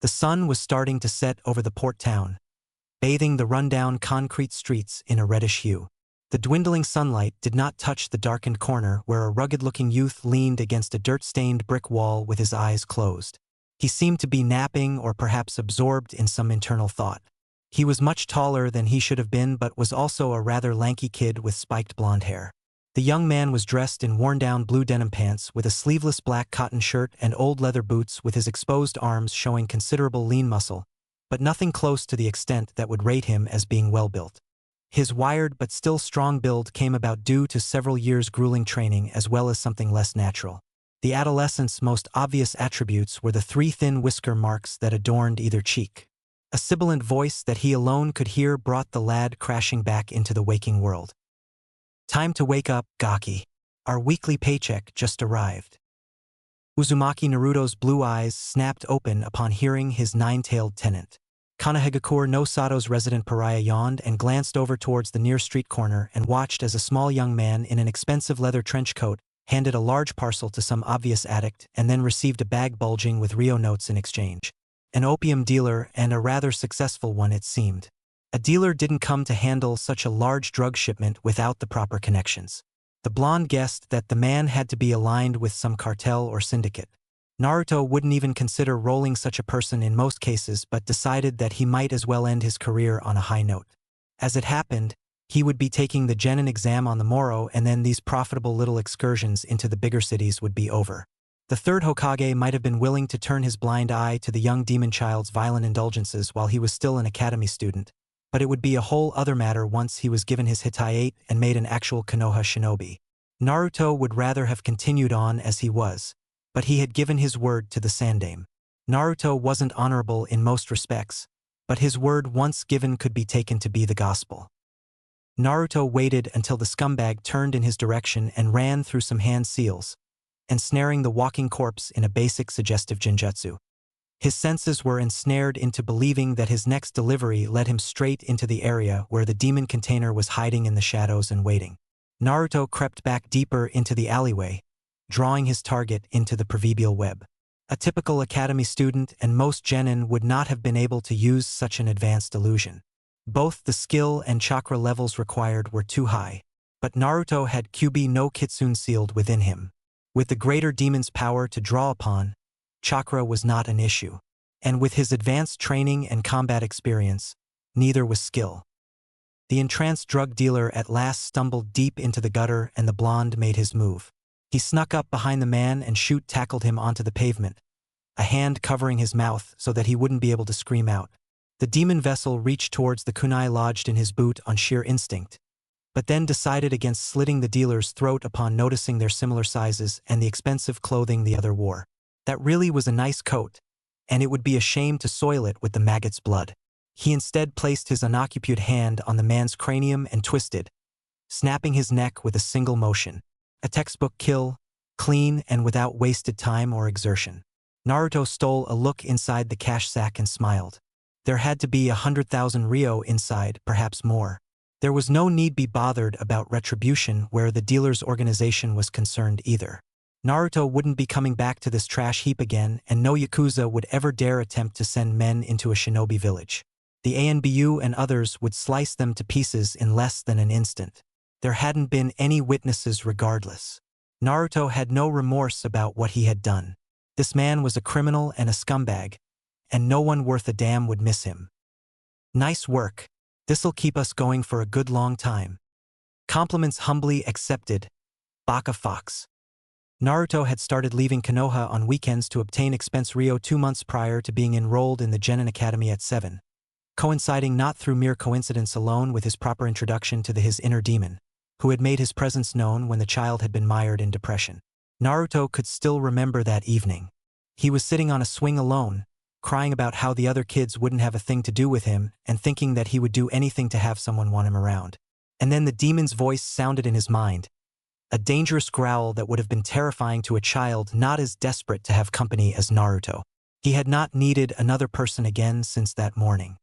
The sun was starting to set over the port town, bathing the rundown concrete streets in a reddish hue. The dwindling sunlight did not touch the darkened corner where a rugged-looking youth leaned against a dirt-stained brick wall with his eyes closed. He seemed to be napping or perhaps absorbed in some internal thought. He was much taller than he should have been but was also a rather lanky kid with spiked blonde hair. The young man was dressed in worn-down blue denim pants with a sleeveless black cotton shirt and old leather boots with his exposed arms showing considerable lean muscle, but nothing close to the extent that would rate him as being well-built. His wired but still strong build came about due to several years' grueling training as well as something less natural. The adolescent's most obvious attributes were the 3 thin whisker marks that adorned either cheek. A sibilant voice that he alone could hear brought the lad crashing back into the waking world. "Time to wake up, Gaki. Our weekly paycheck just arrived." Uzumaki Naruto's blue eyes snapped open upon hearing his 9-tailed tenant. Kanehagakure no Sato's resident pariah yawned and glanced over towards the near street corner and watched as a small young man in an expensive leather trench coat handed a large parcel to some obvious addict and then received a bag bulging with Rio notes in exchange. An opium dealer, and a rather successful one it seemed. A dealer didn't come to handle such a large drug shipment without the proper connections. The blonde guessed that the man had to be aligned with some cartel or syndicate. Naruto wouldn't even consider rolling such a person in most cases but decided that he might as well end his career on a high note. As it happened, he would be taking the Genin exam on the morrow and then these profitable little excursions into the bigger cities would be over. The third Hokage might have been willing to turn his blind eye to the young demon child's violent indulgences while he was still an academy student, but it would be a whole other matter once he was given his Hitaiate and made an actual Konoha shinobi. Naruto would rather have continued on as he was, but he had given his word to the Sandame. Naruto wasn't honorable in most respects, but his word once given could be taken to be the gospel. Naruto waited until the scumbag turned in his direction and ran through some hand seals, ensnaring the walking corpse in a basic suggestive genjutsu. His senses were ensnared into believing that his next delivery led him straight into the area where the demon container was hiding in the shadows and waiting. Naruto crept back deeper into the alleyway, drawing his target into the proverbial web. A typical academy student and most genin would not have been able to use such an advanced illusion. Both the skill and chakra levels required were too high, but Naruto had Kyubi no Kitsune sealed within him. With the greater demon's power to draw upon, chakra was not an issue, and with his advanced training and combat experience, neither was skill. The entranced drug dealer at last stumbled deep into the gutter and the blonde made his move. He snuck up behind the man and tackled him onto the pavement, a hand covering his mouth so that he wouldn't be able to scream out. The demon vessel reached towards the kunai lodged in his boot on sheer instinct, but then decided against slitting the dealer's throat upon noticing their similar sizes and the expensive clothing the other wore. That really was a nice coat, and it would be a shame to soil it with the maggot's blood. He instead placed his unoccupied hand on the man's cranium and twisted, snapping his neck with a single motion. A textbook kill, clean and without wasted time or exertion. Naruto stole a look inside the cash sack and smiled. There had to be 100,000 Rio inside, perhaps more. There was no need be bothered about retribution where the dealer's organization was concerned either. Naruto wouldn't be coming back to this trash heap again, and no Yakuza would ever dare attempt to send men into a shinobi village. The ANBU and others would slice them to pieces in less than an instant. There hadn't been any witnesses regardless. Naruto had no remorse about what he had done. This man was a criminal and a scumbag, and no one worth a damn would miss him. Nice work. This'll keep us going for a good long time. Compliments humbly accepted. Baka Fox. Naruto had started leaving Konoha on weekends to obtain expense Rio 2 months prior to being enrolled in the Genin Academy at 7, coinciding not through mere coincidence alone with his proper introduction to his inner demon, who had made his presence known when the child had been mired in depression. Naruto could still remember that evening. He was sitting on a swing alone, crying about how the other kids wouldn't have a thing to do with him and thinking that he would do anything to have someone want him around. And then the demon's voice sounded in his mind, a dangerous growl that would have been terrifying to a child not as desperate to have company as Naruto. He had not needed another person again since that morning.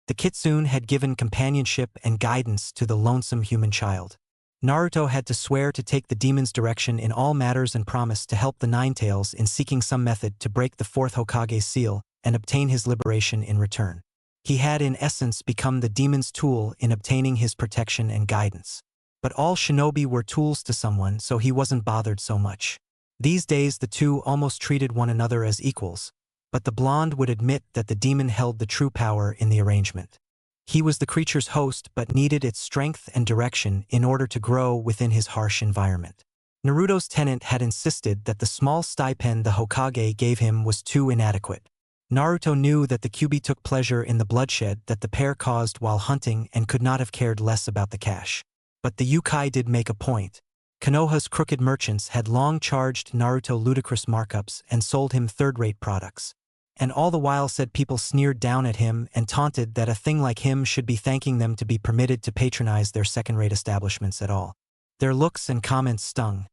The Kitsune had given companionship and guidance to the lonesome human child. Naruto had to swear to take the demon's direction in all matters and promise to help the Nine-Tails in seeking some method to break the fourth Hokage's seal, and obtain his liberation in return. He had in essence become the demon's tool in obtaining his protection and guidance. But all shinobi were tools to someone, so he wasn't bothered so much. These days the two almost treated one another as equals, but the blonde would admit that the demon held the true power in the arrangement. He was the creature's host but needed its strength and direction in order to grow within his harsh environment. Naruto's tenant had insisted that the small stipend the Hokage gave him was too inadequate. Naruto knew that the Kyuubi took pleasure in the bloodshed that the pair caused while hunting and could not have cared less about the cash. But the Yukai did make a point. Konoha's crooked merchants had long charged Naruto ludicrous markups and sold him third-rate products. And all the while said people sneered down at him and taunted that a thing like him should be thanking them to be permitted to patronize their second-rate establishments at all. Their looks and comments stung.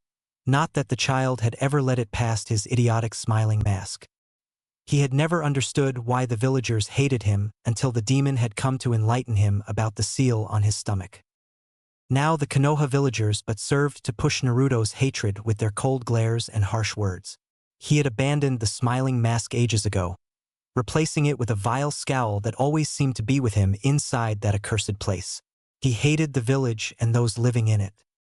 Not that the child had ever let it past his idiotic smiling mask. He had never understood why the villagers hated him until the demon had come to enlighten him about the seal on his stomach. Now the Konoha villagers but served to push Naruto's hatred with their cold glares and harsh words. He had abandoned the smiling mask ages ago, replacing it with a vile scowl that always seemed to be with him inside that accursed place. He hated the village and those living in it.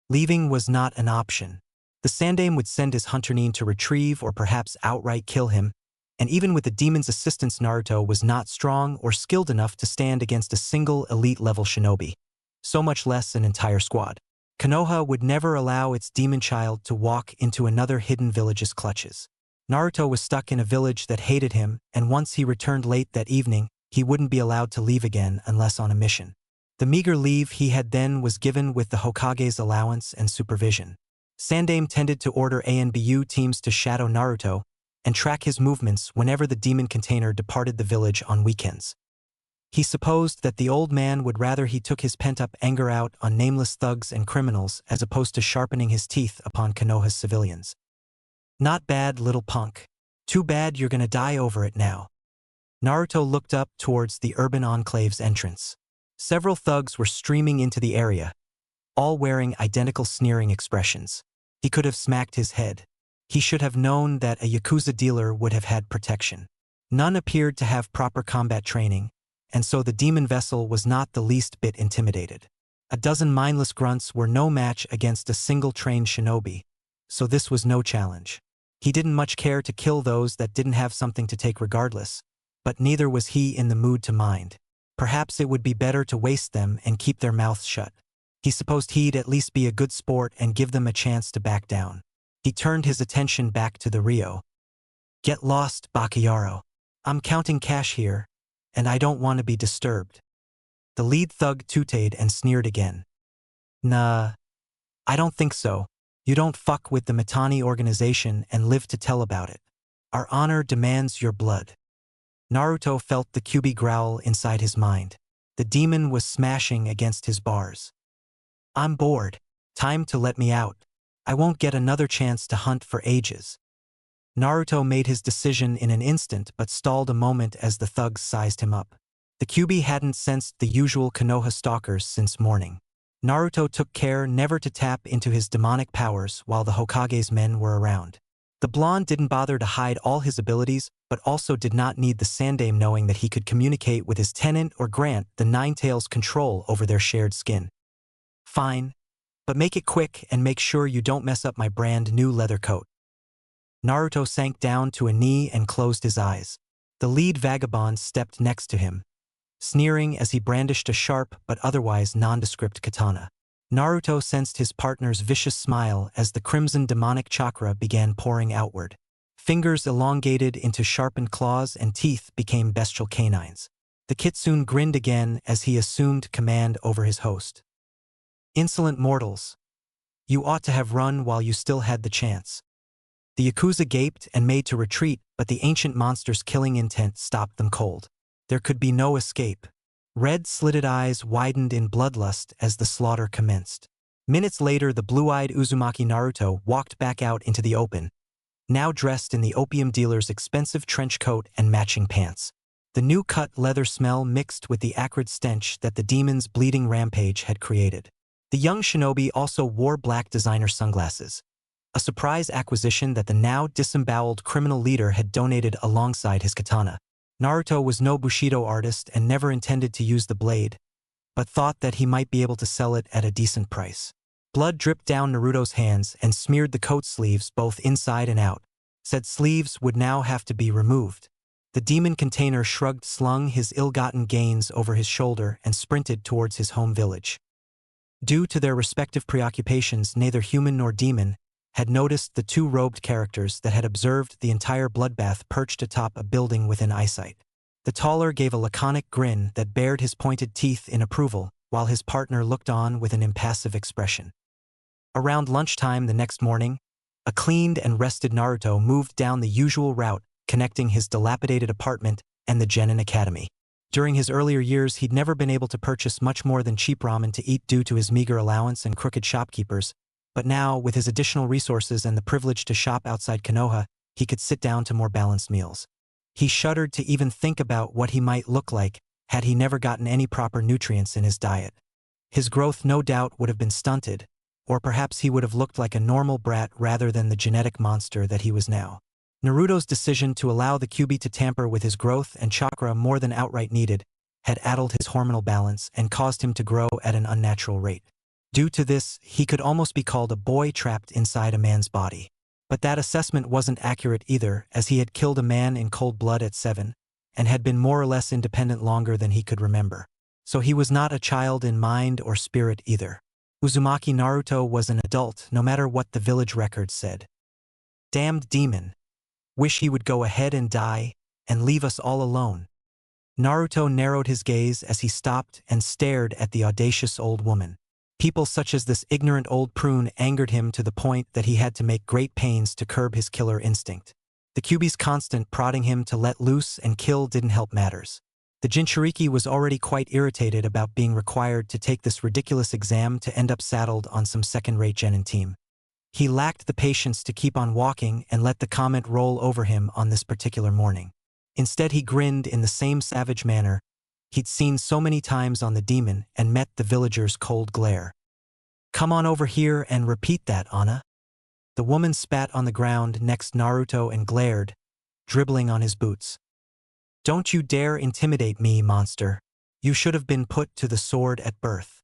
Leaving was not an option. The Sandaime would send his hunter-nin to retrieve or perhaps outright kill him, and even with the demon's assistance Naruto was not strong or skilled enough to stand against a single elite-level shinobi, so much less an entire squad. Konoha would never allow its demon child to walk into another hidden village's clutches. Naruto was stuck in a village that hated him, and once he returned late that evening, he wouldn't be allowed to leave again unless on a mission. The meager leave he had then was given with the Hokage's allowance and supervision. Sandaime tended to order ANBU teams to shadow Naruto and track his movements whenever the demon container departed the village on weekends. He supposed that the old man would rather he took his pent-up anger out on nameless thugs and criminals as opposed to sharpening his teeth upon Konoha's civilians. Not bad, little punk. Too bad you're gonna die over it now. Naruto looked up towards the urban enclave's entrance. Several thugs were streaming into the area, all wearing identical sneering expressions. He could have smacked his head. He should have known that a Yakuza dealer would have had protection. None appeared to have proper combat training, and so the demon vessel was not the least bit intimidated. A dozen mindless grunts were no match against a single trained shinobi, so this was no challenge. He didn't much care to kill those that didn't have something to take regardless, but neither was he in the mood to mind. Perhaps it would be better to waste them and keep their mouths shut. He supposed he'd at least be a good sport and give them a chance to back down. He turned his attention back to the Rio. Get lost, Bakayaro. I'm counting cash here, and I don't want to be disturbed. The lead thug tooted and sneered again. Nah, I don't think so. You don't fuck with the Mitani organization and live to tell about it. Our honor demands your blood. Naruto felt the Kyuubi growl inside his mind. The demon was smashing against his bars. I'm bored. Time to let me out. I won't get another chance to hunt for ages. Naruto made his decision in an instant but stalled a moment as the thugs sized him up. The Kyuubi hadn't sensed the usual Konoha stalkers since morning. Naruto took care never to tap into his demonic powers while the Hokage's men were around. The blonde didn't bother to hide all his abilities, but also did not need the Sandaime knowing that he could communicate with his tenant or grant the Ninetales control over their shared skin. Fine, but make it quick and make sure you don't mess up my brand new leather coat. Naruto sank down to a knee and closed his eyes. The lead vagabond stepped next to him, sneering as he brandished a sharp but otherwise nondescript katana. Naruto sensed his partner's vicious smile as the crimson demonic chakra began pouring outward. Fingers elongated into sharpened claws and teeth became bestial canines. The kitsune grinned again as he assumed command over his host. Insolent mortals. You ought to have run while you still had the chance. The Yakuza gaped and made to retreat, but the ancient monster's killing intent stopped them cold. There could be no escape. Red slitted eyes widened in bloodlust as the slaughter commenced. Minutes later, the blue-eyed Uzumaki Naruto walked back out into the open, now dressed in the opium dealer's expensive trench coat and matching pants. The new-cut leather smell mixed with the acrid stench that the demon's bleeding rampage had created. The young shinobi also wore black designer sunglasses, a surprise acquisition that the now disemboweled criminal leader had donated alongside his katana. Naruto was no Bushido artist and never intended to use the blade, but thought that he might be able to sell it at a decent price. Blood dripped down Naruto's hands and smeared the coat sleeves both inside and out. Said sleeves would now have to be removed. The demon container shrugged, slung his ill-gotten gains over his shoulder and sprinted towards his home village. Due to their respective preoccupations, neither human nor demon had noticed the two robed characters that had observed the entire bloodbath perched atop a building within eyesight. The taller gave a laconic grin that bared his pointed teeth in approval, while his partner looked on with an impassive expression. Around lunchtime the next morning, a cleaned and rested Naruto moved down the usual route connecting his dilapidated apartment and the Genin Academy. During his earlier years, he'd never been able to purchase much more than cheap ramen to eat due to his meager allowance and crooked shopkeepers, but now, with his additional resources and the privilege to shop outside Konoha, he could sit down to more balanced meals. He shuddered to even think about what he might look like had he never gotten any proper nutrients in his diet. His growth no doubt would have been stunted, or perhaps he would have looked like a normal brat rather than the genetic monster that he was now. Naruto's decision to allow the Kyuubi to tamper with his growth and chakra more than outright needed had addled his hormonal balance and caused him to grow at an unnatural rate. Due to this, he could almost be called a boy trapped inside a man's body. But that assessment wasn't accurate either, as he had killed a man in cold blood at 7, and had been more or less independent longer than he could remember. So he was not a child in mind or spirit either. Uzumaki Naruto was an adult, no matter what the village records said. Damned demon. Wish he would go ahead and die, and leave us all alone. Naruto narrowed his gaze as he stopped and stared at the audacious old woman. People such as this ignorant old prune angered him to the point that he had to make great pains to curb his killer instinct. The Kyuubi's constant prodding him to let loose and kill didn't help matters. The Jinchuriki was already quite irritated about being required to take this ridiculous exam to end up saddled on some second-rate genin team. He lacked the patience to keep on walking and let the comment roll over him on this particular morning. Instead, he grinned in the same savage manner he'd seen so many times on the demon and met the villagers' cold glare. Come on over here and repeat that, Anna. The woman spat on the ground next Naruto and glared, dribbling on his boots. Don't you dare intimidate me, monster. You should have been put to the sword at birth.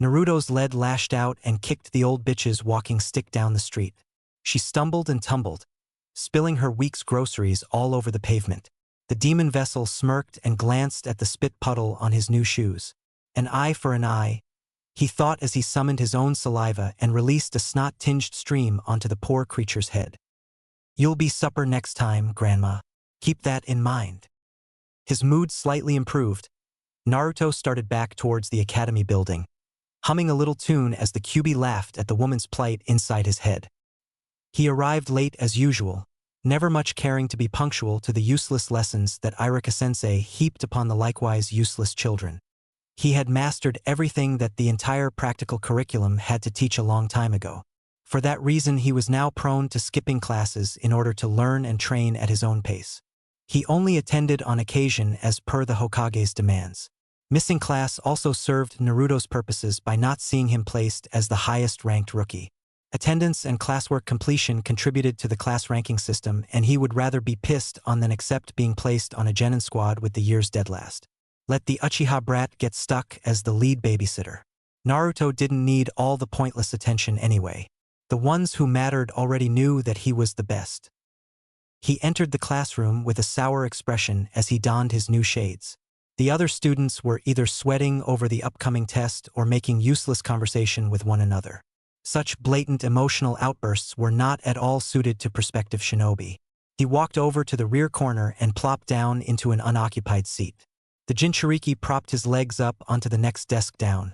Naruto's lead lashed out and kicked the old bitch's walking stick down the street. She stumbled and tumbled, spilling her week's groceries all over the pavement. The demon vessel smirked and glanced at the spit puddle on his new shoes. An eye for an eye, he thought as he summoned his own saliva and released a snot-tinged stream onto the poor creature's head. You'll be supper next time, Grandma. Keep that in mind. His mood slightly improved. Naruto started back towards the academy building, humming a little tune as the Kyuubi laughed at the woman's plight inside his head. He arrived late as usual, never much caring to be punctual to the useless lessons that Icharaku-sensei heaped upon the likewise useless children. He had mastered everything that the entire practical curriculum had to teach a long time ago. For that reason, he was now prone to skipping classes in order to learn and train at his own pace. He only attended on occasion as per the Hokage's demands. Missing class also served Naruto's purposes by not seeing him placed as the highest-ranked rookie. Attendance and classwork completion contributed to the class ranking system, and he would rather be pissed on than accept being placed on a genin squad with the year's dead last. Let the Uchiha brat get stuck as the lead babysitter. Naruto didn't need all the pointless attention anyway. The ones who mattered already knew that he was the best. He entered the classroom with a sour expression as he donned his new shades. The other students were either sweating over the upcoming test or making useless conversation with one another. Such blatant emotional outbursts were not at all suited to prospective shinobi. He walked over to the rear corner and plopped down into an unoccupied seat. The Jinchuriki propped his legs up onto the next desk down,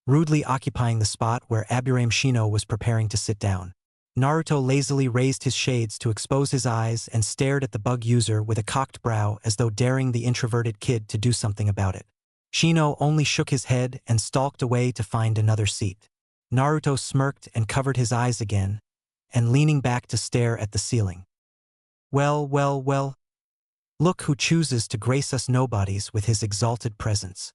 rudely occupying the spot where Aburame Shino was preparing to sit down. Naruto lazily raised his shades to expose his eyes and stared at the bug user with a cocked brow as though daring the introverted kid to do something about it. Shino only shook his head and stalked away to find another seat. Naruto smirked and covered his eyes again, and leaning back to stare at the ceiling. Well, well, well. Look who chooses to grace us nobodies with his exalted presence.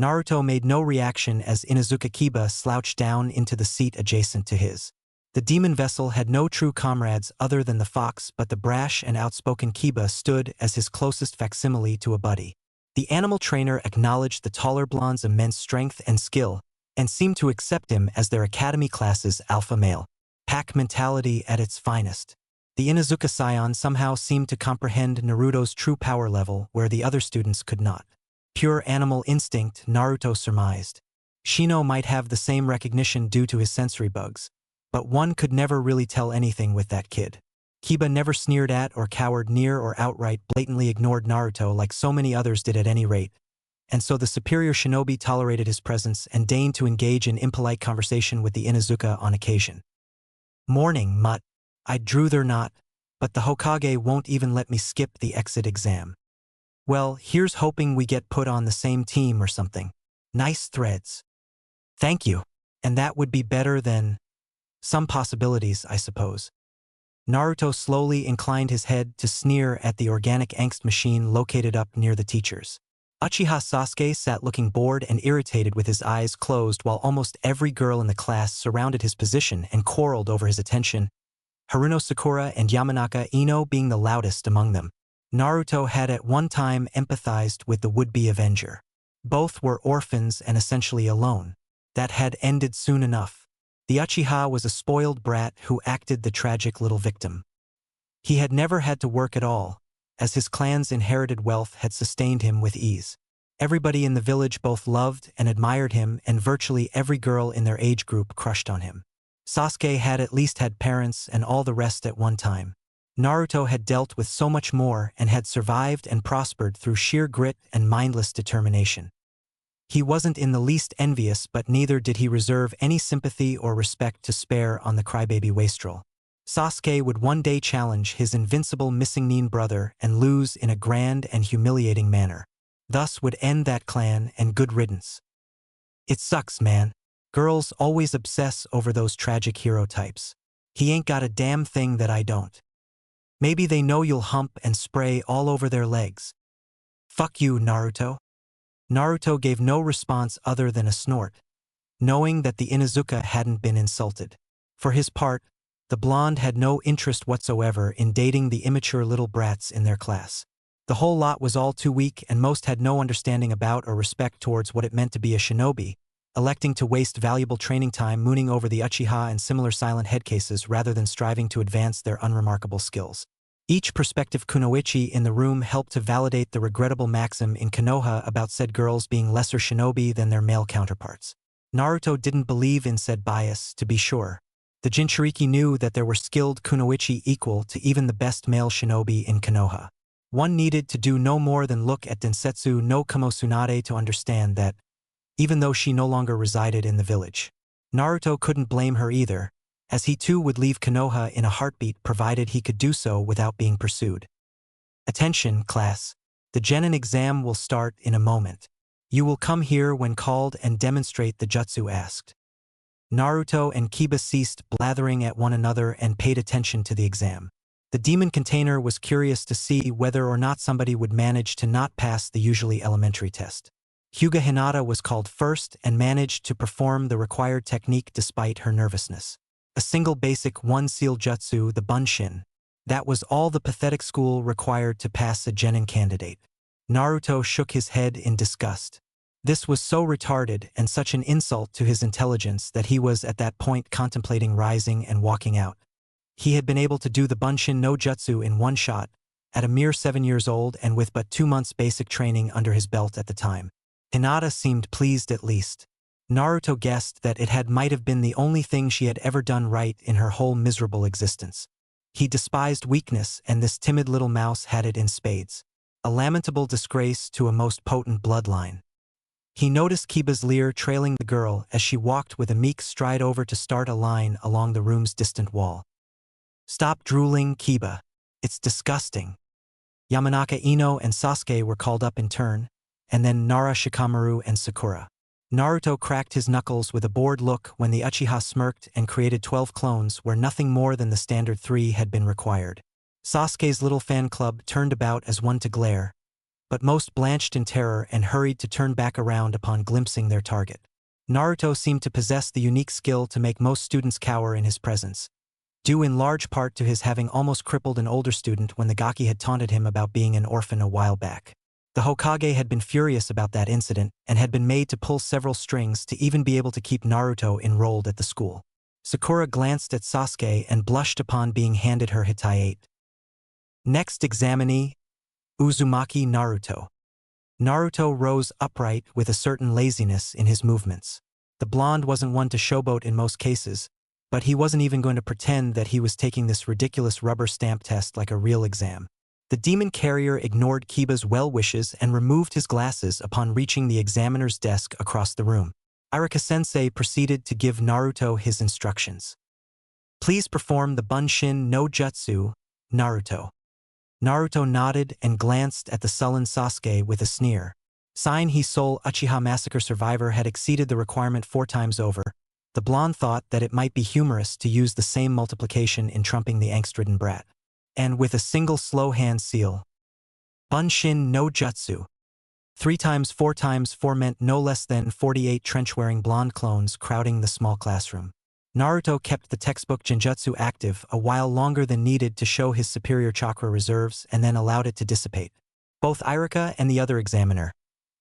Naruto made no reaction as Inuzuka Kiba slouched down into the seat adjacent to his. The demon vessel had no true comrades other than the fox, but the brash and outspoken Kiba stood as his closest facsimile to a buddy. The animal trainer acknowledged the taller blonde's immense strength and skill, and seemed to accept him as their academy class's alpha male. Pack mentality at its finest. The Inuzuka scion somehow seemed to comprehend Naruto's true power level where the other students could not. Pure animal instinct, Naruto surmised. Shino might have the same recognition due to his sensory bugs, but one could never really tell anything with that kid. Kiba never sneered at or cowered near or outright blatantly ignored Naruto like so many others did at any rate, and so the superior shinobi tolerated his presence and deigned to engage in impolite conversation with the Inuzuka on occasion. "Morning, mutt. I drew their knot, but the Hokage won't even let me skip the exit exam. Well, here's hoping we get put on the same team or something. Nice threads." "Thank you. And that would be better than some possibilities, I suppose." Naruto slowly inclined his head to sneer at the organic angst machine located up near the teachers. Uchiha Sasuke sat looking bored and irritated with his eyes closed while almost every girl in the class surrounded his position and quarreled over his attention, Haruno Sakura and Yamanaka Ino being the loudest among them. Naruto had at one time empathized with the would-be avenger. Both were orphans and essentially alone. That had ended soon enough. The Uchiha was a spoiled brat who acted the tragic little victim. He had never had to work at all, as his clan's inherited wealth had sustained him with ease. Everybody in the village both loved and admired him, and virtually every girl in their age group crushed on him. Sasuke had at least had parents and all the rest at one time. Naruto had dealt with so much more and had survived and prospered through sheer grit and mindless determination. He wasn't in the least envious, but neither did he reserve any sympathy or respect to spare on the crybaby wastrel. Sasuke would one day challenge his invincible missing brother and lose in a grand and humiliating manner. Thus would end that clan, and good riddance. It sucks, man. Girls always obsess over those tragic hero types. He ain't got a damn thing that I don't. Maybe they know you'll hump and spray all over their legs. Fuck you, Naruto. Naruto gave no response other than a snort, knowing that the Inuzuka hadn't been insulted. For his part, the blonde had no interest whatsoever in dating the immature little brats in their class. The whole lot was all too weak, and most had no understanding about or respect towards what it meant to be a shinobi, electing to waste valuable training time mooning over the Uchiha and similar silent headcases rather than striving to advance their unremarkable skills. Each prospective kunoichi in the room helped to validate the regrettable maxim in Konoha about said girls being lesser shinobi than their male counterparts. Naruto didn't believe in said bias, to be sure. The Jinchuriki knew that there were skilled kunoichi equal to even the best male shinobi in Konoha. One needed to do no more than look at Densetsu no Kamosunade to understand that, even though she no longer resided in the village, Naruto couldn't blame her either, as he too would leave Konoha in a heartbeat provided he could do so without being pursued. Attention, class. The Genin exam will start in a moment. You will come here when called and demonstrate the jutsu asked. Naruto and Kiba ceased blathering at one another and paid attention to the exam. The demon container was curious to see whether or not somebody would manage to not pass the usually elementary test. Hyuga Hinata was called first and managed to perform the required technique despite her nervousness. A single basic one-seal jutsu, the bunshin. That was all the pathetic school required to pass a genin candidate. Naruto shook his head in disgust. This was so retarded and such an insult to his intelligence that he was at that point contemplating rising and walking out. He had been able to do the bunshin no jutsu in one shot, at a mere 7 years old and with but 2 months basic training under his belt at the time. Hinata seemed pleased at least. Naruto guessed that it might have been the only thing she had ever done right in her whole miserable existence. He despised weakness, and this timid little mouse had it in spades. A lamentable disgrace to a most potent bloodline. He noticed Kiba's leer trailing the girl as she walked with a meek stride over to start a line along the room's distant wall. Stop drooling, Kiba. It's disgusting. Yamanaka Ino and Sasuke were called up in turn, and then Nara, Shikamaru, and Sakura. Naruto cracked his knuckles with a bored look when the Uchiha smirked and created 12 clones where nothing more than the standard 3 had been required. Sasuke's little fan club turned about as one to glare, but most blanched in terror and hurried to turn back around upon glimpsing their target. Naruto seemed to possess the unique skill to make most students cower in his presence, due in large part to his having almost crippled an older student when the Gaki had taunted him about being an orphan a while back. The Hokage had been furious about that incident and had been made to pull several strings to even be able to keep Naruto enrolled at the school. Sakura glanced at Sasuke and blushed upon being handed her Hitai-8. Next examinee, Uzumaki Naruto. Naruto rose upright with a certain laziness in his movements. The blonde wasn't one to showboat in most cases, but he wasn't even going to pretend that he was taking this ridiculous rubber stamp test like a real exam. The demon carrier ignored Kiba's well wishes and removed his glasses upon reaching the examiner's desk across the room. Icharaku-sensei proceeded to give Naruto his instructions. Please perform the Bunshin no Jutsu, Naruto. Naruto nodded and glanced at the sullen Sasuke with a sneer. Sign he Soul Uchiha massacre survivor had exceeded the requirement 4 times over. The blonde thought that it might be humorous to use the same multiplication in trumping the angst-ridden brat. And with a single slow hand seal. Bunshin no Jutsu. 3 times 4 times 4 meant no less than 48 trench-wearing blonde clones crowding the small classroom. Naruto kept the textbook Genjutsu active a while longer than needed to show his superior chakra reserves and then allowed it to dissipate. Both Icharaku and the other examiner,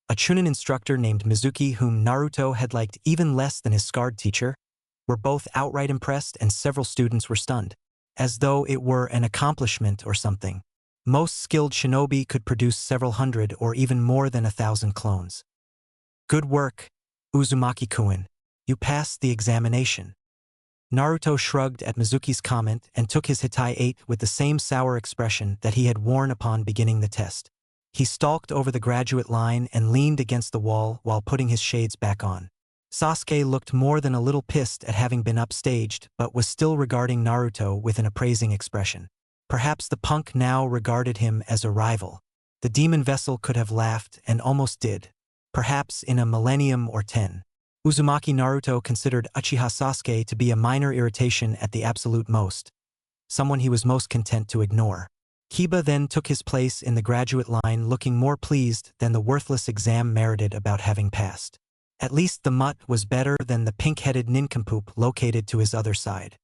a Chunin instructor named Mizuki whom Naruto had liked even less than his scarred teacher, were both outright impressed and several students were stunned, as though it were an accomplishment or something. Most skilled shinobi could produce several hundred or even more than 1,000 clones. Good work, Uzumaki-kun. You passed the examination. Naruto shrugged at Mizuki's comment and took his Hitai-8 with the same sour expression that he had worn upon beginning the test. He stalked over the graduate line and leaned against the wall while putting his shades back on. Sasuke looked more than a little pissed at having been upstaged but was still regarding Naruto with an appraising expression. Perhaps the punk now regarded him as a rival. The demon vessel could have laughed and almost did. Perhaps in a millennium or 10. Uzumaki Naruto considered Uchiha Sasuke to be a minor irritation at the absolute most. Someone he was most content to ignore. Kiba then took his place in the graduate line looking more pleased than the worthless exam merited about having passed. At least the mutt was better than the pink-headed nincompoop located to his other side.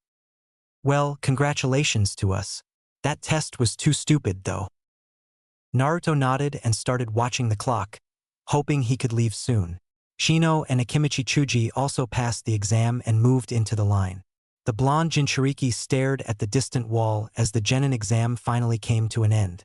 Well, congratulations to us. That test was too stupid, though. Naruto nodded and started watching the clock, hoping he could leave soon. Shino and Akimichi Chuji also passed the exam and moved into the line. The blonde Jinchuriki stared at the distant wall as the Genin exam finally came to an end.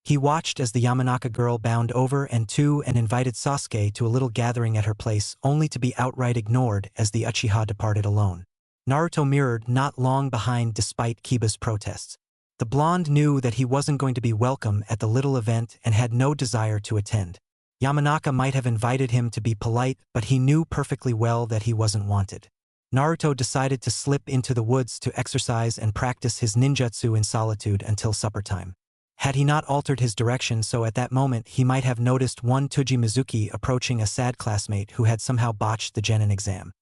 He watched as the Yamanaka girl bound over and invited Sasuke to a little gathering at her place only to be outright ignored as the Uchiha departed alone. Naruto mirrored not long behind despite Kiba's protests. The blonde knew that he wasn't going to be welcome at the little event and had no desire to attend. Yamanaka might have invited him to be polite, but he knew perfectly well that he wasn't wanted. Naruto decided to slip into the woods to exercise and practice his ninjutsu in solitude until supper time. Had he not altered his direction so at that moment he might have noticed one Tuji Mizuki approaching a sad classmate who had somehow botched the Genin exam.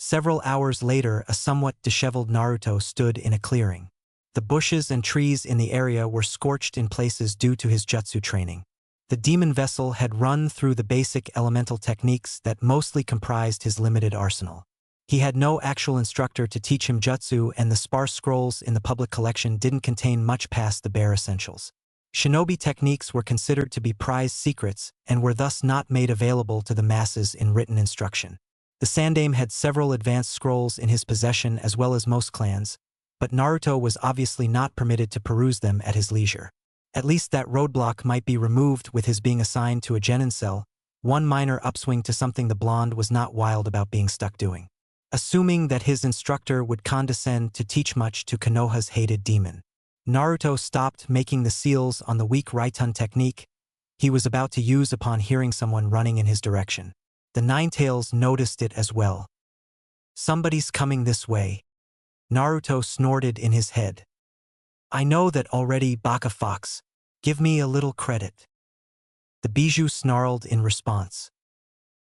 Several hours later, a somewhat disheveled Naruto stood in a clearing. The bushes and trees in the area were scorched in places due to his jutsu training. The demon vessel had run through the basic elemental techniques that mostly comprised his limited arsenal. He had no actual instructor to teach him jutsu, and the sparse scrolls in the public collection didn't contain much past the bare essentials. Shinobi techniques were considered to be prized secrets and were thus not made available to the masses in written instruction. The Sandaime had several advanced scrolls in his possession as well as most clans, but Naruto was obviously not permitted to peruse them at his leisure. At least that roadblock might be removed with his being assigned to a Genin cell, one minor upswing to something the blonde was not wild about being stuck doing. Assuming that his instructor would condescend to teach much to Konoha's hated demon. Naruto stopped making the seals on the weak Raitun technique he was about to use upon hearing someone running in his direction. The Ninetales noticed it as well. Somebody's coming this way. Naruto snorted in his head. I know that already, Baka Fox. Give me a little credit. The Bijou snarled in response.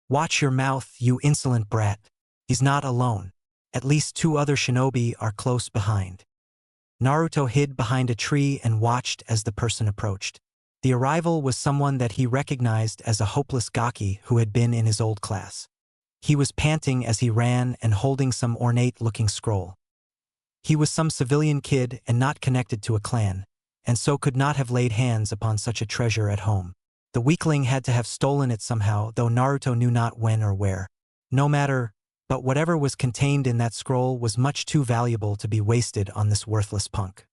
Watch your mouth, you insolent brat. He's not alone. At least 2 other shinobi are close behind. Naruto hid behind a tree and watched as the person approached. The arrival was someone that he recognized as a hopeless gaki who had been in his old class. He was panting as he ran and holding some ornate-looking scroll. He was some civilian kid and not connected to a clan, and so could not have laid hands upon such a treasure at home. The weakling had to have stolen it somehow, though Naruto knew not when or where. No matter, but whatever was contained in that scroll was much too valuable to be wasted on this worthless punk.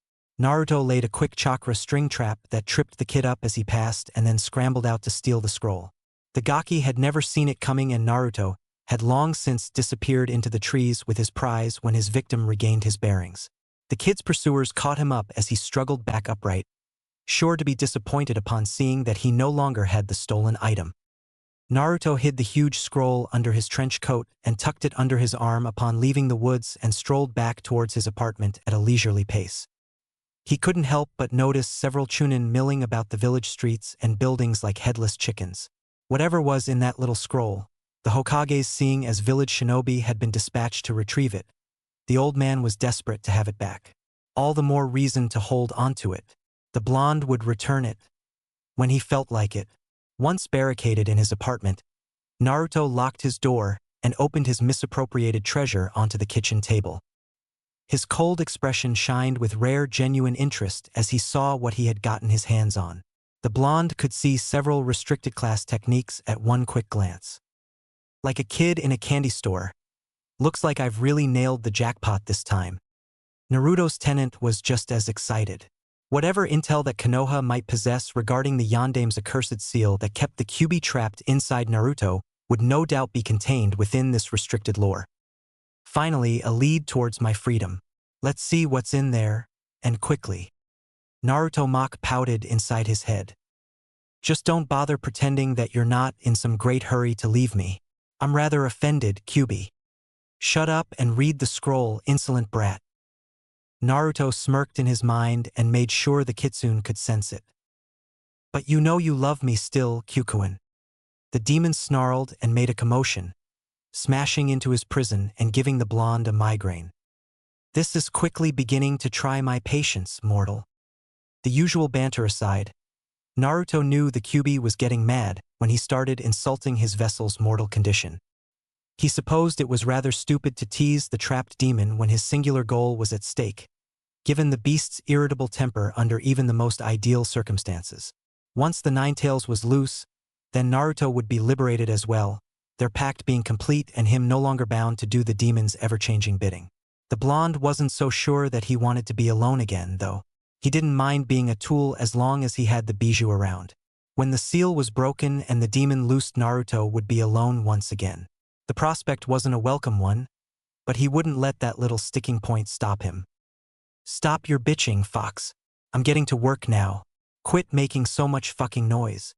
Naruto laid a quick chakra string trap that tripped the kid up as he passed and then scrambled out to steal the scroll. The Gaki had never seen it coming, and Naruto had long since disappeared into the trees with his prize when his victim regained his bearings. The kid's pursuers caught him up as he struggled back upright, sure to be disappointed upon seeing that he no longer had the stolen item. Naruto hid the huge scroll under his trench coat and tucked it under his arm upon leaving the woods and strolled back towards his apartment at a leisurely pace. He couldn't help but notice several Chunin milling about the village streets and buildings like headless chickens. Whatever was in that little scroll, the Hokages, seeing as village shinobi had been dispatched to retrieve it, the old man was desperate to have it back. All the more reason to hold onto it. The blonde would return it when he felt like it. Once barricaded in his apartment, Naruto locked his door and opened his misappropriated treasure onto the kitchen table. His cold expression shined with rare, genuine interest as he saw what he had gotten his hands on. The blonde could see several restricted class techniques at one quick glance. Like a kid in a candy store. Looks like I've really nailed the jackpot this time. Naruto's tenant was just as excited. Whatever intel that Konoha might possess regarding the Yandame's accursed seal that kept the Kyuubi trapped inside Naruto would no doubt be contained within this restricted lore. Finally, a lead towards my freedom. Let's see what's in there, and quickly. Naruto mock pouted inside his head. Just don't bother pretending that you're not in some great hurry to leave me. I'm rather offended, Kyuubi. Shut up and read the scroll, insolent brat. Naruto smirked in his mind and made sure the kitsune could sense it. But you know you love me still, Kyukuin. The demon snarled and made a commotion, smashing into his prison and giving the blonde a migraine. This is quickly beginning to try my patience, mortal. The usual banter aside, Naruto knew the Kyuubi was getting mad when he started insulting his vessel's mortal condition. He supposed it was rather stupid to tease the trapped demon when his singular goal was at stake, given the beast's irritable temper under even the most ideal circumstances. Once the Ninetales was loose, then Naruto would be liberated as well, their pact being complete and him no longer bound to do the demon's ever-changing bidding. The blonde wasn't so sure that he wanted to be alone again, though. He didn't mind being a tool as long as he had the bijou around. When the seal was broken and the demon loosed, Naruto would be alone once again. The prospect wasn't a welcome one, but he wouldn't let that little sticking point stop him. Stop your bitching, Fox. I'm getting to work now. Quit making so much fucking noise.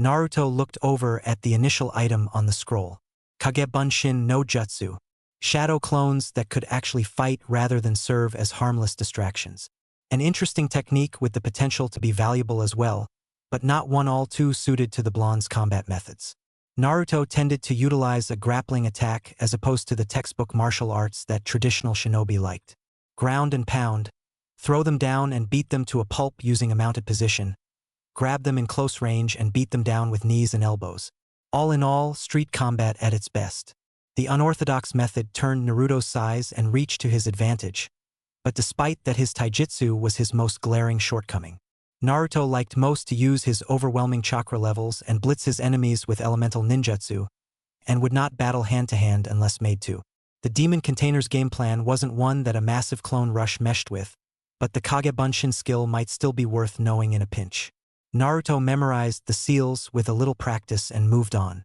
Naruto looked over at the initial item on the scroll. Kagebunshin no Jutsu. Shadow clones that could actually fight rather than serve as harmless distractions. An interesting technique with the potential to be valuable as well, but not one all too suited to the blonde's combat methods. Naruto tended to utilize a grappling attack as opposed to the textbook martial arts that traditional shinobi liked. Ground and pound, throw them down and beat them to a pulp using a mounted position, grab them in close range and beat them down with knees and elbows. All in all, street combat at its best. The unorthodox method turned Naruto's size and reach to his advantage, but despite that his taijutsu was his most glaring shortcoming. Naruto liked most to use his overwhelming chakra levels and blitz his enemies with elemental ninjutsu, and would not battle hand-to-hand unless made to. The Demon Container's game plan wasn't one that a massive clone rush meshed with, but the Kagebunshin skill might still be worth knowing in a pinch. Naruto memorized the seals with a little practice and moved on.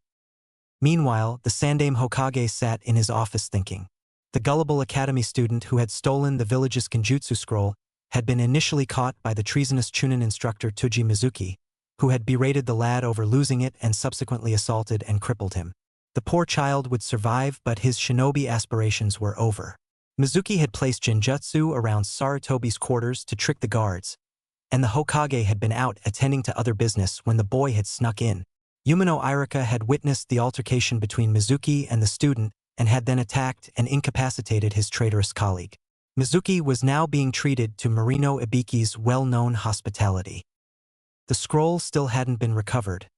Meanwhile, the Sandaime Hokage sat in his office thinking. The gullible academy student who had stolen the village's Genjutsu scroll had been initially caught by the treasonous Chunin instructor Tuji Mizuki, who had berated the lad over losing it and subsequently assaulted and crippled him. The poor child would survive, but his shinobi aspirations were over. Mizuki had placed Genjutsu around Sarutobi's quarters to trick the guards, and the Hokage had been out attending to other business when the boy had snuck in. Yumino Irika had witnessed the altercation between Mizuki and the student and had then attacked and incapacitated his traitorous colleague. Mizuki was now being treated to Marino Ibiki's well-known hospitality. The scroll still hadn't been recovered,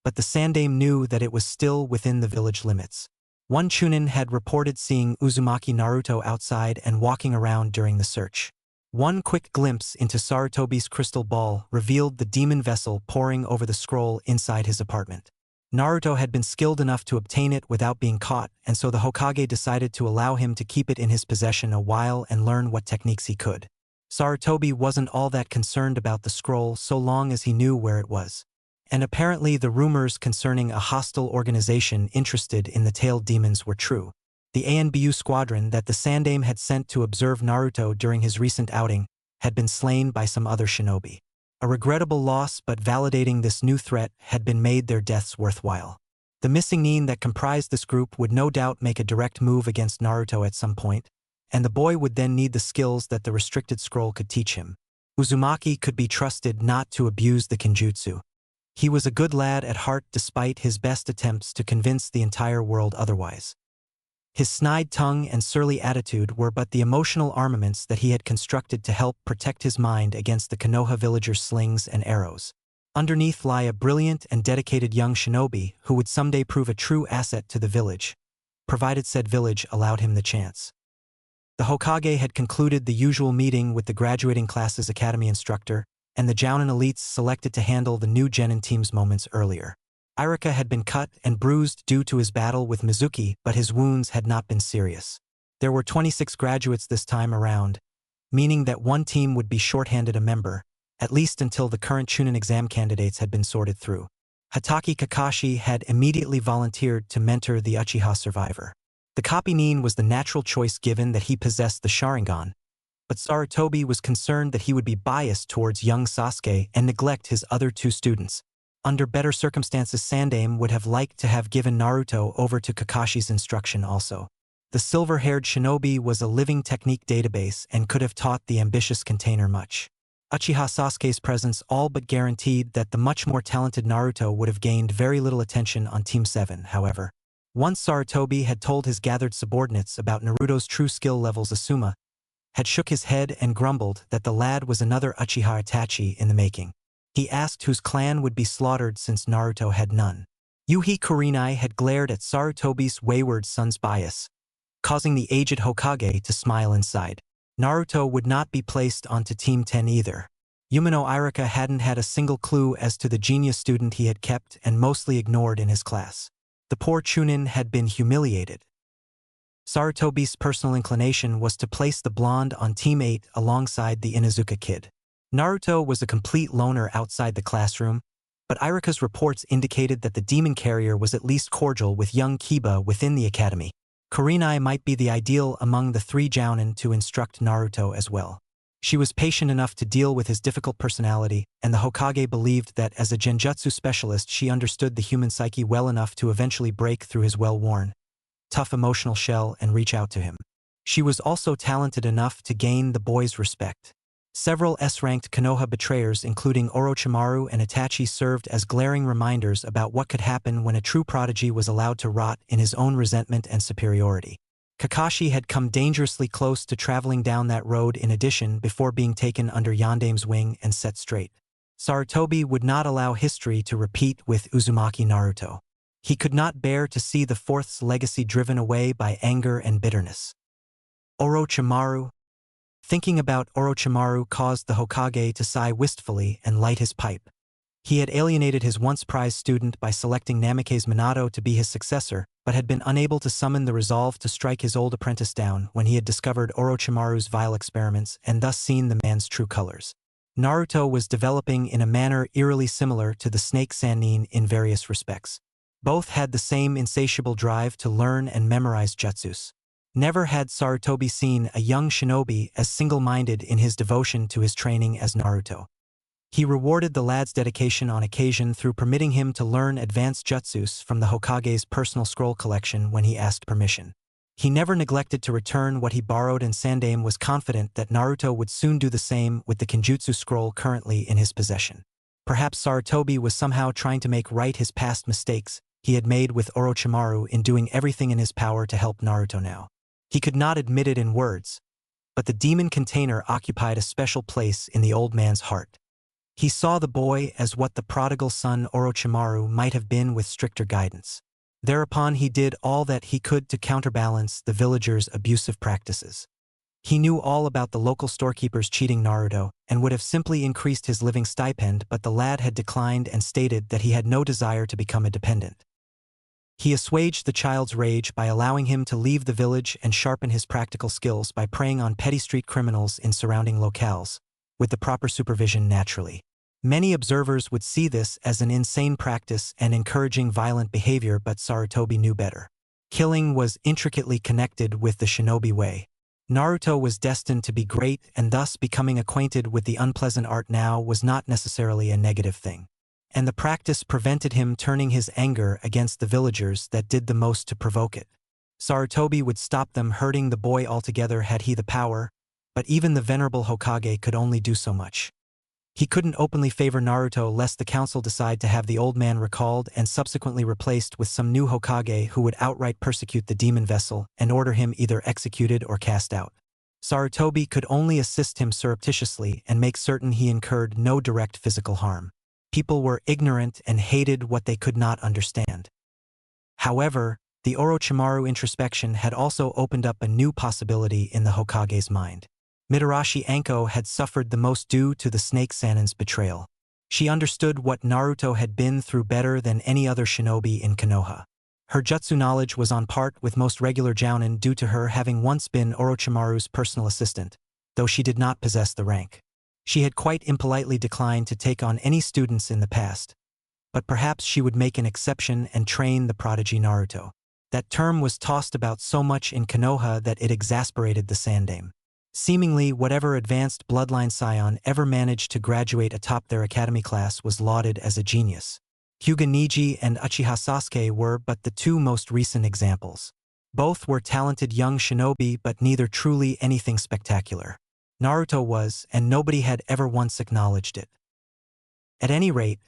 but the Sandaime knew that it was still within the village limits. One Chunin had reported seeing Uzumaki Naruto outside and walking around during the search. One quick glimpse into Sarutobi's crystal ball revealed the demon vessel poring over the scroll inside his apartment. Naruto had been skilled enough to obtain it without being caught, and so the Hokage decided to allow him to keep it in his possession a while and learn what techniques he could. Sarutobi wasn't all that concerned about the scroll so long as he knew where it was. And apparently the rumors concerning a hostile organization interested in the tailed demons were true. The ANBU squadron that the Sandaime had sent to observe Naruto during his recent outing had been slain by some other shinobi. A regrettable loss, but validating this new threat had been made their deaths worthwhile. The missing nin that comprised this group would no doubt make a direct move against Naruto at some point, and the boy would then need the skills that the restricted scroll could teach him. Uzumaki could be trusted not to abuse the kenjutsu. He was a good lad at heart despite his best attempts to convince the entire world otherwise. His snide tongue and surly attitude were but the emotional armaments that he had constructed to help protect his mind against the Konoha villagers' slings and arrows. Underneath lie a brilliant and dedicated young shinobi who would someday prove a true asset to the village, provided said village allowed him the chance. The Hokage had concluded the usual meeting with the graduating class's academy instructor, and the Jounin elites selected to handle the new Genin team's moments earlier. Icharaku had been cut and bruised due to his battle with Mizuki, but his wounds had not been serious. There were 26 graduates this time around, meaning that one team would be shorthanded a member, at least until the current Chunin exam candidates had been sorted through. Hatake Kakashi had immediately volunteered to mentor the Uchiha survivor. The copy nin was the natural choice given that he possessed the Sharingan, but Sarutobi was concerned that he would be biased towards young Sasuke and neglect his other two students. Under better circumstances, Sandaime would have liked to have given Naruto over to Kakashi's instruction also. The silver-haired shinobi was a living technique database and could have taught the ambitious container much. Uchiha Sasuke's presence all but guaranteed that the much more talented Naruto would have gained very little attention on Team 7, however. Once Sarutobi had told his gathered subordinates about Naruto's true skill levels, Asuma had shook his head and grumbled that the lad was another Uchiha Itachi in the making. He asked whose clan would be slaughtered since Naruto had none. Yuhi Kurenai had glared at Sarutobi's wayward son's bias, causing the aged Hokage to smile inside. Naruto would not be placed onto Team 10 either. Umino Icharaku hadn't had a single clue as to the genius student he had kept and mostly ignored in his class. The poor Chunin had been humiliated. Sarutobi's personal inclination was to place the blonde on Team 8 alongside the Inuzuka kid. Naruto was a complete loner outside the classroom, but Icharaku's reports indicated that the demon carrier was at least cordial with young Kiba within the academy. Kurenai might be the ideal among the three Jounin to instruct Naruto as well. She was patient enough to deal with his difficult personality, and the Hokage believed that as a genjutsu specialist she understood the human psyche well enough to eventually break through his well-worn, tough emotional shell and reach out to him. She was also talented enough to gain the boy's respect. Several S-ranked Konoha betrayers including Orochimaru and Itachi served as glaring reminders about what could happen when a true prodigy was allowed to rot in his own resentment and superiority. Kakashi had come dangerously close to traveling down that road in addition before being taken under Yandaime's wing and set straight. Sarutobi would not allow history to repeat with Uzumaki Naruto. He could not bear to see the Fourth's legacy driven away by anger and bitterness. Orochimaru. Thinking about Orochimaru caused the Hokage to sigh wistfully and light his pipe. He had alienated his once prized student by selecting Namake's Minato to be his successor, but had been unable to summon the resolve to strike his old apprentice down when he had discovered Orochimaru's vile experiments and thus seen the man's true colors. Naruto was developing in a manner eerily similar to the Snake Sannin in various respects. Both had the same insatiable drive to learn and memorize jutsus. Never had Sarutobi seen a young shinobi as single-minded in his devotion to his training as Naruto. He rewarded the lad's dedication on occasion through permitting him to learn advanced jutsus from the Hokage's personal scroll collection when he asked permission. He never neglected to return what he borrowed, and Sandaime was confident that Naruto would soon do the same with the Kenjutsu scroll currently in his possession. Perhaps Sarutobi was somehow trying to make right his past mistakes he had made with Orochimaru in doing everything in his power to help Naruto now. He could not admit it in words, but the demon container occupied a special place in the old man's heart. He saw the boy as what the prodigal son Orochimaru might have been with stricter guidance. Thereupon he did all that he could to counterbalance the villagers' abusive practices. He knew all about the local storekeepers cheating Naruto and would have simply increased his living stipend, but the lad had declined and stated that he had no desire to become a dependent. He assuaged the child's rage by allowing him to leave the village and sharpen his practical skills by preying on petty street criminals in surrounding locales, with the proper supervision naturally. Many observers would see this as an insane practice and encouraging violent behavior, but Sarutobi knew better. Killing was intricately connected with the shinobi way. Naruto was destined to be great, and thus becoming acquainted with the unpleasant art now was not necessarily a negative thing. And the practice prevented him turning his anger against the villagers that did the most to provoke it. Sarutobi would stop them hurting the boy altogether had he the power, but even the venerable Hokage could only do so much. He couldn't openly favor Naruto lest the council decide to have the old man recalled and subsequently replaced with some new Hokage who would outright persecute the demon vessel and order him either executed or cast out. Sarutobi could only assist him surreptitiously and make certain he incurred no direct physical harm. People were ignorant and hated what they could not understand. However, the Orochimaru introspection had also opened up a new possibility in the Hokage's mind. Mitarashi Anko had suffered the most due to the Snake Sanin's betrayal. She understood what Naruto had been through better than any other shinobi in Konoha. Her jutsu knowledge was on par with most regular jounin due to her having once been Orochimaru's personal assistant, though she did not possess the rank. She had quite impolitely declined to take on any students in the past, but perhaps she would make an exception and train the prodigy Naruto. That term was tossed about so much in Konoha that it exasperated the Sandame. Seemingly, whatever advanced bloodline scion ever managed to graduate atop their academy class was lauded as a genius. Hyuga Neji and Uchiha Sasuke were but the two most recent examples. Both were talented young shinobi, but neither truly anything spectacular. Naruto was, and nobody had ever once acknowledged it. At any rate,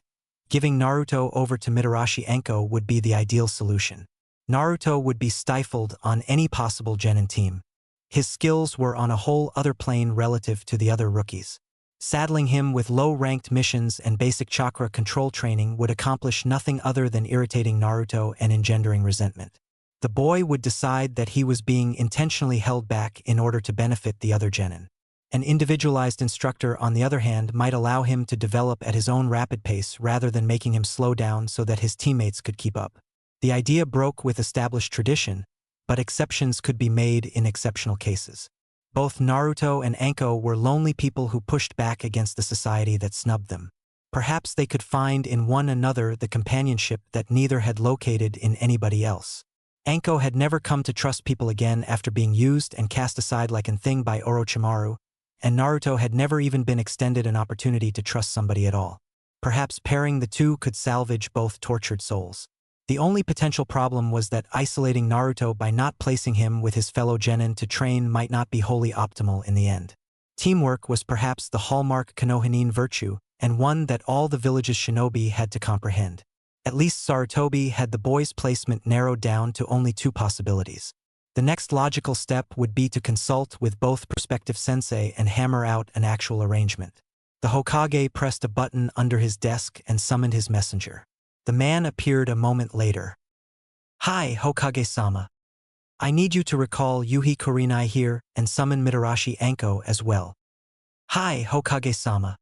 giving Naruto over to Mitarashi Anko would be the ideal solution. Naruto would be stifled on any possible Genin team. His skills were on a whole other plane relative to the other rookies. Saddling him with low-ranked missions and basic chakra control training would accomplish nothing other than irritating Naruto and engendering resentment. The boy would decide that he was being intentionally held back in order to benefit the other Genin. An individualized instructor, on the other hand, might allow him to develop at his own rapid pace rather than making him slow down so that his teammates could keep up. The idea broke with established tradition, but exceptions could be made in exceptional cases. Both Naruto and Anko were lonely people who pushed back against the society that snubbed them. Perhaps they could find in one another the companionship that neither had located in anybody else. Anko had never come to trust people again after being used and cast aside like a thing by Orochimaru, and Naruto had never even been extended an opportunity to trust somebody at all. Perhaps pairing the two could salvage both tortured souls. The only potential problem was that isolating Naruto by not placing him with his fellow Genin to train might not be wholly optimal in the end. Teamwork was perhaps the hallmark Konohanin virtue, and one that all the village's shinobi had to comprehend. At least Sarutobi had the boy's placement narrowed down to only two possibilities. The next logical step would be to consult with both prospective sensei and hammer out an actual arrangement. The Hokage pressed a button under his desk and summoned his messenger. The man appeared a moment later. "Hi, Hokage-sama. I need you to recall Yuhi Kurenai here and summon Mitarashi Anko as well." "Hi, Hokage-sama."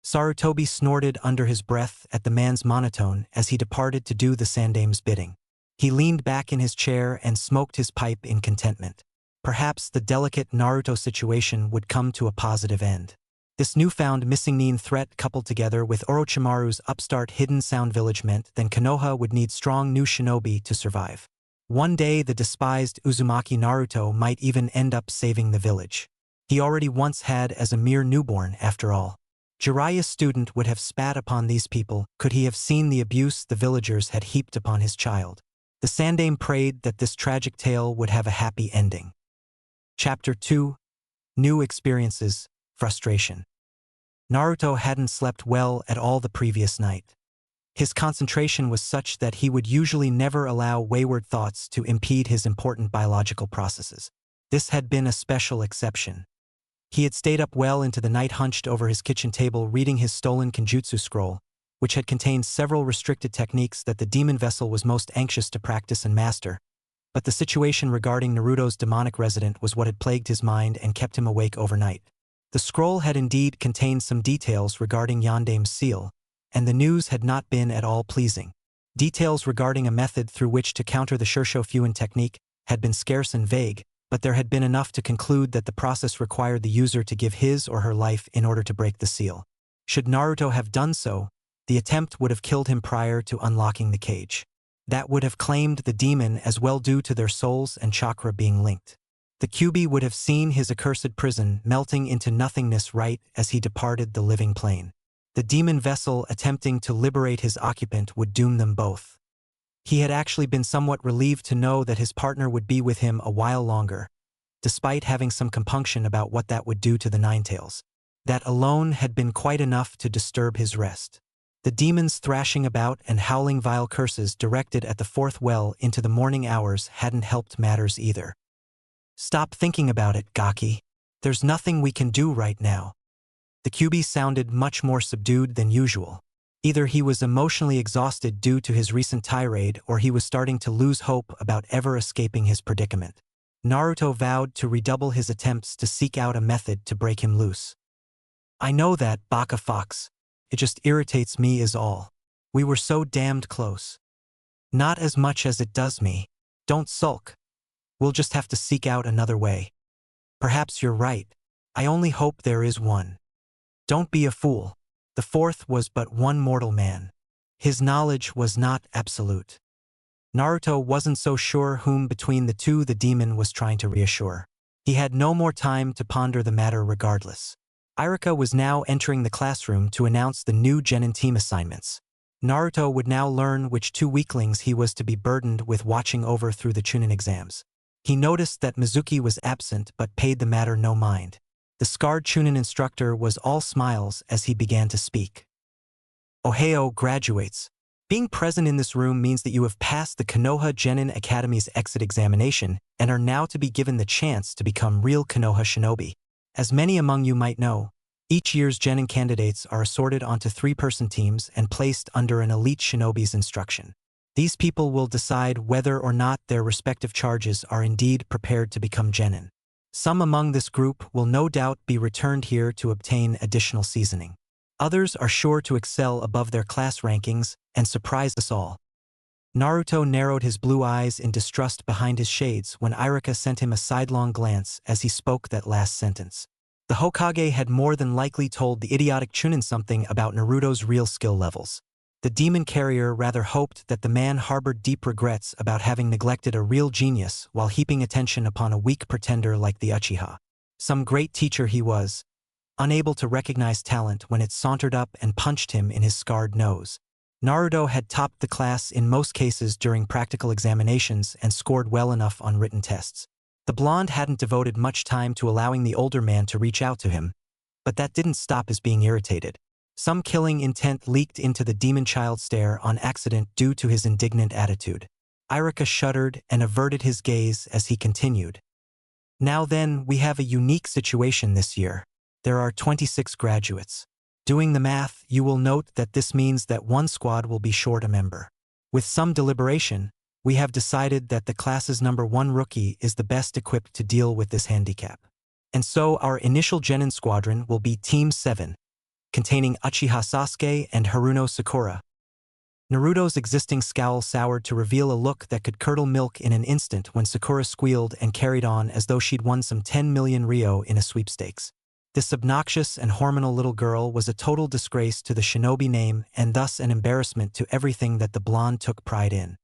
Sarutobi snorted under his breath at the man's monotone as he departed to do the Sandame's bidding. He leaned back in his chair and smoked his pipe in contentment. Perhaps the delicate Naruto situation would come to a positive end. This newfound missing Nin threat coupled together with Orochimaru's upstart hidden sound village meant then Konoha would need strong new shinobi to survive. One day the despised Uzumaki Naruto might even end up saving the village. He already once had as a mere newborn, after all. Jiraiya's student would have spat upon these people could he have seen the abuse the villagers had heaped upon his child. The Sandame prayed that this tragic tale would have a happy ending. Chapter 2. New Experiences. Frustration. Naruto hadn't slept well at all the previous night. His concentration was such that he would usually never allow wayward thoughts to impede his important biological processes. This had been a special exception. He had stayed up well into the night hunched over his kitchen table reading his stolen Kenjutsu scroll, which had contained several restricted techniques that the demon vessel was most anxious to practice and master. But the situation regarding Naruto's demonic resident was what had plagued his mind and kept him awake overnight. The scroll had indeed contained some details regarding Yandame's seal, and the news had not been at all pleasing. Details regarding a method through which to counter the Shurshō-Fuin technique had been scarce and vague, but there had been enough to conclude that the process required the user to give his or her life in order to break the seal. Should Naruto have done so, the attempt would have killed him prior to unlocking the cage. That would have claimed the demon as well due to their souls and chakra being linked. The Kyuubi would have seen his accursed prison melting into nothingness right as he departed the living plane. The demon vessel attempting to liberate his occupant would doom them both. He had actually been somewhat relieved to know that his partner would be with him a while longer, despite having some compunction about what that would do to the Ninetales. That alone had been quite enough to disturb his rest. The demons thrashing about and howling vile curses directed at the fourth well into the morning hours hadn't helped matters either. "Stop thinking about it, Gaki. There's nothing we can do right now." The Kyuubi sounded much more subdued than usual. Either he was emotionally exhausted due to his recent tirade or he was starting to lose hope about ever escaping his predicament. Naruto vowed to redouble his attempts to seek out a method to break him loose. "I know that, Baka Fox. It just irritates me is all. We were so damned close." "Not as much as it does me. Don't sulk. We'll just have to seek out another way." "Perhaps you're right. I only hope there is one." "Don't be a fool. The fourth was but one mortal man. His knowledge was not absolute." Naruto wasn't so sure whom between the two the demon was trying to reassure. He had no more time to ponder the matter regardless. Icharaku was now entering the classroom to announce the new Genin team assignments. Naruto would now learn which two weaklings he was to be burdened with watching over through the Chunin exams. He noticed that Mizuki was absent but paid the matter no mind. The scarred Chunin instructor was all smiles as he began to speak. "Ohio graduates. Being present in this room means that you have passed the Konoha Genin Academy's exit examination and are now to be given the chance to become real Konoha shinobi. As many among you might know, each year's Genin candidates are assorted onto three-person teams and placed under an elite shinobi's instruction. These people will decide whether or not their respective charges are indeed prepared to become Genin. Some among this group will no doubt be returned here to obtain additional seasoning. Others are sure to excel above their class rankings and surprise us all." Naruto narrowed his blue eyes in distrust behind his shades when Icharaku sent him a sidelong glance as he spoke that last sentence. The Hokage had more than likely told the idiotic Chunin something about Naruto's real skill levels. The demon carrier rather hoped that the man harbored deep regrets about having neglected a real genius while heaping attention upon a weak pretender like the Uchiha. Some great teacher he was, unable to recognize talent when it sauntered up and punched him in his scarred nose. Naruto had topped the class in most cases during practical examinations and scored well enough on written tests. The blonde hadn't devoted much time to allowing the older man to reach out to him, but that didn't stop his being irritated. Some killing intent leaked into the demon child stare on accident due to his indignant attitude. Icharaku shuddered and averted his gaze as he continued. "Now then, we have a unique situation this year. There are 26 graduates. Doing the math, you will note that this means that one squad will be short a member. With some deliberation, we have decided that the class's number 1 rookie is the best equipped to deal with this handicap. And so our initial Genin squadron will be Team 7, containing Uchiha Sasuke and Haruno Sakura." Naruto's existing scowl soured to reveal a look that could curdle milk in an instant when Sakura squealed and carried on as though she'd won some 10 million ryo in a sweepstakes. This obnoxious and hormonal little girl was a total disgrace to the shinobi name and thus an embarrassment to everything that the blonde took pride in.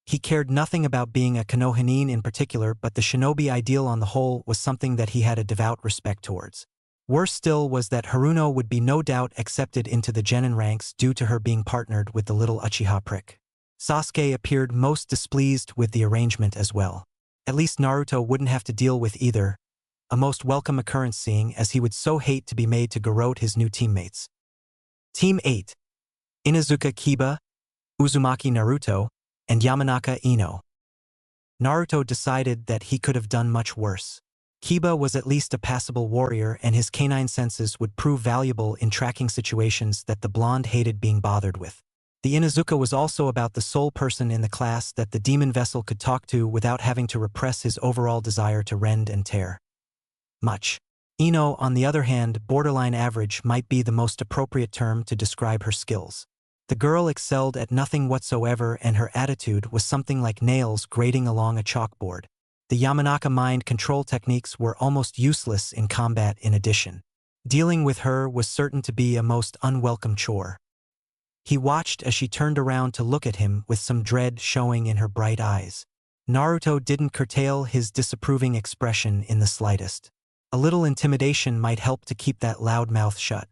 He cared nothing about being a Konohanin in particular, but the shinobi ideal on the whole was something that he had a devout respect towards. Worse still was that Haruno would be no doubt accepted into the Genin ranks due to her being partnered with the little Uchiha prick. Sasuke appeared most displeased with the arrangement as well. At least Naruto wouldn't have to deal with either, a most welcome occurrence seeing as he would so hate to be made to garrote his new teammates. Team 8. Inuzuka Kiba, Uzumaki Naruto, and Yamanaka Ino. Naruto decided that he could have done much worse. Kiba was at least a passable warrior, and his canine senses would prove valuable in tracking situations that the blonde hated being bothered with. The Inuzuka was also about the sole person in the class that the demon vessel could talk to without having to repress his overall desire to rend and tear. Much. Ino, on the other hand, borderline average might be the most appropriate term to describe her skills. The girl excelled at nothing whatsoever, and her attitude was something like nails grating along a chalkboard. The Yamanaka mind control techniques were almost useless in combat in addition. Dealing with her was certain to be a most unwelcome chore. He watched as she turned around to look at him with some dread showing in her bright eyes. Naruto didn't curtail his disapproving expression in the slightest. A little intimidation might help to keep that loud mouth shut.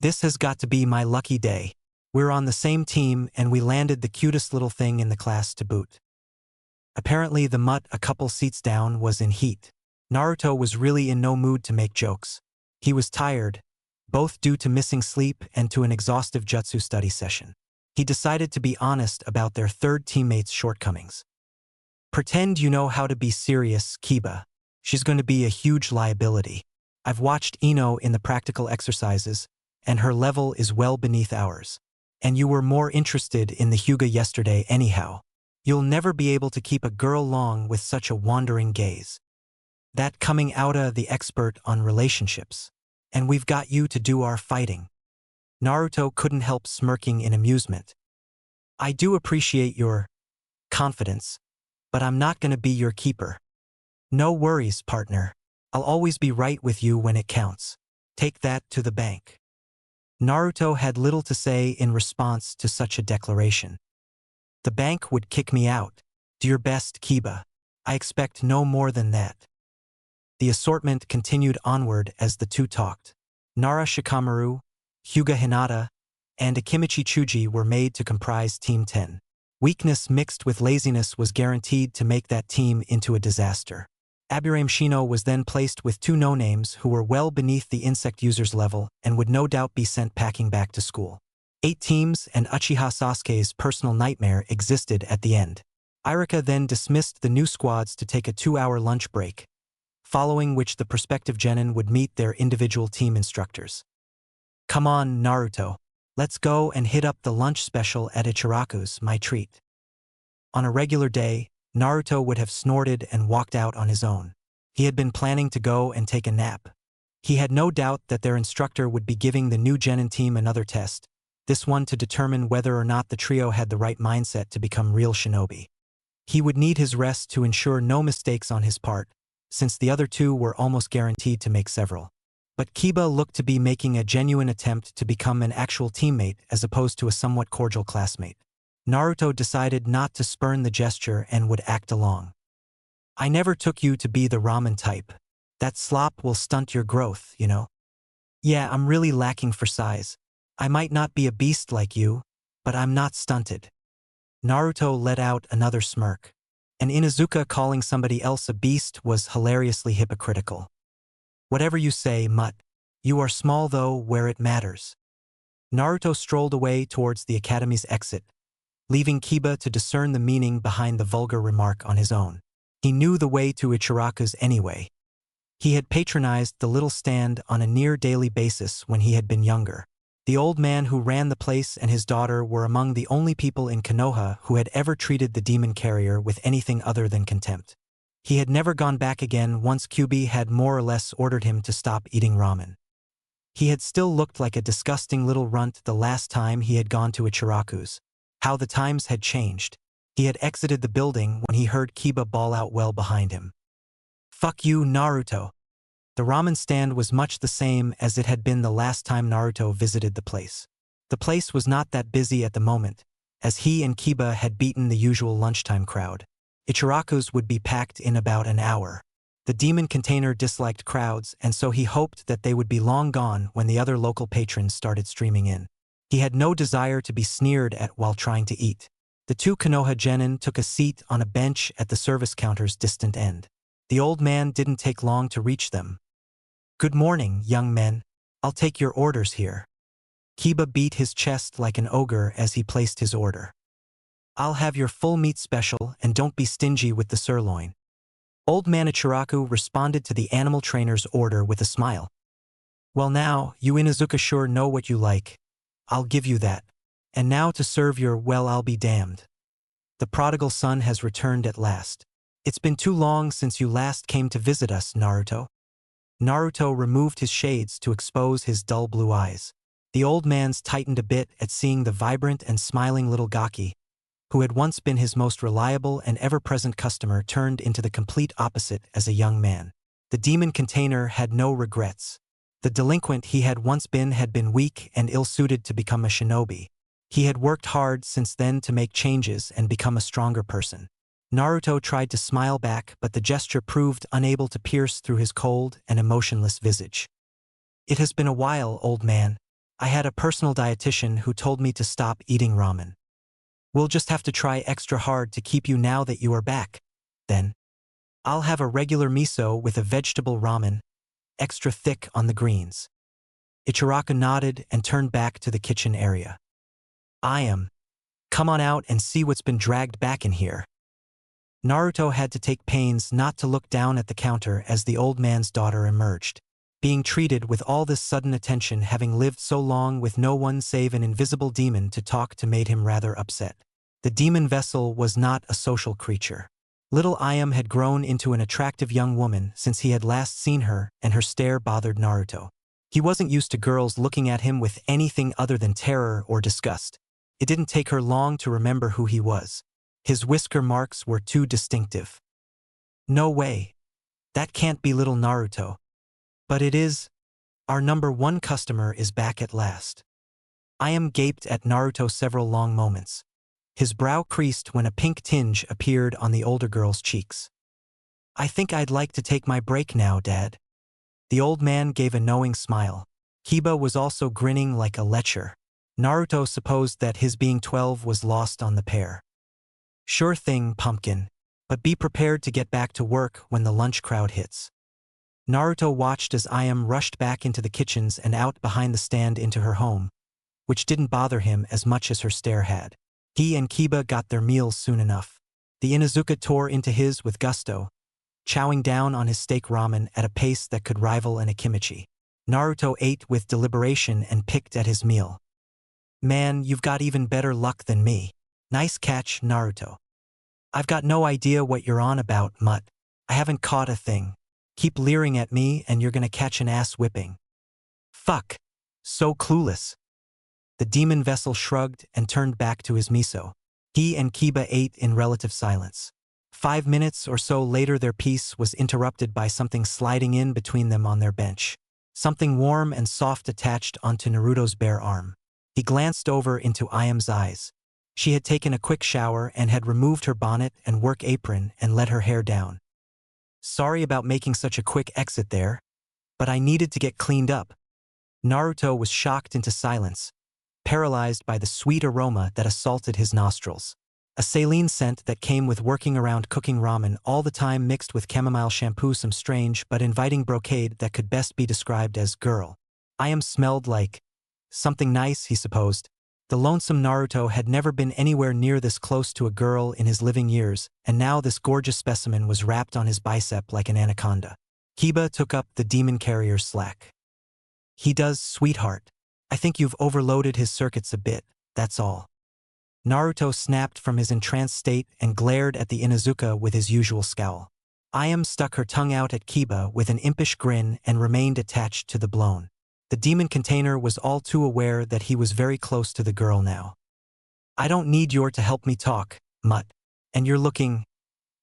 This has got to be my lucky day. We're on the same team, and we landed the cutest little thing in the class to boot. Apparently the mutt a couple seats down was in heat. Naruto was really in no mood to make jokes. He was tired, both due to missing sleep and to an exhaustive jutsu study session. He decided to be honest about their third teammate's shortcomings. Pretend you know how to be serious, Kiba. She's going to be a huge liability. I've watched Ino in the practical exercises, and her level is well beneath ours. And you were more interested in the Hyuga yesterday anyhow. You'll never be able to keep a girl long with such a wandering gaze. That coming outta the expert on relationships. And we've got you to do our fighting. Naruto couldn't help smirking in amusement. I do appreciate your confidence, but I'm not gonna be your keeper. No worries, partner. I'll always be right with you when it counts. Take that to the bank. Naruto had little to say in response to such a declaration. The bank would kick me out. Do your best, Kiba. I expect no more than that. The assortment continued onward as the two talked. Nara Shikamaru, Hyuga Hinata, and Akimichi Chuji were made to comprise Team 10. Weakness mixed with laziness was guaranteed to make that team into a disaster. Aburame Shino was then placed with two no-names who were well beneath the insect user's level and would no doubt be sent packing back to school. 8 teams and Uchiha Sasuke's personal nightmare existed at the end. Icharaku then dismissed the new squads to take a 2-hour lunch break, following which the prospective genin would meet their individual team instructors. Come on, Naruto. Let's go and hit up the lunch special at Icharaku's, my treat. On a regular day, Naruto would have snorted and walked out on his own. He had been planning to go and take a nap. He had no doubt that their instructor would be giving the new genin team another test, this one to determine whether or not the trio had the right mindset to become real shinobi. He would need his rest to ensure no mistakes on his part, since the other two were almost guaranteed to make several. But Kiba looked to be making a genuine attempt to become an actual teammate as opposed to a somewhat cordial classmate. Naruto decided not to spurn the gesture and would act along. I never took you to be the ramen type. That slop will stunt your growth, you know? Yeah, I'm really lacking for size. I might not be a beast like you, but I'm not stunted. Naruto let out another smirk. And Inuzuka calling somebody else a beast was hilariously hypocritical. Whatever you say, mutt. You are small though where it matters. Naruto strolled away towards the academy's exit, leaving Kiba to discern the meaning behind the vulgar remark on his own. He knew the way to Icharaku's anyway. He had patronized the little stand on a near-daily basis when he had been younger. The old man who ran the place and his daughter were among the only people in Konoha who had ever treated the demon carrier with anything other than contempt. He had never gone back again once Kyubi had more or less ordered him to stop eating ramen. He had still looked like a disgusting little runt the last time he had gone to Icharaku's. How the times had changed. He had exited the building when he heard Kiba bawl out well behind him. Fuck you, Naruto. The ramen stand was much the same as it had been the last time Naruto visited the place. The place was not that busy at the moment, as he and Kiba had beaten the usual lunchtime crowd. Icharaku's would be packed in about an hour. The demon container disliked crowds, and so he hoped that they would be long gone when the other local patrons started streaming in. He had no desire to be sneered at while trying to eat. The two Konoha genin took a seat on a bench at the service counter's distant end. The old man didn't take long to reach them. Good morning, young men. I'll take your orders here. Kiba beat his chest like an ogre as he placed his order. I'll have your full meat special and don't be stingy with the sirloin. Old man Icharaku responded to the animal trainer's order with a smile. Well now, you Inuzuka sure know what you like. I'll give you that. And now to serve your well I'll be damned. The prodigal son has returned at last. It's been too long since you last came to visit us, Naruto. Naruto removed his shades to expose his dull blue eyes. The old man's tightened a bit at seeing the vibrant and smiling little Gaki, who had once been his most reliable and ever-present customer, turned into the complete opposite as a young man. The demon container had no regrets. The delinquent he had once been had been weak and ill-suited to become a shinobi. He had worked hard since then to make changes and become a stronger person. Naruto tried to smile back, but the gesture proved unable to pierce through his cold and emotionless visage. It has been a while, old man. I had a personal dietitian who told me to stop eating ramen. We'll just have to try extra hard to keep you now that you are back. Then, I'll have a regular miso with a vegetable ramen, extra thick on the greens. Icharaku nodded and turned back to the kitchen area. Come on out and see what's been dragged back in here. Naruto had to take pains not to look down at the counter as the old man's daughter emerged. Being treated with all this sudden attention, having lived so long with no one save an invisible demon to talk to, made him rather upset. The demon vessel was not a social creature. Little Ayam had grown into an attractive young woman since he had last seen her, and her stare bothered Naruto. He wasn't used to girls looking at him with anything other than terror or disgust. It didn't take her long to remember who he was. His whisker marks were too distinctive. No way. That can't be little Naruto. But it is. Our number one customer is back at last. Ayam gaped at Naruto several long moments. His brow creased when a pink tinge appeared on the older girl's cheeks. I think I'd like to take my break now, Dad. The old man gave a knowing smile. Kiba was also grinning like a lecher. Naruto supposed that his being 12 was lost on the pair. Sure thing, pumpkin. But be prepared to get back to work when the lunch crowd hits. Naruto watched as Ayam rushed back into the kitchens and out behind the stand into her home, which didn't bother him as much as her stare had. He and Kiba got their meals soon enough. The Inuzuka tore into his with gusto, chowing down on his steak ramen at a pace that could rival an akimichi. Naruto ate with deliberation and picked at his meal. Man, you've got even better luck than me. Nice catch, Naruto. I've got no idea what you're on about, Mutt. I haven't caught a thing. Keep leering at me and you're gonna catch an ass whipping. Fuck. So clueless. The demon vessel shrugged and turned back to his miso. He and Kiba ate in relative silence. 5 minutes or so later their peace was interrupted by something sliding in between them on their bench. Something warm and soft attached onto Naruto's bare arm. He glanced over into Ayam's eyes. She had taken a quick shower and had removed her bonnet and work apron and let her hair down. Sorry about making such a quick exit there, but I needed to get cleaned up. Naruto was shocked into silence, paralyzed by the sweet aroma that assaulted his nostrils. A saline scent that came with working around cooking ramen all the time, mixed with chamomile shampoo, some strange but inviting brocade that could best be described as girl. Ayam smelled like something nice, he supposed. The lonesome Naruto had never been anywhere near this close to a girl in his living years, and now this gorgeous specimen was wrapped on his bicep like an anaconda. Kiba took up the demon carrier's slack. He does, sweetheart. I think you've overloaded his circuits a bit, that's all. Naruto snapped from his entranced state and glared at the Inuzuka with his usual scowl. Ayam stuck her tongue out at Kiba with an impish grin and remained attached to the blown. The demon container was all too aware that he was very close to the girl now. I don't need your to help me talk, Mutt. And you're looking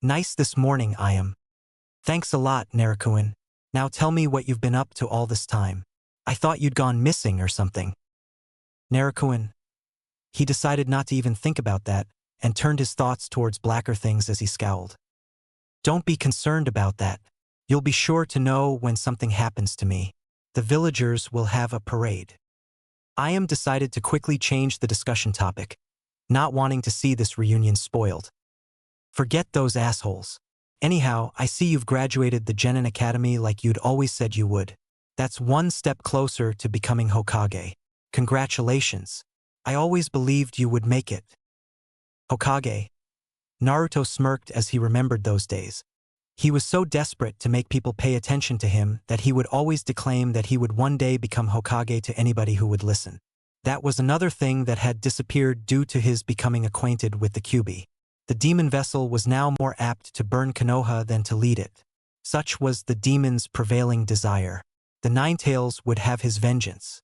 nice this morning, Ayam. Thanks a lot, Narukuin. Now tell me what you've been up to all this time. I thought you'd gone missing or something. Narukuin. He decided not to even think about that and turned his thoughts towards blacker things as he scowled. Don't be concerned about that. You'll be sure to know when something happens to me. The villagers will have a parade. Ayam decided to quickly change the discussion topic, not wanting to see this reunion spoiled. Forget those assholes. Anyhow, I see you've graduated the Genin Academy like you'd always said you would. That's one step closer to becoming Hokage. Congratulations. I always believed you would make it. Hokage. Naruto smirked as he remembered those days. He was so desperate to make people pay attention to him that he would always declaim that he would one day become Hokage to anybody who would listen. That was another thing that had disappeared due to his becoming acquainted with the Kyuubi. The demon vessel was now more apt to burn Konoha than to lead it. Such was the demon's prevailing desire. The Ninetales would have his vengeance.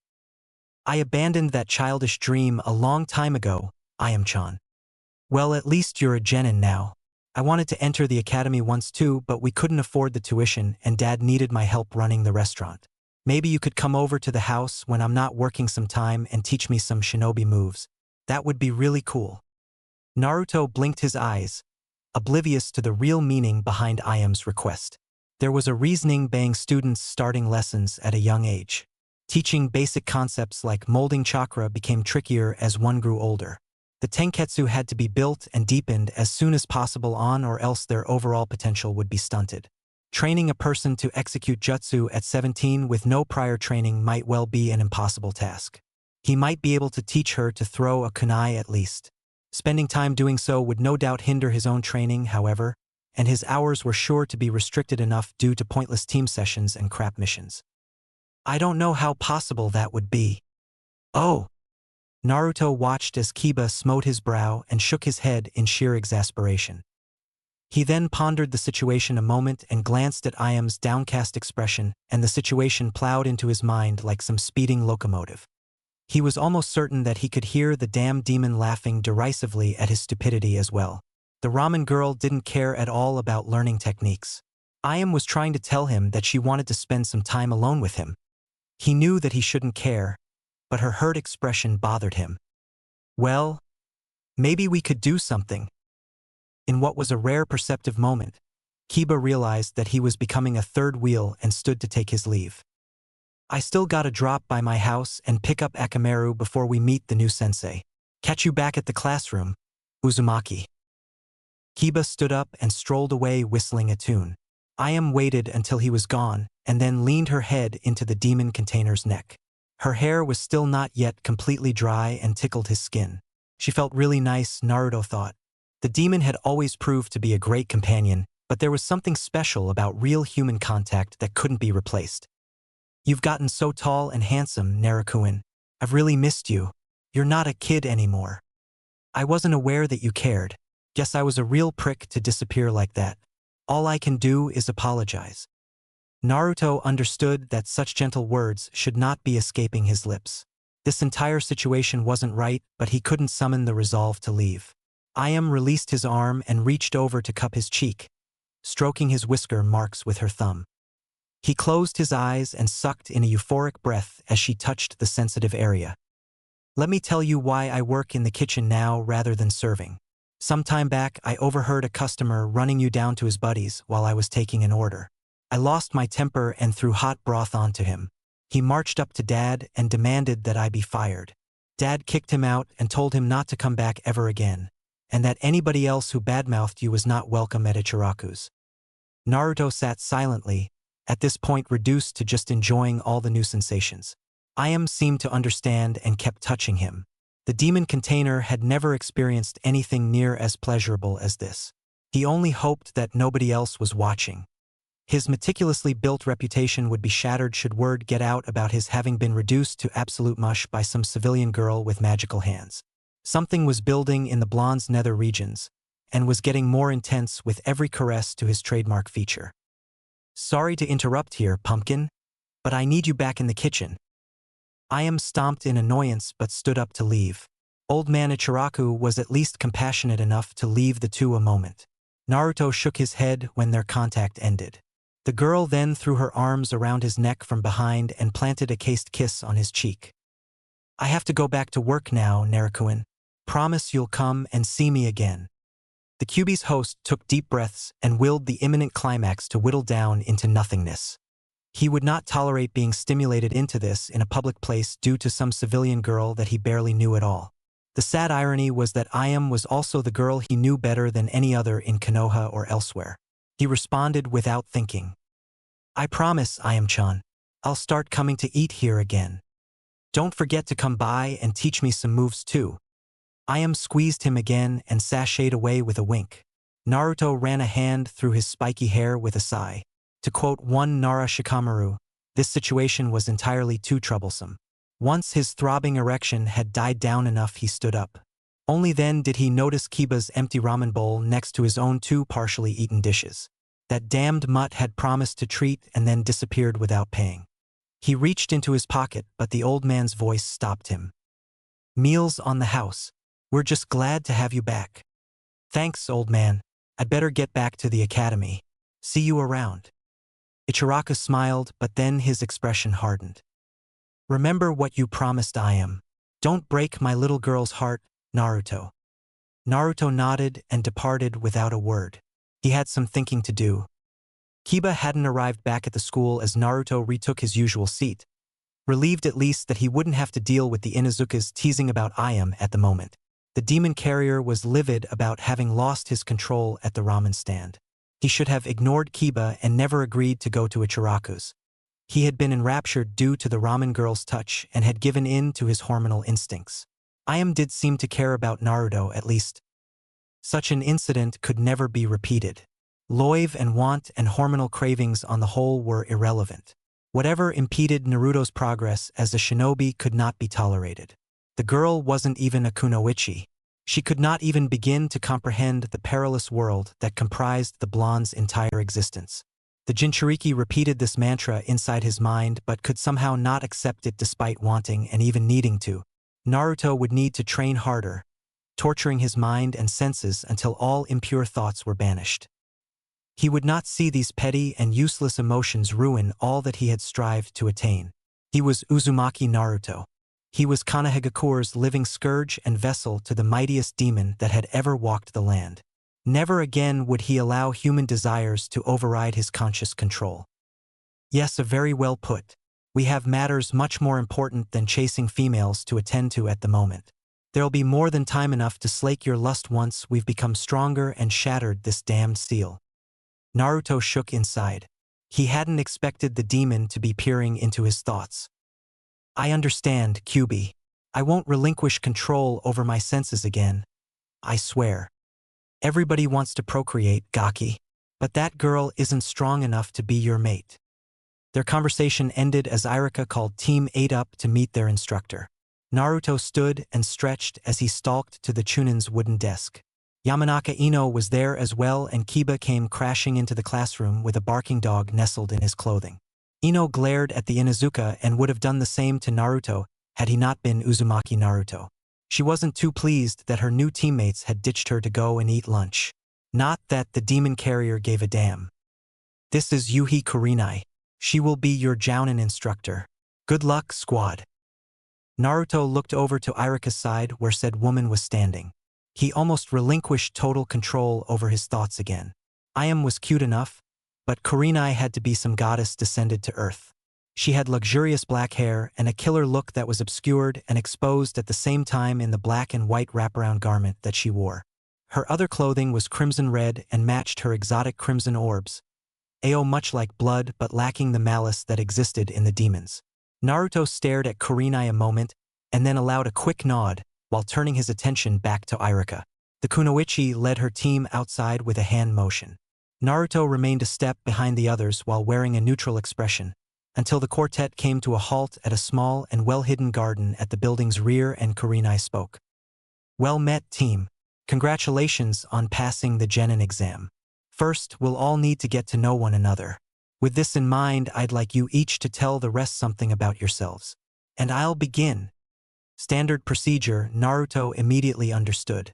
I abandoned that childish dream a long time ago, Ayam-chan. Well, at least you're a genin now. I wanted to enter the academy once too, but we couldn't afford the tuition and Dad needed my help running the restaurant. Maybe you could come over to the house when I'm not working sometime and teach me some shinobi moves. That would be really cool. Naruto blinked his eyes, oblivious to the real meaning behind Ayam's request. There was a reasoning behind students starting lessons at a young age. Teaching basic concepts like molding chakra became trickier as one grew older. The tenketsu had to be built and deepened as soon as possible or else their overall potential would be stunted. Training a person to execute jutsu at 17 with no prior training might well be an impossible task. He might be able to teach her to throw a kunai at least. Spending time doing so would no doubt hinder his own training, however, and his hours were sure to be restricted enough due to pointless team sessions and crap missions. I don't know how possible that would be. Oh! Naruto watched as Kiba smote his brow and shook his head in sheer exasperation. He then pondered the situation a moment and glanced at Ayam's downcast expression, and the situation plowed into his mind like some speeding locomotive. He was almost certain that he could hear the damn demon laughing derisively at his stupidity as well. The ramen girl didn't care at all about learning techniques. Ayam was trying to tell him that she wanted to spend some time alone with him. He knew that he shouldn't care, but her hurt expression bothered him. Well, maybe we could do something. In what was a rare perceptive moment, Kiba realized that he was becoming a third wheel and stood to take his leave. I still gotta drop by my house and pick up Akamaru before we meet the new sensei. Catch you back at the classroom, Uzumaki. Kiba stood up and strolled away whistling a tune. Ayam waited until he was gone and then leaned her head into the demon container's neck. Her hair was still not yet completely dry and tickled his skin. She felt really nice, Naruto thought. The demon had always proved to be a great companion, but there was something special about real human contact that couldn't be replaced. You've gotten so tall and handsome, Naruto-kun. I've really missed you. You're not a kid anymore. I wasn't aware that you cared. Guess I was a real prick to disappear like that. All I can do is apologize. Naruto understood that such gentle words should not be escaping his lips. This entire situation wasn't right, but he couldn't summon the resolve to leave. Ayam released his arm and reached over to cup his cheek, stroking his whisker marks with her thumb. He closed his eyes and sucked in a euphoric breath as she touched the sensitive area. Let me tell you why I work in the kitchen now rather than serving. Some time back, I overheard a customer running you down to his buddies while I was taking an order. I lost my temper and threw hot broth onto him. He marched up to Dad and demanded that I be fired. Dad kicked him out and told him not to come back ever again, and that anybody else who badmouthed you was not welcome at Icharaku's. Naruto sat silently, at this point reduced to just enjoying all the new sensations. Ayam seemed to understand and kept touching him. The demon container had never experienced anything near as pleasurable as this. He only hoped that nobody else was watching. His meticulously built reputation would be shattered should word get out about his having been reduced to absolute mush by some civilian girl with magical hands. Something was building in the blonde's nether regions, and was getting more intense with every caress to his trademark feature. Sorry to interrupt here, Pumpkin, but I need you back in the kitchen. Ayam stomped in annoyance but stood up to leave. Old man Icharaku was at least compassionate enough to leave the two a moment. Naruto shook his head when their contact ended. The girl then threw her arms around his neck from behind and planted a chaste kiss on his cheek. I have to go back to work now, Naruto-kun. Promise you'll come and see me again. The Kyuubi's host took deep breaths and willed the imminent climax to whittle down into nothingness. He would not tolerate being stimulated into this in a public place due to some civilian girl that he barely knew at all. The sad irony was that Ayam was also the girl he knew better than any other in Konoha or elsewhere. He responded without thinking. I promise, Ayam-chan. I'll start coming to eat here again. Don't forget to come by and teach me some moves too. Ayam squeezed him again and sashayed away with a wink. Naruto ran a hand through his spiky hair with a sigh. To quote one Nara Shikamaru, this situation was entirely too troublesome. Once his throbbing erection had died down enough, he stood up. Only then did he notice Kiba's empty ramen bowl next to his own two partially eaten dishes. That damned mutt had promised to treat and then disappeared without paying. He reached into his pocket, but the old man's voice stopped him. "Meals on the house. We're just glad to have you back." "Thanks, old man. I'd better get back to the academy. See you around." Icharaku smiled, but then his expression hardened. "Remember what you promised I am. Don't break my little girl's heart, Naruto." Naruto nodded and departed without a word. He had some thinking to do. Kiba hadn't arrived back at the school as Naruto retook his usual seat, relieved at least that he wouldn't have to deal with the Inuzukas teasing about Ayam at the moment. The demon carrier was livid about having lost his control at the ramen stand. He should have ignored Kiba and never agreed to go to Icharaku's. He had been enraptured due to the ramen girl's touch and had given in to his hormonal instincts. Ayam did seem to care about Naruto, at least. Such an incident could never be repeated. Loive and want and hormonal cravings on the whole were irrelevant. Whatever impeded Naruto's progress as a shinobi could not be tolerated. The girl wasn't even a kunoichi. She could not even begin to comprehend the perilous world that comprised the blonde's entire existence. The Jinchuriki repeated this mantra inside his mind but could somehow not accept it despite wanting and even needing to. Naruto would need to train harder, torturing his mind and senses until all impure thoughts were banished. He would not see these petty and useless emotions ruin all that he had strived to attain. He was Uzumaki Naruto. He was Konohagakure's living scourge and vessel to the mightiest demon that had ever walked the land. Never again would he allow human desires to override his conscious control. Yes, very well put. We have matters much more important than chasing females to attend to at the moment. There'll be more than time enough to slake your lust once we've become stronger and shattered this damned seal. Naruto shook inside. He hadn't expected the demon to be peering into his thoughts. "I understand, Kyubi. I won't relinquish control over my senses again. I swear. Everybody wants to procreate, Gaki. But that girl isn't strong enough to be your mate." Their conversation ended as Icharaku called Team 8 up to meet their instructor. Naruto stood and stretched as he stalked to the Chunin's wooden desk. Yamanaka Ino was there as well, and Kiba came crashing into the classroom with a barking dog nestled in his clothing. Ino glared at the Inuzuka and would have done the same to Naruto had he not been Uzumaki Naruto. She wasn't too pleased that her new teammates had ditched her to go and eat lunch. Not that the demon carrier gave a damn. "This is Yuhi Kurenai. She will be your Jounin instructor. Good luck, squad." Naruto looked over to Icharaku's side where said woman was standing. He almost relinquished total control over his thoughts again. Ayam was cute enough, but Kurenai had to be some goddess descended to earth. She had luxurious black hair and a killer look that was obscured and exposed at the same time in the black and white wraparound garment that she wore. Her other clothing was crimson red and matched her exotic crimson orbs, much like blood but lacking the malice that existed in the demons. Naruto stared at Kurenai a moment and then allowed a quick nod while turning his attention back to Icharaku. The kunoichi led her team outside with a hand motion. Naruto remained a step behind the others while wearing a neutral expression, until the quartet came to a halt at a small and well-hidden garden at the building's rear and Kurenai spoke. "Well met, team. Congratulations on passing the Genin exam. First, we'll all need to get to know one another. With this in mind, I'd like you each to tell the rest something about yourselves. And I'll begin." Standard procedure, Naruto immediately understood.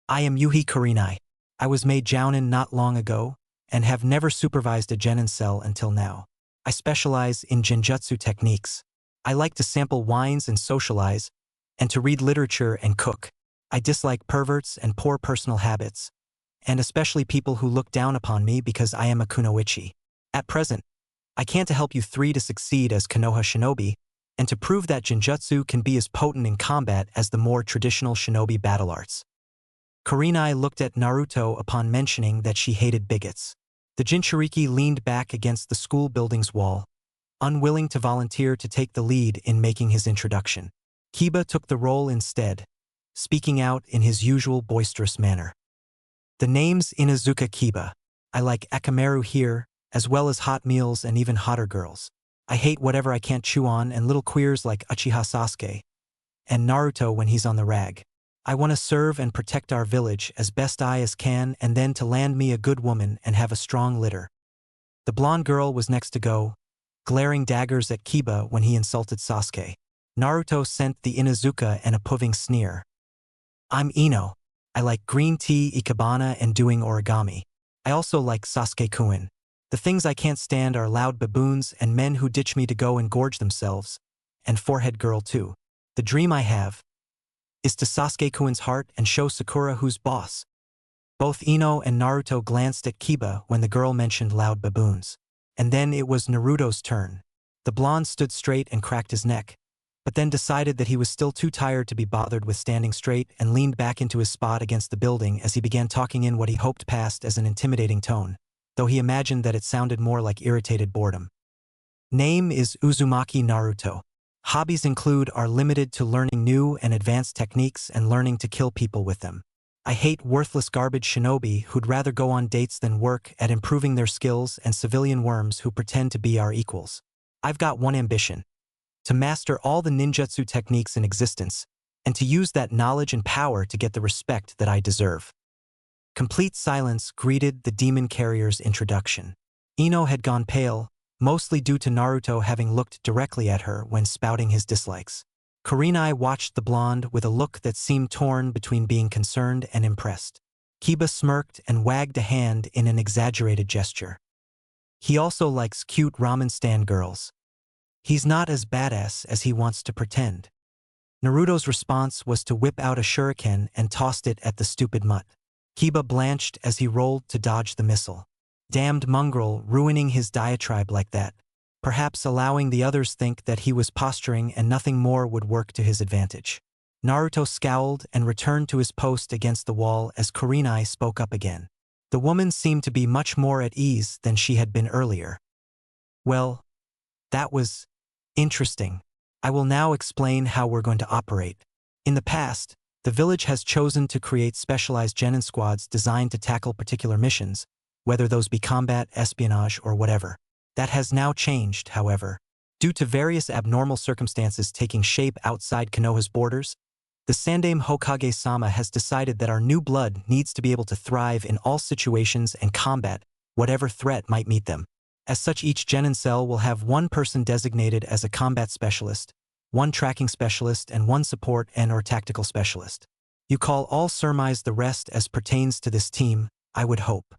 "I am Yuhi Kurenai. I was made Jounin not long ago, and have never supervised a Genin cell until now. I specialize in genjutsu techniques. I like to sample wines and socialize, and to read literature and cook. I dislike perverts and poor personal habits, and especially people who look down upon me because I am a kunoichi. At present, I can't help you three to succeed as Konoha shinobi, and to prove that genjutsu can be as potent in combat as the more traditional shinobi battle arts." Kurenai looked at Naruto upon mentioning that she hated bigots. The Jinchuriki leaned back against the school building's wall, unwilling to volunteer to take the lead in making his introduction. Kiba took the role instead, speaking out in his usual boisterous manner. The name's Inuzuka Kiba. I like Akamaru here, as well as hot meals and even hotter girls. I hate whatever I can't chew on and little queers like Uchiha Sasuke and Naruto when he's on the rag. I want to serve and protect our village as best I as can and then to land me a good woman and have a strong litter. The blonde girl was next to go, glaring daggers at Kiba when he insulted Sasuke. Naruto sent the Inuzuka an approving sneer. I'm Ino. I like green tea, ikebana, and doing origami. I also like Sasuke-kun. The things I can't stand are loud baboons and men who ditch me to go and gorge themselves, and forehead girl too. The dream I have is to Sasuke-kun's heart and show Sakura who's boss. Both Ino and Naruto glanced at Kiba when the girl mentioned loud baboons. And then it was Naruto's turn. The blonde stood straight and cracked his neck, but then decided that he was still too tired to be bothered with standing straight and leaned back into his spot against the building as he began talking in what he hoped passed as an intimidating tone, though he imagined that it sounded more like irritated boredom. Name is Uzumaki Naruto. Hobbies are limited to learning new and advanced techniques and learning to kill people with them. I hate worthless garbage shinobi who'd rather go on dates than work at improving their skills and civilian worms who pretend to be our equals. I've got one ambition: to master all the ninjutsu techniques in existence, and to use that knowledge and power to get the respect that I deserve. Complete silence greeted the demon carrier's introduction. Ino had gone pale, mostly due to Naruto having looked directly at her when spouting his dislikes. Kurenai watched the blonde with a look that seemed torn between being concerned and impressed. Kiba smirked and wagged a hand in an exaggerated gesture. He also likes cute ramen stand girls. He's not as badass as he wants to pretend. Naruto's response was to whip out a shuriken and tossed it at the stupid mutt. Kiba blanched as he rolled to dodge the missile. Damned mongrel, ruining his diatribe like that. Perhaps allowing the others think that he was posturing and nothing more would work to his advantage. Naruto scowled and returned to his post against the wall as Kurenai spoke up again. The woman seemed to be much more at ease than she had been earlier. Well, that was interesting. I will now explain how we're going to operate. In the past, the village has chosen to create specialized genin squads designed to tackle particular missions, whether those be combat, espionage, or whatever. That has now changed, however. Due to various abnormal circumstances taking shape outside Konoha's borders, the Sandaime Hokage-sama has decided that our new blood needs to be able to thrive in all situations and combat whatever threat might meet them. As such, each genin cell will have one person designated as a combat specialist, one tracking specialist, and one support and/or tactical specialist. You call all surmise the rest as pertains to this team, I would hope.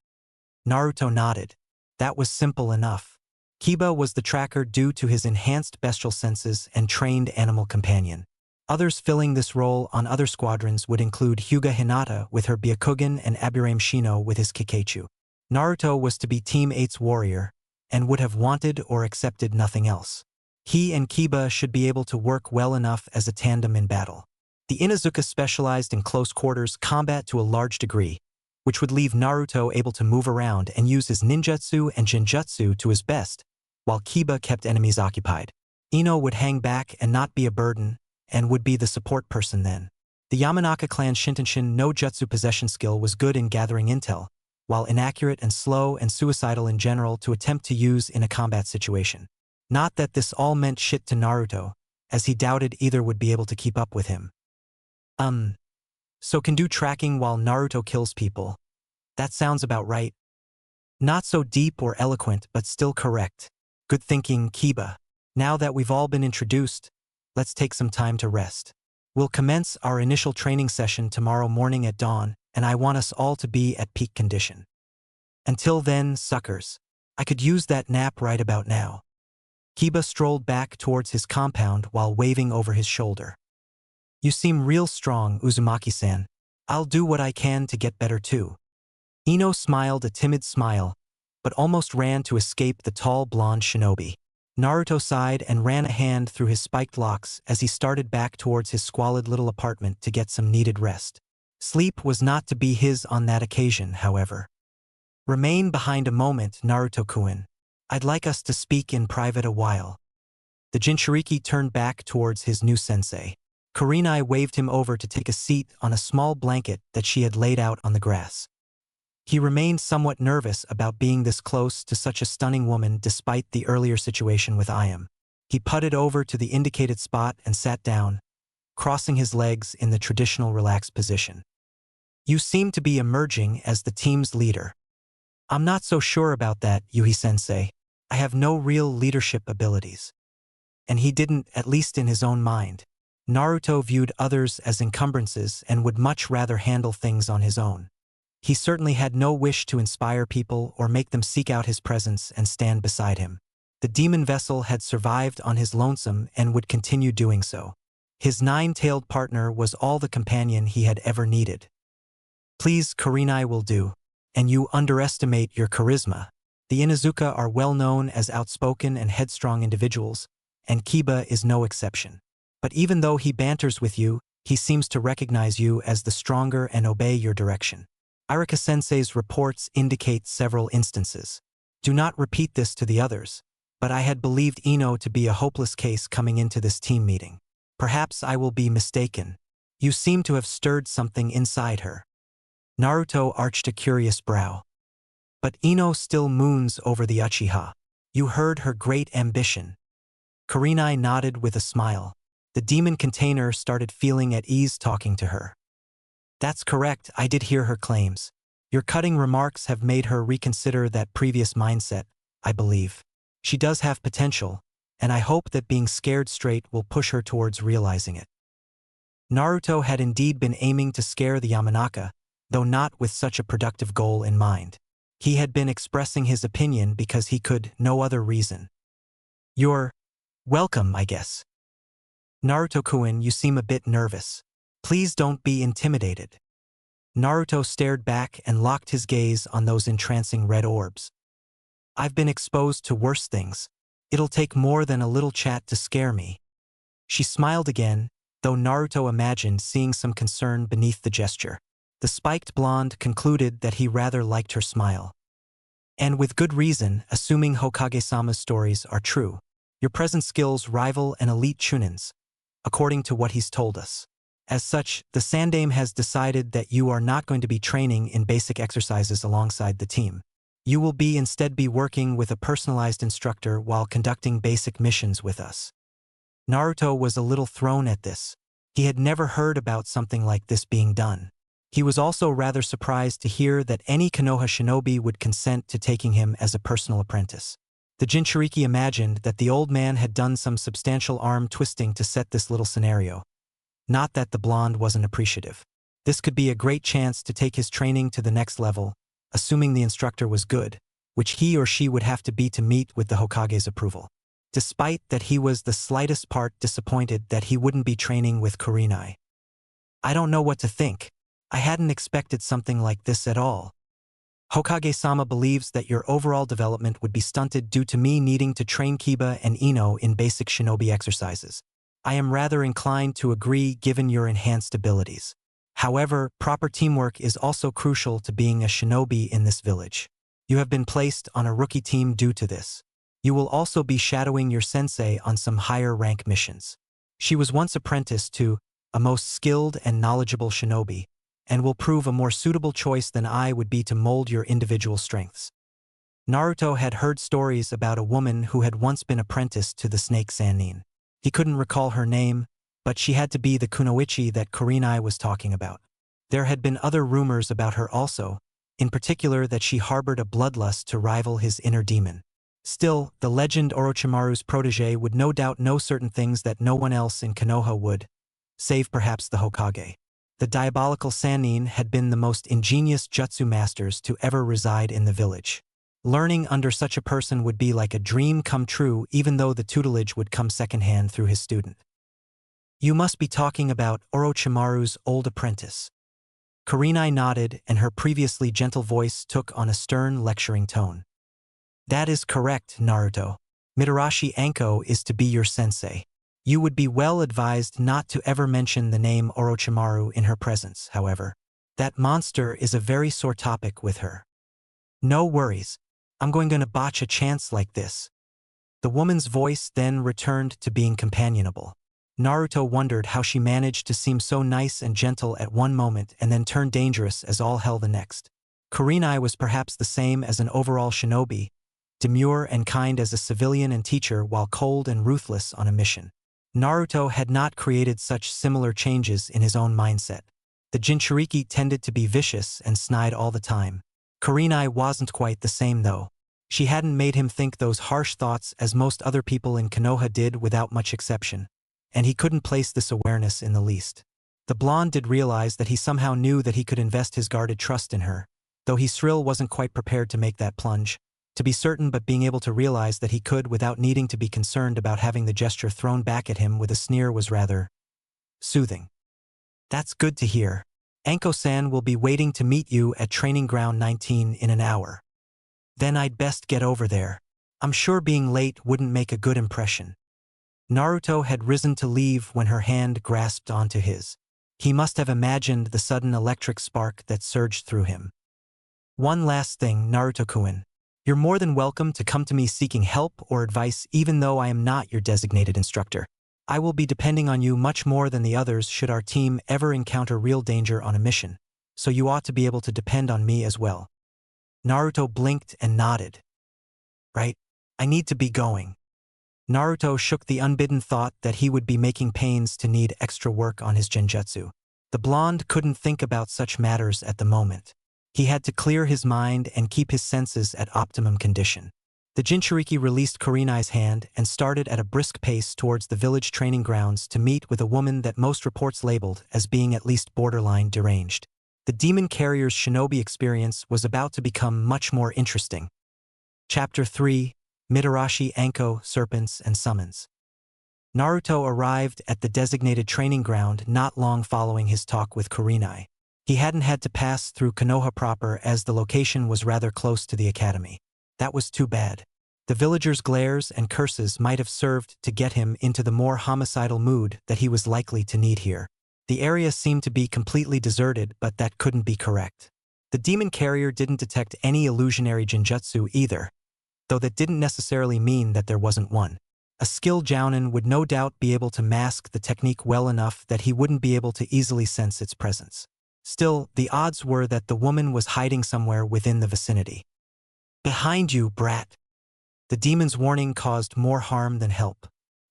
Naruto nodded. That was simple enough. Kiba was the tracker due to his enhanced bestial senses and trained animal companion. Others filling this role on other squadrons would include Hyuga Hinata with her Byakugan and Aburame Shino with his Kikeichu. Naruto was to be Team 8's warrior, and would have wanted or accepted nothing else. He and Kiba should be able to work well enough as a tandem in battle. The Inuzuka specialized in close quarters combat to a large degree, which would leave Naruto able to move around and use his ninjutsu and genjutsu to his best, while Kiba kept enemies occupied. Ino would hang back and not be a burden, and would be the support person then. The Yamanaka clan's Shintenshin no jutsu possession skill was good in gathering intel, while inaccurate and slow and suicidal in general to attempt to use in a combat situation. Not that this all meant shit to Naruto, as he doubted either would be able to keep up with him. So can do tracking while Naruto kills people. That sounds about right. Not so deep or eloquent, but still correct. Good thinking, Kiba. Now that we've all been introduced, let's take some time to rest. We'll commence our initial training session tomorrow morning at dawn, and I want us all to be at peak condition. Until then, suckers, I could use that nap right about now. Kiba strolled back towards his compound while waving over his shoulder. You seem real strong, Uzumaki-san. I'll do what I can to get better too. Ino smiled a timid smile, but almost ran to escape the tall blonde shinobi. Naruto sighed and ran a hand through his spiked locks as he started back towards his squalid little apartment to get some needed rest. Sleep was not to be his on that occasion, however. Remain behind a moment, Naruto-kun. I'd like us to speak in private a while. The Jinchuriki turned back towards his new sensei. Kurenai waved him over to take a seat on a small blanket that she had laid out on the grass. He remained somewhat nervous about being this close to such a stunning woman despite the earlier situation with Ayam. He putted over to the indicated spot and sat down, crossing his legs in the traditional relaxed position. You seem to be emerging as the team's leader. I'm not so sure about that, Yuhi-sensei. I have no real leadership abilities. And he didn't, at least in his own mind. Naruto viewed others as encumbrances and would much rather handle things on his own. He certainly had no wish to inspire people or make them seek out his presence and stand beside him. The demon vessel had survived on his lonesome and would continue doing so. His nine-tailed partner was all the companion he had ever needed. Please, Kurenai will do. And you underestimate your charisma. The Inuzuka are well known as outspoken and headstrong individuals, and Kiba is no exception. But even though he banters with you, he seems to recognize you as the stronger and obey your direction. Icharaku-sensei's reports indicate several instances. Do not repeat this to the others, but I had believed Ino to be a hopeless case coming into this team meeting. Perhaps I will be mistaken. You seem to have stirred something inside her. Naruto arched a curious brow. But Ino still moons over the Uchiha. You heard her great ambition. Kurenai nodded with a smile. The demon container started feeling at ease talking to her. That's correct, I did hear her claims. Your cutting remarks have made her reconsider that previous mindset, I believe. She does have potential, and I hope that being scared straight will push her towards realizing it. Naruto had indeed been aiming to scare the Yamanaka, though not with such a productive goal in mind. He had been expressing his opinion because he could, no other reason. You're welcome, I guess. Naruto-kun, you seem a bit nervous. Please don't be intimidated. Naruto stared back and locked his gaze on those entrancing red orbs. I've been exposed to worse things. It'll take more than a little chat to scare me. She smiled again, though Naruto imagined seeing some concern beneath the gesture. The spiked blonde concluded that he rather liked her smile. And with good reason, assuming Hokage-sama's stories are true. Your present skills rival an elite Chunin's, according to what he's told us. As such, the Sandaime has decided that you are not going to be training in basic exercises alongside the team. You will instead be working with a personalized instructor while conducting basic missions with us. Naruto was a little thrown at this. He had never heard about something like this being done. He was also rather surprised to hear that any Konoha shinobi would consent to taking him as a personal apprentice. The Jinchuriki imagined that the old man had done some substantial arm twisting to set this little scenario. Not that the blonde wasn't appreciative. This could be a great chance to take his training to the next level, assuming the instructor was good, which he or she would have to be to meet with the Hokage's approval. Despite that he was the slightest part disappointed that he wouldn't be training with Kurenai. I don't know what to think. I hadn't expected something like this at all. Hokage-sama believes that your overall development would be stunted due to me needing to train Kiba and Ino in basic shinobi exercises. I am rather inclined to agree given your enhanced abilities. However, proper teamwork is also crucial to being a shinobi in this village. You have been placed on a rookie team due to this. You will also be shadowing your sensei on some higher rank missions. She was once apprenticed to a most skilled and knowledgeable shinobi, and will prove a more suitable choice than I would be to mold your individual strengths. Naruto had heard stories about a woman who had once been apprenticed to the snake Sannin. He couldn't recall her name, but she had to be the kunoichi that Kurenai was talking about. There had been other rumors about her also, in particular that she harbored a bloodlust to rival his inner demon. Still, the legend Orochimaru's protege would no doubt know certain things that no one else in Konoha would, save perhaps the Hokage. The diabolical Sannin had been the most ingenious jutsu masters to ever reside in the village. Learning under such a person would be like a dream come true, even though the tutelage would come secondhand through his student. You must be talking about Orochimaru's old apprentice. Kurenai nodded, and her previously gentle voice took on a stern, lecturing tone. That is correct, Naruto. Mitarashi Anko is to be your sensei. You would be well advised not to ever mention the name Orochimaru in her presence, however. That monster is a very sore topic with her. No worries. I'm going to botch a chance like this. The woman's voice then returned to being companionable. Naruto wondered how she managed to seem so nice and gentle at one moment and then turn dangerous as all hell the next. Kurenai was perhaps the same as an overall shinobi, demure and kind as a civilian and teacher while cold and ruthless on a mission. Naruto had not created such similar changes in his own mindset. The Jinchuriki tended to be vicious and snide all the time. Kurenai wasn't quite the same though. She hadn't made him think those harsh thoughts as most other people in Konoha did without much exception, and he couldn't place this awareness in the least. The blonde did realize that he somehow knew that he could invest his guarded trust in her, though he still wasn't quite prepared to make that plunge. To be certain but being able to realize that he could without needing to be concerned about having the gesture thrown back at him with a sneer was rather soothing. That's good to hear. Anko-san will be waiting to meet you at Training Ground 19 in an hour. Then I'd best get over there. I'm sure being late wouldn't make a good impression. Naruto had risen to leave when her hand grasped onto his. He must have imagined the sudden electric spark that surged through him. One last thing, Naruto-kun. You're more than welcome to come to me seeking help or advice even though I am not your designated instructor. I will be depending on you much more than the others should our team ever encounter real danger on a mission, so you ought to be able to depend on me as well. Naruto blinked and nodded. Right, I need to be going. Naruto shook the unbidden thought that he would be making pains to need extra work on his genjutsu. The blonde couldn't think about such matters at the moment. He had to clear his mind and keep his senses at optimum condition. The Jinchuriki released Kurenai's hand and started at a brisk pace towards the village training grounds to meet with a woman that most reports labeled as being at least borderline deranged. The demon carrier's shinobi experience was about to become much more interesting. Chapter 3, Mitarashi Anko, Serpents and Summons. Naruto arrived at the designated training ground not long following his talk with Kurenai. He hadn't had to pass through Konoha proper as the location was rather close to the academy. That was too bad. The villagers' glares and curses might have served to get him into the more homicidal mood that he was likely to need here. The area seemed to be completely deserted, but that couldn't be correct. The demon carrier didn't detect any illusionary genjutsu either, though that didn't necessarily mean that there wasn't one. A skilled jounin would no doubt be able to mask the technique well enough that he wouldn't be able to easily sense its presence. Still, the odds were that the woman was hiding somewhere within the vicinity. Behind you, brat. The demon's warning caused more harm than help.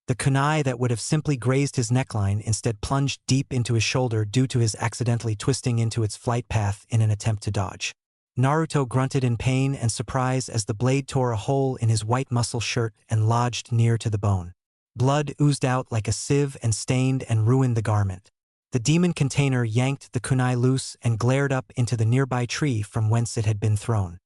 The kunai that would have simply grazed his neckline instead plunged deep into his shoulder due to his accidentally twisting into its flight path in an attempt to dodge. Naruto grunted in pain and surprise as the blade tore a hole in his white muscle shirt and lodged near to the bone. Blood oozed out like a sieve and stained and ruined the garment. The demon container yanked the kunai loose and glared up into the nearby tree from whence it had been thrown.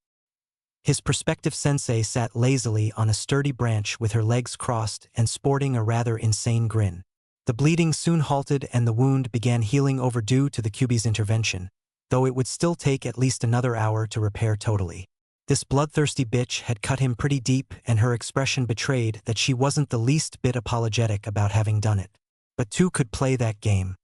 His prospective sensei sat lazily on a sturdy branch with her legs crossed and sporting a rather insane grin. The bleeding soon halted and the wound began healing overdue to the Kyuubi's intervention, though it would still take at least another hour to repair totally. This bloodthirsty bitch had cut him pretty deep and her expression betrayed that she wasn't the least bit apologetic about having done it. But two could play that game.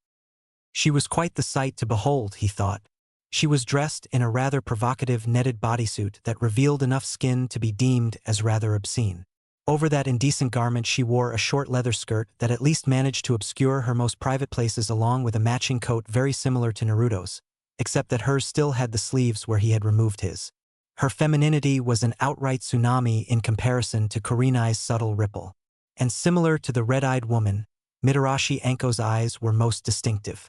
She was quite the sight to behold, he thought. She was dressed in a rather provocative netted bodysuit that revealed enough skin to be deemed as rather obscene. Over that indecent garment she wore a short leather skirt that at least managed to obscure her most private places along with a matching coat very similar to Naruto's, except that hers still had the sleeves where he had removed his. Her femininity was an outright tsunami in comparison to Kurenai's subtle ripple. And similar to the red-eyed woman, Mitarashi Anko's eyes were most distinctive.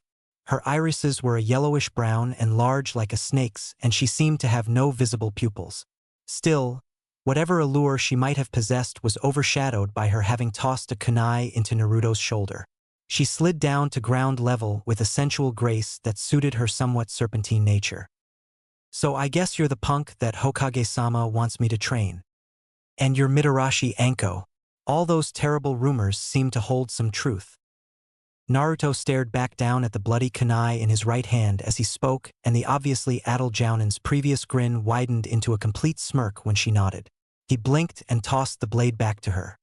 Her irises were a yellowish-brown and large like a snake's, and she seemed to have no visible pupils. Still, whatever allure she might have possessed was overshadowed by her having tossed a kunai into Naruto's shoulder. She slid down to ground level with a sensual grace that suited her somewhat serpentine nature. So I guess you're the punk that Hokage-sama wants me to train. And you're Mitarashi Anko. All those terrible rumors seem to hold some truth. Naruto stared back down at the bloody kunai in his right hand as he spoke, and the obviously addled jounin's previous grin widened into a complete smirk when she nodded. He blinked and tossed the blade back to her.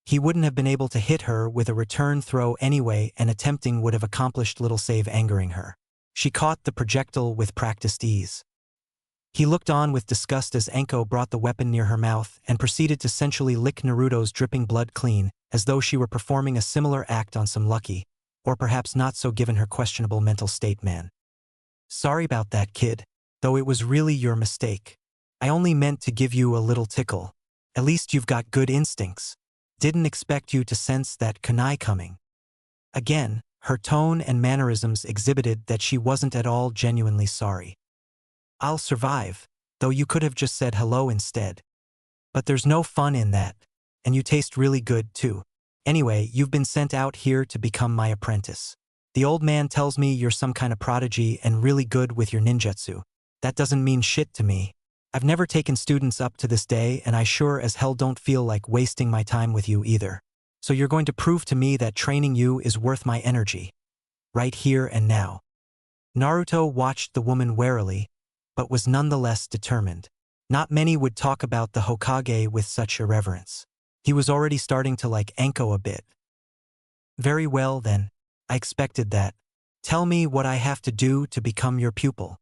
He wouldn't have been able to hit her with a return throw anyway, and attempting would have accomplished little save angering her. She caught the projectile with practiced ease. He looked on with disgust as Anko brought the weapon near her mouth and proceeded to sensually lick Naruto's dripping blood clean, as though she were performing a similar act on some lucky, or perhaps not so given her questionable mental state man. Sorry about that, kid. though it was really your mistake. I only meant to give you a little tickle. At least you've got good instincts. Didn't expect you to sense that kunai coming." Again, her tone and mannerisms exhibited that she wasn't at all genuinely sorry. "I'll survive, though you could have just said hello instead. But there's no fun in that, and you taste really good too. Anyway, you've been sent out here to become my apprentice. The old man tells me you're some kind of prodigy and really good with your ninjutsu. That doesn't mean shit to me. I've never taken students up to this day, and I sure as hell don't feel like wasting my time with you either. So you're going to prove to me that training you is worth my energy. Right here and now." Naruto watched the woman warily, but was nonetheless determined. Not many would talk about the Hokage with such irreverence. He was already starting to like Anko a bit. "Very well then, I expected that. Tell me what I have to do to become your pupil."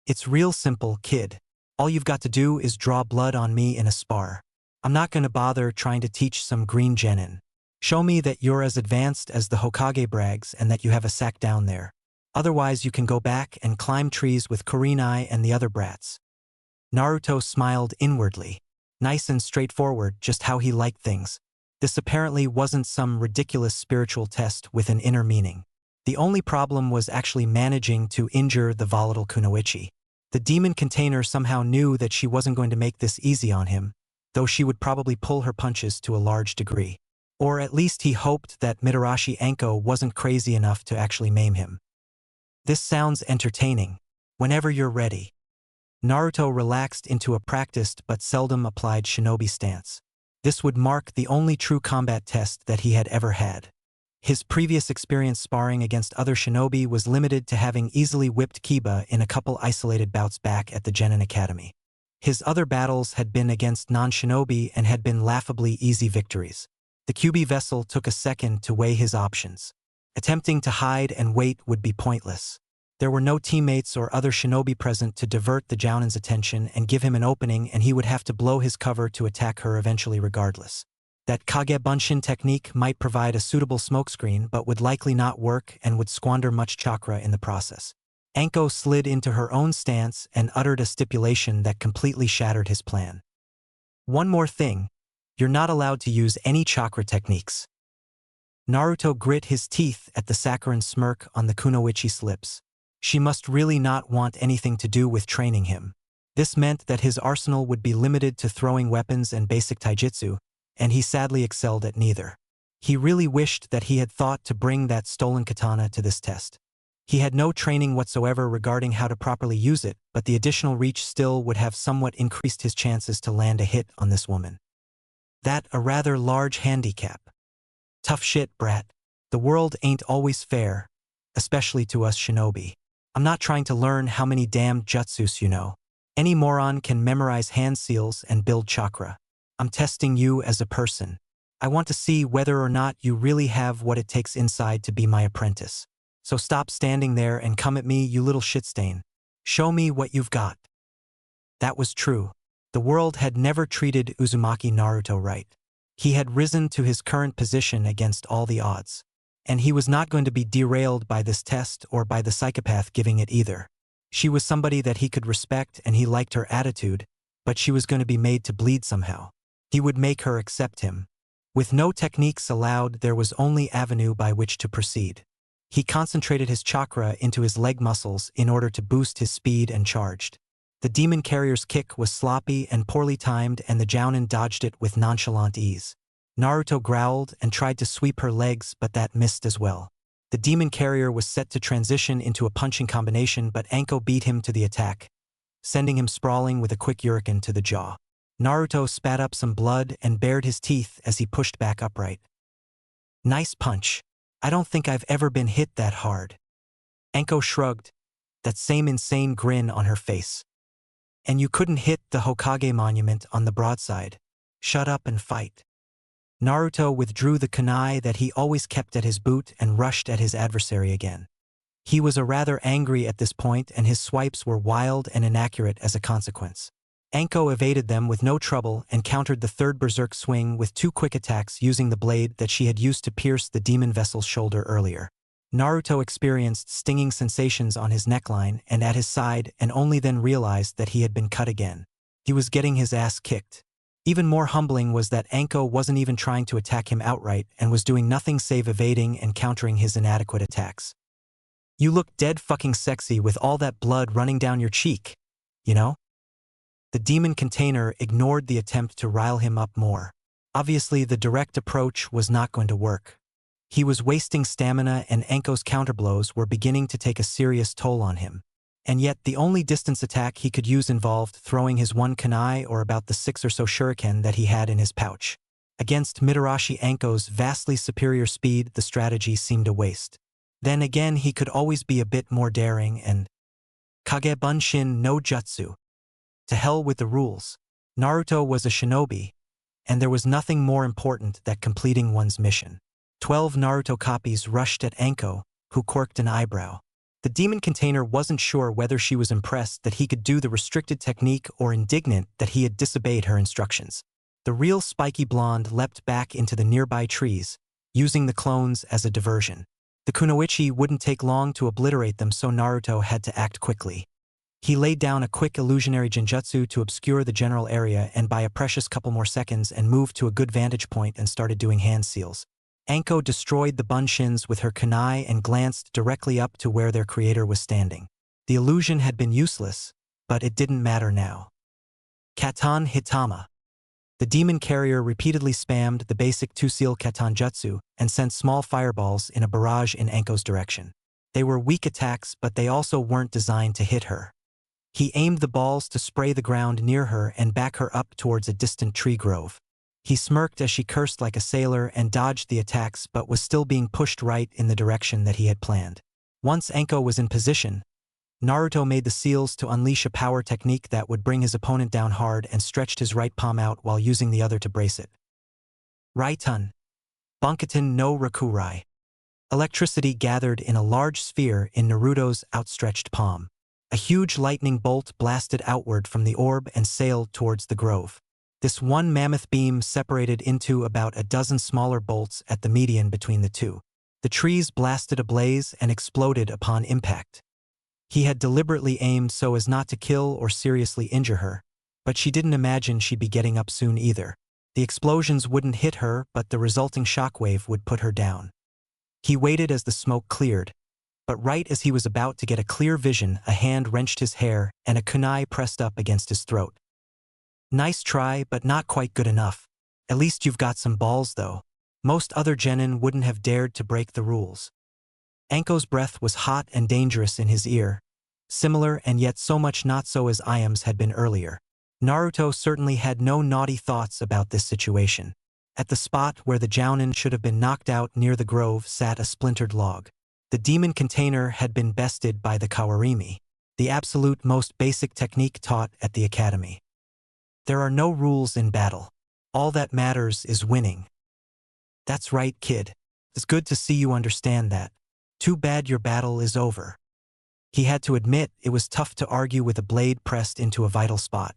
"It's real simple, kid. All you've got to do is draw blood on me in a spar. I'm not going to bother trying to teach some green genin. Show me that you're as advanced as the Hokage brags and that you have a sack down there. Otherwise you can go back and climb trees with Kurenai and the other brats." Naruto smiled inwardly. Nice and straightforward, just how he liked things. This apparently wasn't some ridiculous spiritual test with an inner meaning. The only problem was actually managing to injure the volatile kunoichi. The demon container somehow knew that she wasn't going to make this easy on him, though she would probably pull her punches to a large degree. Or at least he hoped that Mitarashi Anko wasn't crazy enough to actually maim him. "This sounds entertaining. Whenever you're ready." Naruto relaxed into a practiced but seldom applied shinobi stance. This would mark the only true combat test that he had ever had. His previous experience sparring against other shinobi was limited to having easily whipped Kiba in a couple isolated bouts back at the Genin Academy. His other battles had been against non-shinobi and had been laughably easy victories. The QB vessel took a second to weigh his options. Attempting to hide and wait would be pointless. There were no teammates or other shinobi present to divert the Jounin's attention and give him an opening, and he would have to blow his cover to attack her eventually regardless. That Kage Bunshin technique might provide a suitable smokescreen but would likely not work and would squander much chakra in the process. Anko slid into her own stance and uttered a stipulation that completely shattered his plan. "One more thing, you're not allowed to use any chakra techniques." Naruto grit his teeth at the saccharine smirk on the kunoichi's lips. She must really not want anything to do with training him. This meant that his arsenal would be limited to throwing weapons and basic taijutsu, and he sadly excelled at neither. He really wished that he had thought to bring that stolen katana to this test. He had no training whatsoever regarding how to properly use it, but the additional reach still would have somewhat increased his chances to land a hit on this woman. That a rather large handicap. Tough shit, brat. The world ain't always fair, especially to us shinobi. I'm not trying to learn how many damn jutsus you know. Any moron can memorize hand seals and build chakra. I'm testing you as a person. I want to see whether or not you really have what it takes inside to be my apprentice. So stop standing there and come at me, you little shitstain. Show me what you've got." That was true. The world had never treated Uzumaki Naruto right. He had risen to his current position against all the odds. And he was not going to be derailed by this test or by the psychopath giving it either. She was somebody that he could respect and he liked her attitude, but she was going to be made to bleed somehow. He would make her accept him. With no techniques allowed, there was only avenue by which to proceed. He concentrated his chakra into his leg muscles in order to boost his speed and charged. The demon carrier's kick was sloppy and poorly timed, and the Jounin dodged it with nonchalant ease. Naruto growled and tried to sweep her legs, but that missed as well. The demon carrier was set to transition into a punching combination, but Anko beat him to the attack, sending him sprawling with a quick yuriken to the jaw. Naruto spat up some blood and bared his teeth as he pushed back upright. "Nice punch. I don't think I've ever been hit that hard." Anko shrugged, that same insane grin on her face. "And you couldn't hit the Hokage monument on the broadside. Shut up and fight." Naruto withdrew the kunai that he always kept at his boot and rushed at his adversary again. He was rather angry at this point, and his swipes were wild and inaccurate as a consequence. Anko evaded them with no trouble and countered the third berserk swing with two quick attacks using the blade that she had used to pierce the demon vessel's shoulder earlier. Naruto experienced stinging sensations on his neckline and at his side and only then realized that he had been cut again. He was getting his ass kicked. Even more humbling was that Anko wasn't even trying to attack him outright and was doing nothing save evading and countering his inadequate attacks. You look dead fucking sexy with all that blood running down your cheek, you know? The demon container ignored the attempt to rile him up more. Obviously, the direct approach was not going to work. He was wasting stamina and Anko's counterblows were beginning to take a serious toll on him. And yet the only distance attack he could use involved throwing his one kunai or about the 6 or so shuriken that he had in his pouch. Against Mitarashi Anko's vastly superior speed, the strategy seemed a waste. Then again, he could always be a bit more daring and Kage Bunshin no Jutsu. To hell with the rules. Naruto was a shinobi, and there was nothing more important than completing one's mission. 12 Naruto copies rushed at Anko, who quirked an eyebrow. The demon container wasn't sure whether she was impressed that he could do the restricted technique or indignant that he had disobeyed her instructions. The real spiky blonde leapt back into the nearby trees, using the clones as a diversion. The kunoichi wouldn't take long to obliterate them, so Naruto had to act quickly. He laid down a quick illusionary genjutsu to obscure the general area and by a precious couple more seconds and moved to a good vantage point and started doing hand seals. Anko destroyed the bunshins with her kunai and glanced directly up to where their creator was standing. The illusion had been useless, but it didn't matter now. Katan Hitama. The demon carrier repeatedly spammed the basic two-seal katan jutsu and sent small fireballs in a barrage in Anko's direction. They were weak attacks, but they also weren't designed to hit her. He aimed the balls to spray the ground near her and back her up towards a distant tree grove. He smirked as she cursed like a sailor and dodged the attacks but was still being pushed right in the direction that he had planned. Once Anko was in position, Naruto made the seals to unleash a power technique that would bring his opponent down hard and stretched his right palm out while using the other to brace it. Raitun. Bunkaten no Rakurai. Electricity gathered in a large sphere in Naruto's outstretched palm. A huge lightning bolt blasted outward from the orb and sailed towards the grove. This one mammoth beam separated into about a dozen smaller bolts at the median between the two. The trees blasted ablaze and exploded upon impact. He had deliberately aimed so as not to kill or seriously injure her, but she didn't imagine she'd be getting up soon either. The explosions wouldn't hit her, but the resulting shockwave would put her down. He waited as the smoke cleared, but right as he was about to get a clear vision, a hand wrenched his hair and a kunai pressed up against his throat. Nice try, but not quite good enough. At least you've got some balls, though. Most other genin wouldn't have dared to break the rules. Anko's breath was hot and dangerous in his ear, similar and yet so much not so as Iam's had been earlier. Naruto certainly had no naughty thoughts about this situation. At the spot where the jounin should have been knocked out near the grove sat a splintered log. The demon container had been bested by the kawarimi, the absolute most basic technique taught at the academy. There are no rules in battle. All that matters is winning. That's right, kid. It's good to see you understand that. Too bad your battle is over. He had to admit it was tough to argue with a blade pressed into a vital spot.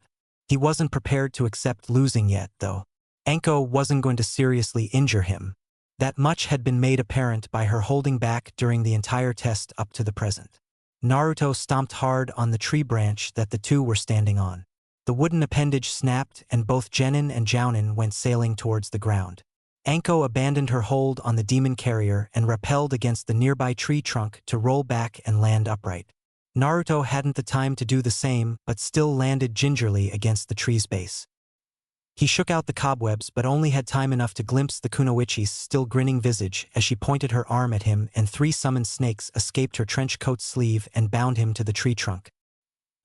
He wasn't prepared to accept losing yet, though. Anko wasn't going to seriously injure him. That much had been made apparent by her holding back during the entire test up to the present. Naruto stomped hard on the tree branch that the two were standing on. The wooden appendage snapped and both Genin and Jounin went sailing towards the ground. Anko abandoned her hold on the demon carrier and rappelled against the nearby tree trunk to roll back and land upright. Naruto hadn't the time to do the same but still landed gingerly against the tree's base. He shook out the cobwebs but only had time enough to glimpse the kunoichi's still grinning visage as she pointed her arm at him and 3 summoned snakes escaped her trench coat sleeve and bound him to the tree trunk.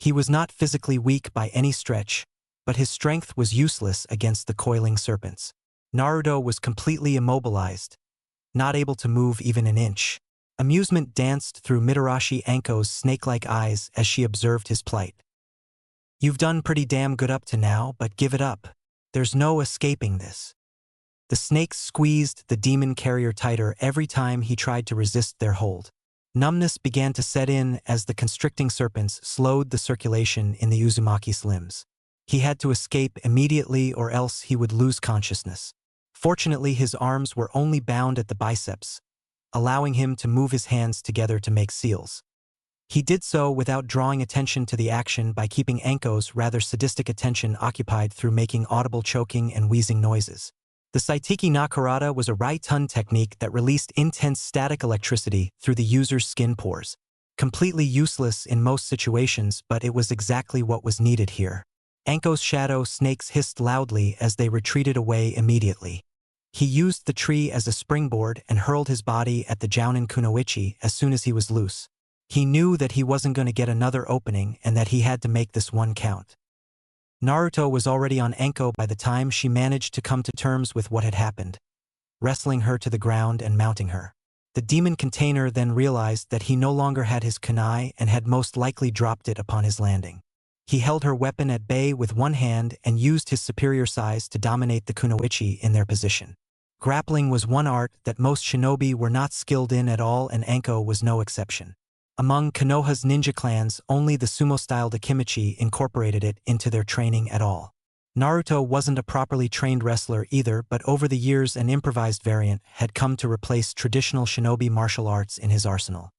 He was not physically weak by any stretch, but his strength was useless against the coiling serpents. Naruto was completely immobilized, not able to move even an inch. Amusement danced through Mitarashi Anko's snake-like eyes as she observed his plight. You've done pretty damn good up to now, but give it up. There's no escaping this. The snakes squeezed the demon carrier tighter every time he tried to resist their hold. Numbness began to set in as the constricting serpents slowed the circulation in the Uzumaki's limbs. He had to escape immediately or else he would lose consciousness. Fortunately, his arms were only bound at the biceps, allowing him to move his hands together to make seals. He did so without drawing attention to the action by keeping Anko's rather sadistic attention occupied through making audible choking and wheezing noises. The Saitiki Nakarada was a Rai-tun technique that released intense static electricity through the user's skin pores. Completely useless in most situations, but it was exactly what was needed here. Anko's shadow snakes hissed loudly as they retreated away immediately. He used the tree as a springboard and hurled his body at the Jounin Kunoichi as soon as he was loose. He knew that he wasn't going to get another opening and that he had to make this one count. Naruto was already on Anko by the time she managed to come to terms with what had happened, wrestling her to the ground and mounting her. The demon container then realized that he no longer had his kunai and had most likely dropped it upon his landing. He held her weapon at bay with one hand and used his superior size to dominate the kunoichi in their position. Grappling was one art that most shinobi were not skilled in at all, and Anko was no exception. Among Konoha's ninja clans, only the sumo-style Akimichi incorporated it into their training at all. Naruto wasn't a properly trained wrestler either, but over the years an improvised variant had come to replace traditional shinobi martial arts in his arsenal.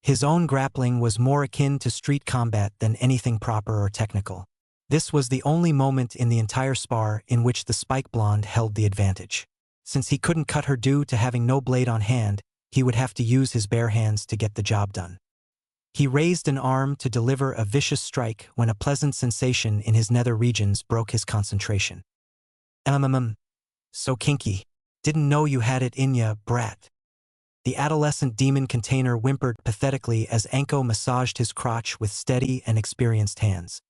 His own grappling was more akin to street combat than anything proper or technical. This was the only moment in the entire spar in which the spike blonde held the advantage. Since he couldn't cut her due to having no blade on hand, he would have to use his bare hands to get the job done. He raised an arm to deliver a vicious strike when a pleasant sensation in his nether regions broke his concentration. So kinky. Didn't know you had it in ya, brat. The adolescent demon container whimpered pathetically as Anko massaged his crotch with steady and experienced hands.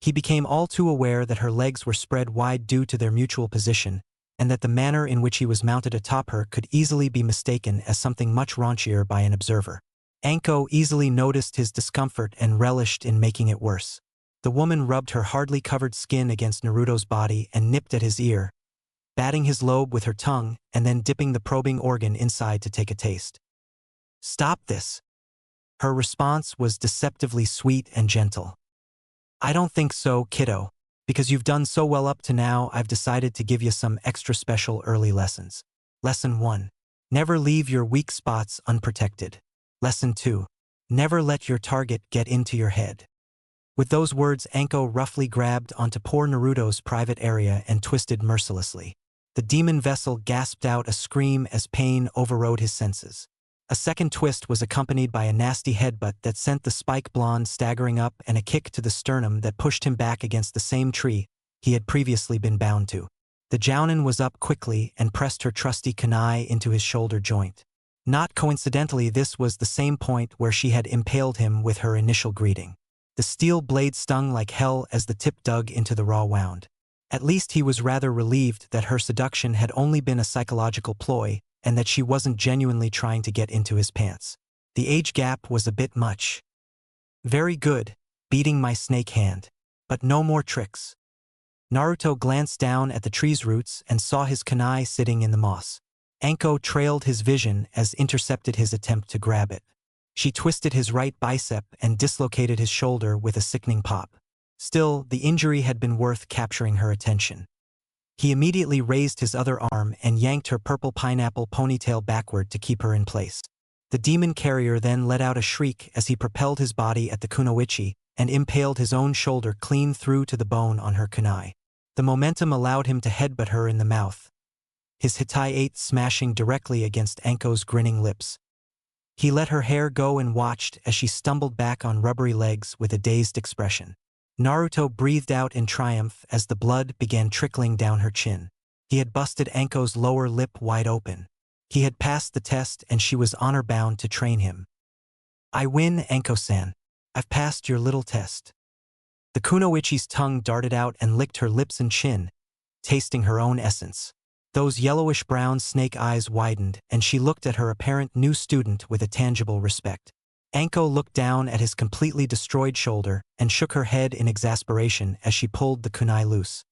He became all too aware that her legs were spread wide due to their mutual position, and that the manner in which he was mounted atop her could easily be mistaken as something much raunchier by an observer. Anko easily noticed his discomfort and relished in making it worse. The woman rubbed her hardly covered skin against Naruto's body and nipped at his ear, batting his lobe with her tongue and then dipping the probing organ inside to take a taste. "Stop this." Her response was deceptively sweet and gentle. "I don't think so, kiddo. Because you've done so well up to now, I've decided to give you some extra special early lessons. Lesson 1. Never leave your weak spots unprotected. Lesson 2. Never let your target get into your head." With those words, Anko roughly grabbed onto poor Naruto's private area and twisted mercilessly. The demon vessel gasped out a scream as pain overrode his senses. A second twist was accompanied by a nasty headbutt that sent the spike blonde staggering up and a kick to the sternum that pushed him back against the same tree he had previously been bound to. The Jounin was up quickly and pressed her trusty kunai into his shoulder joint. Not coincidentally, this was the same point where she had impaled him with her initial greeting. The steel blade stung like hell as the tip dug into the raw wound. At least he was rather relieved that her seduction had only been a psychological ploy and that she wasn't genuinely trying to get into his pants. The age gap was a bit much. "Very good, beating my snake hand. But no more tricks." Naruto glanced down at the tree's roots and saw his kunai sitting in the moss. Anko trailed his vision as intercepted his attempt to grab it. She twisted his right bicep and dislocated his shoulder with a sickening pop. Still, the injury had been worth capturing her attention. He immediately raised his other arm and yanked her purple pineapple ponytail backward to keep her in place. The demon carrier then let out a shriek as he propelled his body at the kunoichi and impaled his own shoulder clean through to the bone on her kunai. The momentum allowed him to headbutt her in the mouth, his Hitai-8 smashing directly against Anko's grinning lips. He let her hair go and watched as she stumbled back on rubbery legs with a dazed expression. Naruto breathed out in triumph as the blood began trickling down her chin. He had busted Anko's lower lip wide open. He had passed the test and she was honor-bound to train him. "I win, Anko-san. I've passed your little test." The kunoichi's tongue darted out and licked her lips and chin, tasting her own essence. Those yellowish-brown snake eyes widened, and she looked at her apparent new student with a tangible respect. Anko looked down at his completely destroyed shoulder and shook her head in exasperation as she pulled the kunai loose.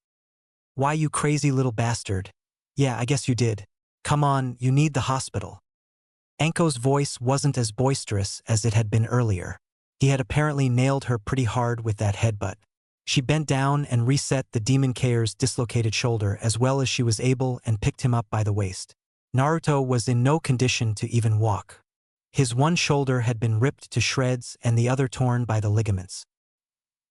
"Why, you crazy little bastard. Yeah, I guess you did. Come on, you need the hospital." Anko's voice wasn't as boisterous as it had been earlier. He had apparently nailed her pretty hard with that headbutt. She bent down and reset the demon carrier's dislocated shoulder as well as she was able and picked him up by the waist. Naruto was in no condition to even walk. His one shoulder had been ripped to shreds and the other torn by the ligaments.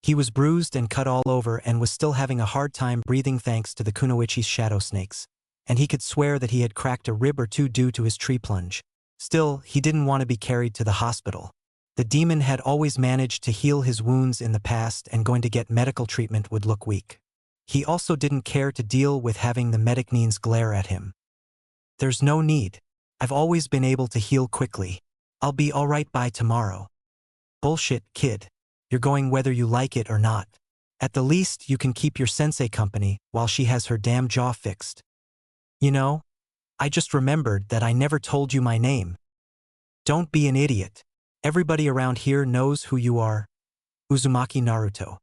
He was bruised and cut all over and was still having a hard time breathing thanks to the kunoichi's shadow snakes, and he could swear that he had cracked a rib or two due to his tree plunge. Still, he didn't want to be carried to the hospital. The demon had always managed to heal his wounds in the past, and going to get medical treatment would look weak. He also didn't care to deal with having the medicnines glare at him. There's no need. I've always been able to heal quickly. I'll be alright by tomorrow. Bullshit, kid. You're going whether you like it or not. At the least, you can keep your sensei company while she has her damn jaw fixed. You know, I just remembered that I never told you my name. Don't be an idiot. Everybody around here knows who you are. Uzumaki Naruto.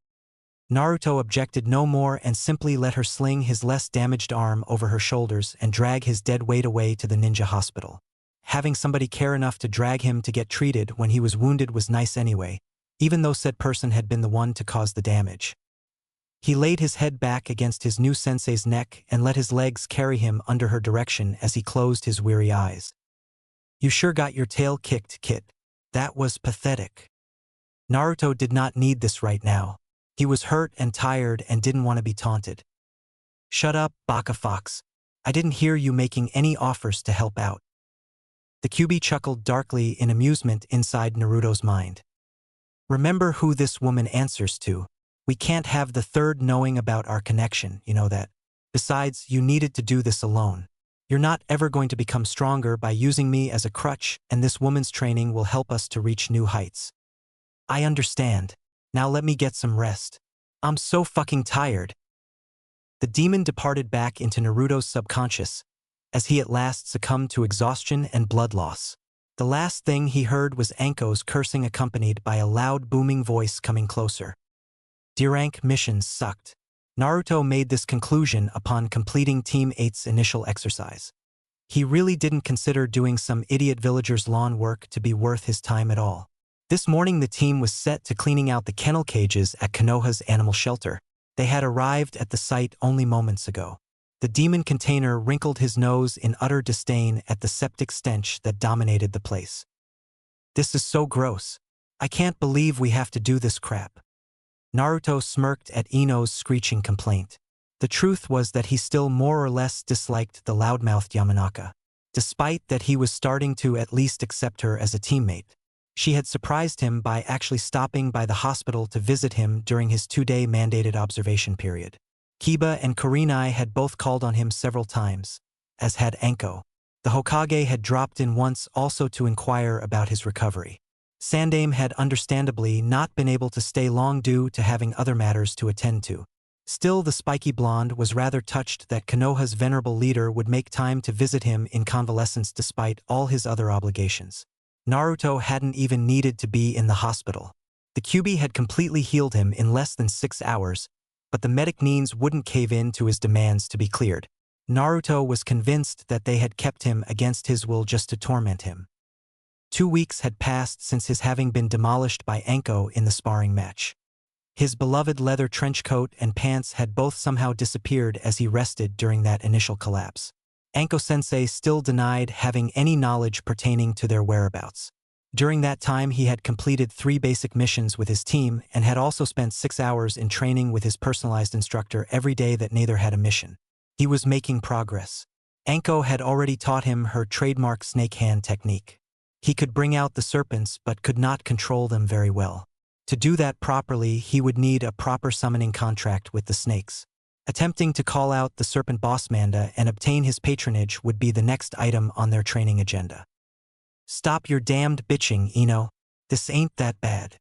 Naruto objected no more and simply let her sling his less damaged arm over her shoulders and drag his dead weight away to the ninja hospital. Having somebody care enough to drag him to get treated when he was wounded was nice anyway, even though said person had been the one to cause the damage. He laid his head back against his new sensei's neck and let his legs carry him under her direction as he closed his weary eyes. You sure got your tail kicked, kid. That was pathetic. Naruto did not need this right now. He was hurt and tired and didn't want to be taunted. Shut up, baka fox. I didn't hear you making any offers to help out. The Kyuubi chuckled darkly in amusement inside Naruto's mind. Remember who this woman answers to. We can't have the third knowing about our connection, you know that. Besides, you needed to do this alone. You're not ever going to become stronger by using me as a crutch, and this woman's training will help us to reach new heights. I understand. Now let me get some rest. I'm so fucking tired. The demon departed back into Naruto's subconscious, as he at last succumbed to exhaustion and blood loss. The last thing he heard was Anko's cursing accompanied by a loud booming voice coming closer. D-rank missions sucked. Naruto made this conclusion upon completing Team 8's initial exercise. He really didn't consider doing some idiot villager's lawn work to be worth his time at all. This morning the team was set to cleaning out the kennel cages at Konoha's animal shelter. They had arrived at the site only moments ago. The demon container wrinkled his nose in utter disdain at the septic stench that dominated the place. This is so gross. I can't believe we have to do this crap. Naruto smirked at Ino's screeching complaint. The truth was that he still more or less disliked the loudmouthed Yamanaka. Despite that he was starting to at least accept her as a teammate. She had surprised him by actually stopping by the hospital to visit him during his 2-day mandated observation period. Kiba and Kurenai had both called on him several times, as had Anko. The Hokage had dropped in once also to inquire about his recovery. Sandaime had understandably not been able to stay long due to having other matters to attend to. Still, the spiky blonde was rather touched that Konoha's venerable leader would make time to visit him in convalescence despite all his other obligations. Naruto hadn't even needed to be in the hospital. The Kyuubi had completely healed him in less than 6 hours, but the medicnines wouldn't cave in to his demands to be cleared. Naruto was convinced that they had kept him against his will just to torment him. 2 weeks had passed since his having been demolished by Anko in the sparring match. His beloved leather trench coat and pants had both somehow disappeared as he rested during that initial collapse. Anko-sensei still denied having any knowledge pertaining to their whereabouts. During that time he had completed 3 basic missions with his team and had also spent 6 hours in training with his personalized instructor every day that neither had a mission. He was making progress. Anko had already taught him her trademark snake hand technique. He could bring out the serpents but could not control them very well. To do that properly, he would need a proper summoning contract with the snakes. Attempting to call out the serpent boss Manda and obtain his patronage would be the next item on their training agenda. Stop your damned bitching, Ino. This ain't that bad.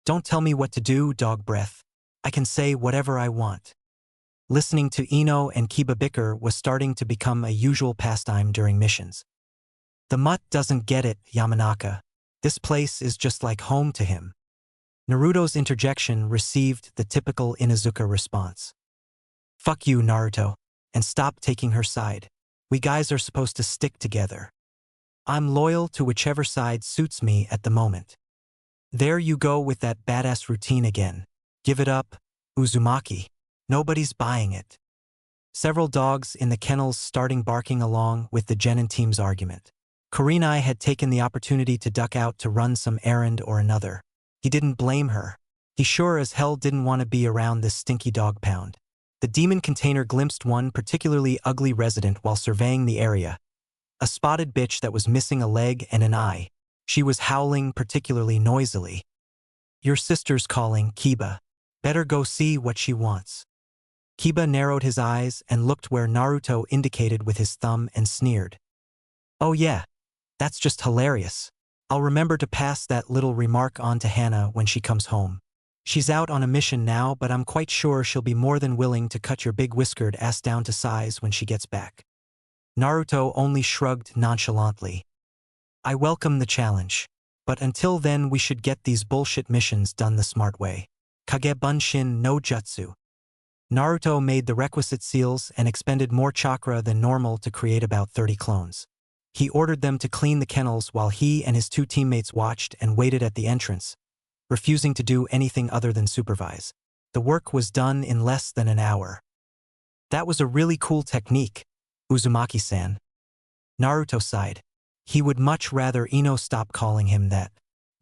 Don't tell me what to do, dog breath. I can say whatever I want. Listening to Ino and Kiba bicker was starting to become a usual pastime during missions. The mutt doesn't get it, Yamanaka. This place is just like home to him. Naruto's interjection received the typical Inuzuka response. Fuck you, Naruto, and stop taking her side. We guys are supposed to stick together. I'm loyal to whichever side suits me at the moment. There you go with that badass routine again. Give it up, Uzumaki. Nobody's buying it. Several dogs in the kennels starting barking along with the Genin team's argument. Kurenai had taken the opportunity to duck out to run some errand or another. He didn't blame her. He sure as hell didn't want to be around this stinky dog pound. The demon container glimpsed one particularly ugly resident while surveying the area. A spotted bitch that was missing a leg and an eye. She was howling particularly noisily. "Your sister's calling, Kiba. Better go see what she wants." Kiba narrowed his eyes and looked where Naruto indicated with his thumb and sneered. "Oh yeah, that's just hilarious. I'll remember to pass that little remark on to Hana when she comes home. She's out on a mission now, but I'm quite sure she'll be more than willing to cut your big whiskered ass down to size when she gets back." Naruto only shrugged nonchalantly. "I welcome the challenge. But until then we should get these bullshit missions done the smart way. Kage Bunshin no Jutsu." Naruto made the requisite seals and expended more chakra than normal to create about 30 clones. He ordered them to clean the kennels while he and his two teammates watched and waited at the entrance, refusing to do anything other than supervise. The work was done in less than an hour. "That was a really cool technique, Uzumaki-san." Naruto sighed. He would much rather Ino stop calling him that.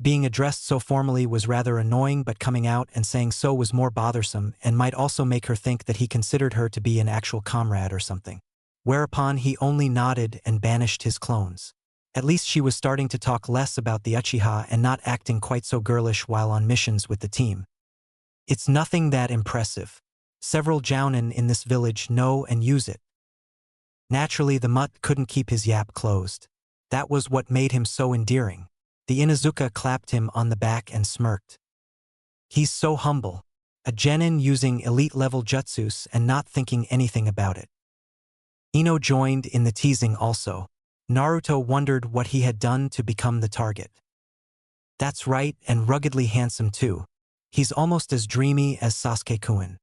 Being addressed so formally was rather annoying, but coming out and saying so was more bothersome and might also make her think that he considered her to be an actual comrade or something. Whereupon he only nodded and banished his clones. At least she was starting to talk less about the Uchiha and not acting quite so girlish while on missions with the team. "It's nothing that impressive. Several jounin in this village know and use it." Naturally, the mutt couldn't keep his yap closed. That was what made him so endearing. The Inuzuka clapped him on the back and smirked. "He's so humble. A genin using elite-level jutsus and not thinking anything about it." Ino joined in the teasing also. Naruto wondered what he had done to become the target. "That's right, and ruggedly handsome too. He's almost as dreamy as Sasuke-kun."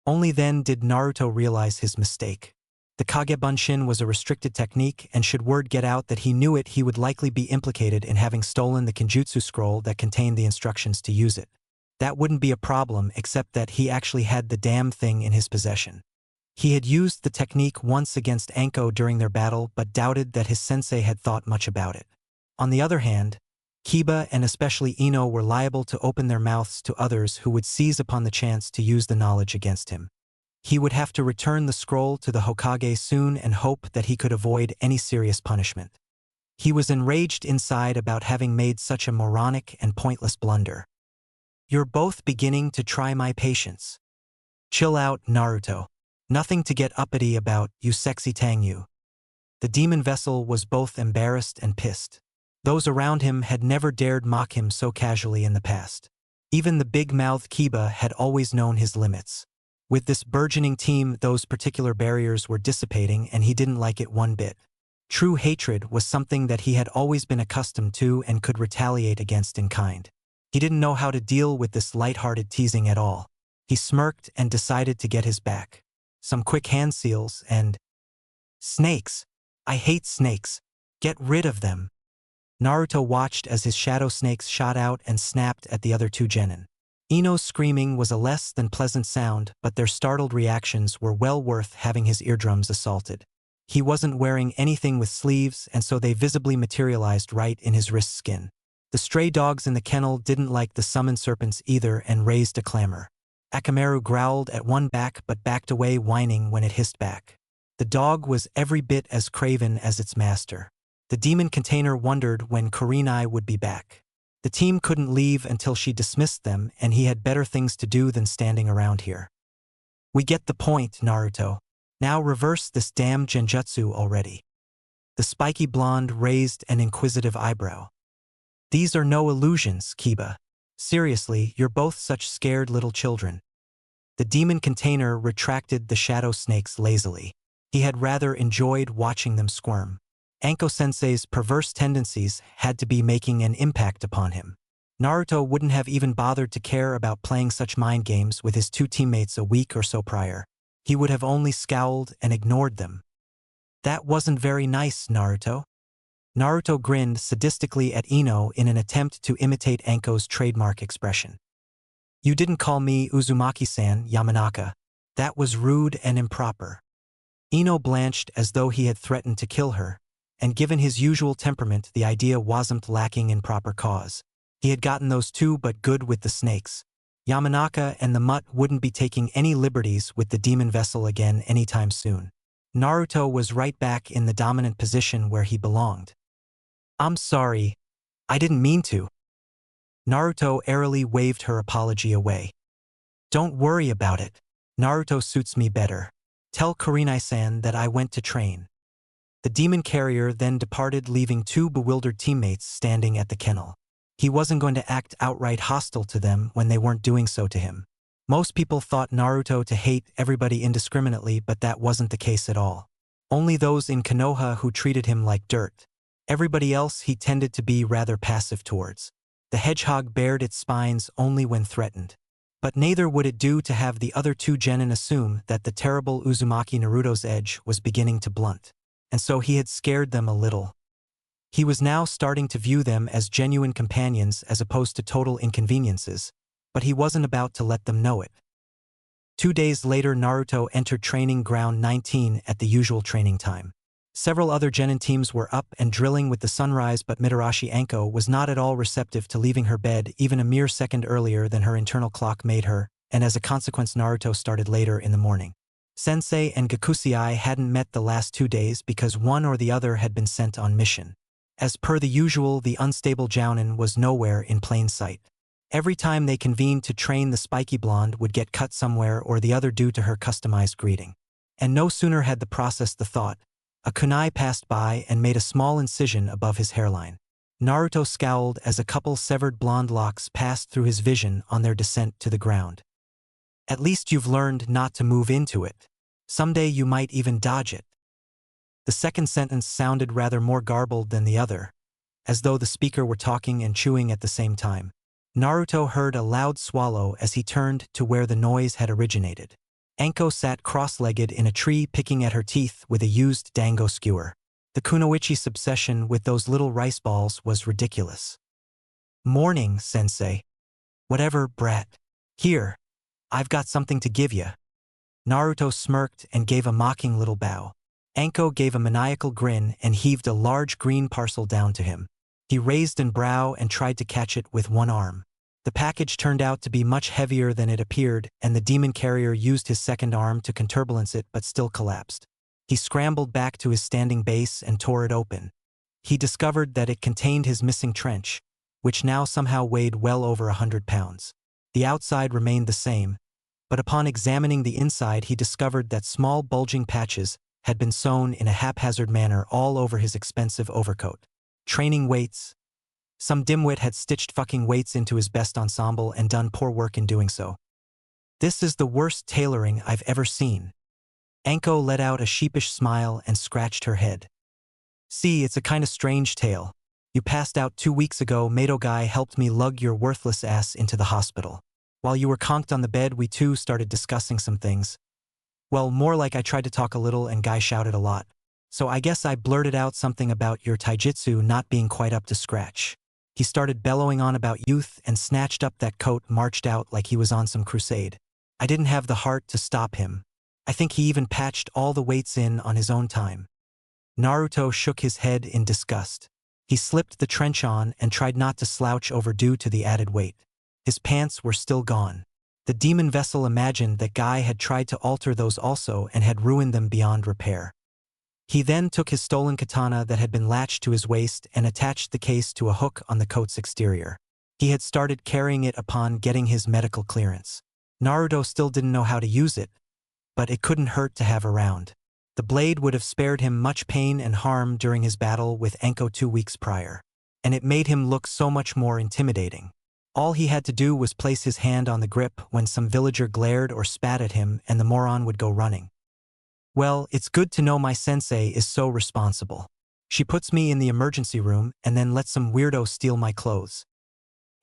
Only then did Naruto realize his mistake. The Kage Bunshin was a restricted technique, and should word get out that he knew it, he would likely be implicated in having stolen the Kenjutsu scroll that contained the instructions to use it. That wouldn't be a problem, except that he actually had the damn thing in his possession. He had used the technique once against Anko during their battle, but doubted that his sensei had thought much about it. On the other hand, Kiba and especially Ino were liable to open their mouths to others who would seize upon the chance to use the knowledge against him. He would have to return the scroll to the Hokage soon and hope that he could avoid any serious punishment. He was enraged inside about having made such a moronic and pointless blunder. "You're both beginning to try my patience. Chill out, Naruto. Nothing to get uppity about, you sexy tang you." The demon vessel was both embarrassed and pissed. Those around him had never dared mock him so casually in the past. Even the big-mouthed Kiba had always known his limits. With this burgeoning team, those particular barriers were dissipating, and he didn't like it one bit. True hatred was something that he had always been accustomed to and could retaliate against in kind. He didn't know how to deal with this light-hearted teasing at all. He smirked and decided to get his back. Some quick hand seals and... "Snakes! I hate snakes. Get rid of them." Naruto watched as his shadow snakes shot out and snapped at the other two genin. Ino's screaming was a less than pleasant sound, but their startled reactions were well worth having his eardrums assaulted. He wasn't wearing anything with sleeves, and so they visibly materialized right in his wrist skin. The stray dogs in the kennel didn't like the summoned serpents either and raised a clamor. Akamaru growled at one back but backed away whining when it hissed back. The dog was every bit as craven as its master. The demon container wondered when Kurenai would be back. The team couldn't leave until she dismissed them, and he had better things to do than standing around here. "We get the point, Naruto. Now reverse this damn genjutsu already." The spiky blonde raised an inquisitive eyebrow. "These are no illusions, Kiba. Seriously, you're both such scared little children." The demon container retracted the shadow snakes lazily. He had rather enjoyed watching them squirm. Anko-sensei's perverse tendencies had to be making an impact upon him. Naruto wouldn't have even bothered to care about playing such mind games with his two teammates a week or so prior. He would have only scowled and ignored them. "That wasn't very nice, Naruto." Naruto grinned sadistically at Ino in an attempt to imitate Anko's trademark expression. "You didn't call me Uzumaki-san, Yamanaka. That was rude and improper." Ino blanched as though he had threatened to kill her, and given his usual temperament the idea wasn't lacking in proper cause. He had gotten those two but good with the snakes. Yamanaka and the mutt wouldn't be taking any liberties with the demon vessel again anytime soon. Naruto was right back in the dominant position where he belonged. "I'm sorry. I didn't mean to." Naruto airily waved her apology away. "Don't worry about it. Naruto suits me better. Tell Kurenai-san that I went to train." The demon carrier then departed, leaving two bewildered teammates standing at the kennel. He wasn't going to act outright hostile to them when they weren't doing so to him. Most people thought Naruto to hate everybody indiscriminately, but that wasn't the case at all. Only those in Konoha who treated him like dirt. Everybody else he tended to be rather passive towards. The hedgehog bared its spines only when threatened. But neither would it do to have the other two genin assume that the terrible Uzumaki Naruto's edge was beginning to blunt. And so he had scared them a little. He was now starting to view them as genuine companions as opposed to total inconveniences, but he wasn't about to let them know it. 2 days later, Naruto entered training ground 19 at the usual training time. Several other genin teams were up and drilling with the sunrise, but Mitarashi Anko was not at all receptive to leaving her bed even a mere second earlier than her internal clock made her, and as a consequence Naruto started later in the morning. Sensei and Gakusei hadn't met the last 2 days because one or the other had been sent on mission. As per the usual, the unstable Jounin was nowhere in plain sight. Every time they convened to train, the spiky blonde would get cut somewhere or the other due to her customized greeting. And no sooner had the processed the thought, a kunai passed by and made a small incision above his hairline. Naruto scowled as a couple severed blonde locks passed through his vision on their descent to the ground. "At least you've learned not to move into it. Someday you might even dodge it." The second sentence sounded rather more garbled than the other, as though the speaker were talking and chewing at the same time. Naruto heard a loud swallow as he turned to where the noise had originated. Anko sat cross-legged in a tree, picking at her teeth with a used dango skewer. The kunoichi's obsession with those little rice balls was ridiculous. "Morning, Sensei." "Whatever, brat. Here, I've got something to give ya." Naruto smirked and gave a mocking little bow. Anko gave a maniacal grin and heaved a large green parcel down to him. He raised an brow and tried to catch it with one arm. The package turned out to be much heavier than it appeared, and the demon carrier used his second arm to counterbalance it but still collapsed. He scrambled back to his standing base and tore it open. He discovered that it contained his missing trench, which now somehow weighed well over 100 pounds. The outside remained the same, but upon examining the inside he discovered that small bulging patches had been sewn in a haphazard manner all over his expensive overcoat. Training weights. Some dimwit had stitched fucking weights into his best ensemble and done poor work in doing so. "This is the worst tailoring I've ever seen." Anko let out a sheepish smile and scratched her head. "See, it's a kinda strange tale. You passed out 2 weeks ago. Mato guy helped me lug your worthless ass into the hospital. While you were conked on the bed, we two started discussing some things. Well, more like I tried to talk a little and guy shouted a lot. So I guess I blurted out something about your taijutsu not being quite up to scratch. He started bellowing on about youth and snatched up that coat, marched out like he was on some crusade. I didn't have the heart to stop him. I think he even patched all the weights in on his own time." Naruto shook his head in disgust. He slipped the trench on and tried not to slouch over due to the added weight. His pants were still gone. The demon vessel imagined that Guy had tried to alter those also and had ruined them beyond repair. He then took his stolen katana that had been latched to his waist and attached the case to a hook on the coat's exterior. He had started carrying it upon getting his medical clearance. Naruto still didn't know how to use it, but it couldn't hurt to have around. The blade would have spared him much pain and harm during his battle with Anko 2 weeks prior, and it made him look so much more intimidating. All he had to do was place his hand on the grip when some villager glared or spat at him and the moron would go running. "Well, it's good to know my sensei is so responsible. She puts me in the emergency room and then lets some weirdo steal my clothes."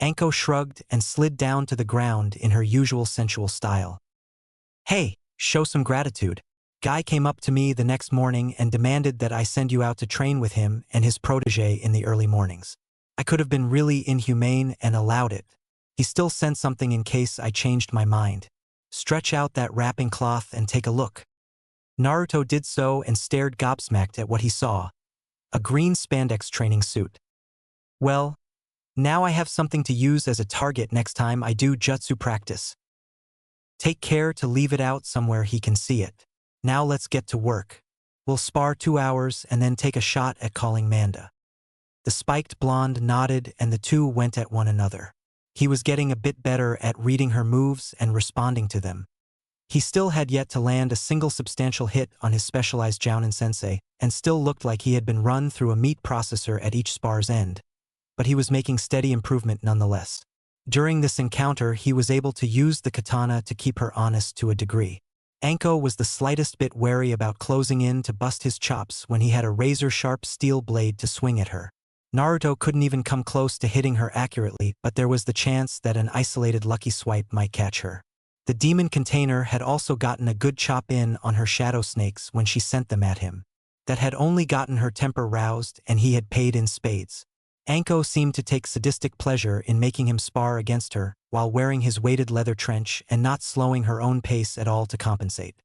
Anko shrugged and slid down to the ground in her usual sensual style. "Hey, show some gratitude. Guy came up to me the next morning and demanded that I send you out to train with him and his protege in the early mornings. I could have been really inhumane and allowed it. He still sent something in case I changed my mind. Stretch out that wrapping cloth and take a look." Naruto did so and stared gobsmacked at what he saw. A green spandex training suit. Well, now I have something to use as a target next time I do jutsu practice. Take care to leave it out somewhere he can see it. Now let's get to work. We'll spar 2 hours and then take a shot at calling Manda. The spiked blonde nodded and the two went at one another. He was getting a bit better at reading her moves and responding to them. He still had yet to land a single substantial hit on his specialized Jounin Sensei, and still looked like he had been run through a meat processor at each spar's end. But he was making steady improvement nonetheless. During this encounter, he was able to use the katana to keep her honest to a degree. Anko was the slightest bit wary about closing in to bust his chops when he had a razor-sharp steel blade to swing at her. Naruto couldn't even come close to hitting her accurately, but there was the chance that an isolated lucky swipe might catch her. The demon container had also gotten a good chop in on her shadow snakes when she sent them at him. That had only gotten her temper roused, and he had paid in spades. Anko seemed to take sadistic pleasure in making him spar against her, while wearing his weighted leather trench and not slowing her own pace at all to compensate.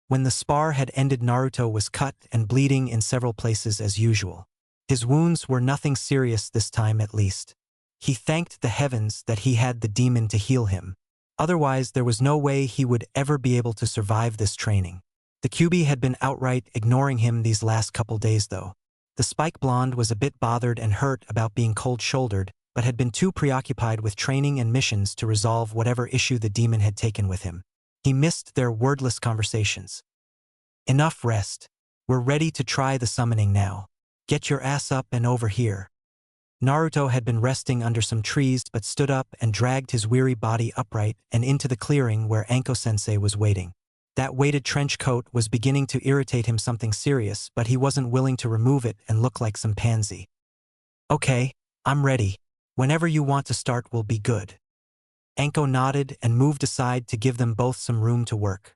When the spar had ended, Naruto was cut and bleeding in several places as usual. His wounds were nothing serious this time at least. He thanked the heavens that he had the demon to heal him. Otherwise, there was no way he would ever be able to survive this training. The QB had been outright ignoring him these last couple days though. The spike blonde was a bit bothered and hurt about being cold-shouldered, but had been too preoccupied with training and missions to resolve whatever issue the demon had taken with him. He missed their wordless conversations. Enough rest. We're ready to try the summoning now. Get your ass up and over here. Naruto had been resting under some trees but stood up and dragged his weary body upright and into the clearing where Anko-sensei was waiting. That weighted trench coat was beginning to irritate him something serious, but he wasn't willing to remove it and look like some pansy. Okay, I'm ready. Whenever you want to start will be good. Anko nodded and moved aside to give them both some room to work.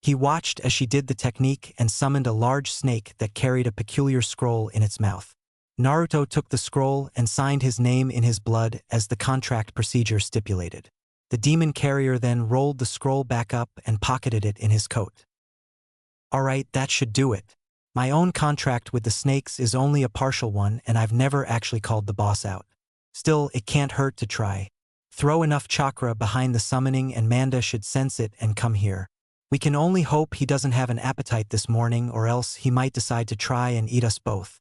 He watched as she did the technique and summoned a large snake that carried a peculiar scroll in its mouth. Naruto took the scroll and signed his name in his blood as the contract procedure stipulated. The demon carrier then rolled the scroll back up and pocketed it in his coat. Alright, that should do it. My own contract with the snakes is only a partial one and I've never actually called the boss out. Still, it can't hurt to try. Throw enough chakra behind the summoning and Manda should sense it and come here. We can only hope he doesn't have an appetite this morning, or else he might decide to try and eat us both.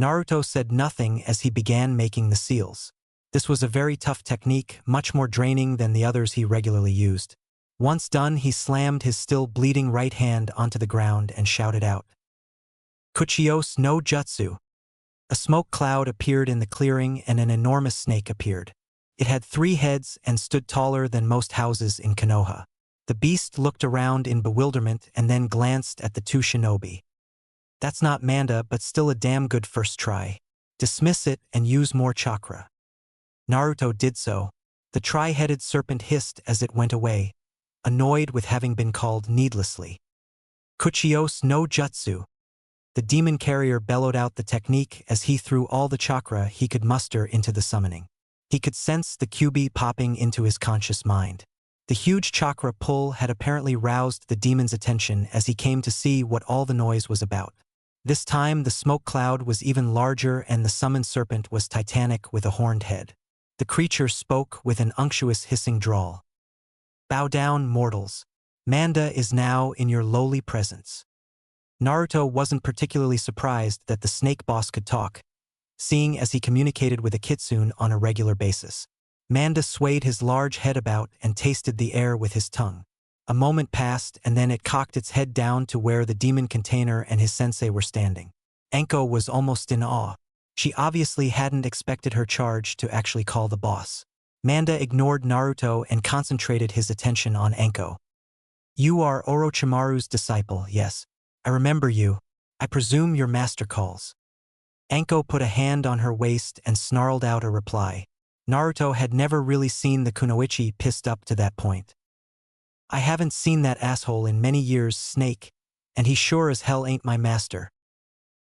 Naruto said nothing as he began making the seals. This was a very tough technique, much more draining than the others he regularly used. Once done, he slammed his still bleeding right hand onto the ground and shouted out, "Kuchiyose no Jutsu." A smoke cloud appeared in the clearing and an enormous snake appeared. It had 3 heads and stood taller than most houses in Konoha. The beast looked around in bewilderment and then glanced at the 2 shinobi. That's not Manda, but still a damn good first try. Dismiss it and use more chakra. Naruto did so. The tri-headed serpent hissed as it went away, annoyed with having been called needlessly. Kuchiyose no Jutsu. The demon carrier bellowed out the technique as he threw all the chakra he could muster into the summoning. He could sense the QB popping into his conscious mind. The huge chakra pull had apparently roused the demon's attention as he came to see what all the noise was about. This time the smoke cloud was even larger and the summoned serpent was titanic with a horned head. The creature spoke with an unctuous hissing drawl. "Bow down, mortals. Manda is now in your lowly presence." Naruto wasn't particularly surprised that the snake boss could talk, seeing as he communicated with a kitsune on a regular basis. Manda swayed his large head about and tasted the air with his tongue. A moment passed and then it cocked its head down to where the demon container and his sensei were standing. Anko was almost in awe. She obviously hadn't expected her charge to actually call the boss. Manda ignored Naruto and concentrated his attention on Anko. "You are Orochimaru's disciple, yes. I remember you. I presume your master calls." Anko put a hand on her waist and snarled out a reply. Naruto had never really seen the kunoichi pissed up to that point. "I haven't seen that asshole in many years, Snake, and he sure as hell ain't my master."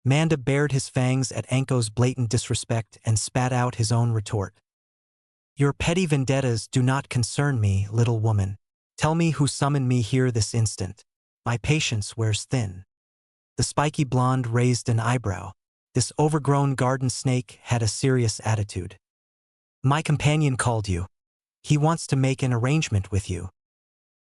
Manda bared his fangs at Anko's blatant disrespect and spat out his own retort. "Your petty vendettas do not concern me, little woman. Tell me who summoned me here this instant." My patience wears thin. The spiky blonde raised an eyebrow. This overgrown garden snake had a serious attitude. My companion called you. He wants to make an arrangement with you.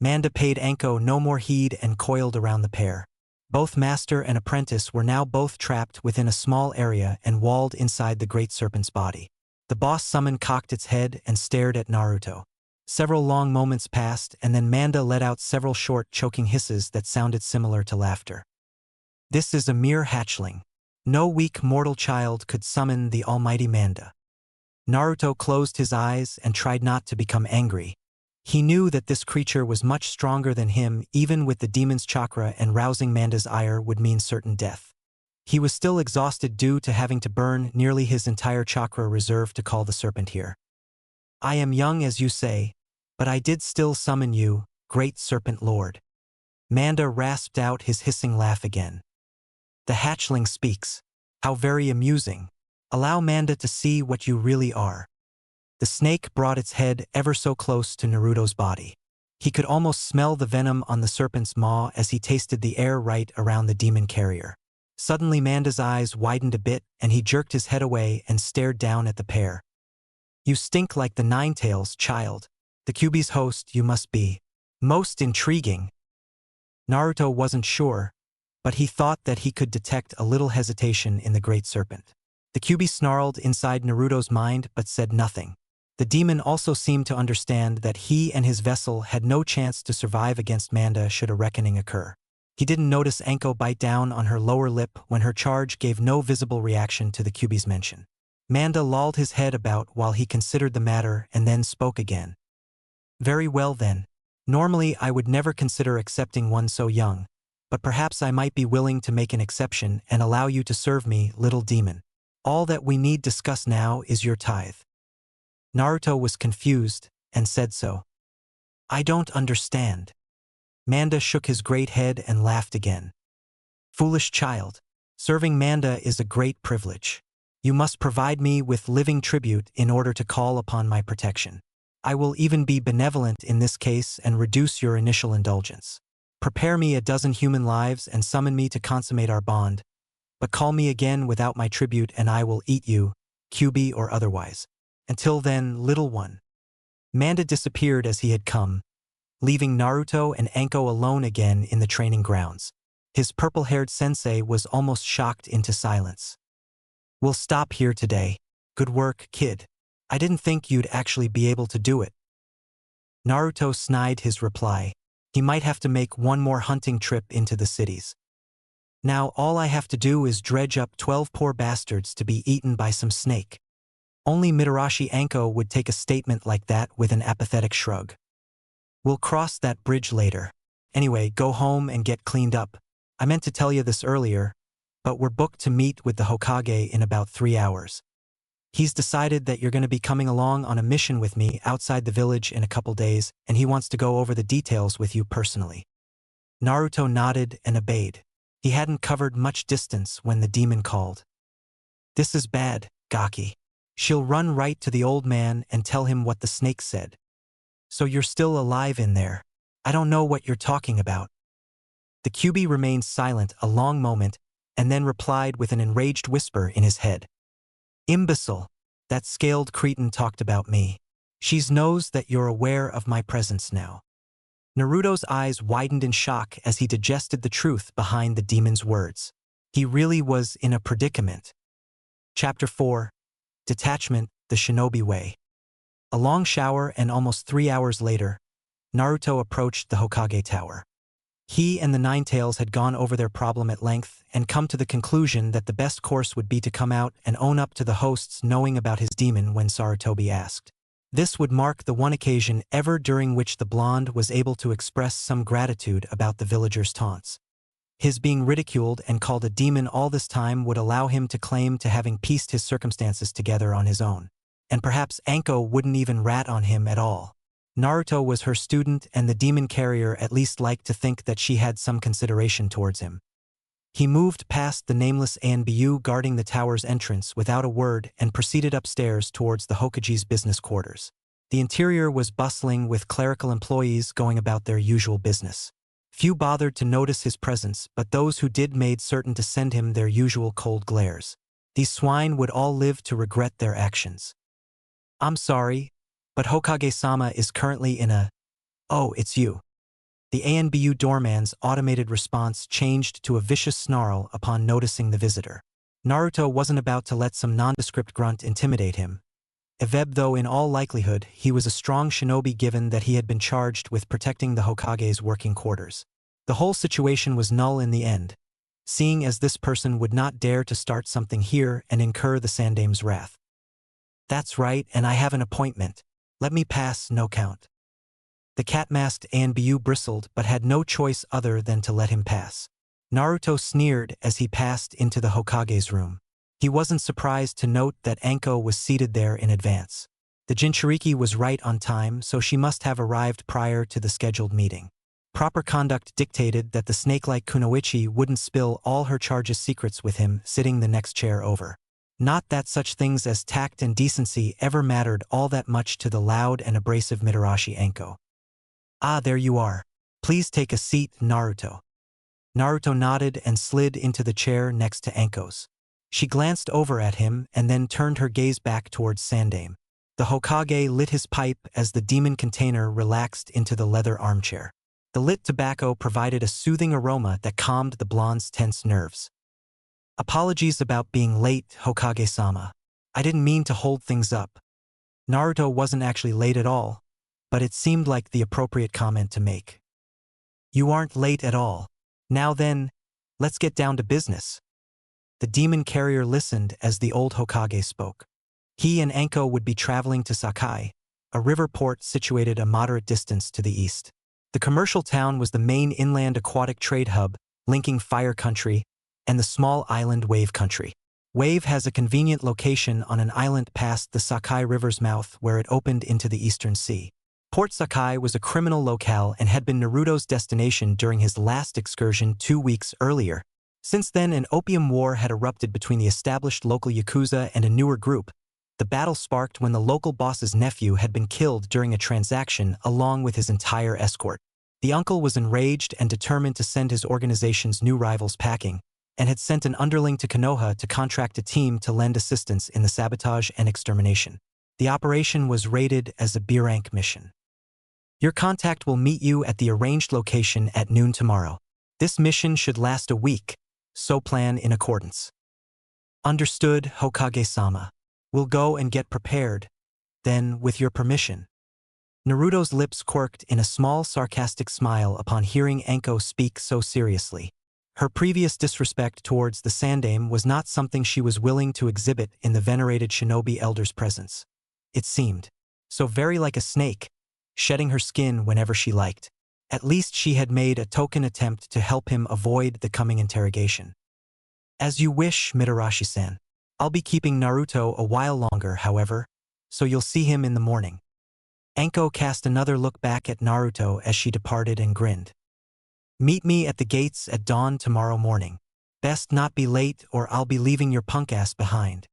Manda paid Anko no more heed and coiled around the pair. Both master and apprentice were now both trapped within a small area and walled inside the great serpent's body. The boss summon cocked its head and stared at Naruto. Several long moments passed, and then Manda let out several short, choking hisses that sounded similar to laughter. This is a mere hatchling. No weak mortal child could summon the almighty Manda. Naruto closed his eyes and tried not to become angry. He knew that this creature was much stronger than him, even with the demon's chakra, and rousing Manda's ire would mean certain death. He was still exhausted due to having to burn nearly his entire chakra reserve to call the serpent here. I am young as you say, but I did still summon you, great serpent lord. Manda rasped out his hissing laugh again. The hatchling speaks. How very amusing. Allow Manda to see what you really are. The snake brought its head ever so close to Naruto's body. He could almost smell the venom on the serpent's maw as he tasted the air right around the demon carrier. Suddenly Manda's eyes widened a bit and he jerked his head away and stared down at the pair. You stink like the Ninetales, child. The Kyuubi's host you must be. Most intriguing. Naruto wasn't sure, but he thought that he could detect a little hesitation in the great serpent. The Kyuubi snarled inside Naruto's mind but said nothing. The demon also seemed to understand that he and his vessel had no chance to survive against Manda should a reckoning occur. He didn't notice Anko bite down on her lower lip when her charge gave no visible reaction to the Kyuubi's mention. Manda lolled his head about while he considered the matter and then spoke again. Very well then. Normally I would never consider accepting one so young, but perhaps I might be willing to make an exception and allow you to serve me, little demon. All that we need discuss now is your tithe. Naruto was confused and said so. I don't understand. Manda shook his great head and laughed again. Foolish child. Serving Manda is a great privilege. You must provide me with living tribute in order to call upon my protection. I will even be benevolent in this case and reduce your initial indulgence. Prepare me a dozen human lives and summon me to consummate our bond, but call me again without my tribute and I will eat you, Kyuubi or otherwise. Until then, little one. Manda disappeared as he had come, leaving Naruto and Anko alone again in the training grounds. His purple-haired sensei was almost shocked into silence. We'll stop here today. Good work, kid. I didn't think you'd actually be able to do it. Naruto snide his reply. He might have to make one more hunting trip into the cities. Now all I have to do is dredge up 12 poor bastards to be eaten by some snake. Only Mitarashi Anko would take a statement like that with an apathetic shrug. We'll cross that bridge later. Anyway, go home and get cleaned up. I meant to tell you this earlier, but we're booked to meet with the Hokage in about 3 hours. He's decided that you're going to be coming along on a mission with me outside the village in a couple days, and he wants to go over the details with you personally. Naruto nodded and obeyed. He hadn't covered much distance when the demon called. This is bad, Gaki. She'll run right to the old man and tell him what the snake said. So you're still alive in there. I don't know what you're talking about. The Kyuubi remained silent a long moment and then replied with an enraged whisper in his head. Imbecile. That scaled cretin talked about me. She knows that you're aware of my presence now. Naruto's eyes widened in shock as he digested the truth behind the demon's words. He really was in a predicament. Chapter 4. Detachment, the Shinobi Way. A long shower and almost 3 hours later, Naruto approached the Hokage Tower. He and the Ninetales had gone over their problem at length and come to the conclusion that the best course would be to come out and own up to the hosts knowing about his demon when Sarutobi asked. This would mark the one occasion ever during which the blonde was able to express some gratitude about the villagers' taunts. His being ridiculed and called a demon all this time would allow him to claim to having pieced his circumstances together on his own. And perhaps Anko wouldn't even rat on him at all. Naruto was her student and the demon carrier at least liked to think that she had some consideration towards him. He moved past the nameless Anbu guarding the tower's entrance without a word and proceeded upstairs towards the Hokage's business quarters. The interior was bustling with clerical employees going about their usual business. Few bothered to notice his presence, but those who did made certain to send him their usual cold glares. These swine would all live to regret their actions. I'm sorry, but Hokage-sama is currently in a... Oh, it's you. The ANBU doorman's automated response changed to a vicious snarl upon noticing the visitor. Naruto wasn't about to let some nondescript grunt intimidate him. Though in all likelihood, he was a strong shinobi given that he had been charged with protecting the Hokage's working quarters. The whole situation was null in the end, seeing as this person would not dare to start something here and incur the Sandame's wrath. That's right, and I have an appointment. Let me pass, no count. The cat-masked Anbu bristled but had no choice other than to let him pass. Naruto sneered as he passed into the Hokage's room. He wasn't surprised to note that Anko was seated there in advance. The Jinchuriki was right on time, so she must have arrived prior to the scheduled meeting. Proper conduct dictated that the snake-like Kunoichi wouldn't spill all her charge's secrets with him sitting the next chair over. Not that such things as tact and decency ever mattered all that much to the loud and abrasive Mitarashi Anko. Ah, there you are. Please take a seat, Naruto. Naruto nodded and slid into the chair next to Anko's. She glanced over at him and then turned her gaze back towards Sandame. The Hokage lit his pipe as the demon container relaxed into the leather armchair. The lit tobacco provided a soothing aroma that calmed the blonde's tense nerves. Apologies about being late, Hokage-sama. I didn't mean to hold things up. Naruto wasn't actually late at all, but it seemed like the appropriate comment to make. You aren't late at all. Now then, let's get down to business. The demon carrier listened as the old Hokage spoke. He and Anko would be traveling to Sakai, a river port situated a moderate distance to the east. The commercial town was the main inland aquatic trade hub, linking Fire Country and the small island Wave Country. Wave has a convenient location on an island past the Sakai River's mouth where it opened into the Eastern Sea. Port Sakai was a criminal locale and had been Naruto's destination during his last excursion 2 weeks earlier. Since then, an opium war had erupted between the established local Yakuza and a newer group. The battle sparked when the local boss's nephew had been killed during a transaction along with his entire escort. The uncle was enraged and determined to send his organization's new rivals packing, and had sent an underling to Konoha to contract a team to lend assistance in the sabotage and extermination. The operation was rated as a B-rank mission. Your contact will meet you at the arranged location at noon tomorrow. This mission should last a week, so plan in accordance. Understood, Hokage-sama. We'll go and get prepared, then, with your permission. Naruto's lips quirked in a small sarcastic smile upon hearing Anko speak so seriously. Her previous disrespect towards the Sandame was not something she was willing to exhibit in the venerated shinobi elder's presence. It seemed so very like a snake, shedding her skin whenever she liked. At least she had made a token attempt to help him avoid the coming interrogation. As you wish, Mitarashi-san. I'll be keeping Naruto a while longer, however, so you'll see him in the morning. Anko cast another look back at Naruto as she departed and grinned. Meet me at the gates at dawn tomorrow morning. Best not be late or I'll be leaving your punk ass behind.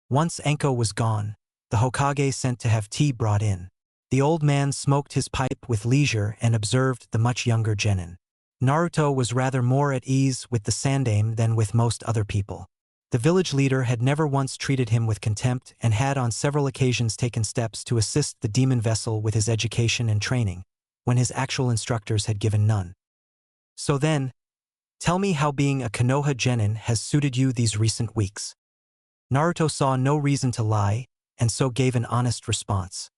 Once Anko was gone, the Hokage sent to have tea brought in. The old man smoked his pipe with leisure and observed the much younger Genin. Naruto was rather more at ease with the Sandame than with most other people. The village leader had never once treated him with contempt and had on several occasions taken steps to assist the demon vessel with his education and training, when his actual instructors had given none. So then, tell me how being a Konoha Genin has suited you these recent weeks. Naruto saw no reason to lie, and so gave an honest response.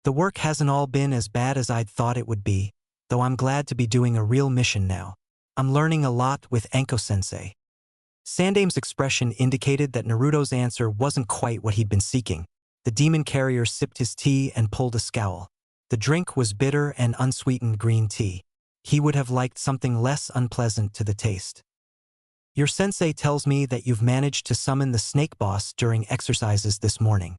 The work hasn't all been as bad as I'd thought it would be, though I'm glad to be doing a real mission now. I'm learning a lot with Anko-sensei. Sandame's expression indicated that Naruto's answer wasn't quite what he'd been seeking. The demon carrier sipped his tea and pulled a scowl. The drink was bitter and unsweetened green tea. He would have liked something less unpleasant to the taste. Your sensei tells me that you've managed to summon the snake boss during exercises this morning.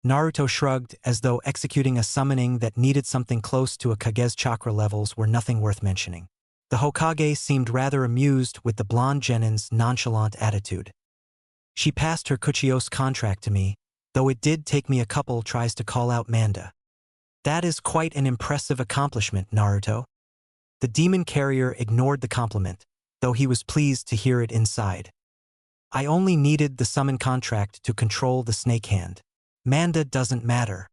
Naruto shrugged as though executing a summoning that needed something close to a Kage's chakra levels were nothing worth mentioning. The Hokage seemed rather amused with the blonde Genin's nonchalant attitude. She passed her Kuchios contract to me, though it did take me a couple tries to call out Manda. That is quite an impressive accomplishment, Naruto. The demon carrier ignored the compliment, though he was pleased to hear it inside. I only needed the summon contract to control the snake hand. Manda doesn't matter.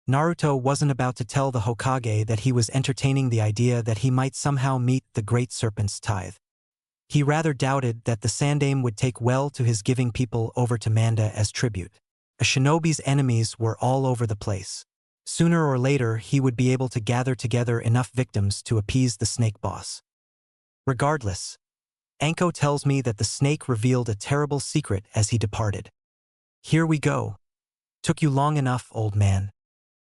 Naruto wasn't about to tell the Hokage that he was entertaining the idea that he might somehow meet the Great Serpent's tithe. He rather doubted that the Sandaime would take well to his giving people over to Manda as tribute. A shinobi's enemies were all over the place. Sooner or later he would be able to gather together enough victims to appease the snake boss. Regardless, Anko tells me that the snake revealed a terrible secret as he departed. Here we go. Took you long enough, old man.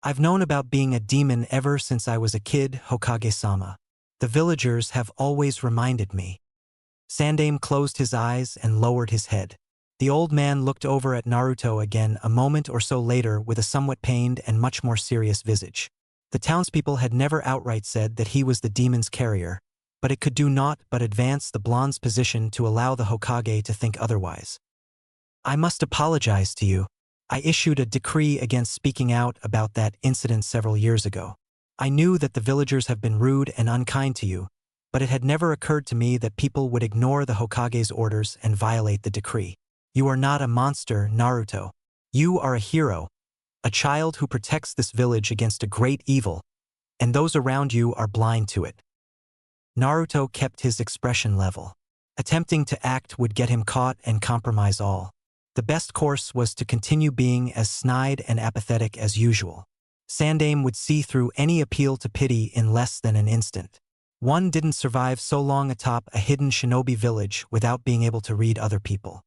I've known about being a demon ever since I was a kid, Hokage-sama. The villagers have always reminded me. Sandaime closed his eyes and lowered his head. The old man looked over at Naruto again a moment or so later with a somewhat pained and much more serious visage. The townspeople had never outright said that he was the demon's carrier, but it could do naught but advance the blonde's position to allow the Hokage to think otherwise. I must apologize to you. I issued a decree against speaking out about that incident several years ago. I knew that the villagers have been rude and unkind to you, but it had never occurred to me that people would ignore the Hokage's orders and violate the decree. You are not a monster, Naruto. You are a hero, a child who protects this village against a great evil, and those around you are blind to it. Naruto kept his expression level. Attempting to act would get him caught and compromise all. The best course was to continue being as snide and apathetic as usual. Sandaime would see through any appeal to pity in less than an instant. One didn't survive so long atop a hidden shinobi village without being able to read other people.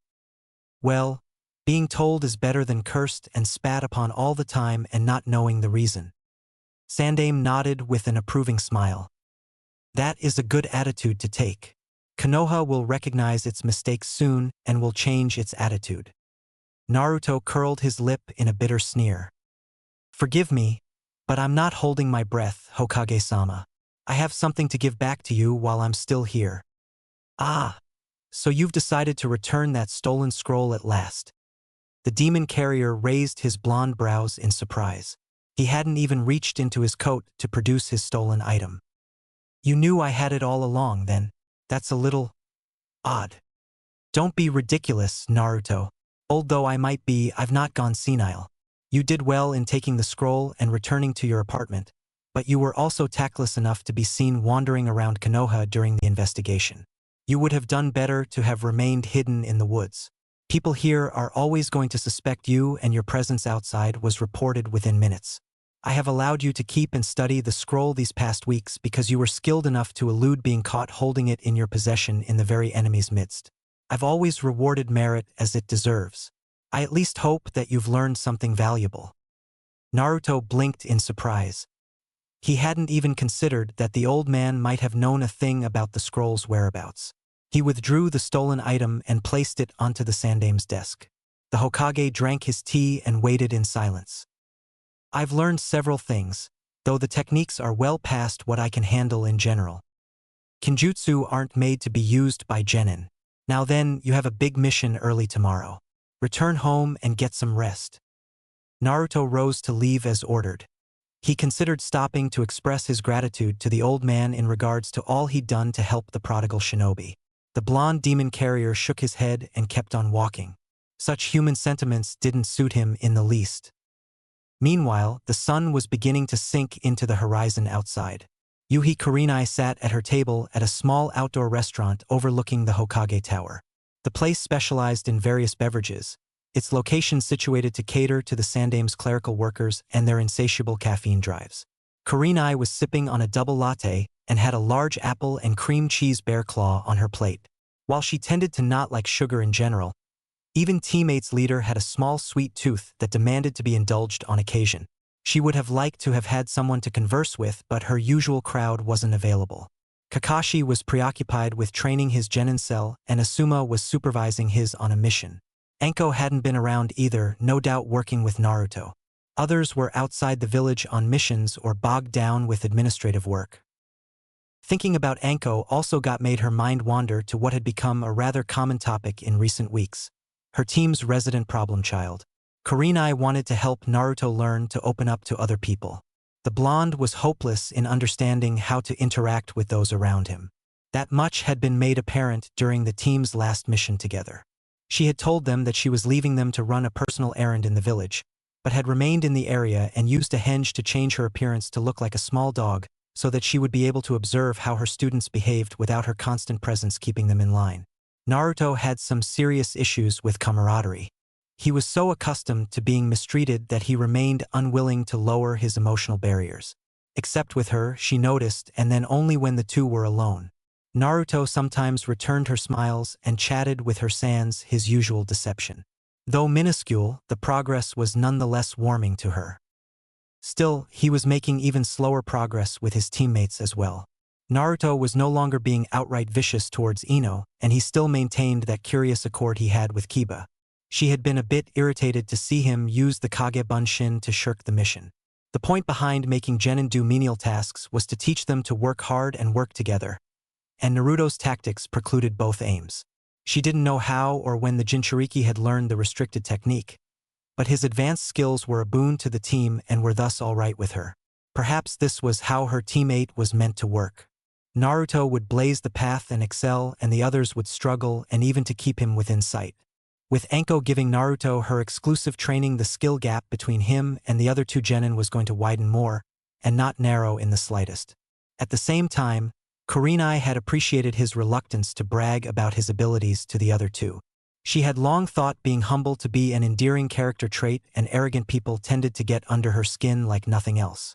Well, being told is better than cursed and spat upon all the time and not knowing the reason. Sandaime nodded with an approving smile. That is a good attitude to take. Konoha will recognize its mistakes soon and will change its attitude. Naruto curled his lip in a bitter sneer. Forgive me, but I'm not holding my breath, Hokage-sama. I have something to give back to you while I'm still here. Ah, so you've decided to return that stolen scroll at last. The demon carrier raised his blonde brows in surprise. He hadn't even reached into his coat to produce his stolen item. You knew I had it all along, then. That's a little odd. Don't be ridiculous, Naruto. Old though I might be, I've not gone senile. You did well in taking the scroll and returning to your apartment, but you were also tactless enough to be seen wandering around Konoha during the investigation. You would have done better to have remained hidden in the woods. People here are always going to suspect you, and your presence outside was reported within minutes. I have allowed you to keep and study the scroll these past weeks because you were skilled enough to elude being caught holding it in your possession in the very enemy's midst. I've always rewarded merit as it deserves. I at least hope that you've learned something valuable. Naruto blinked in surprise. He hadn't even considered that the old man might have known a thing about the scroll's whereabouts. He withdrew the stolen item and placed it onto the Sandaime's desk. The Hokage drank his tea and waited in silence. I've learned several things, though the techniques are well past what I can handle in general. Kinjutsu aren't made to be used by genin. Now then, you have a big mission early tomorrow. Return home and get some rest. Naruto rose to leave as ordered. He considered stopping to express his gratitude to the old man in regards to all he'd done to help the prodigal shinobi. The blonde demon carrier shook his head and kept on walking. Such human sentiments didn't suit him in the least. Meanwhile, the sun was beginning to sink into the horizon outside. Kurenai sat at her table at a small outdoor restaurant overlooking the Hokage Tower. The place specialized in various beverages, its location situated to cater to the Sandaime's clerical workers and their insatiable caffeine drives. Kurenai was sipping on a double latte and had a large apple and cream cheese bear claw on her plate. While she tended to not like sugar in general, even teammates' leader had a small sweet tooth that demanded to be indulged on occasion. She would have liked to have had someone to converse with, but her usual crowd wasn't available. Kakashi was preoccupied with training his genin cell, and Asuma was supervising his on a mission. Anko hadn't been around either, no doubt working with Naruto. Others were outside the village on missions or bogged down with administrative work. Thinking about Anko also made her mind wander to what had become a rather common topic in recent weeks: her team's resident problem child. Kurenai wanted to help Naruto learn to open up to other people. The blonde was hopeless in understanding how to interact with those around him. That much had been made apparent during the team's last mission together. She had told them that she was leaving them to run a personal errand in the village, but had remained in the area and used a henge to change her appearance to look like a small dog so that she would be able to observe how her students behaved without her constant presence keeping them in line. Naruto had some serious issues with camaraderie. He was so accustomed to being mistreated that he remained unwilling to lower his emotional barriers. Except with her, she noticed, and then only when the two were alone. Naruto sometimes returned her smiles and chatted with her sans his usual deception. Though minuscule, the progress was nonetheless warming to her. Still, he was making even slower progress with his teammates as well. Naruto was no longer being outright vicious towards Ino, and he still maintained that curious accord he had with Kiba. She had been a bit irritated to see him use the Kage Bunshin to shirk the mission. The point behind making Genin do menial tasks was to teach them to work hard and work together, and Naruto's tactics precluded both aims. She didn't know how or when the Jinchuriki had learned the restricted technique, but his advanced skills were a boon to the team and were thus all right with her. Perhaps this was how her teammate was meant to work. Naruto would blaze the path and excel, and the others would struggle and even to keep him within sight. With Anko giving Naruto her exclusive training, the skill gap between him and the other two genin was going to widen more, and not narrow in the slightest. At the same time, Kurenai had appreciated his reluctance to brag about his abilities to the other two. She had long thought being humble to be an endearing character trait, and arrogant people tended to get under her skin like nothing else.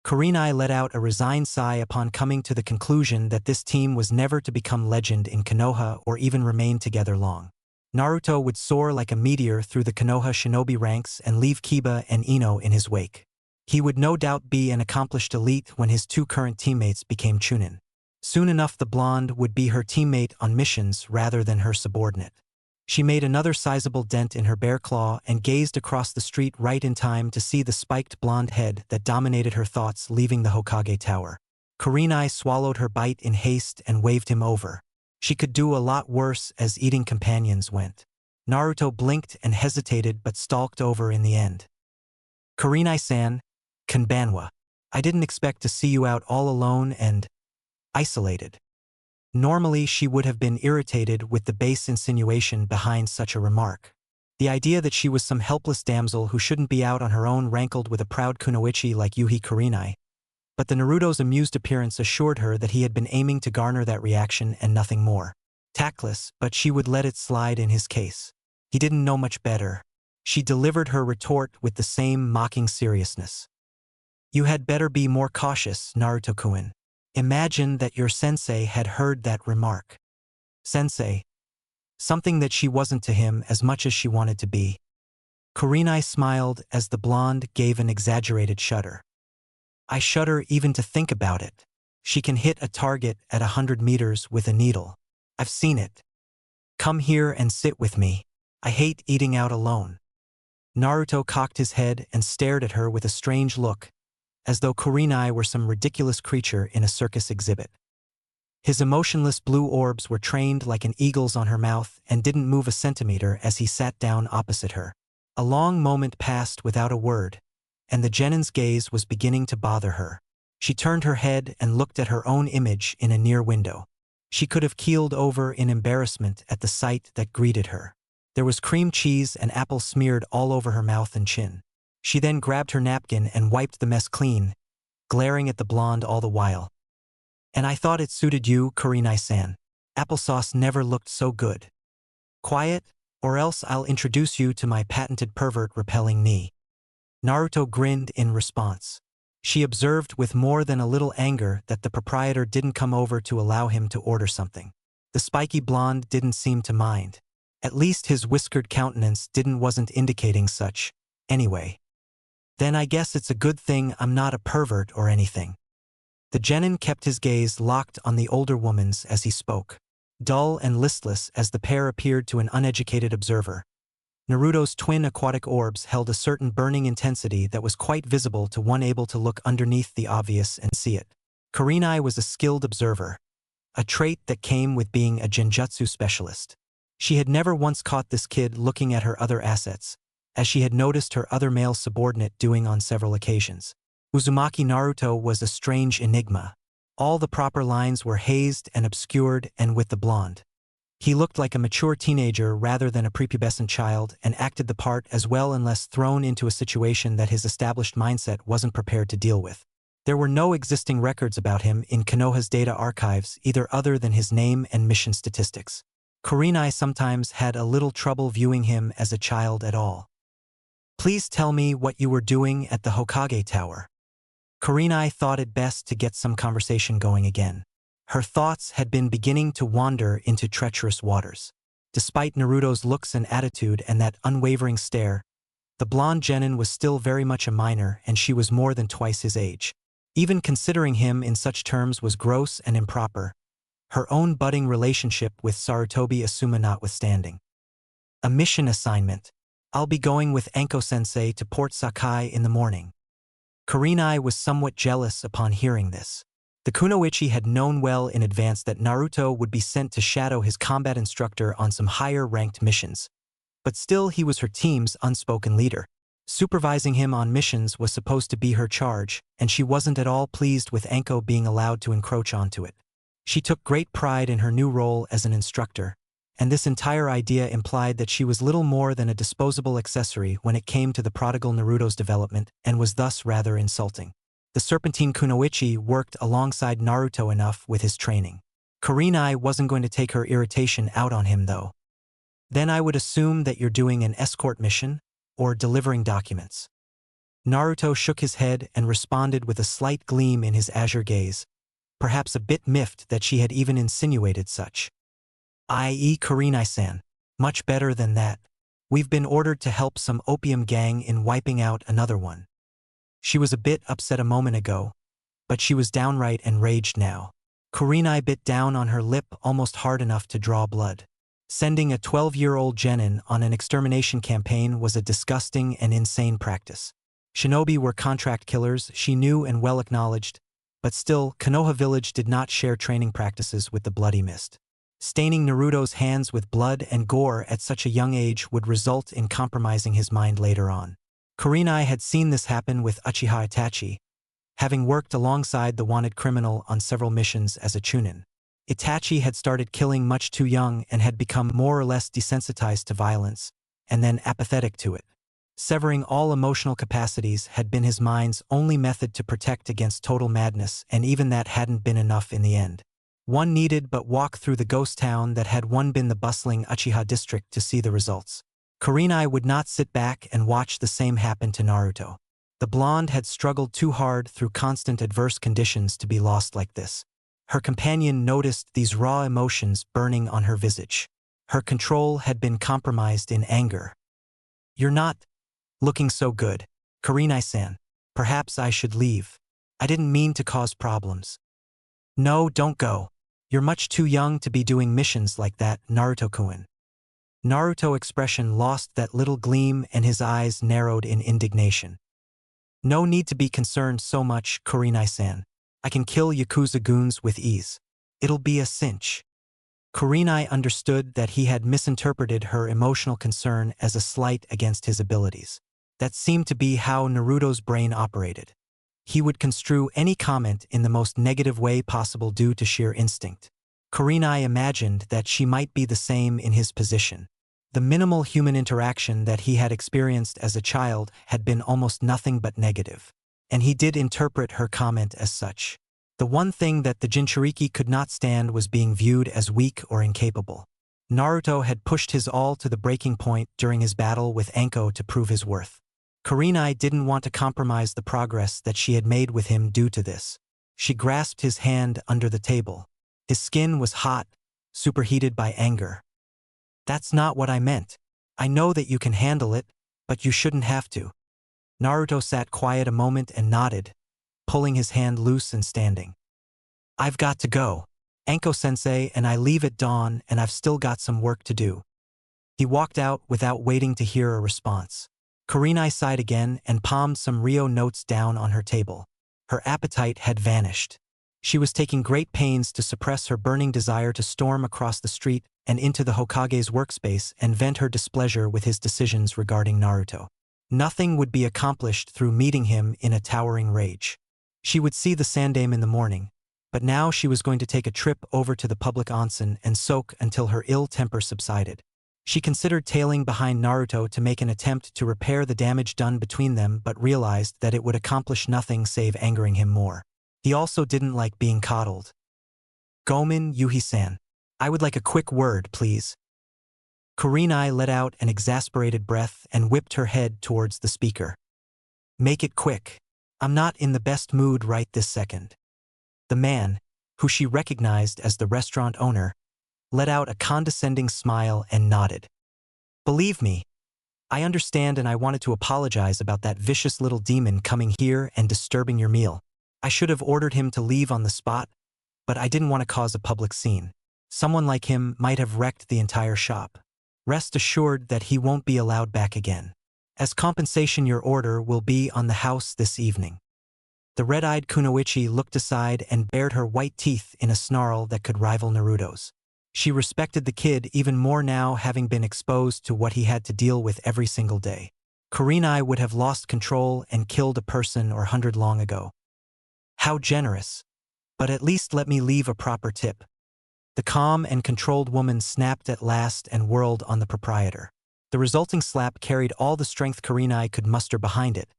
Kurenai let out a resigned sigh upon coming to the conclusion that this team was never to become legend in Konoha or even remain together long. Naruto would soar like a meteor through the Konoha shinobi ranks and leave Kiba and Ino in his wake. He would no doubt be an accomplished elite when his two current teammates became Chunin. Soon enough the blonde would be her teammate on missions rather than her subordinate. She made another sizable dent in her bear claw and gazed across the street right in time to see the spiked blonde head that dominated her thoughts leaving the Hokage tower. Kurenai swallowed her bite in haste and waved him over. She could do a lot worse as eating companions went. Naruto blinked and hesitated but stalked over in the end. Kurenai-san, konbanwa. I didn't expect to see you out all alone and isolated. Normally she would have been irritated with the base insinuation behind such a remark. The idea that she was some helpless damsel who shouldn't be out on her own rankled with a proud kunoichi like Yuhi Kurenai. But the Naruto's amused appearance assured her that he had been aiming to garner that reaction and nothing more. Tactless, but she would let it slide in his case. He didn't know much better. She delivered her retort with the same mocking seriousness. You had better be more cautious, Naruto-kun. Imagine that your sensei had heard that remark. Sensei. Something that she wasn't to him as much as she wanted to be. Kurenai smiled as the blonde gave an exaggerated shudder. I shudder even to think about it. She can hit a target at 100 meters with a needle. I've seen it. Come here and sit with me. I hate eating out alone. Naruto cocked his head and stared at her with a strange look, as though Kurenai were some ridiculous creature in a circus exhibit. His emotionless blue orbs were trained like an eagle's on her mouth and didn't move a centimeter as he sat down opposite her. A long moment passed without a word, and the genin's gaze was beginning to bother her. She turned her head and looked at her own image in a near window. She could have keeled over in embarrassment at the sight that greeted her. There was cream cheese and apple smeared all over her mouth and chin. She then grabbed her napkin and wiped the mess clean, glaring at the blonde all the while. And I thought it suited you, Kurenai-san. Applesauce never looked so good. Quiet, or else I'll introduce you to my patented pervert-repelling knee. Naruto grinned in response. She observed with more than a little anger that the proprietor didn't come over to allow him to order something. The spiky blonde didn't seem to mind. At least his whiskered countenance wasn't indicating such, anyway. Then I guess it's a good thing I'm not a pervert or anything. The genin kept his gaze locked on the older woman's as he spoke. Dull and listless as the pair appeared to an uneducated observer, Naruto's twin aquatic orbs held a certain burning intensity that was quite visible to one able to look underneath the obvious and see it. Kurenai was a skilled observer, a trait that came with being a genjutsu specialist. She had never once caught this kid looking at her other assets, as she had noticed her other male subordinate doing on several occasions. Uzumaki Naruto was a strange enigma. All the proper lines were hazed and obscured, and with the blonde. He looked like a mature teenager rather than a prepubescent child and acted the part as well unless thrown into a situation that his established mindset wasn't prepared to deal with. There were no existing records about him in Konoha's data archives either other than his name and mission statistics. Kurenai sometimes had a little trouble viewing him as a child at all. "Please tell me what you were doing at the Hokage Tower." Kurenai thought it best to get some conversation going again. Her thoughts had been beginning to wander into treacherous waters. Despite Naruto's looks and attitude and that unwavering stare, the blonde genin was still very much a minor and she was more than twice his age. Even considering him in such terms was gross and improper, her own budding relationship with Sarutobi Asuma notwithstanding. "A mission assignment. I'll be going with Anko-sensei to Port Sakai in the morning." Kurenai was somewhat jealous upon hearing this. The kunoichi had known well in advance that Naruto would be sent to shadow his combat instructor on some higher-ranked missions. But still he was her team's unspoken leader. Supervising him on missions was supposed to be her charge, and she wasn't at all pleased with Anko being allowed to encroach onto it. She took great pride in her new role as an instructor, and this entire idea implied that she was little more than a disposable accessory when it came to the prodigal Naruto's development and was thus rather insulting. The Serpentine kunoichi worked alongside Naruto enough with his training. Kurenai wasn't going to take her irritation out on him though. "Then I would assume that you're doing an escort mission, or delivering documents." Naruto shook his head and responded with a slight gleam in his azure gaze, perhaps a bit miffed that she had even insinuated such. "I.e. Kurenai-san, much better than that. We've been ordered to help some opium gang in wiping out another one." She was a bit upset a moment ago, but she was downright enraged now. Kurenai bit down on her lip almost hard enough to draw blood. Sending a 12-year-old genin on an extermination campaign was a disgusting and insane practice. Shinobi were contract killers, she knew and well acknowledged, but still, Konoha Village did not share training practices with the Bloody Mist. Staining Naruto's hands with blood and gore at such a young age would result in compromising his mind later on. Kurenai had seen this happen with Uchiha Itachi, having worked alongside the wanted criminal on several missions as a Chunin. Itachi had started killing much too young and had become more or less desensitized to violence, and then apathetic to it. Severing all emotional capacities had been his mind's only method to protect against total madness, and even that hadn't been enough in the end. One needed but walk through the ghost town that had once been the bustling Uchiha district to see the results. Kurenai would not sit back and watch the same happen to Naruto. The blonde had struggled too hard through constant adverse conditions to be lost like this. Her companion noticed these raw emotions burning on her visage. Her control had been compromised in anger. "You're not looking so good, Kurenai-san. Perhaps I should leave. I didn't mean to cause problems." "No, don't go. You're much too young to be doing missions like that, Naruto-kun." Naruto's expression lost that little gleam and his eyes narrowed in indignation. "No need to be concerned so much, Kurenai-san. I can kill Yakuza goons with ease. It'll be a cinch." Kurenai understood that he had misinterpreted her emotional concern as a slight against his abilities. That seemed to be how Naruto's brain operated. He would construe any comment in the most negative way possible due to sheer instinct. Kurenai imagined that she might be the same in his position. The minimal human interaction that he had experienced as a child had been almost nothing but negative, and he did interpret her comment as such. The one thing that the Jinchuriki could not stand was being viewed as weak or incapable. Naruto had pushed his all to the breaking point during his battle with Anko to prove his worth. Kurenai didn't want to compromise the progress that she had made with him due to this. She grasped his hand under the table. His skin was hot, superheated by anger. "That's not what I meant. I know that you can handle it, but you shouldn't have to." Naruto sat quiet a moment and nodded, pulling his hand loose and standing. "I've got to go. Anko-sensei and I leave at dawn and I've still got some work to do." He walked out without waiting to hear a response. Kurenai sighed again and palmed some Rio notes down on her table. Her appetite had vanished. She was taking great pains to suppress her burning desire to storm across the street and into the Hokage's workspace and vent her displeasure with his decisions regarding Naruto. Nothing would be accomplished through meeting him in a towering rage. She would see the sandame in the morning, but now she was going to take a trip over to the public onsen and soak until her ill temper subsided. She considered tailing behind Naruto to make an attempt to repair the damage done between them but realized that it would accomplish nothing save angering him more. He also didn't like being coddled. "Gomen Yuhi-san. I would like a quick word, please." Kurenai let out an exasperated breath and whipped her head towards the speaker. "Make it quick. I'm not in the best mood right this second." The man, who she recognized as the restaurant owner, let out a condescending smile and nodded. "Believe me, I understand, and I wanted to apologize about that vicious little demon coming here and disturbing your meal. I should have ordered him to leave on the spot, but I didn't want to cause a public scene. Someone like him might have wrecked the entire shop. Rest assured that he won't be allowed back again. As compensation, your order will be on the house this evening." The red-eyed kunoichi looked aside and bared her white teeth in a snarl that could rival Naruto's. She respected the kid even more now, having been exposed to what he had to deal with every single day. Kurenai would have lost control and killed a person or 100 long ago. How generous. But at least let me leave a proper tip. The calm and controlled woman snapped at last and whirled on the proprietor. The resulting slap carried all the strength Kurenai could muster behind it,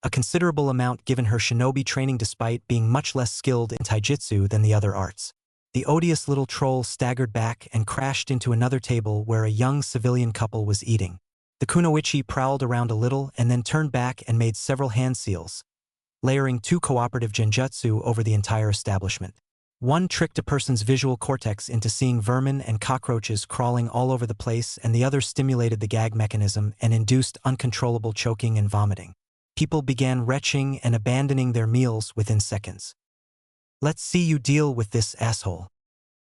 a considerable amount given her shinobi training despite being much less skilled in taijutsu than the other arts. The odious little troll staggered back and crashed into another table where a young civilian couple was eating. The kunoichi prowled around a little and then turned back and made several hand seals, layering 2 cooperative genjutsu over the entire establishment. One tricked a person's visual cortex into seeing vermin and cockroaches crawling all over the place, and the other stimulated the gag mechanism and induced uncontrollable choking and vomiting. People began retching and abandoning their meals within seconds. "Let's see you deal with this asshole."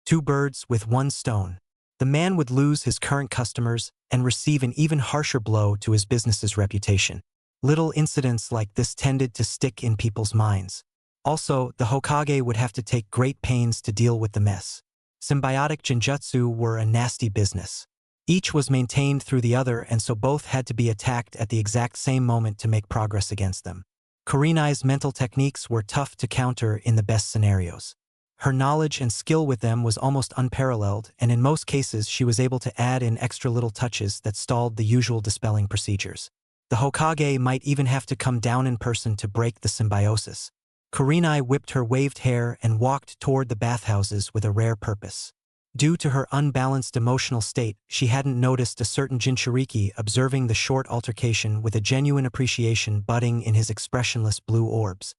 2 birds with 1 stone. The man would lose his current customers and receive an even harsher blow to his business's reputation. Little incidents like this tended to stick in people's minds. Also, the Hokage would have to take great pains to deal with the mess. Symbiotic genjutsu were a nasty business. Each was maintained through the other, and so both had to be attacked at the exact same moment to make progress against them. Kurenai's mental techniques were tough to counter in the best scenarios. Her knowledge and skill with them was almost unparalleled, and in most cases she was able to add in extra little touches that stalled the usual dispelling procedures. The Hokage might even have to come down in person to break the symbiosis. Kurenai whipped her waved hair and walked toward the bathhouses with a rare purpose. Due to her unbalanced emotional state, she hadn't noticed a certain Jinchuriki observing the short altercation with a genuine appreciation budding in his expressionless blue orbs.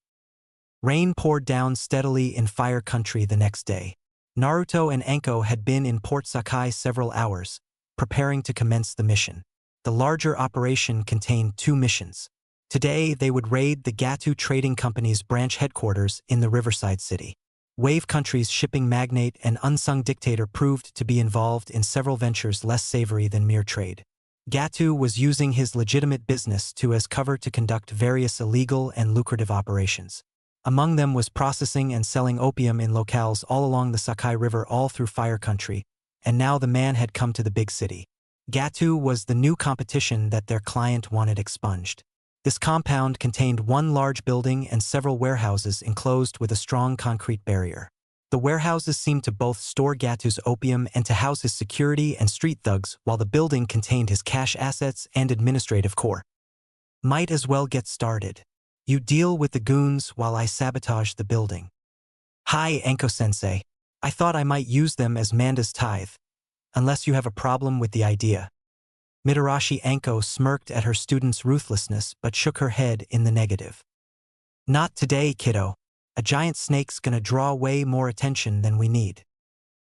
Rain poured down steadily in Fire Country the next day. Naruto and Anko had been in Port Sakai several hours, preparing to commence the mission. The larger operation contained 2 missions. Today, they would raid the Gatu Trading Company's branch headquarters in the Riverside City. Wave Country's shipping magnate and unsung dictator proved to be involved in several ventures less savory than mere trade. Gatu was using his legitimate business as cover to conduct various illegal and lucrative operations. Among them was processing and selling opium in locales all along the Sakai River all through Fire Country, and now the man had come to the big city. Gatu was the new competition that their client wanted expunged. This compound contained 1 large building and several warehouses enclosed with a strong concrete barrier. The warehouses seemed to both store Gatu's opium and to house his security and street thugs, while the building contained his cash assets and administrative core. Might as well get started. You deal with the goons while I sabotage the building. Hi, Anko-sensei. I thought I might use them as Manda's tithe. Unless you have a problem with the idea. Mitarashi Anko smirked at her student's ruthlessness but shook her head in the negative. Not today, kiddo. A giant snake's gonna draw way more attention than we need.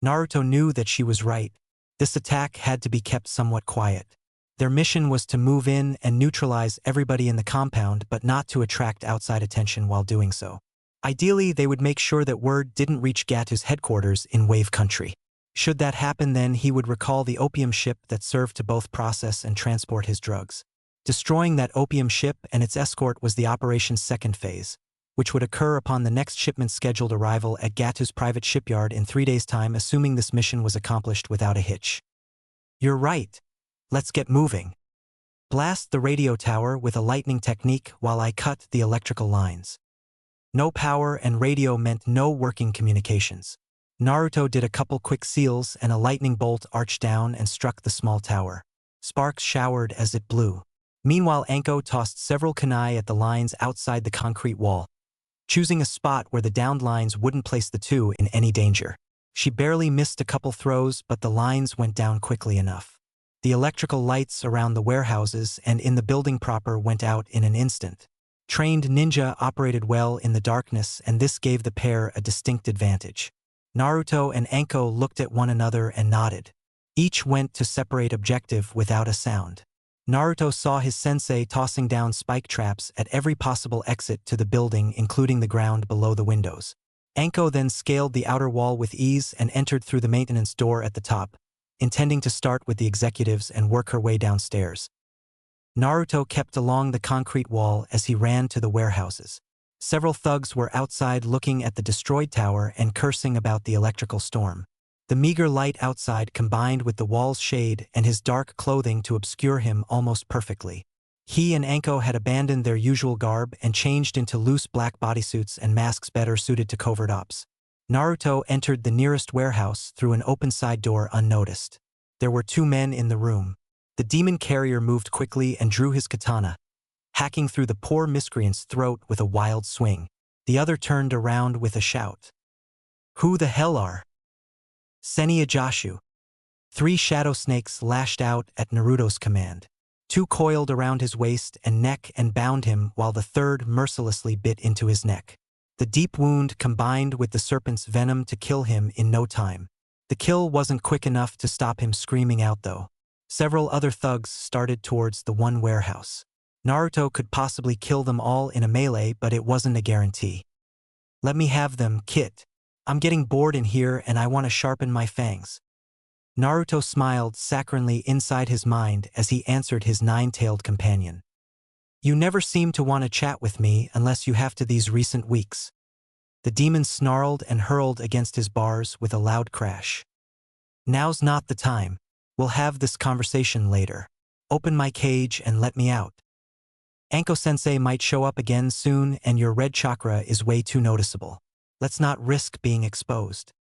Naruto knew that she was right. This attack had to be kept somewhat quiet. Their mission was to move in and neutralize everybody in the compound, but not to attract outside attention while doing so. Ideally, they would make sure that word didn't reach Gatu's headquarters in Wave Country. Should that happen, then he would recall the opium ship that served to both process and transport his drugs. Destroying that opium ship and its escort was the operation's second phase, which would occur upon the next shipment's scheduled arrival at Gatu's private shipyard in 3 days' time, assuming this mission was accomplished without a hitch. You're right. Let's get moving. Blast the radio tower with a lightning technique while I cut the electrical lines. No power and radio meant no working communications. Naruto did a couple quick seals and a lightning bolt arched down and struck the small tower. Sparks showered as it blew. Meanwhile, Anko tossed several kunai at the lines outside the concrete wall, choosing a spot where the downed lines wouldn't place the two in any danger. She barely missed a couple throws, but the lines went down quickly enough. The electrical lights around the warehouses and in the building proper went out in an instant. Trained ninja operated well in the darkness, and this gave the pair a distinct advantage. Naruto and Anko looked at one another and nodded. Each went to separate objective without a sound. Naruto saw his sensei tossing down spike traps at every possible exit to the building, including the ground below the windows. Anko then scaled the outer wall with ease and entered through the maintenance door at the top, intending to start with the executives and work her way downstairs. Naruto kept along the concrete wall as he ran to the warehouses. Several thugs were outside looking at the destroyed tower and cursing about the electrical storm. The meager light outside combined with the wall's shade and his dark clothing to obscure him almost perfectly. He and Anko had abandoned their usual garb and changed into loose black bodysuits and masks better suited to covert ops. Naruto entered the nearest warehouse through an open side door unnoticed. There were two men in the room. The demon carrier moved quickly and drew his katana, hacking through the poor miscreant's throat with a wild swing. The other turned around with a shout. "Who the hell are Senijashu?" Three shadow snakes lashed out at Naruto's command. Two coiled around his waist and neck and bound him, while the third mercilessly bit into his neck. The deep wound combined with the serpent's venom to kill him in no time. The kill wasn't quick enough to stop him screaming out, though. Several other thugs started towards the one warehouse. Naruto could possibly kill them all in a melee, but it wasn't a guarantee. "Let me have them, Kit. I'm getting bored in here and I want to sharpen my fangs." Naruto smiled saccharinely inside his mind as he answered his nine-tailed companion. "You never seem to want to chat with me unless you have to these recent weeks." The demon snarled and hurled against his bars with a loud crash. "Now's not the time. We'll have this conversation later. Open my cage and let me out. Anko-sensei might show up again soon and your red chakra is way too noticeable. Let's not risk being exposed."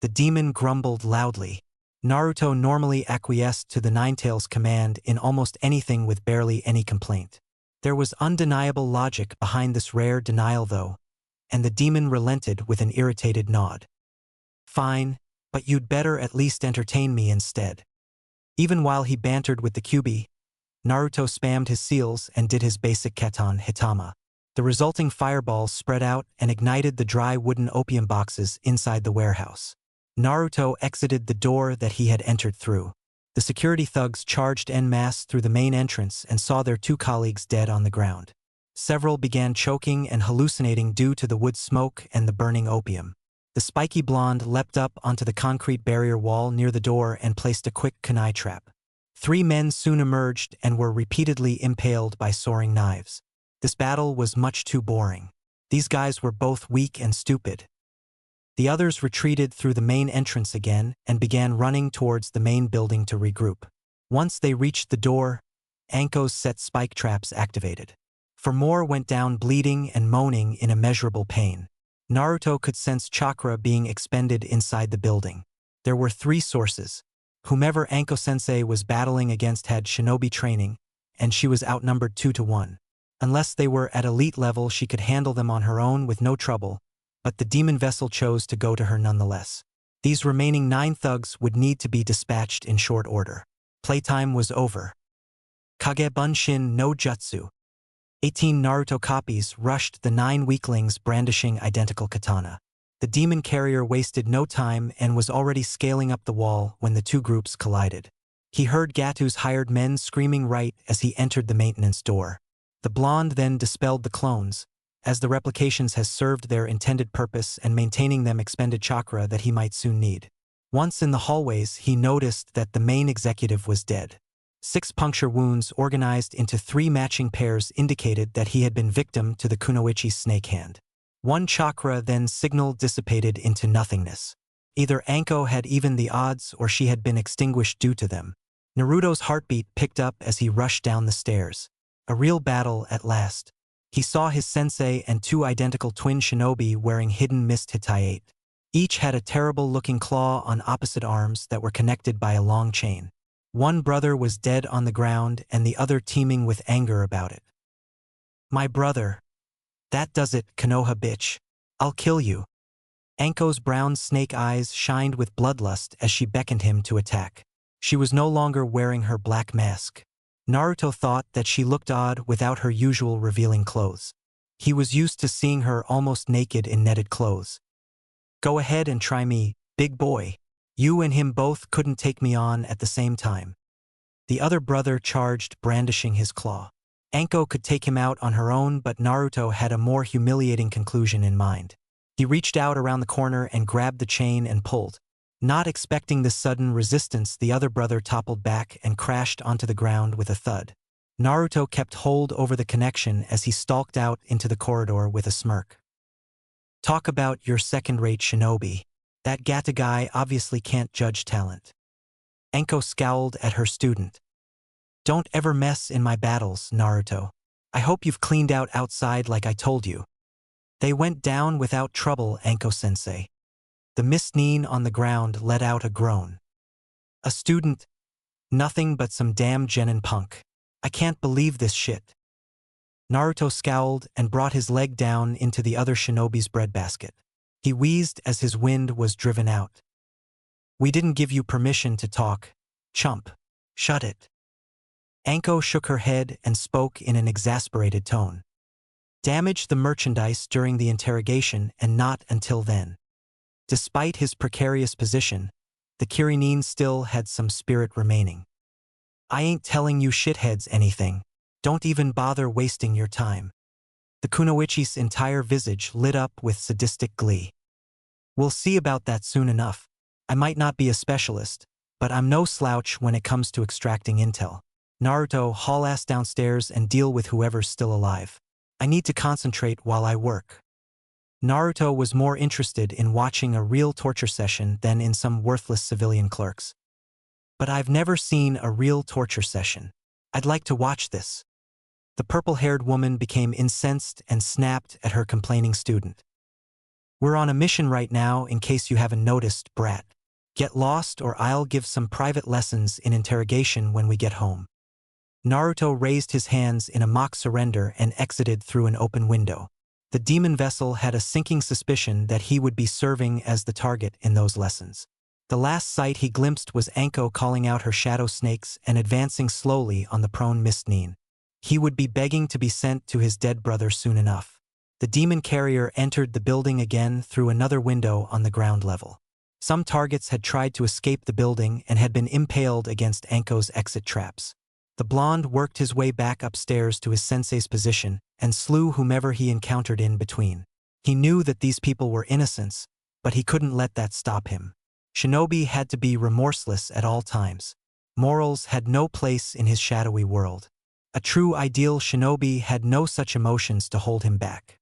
The demon grumbled loudly. Naruto normally acquiesced to the Ninetales' command in almost anything with barely any complaint. There was undeniable logic behind this rare denial, though, and the demon relented with an irritated nod. "Fine, but you'd better at least entertain me instead." Even while he bantered with the Kyuubi, Naruto spammed his seals and did his basic Katon Hitama. The resulting fireballs spread out and ignited the dry wooden opium boxes inside the warehouse. Naruto exited the door that he had entered through. The security thugs charged en masse through the main entrance and saw their two colleagues dead on the ground. Several began choking and hallucinating due to the wood smoke and the burning opium. The spiky blonde leapt up onto the concrete barrier wall near the door and placed a quick kunai trap. Three men soon emerged and were repeatedly impaled by soaring knives. This battle was much too boring. These guys were both weak and stupid. The others retreated through the main entrance again and began running towards the main building to regroup. Once they reached the door, Anko's set spike traps activated. For more went down bleeding and moaning in immeasurable pain. Naruto could sense chakra being expended inside the building. There were three sources. Whomever Anko-sensei was battling against had shinobi training, and she was outnumbered 2-1. Unless they were at elite level, she could handle them on her own with no trouble, but the demon vessel chose to go to her nonetheless. These remaining 9 thugs would need to be dispatched in short order. Playtime was over. Kage Bunshin no Jutsu. 18 Naruto copies rushed the 9 weaklings brandishing identical katana. The demon carrier wasted no time and was already scaling up the wall when the two groups collided. He heard Gatu's hired men screaming right as he entered the maintenance door. The blonde then dispelled the clones, as the replications has served their intended purpose and maintaining them expended chakra that he might soon need. Once in the hallways, he noticed that the main executive was dead. 6 puncture wounds organized into 3 matching pairs indicated that he had been victim to the kunoichi's snake hand. 1 chakra then signal dissipated into nothingness. Either Anko had even the odds or she had been extinguished due to them. Naruto's heartbeat picked up as he rushed down the stairs. A real battle at last. He saw his sensei and two identical twin shinobi wearing hidden mist Hittite. Each had a terrible-looking claw on opposite arms that were connected by a long chain. One brother was dead on the ground and the other teeming with anger about it. "My brother. That does it, Konoha bitch. I'll kill you." Anko's brown snake eyes shined with bloodlust as she beckoned him to attack. She was no longer wearing her black mask. Naruto thought that she looked odd without her usual revealing clothes. He was used to seeing her almost naked in netted clothes. "Go ahead and try me, big boy. You and him both couldn't take me on at the same time." The other brother charged, brandishing his claw. Anko could take him out on her own, but Naruto had a more humiliating conclusion in mind. He reached out around the corner and grabbed the chain and pulled. Not expecting this sudden resistance, the other brother toppled back and crashed onto the ground with a thud. Naruto kept hold over the connection as he stalked out into the corridor with a smirk. "Talk about your second-rate shinobi. That Gatu guy obviously can't judge talent." Anko scowled at her student. "Don't ever mess in my battles, Naruto. I hope you've cleaned out outside like I told you." "They went down without trouble, Anko-sensei." The Mist-nin on the ground let out a groan. "A student? Nothing but some damn genin punk. I can't believe this shit." Naruto scowled and brought his leg down into the other shinobi's breadbasket. He wheezed as his wind was driven out. "We didn't give you permission to talk, chump. Shut it." Anko shook her head and spoke in an exasperated tone. "Damage the merchandise during the interrogation and not until then." Despite his precarious position, the Chunin still had some spirit remaining. "I ain't telling you shitheads anything. Don't even bother wasting your time." The kunoichi's entire visage lit up with sadistic glee. "We'll see about that soon enough. I might not be a specialist, but I'm no slouch when it comes to extracting intel. Naruto, haul ass downstairs and deal with whoever's still alive. I need to concentrate while I work." Naruto was more interested in watching a real torture session than in some worthless civilian clerks. "But I've never seen a real torture session. I'd like to watch this." The purple-haired woman became incensed and snapped at her complaining student. "We're on a mission right now, in case you haven't noticed, brat. Get lost or I'll give some private lessons in interrogation when we get home." Naruto raised his hands in a mock surrender and exited through an open window. The demon vessel had a sinking suspicion that he would be serving as the target in those lessons. The last sight he glimpsed was Anko calling out her shadow snakes and advancing slowly on the prone Mist-nin. He would be begging to be sent to his dead brother soon enough. The demon carrier entered the building again through another window on the ground level. Some targets had tried to escape the building and had been impaled against Anko's exit traps. The blonde worked his way back upstairs to his sensei's position and slew whomever he encountered in between. He knew that these people were innocents, but he couldn't let that stop him. Shinobi had to be remorseless at all times. Morals had no place in his shadowy world. A true ideal shinobi had no such emotions to hold him back.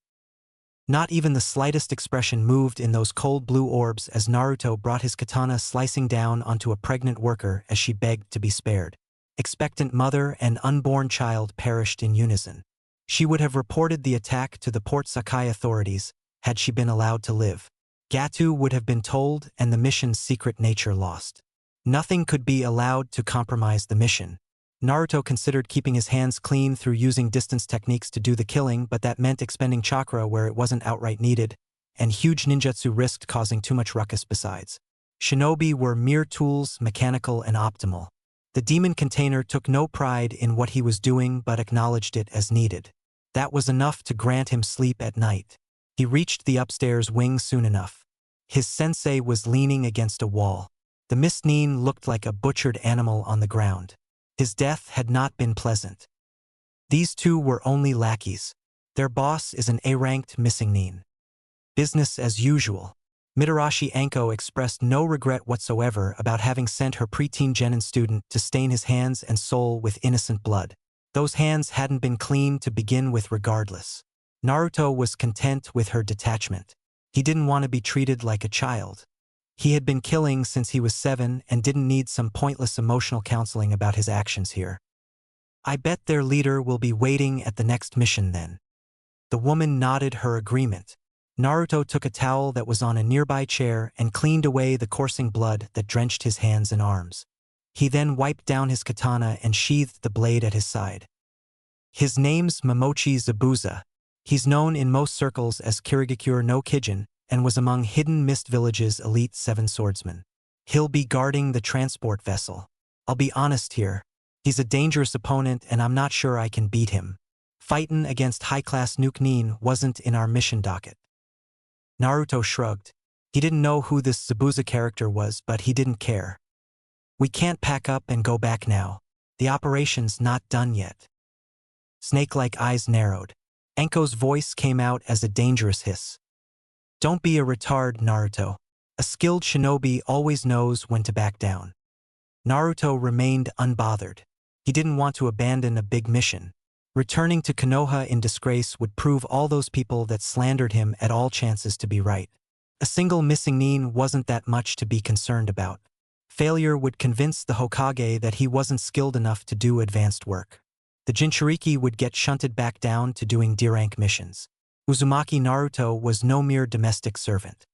Not even the slightest expression moved in those cold blue orbs as Naruto brought his katana slicing down onto a pregnant worker as she begged to be spared. Expectant mother and unborn child perished in unison. She would have reported the attack to the Port Sakai authorities had she been allowed to live. Gatu would have been told and the mission's secret nature lost. Nothing could be allowed to compromise the mission. Naruto considered keeping his hands clean through using distance techniques to do the killing, but that meant expending chakra where it wasn't outright needed, and huge ninjutsu risked causing too much ruckus besides. Shinobi were mere tools, mechanical and optimal. The demon container took no pride in what he was doing but acknowledged it as needed. That was enough to grant him sleep at night. He reached the upstairs wing soon enough. His sensei was leaning against a wall. The Mist-nin looked like a butchered animal on the ground. His death had not been pleasant. These two were only lackeys. Their boss is an A-ranked missing nin. Business as usual. Mitarashi Anko expressed no regret whatsoever about having sent her preteen genin student to stain his hands and soul with innocent blood. Those hands hadn't been clean to begin with regardless. Naruto was content with her detachment. He didn't want to be treated like a child. He had been killing since he was 7 and didn't need some pointless emotional counseling about his actions here. I bet their leader will be waiting at the next mission then. The woman nodded her agreement. Naruto took a towel that was on a nearby chair and cleaned away the coursing blood that drenched his hands and arms. He then wiped down his katana and sheathed the blade at his side. His name's Momochi Zabuza. He's known in most circles as Kirigakure no Kijin and was among Hidden Mist Village's elite 7 swordsmen. He'll be guarding the transport vessel. I'll be honest here. He's a dangerous opponent and I'm not sure I can beat him. Fightin' against high-class Chunin wasn't in our mission docket. Naruto shrugged. He didn't know who this Zabuza character was, but he didn't care. We can't pack up and go back now. The operation's not done yet. Snake-like eyes narrowed. Anko's voice came out as a dangerous hiss. Don't be a retard, Naruto. A skilled shinobi always knows when to back down. Naruto remained unbothered. He didn't want to abandon a big mission. Returning to Konoha in disgrace would prove all those people that slandered him at all chances to be right. A single missing nin wasn't that much to be concerned about. Failure would convince the Hokage that he wasn't skilled enough to do advanced work. The Jinchuriki would get shunted back down to doing D-rank missions. Uzumaki Naruto was no mere domestic servant.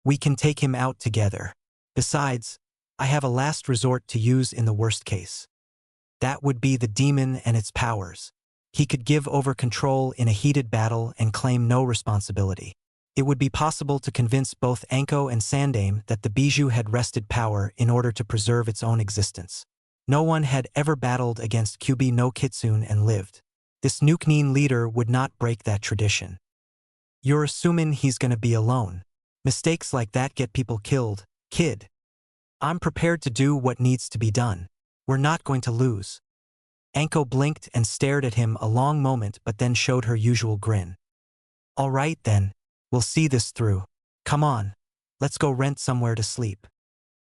We can take him out together. Besides, I have a last resort to use in the worst case. That would be the demon and its powers. He could give over control in a heated battle and claim no responsibility. It would be possible to convince both Anko and Sandaime that the bijou had wrested power in order to preserve its own existence. No one had ever battled against Kyuubi no Kitsune and lived. This Nukenin leader would not break that tradition. You're assuming he's gonna be alone. Mistakes like that get people killed, kid. I'm prepared to do what needs to be done. We're not going to lose. Anko blinked and stared at him a long moment but then showed her usual grin. All right then, we'll see this through. Come on, let's go rent somewhere to sleep.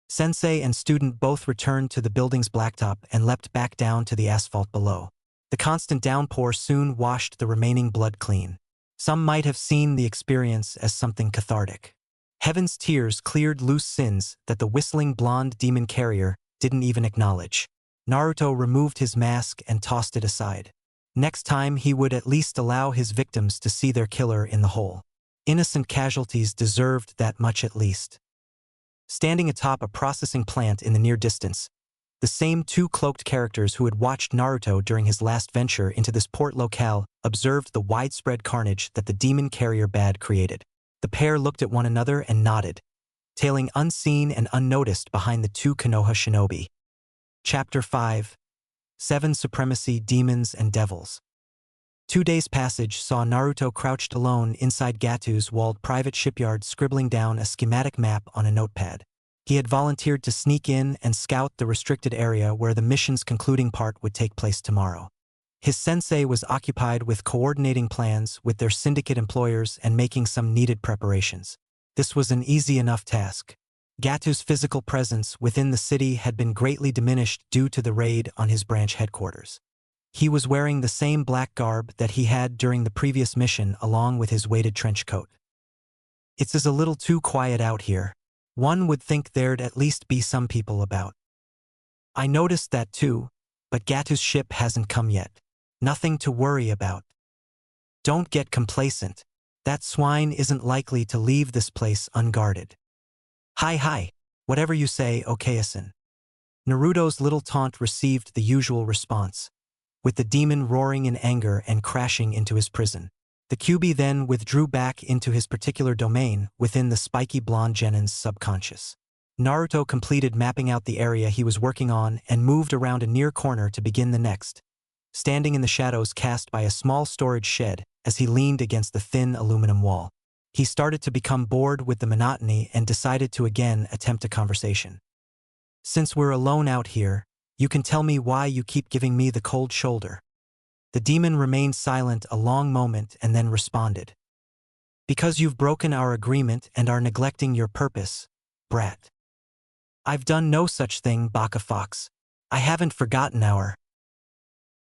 Sensei and student both returned to the building's blacktop and leapt back down to the asphalt below. The constant downpour soon washed the remaining blood clean. Some might have seen the experience as something cathartic. Heaven's tears cleared loose sins that the whistling blonde demon carrier didn't even acknowledge. Naruto removed his mask and tossed it aside. Next time he would at least allow his victims to see their killer in the hole. Innocent casualties deserved that much at least. Standing atop a processing plant in the near distance, the same 2 cloaked characters who had watched Naruto during his last venture into this port locale observed the widespread carnage that the demon carrier bad created. The pair looked at one another and nodded, tailing unseen and unnoticed behind the 2 Konoha shinobi. Chapter 5. 7 Supremacy, Demons and Devils. 2 days' passage saw Naruto crouched alone inside Gatu's walled private shipyard scribbling down a schematic map on a notepad. He had volunteered to sneak in and scout the restricted area where the mission's concluding part would take place tomorrow. His sensei was occupied with coordinating plans with their syndicate employers and making some needed preparations. This was an easy enough task. Gatu's physical presence within the city had been greatly diminished due to the raid on his branch headquarters. He was wearing the same black garb that he had during the previous mission along with his weighted trench coat. It's a little too quiet out here. One would think there'd at least be some people about. I noticed that too, but Gatu's ship hasn't come yet. Nothing to worry about. Don't get complacent. That swine isn't likely to leave this place unguarded. Hi, whatever you say, Okayasan. Naruto's little taunt received the usual response, with the demon roaring in anger and crashing into his prison. The Kyuubi then withdrew back into his particular domain within the spiky blonde Genin's subconscious. Naruto completed mapping out the area he was working on and moved around a near corner to begin the next, standing in the shadows cast by a small storage shed as he leaned against the thin aluminum wall. He started to become bored with the monotony and decided to again attempt a conversation. Since we're alone out here, you can tell me why you keep giving me the cold shoulder. The demon remained silent a long moment and then responded. Because you've broken our agreement and are neglecting your purpose, brat. I've done no such thing, Baka Fox. I haven't forgotten our...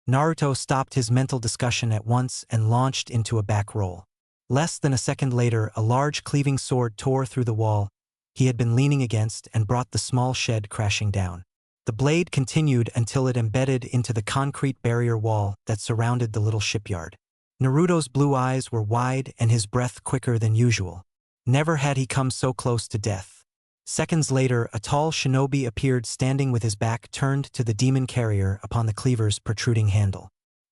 Naruto stopped his mental discussion at once and launched into a back roll. Less than a second later, a large cleaving sword tore through the wall, he had been leaning against and brought the small shed crashing down. The blade continued until it embedded into the concrete barrier wall that surrounded the little shipyard. Naruto's blue eyes were wide and his breath quicker than usual. Never had he come so close to death. Seconds later, a tall shinobi appeared standing with his back turned to the demon carrier upon the cleaver's protruding handle.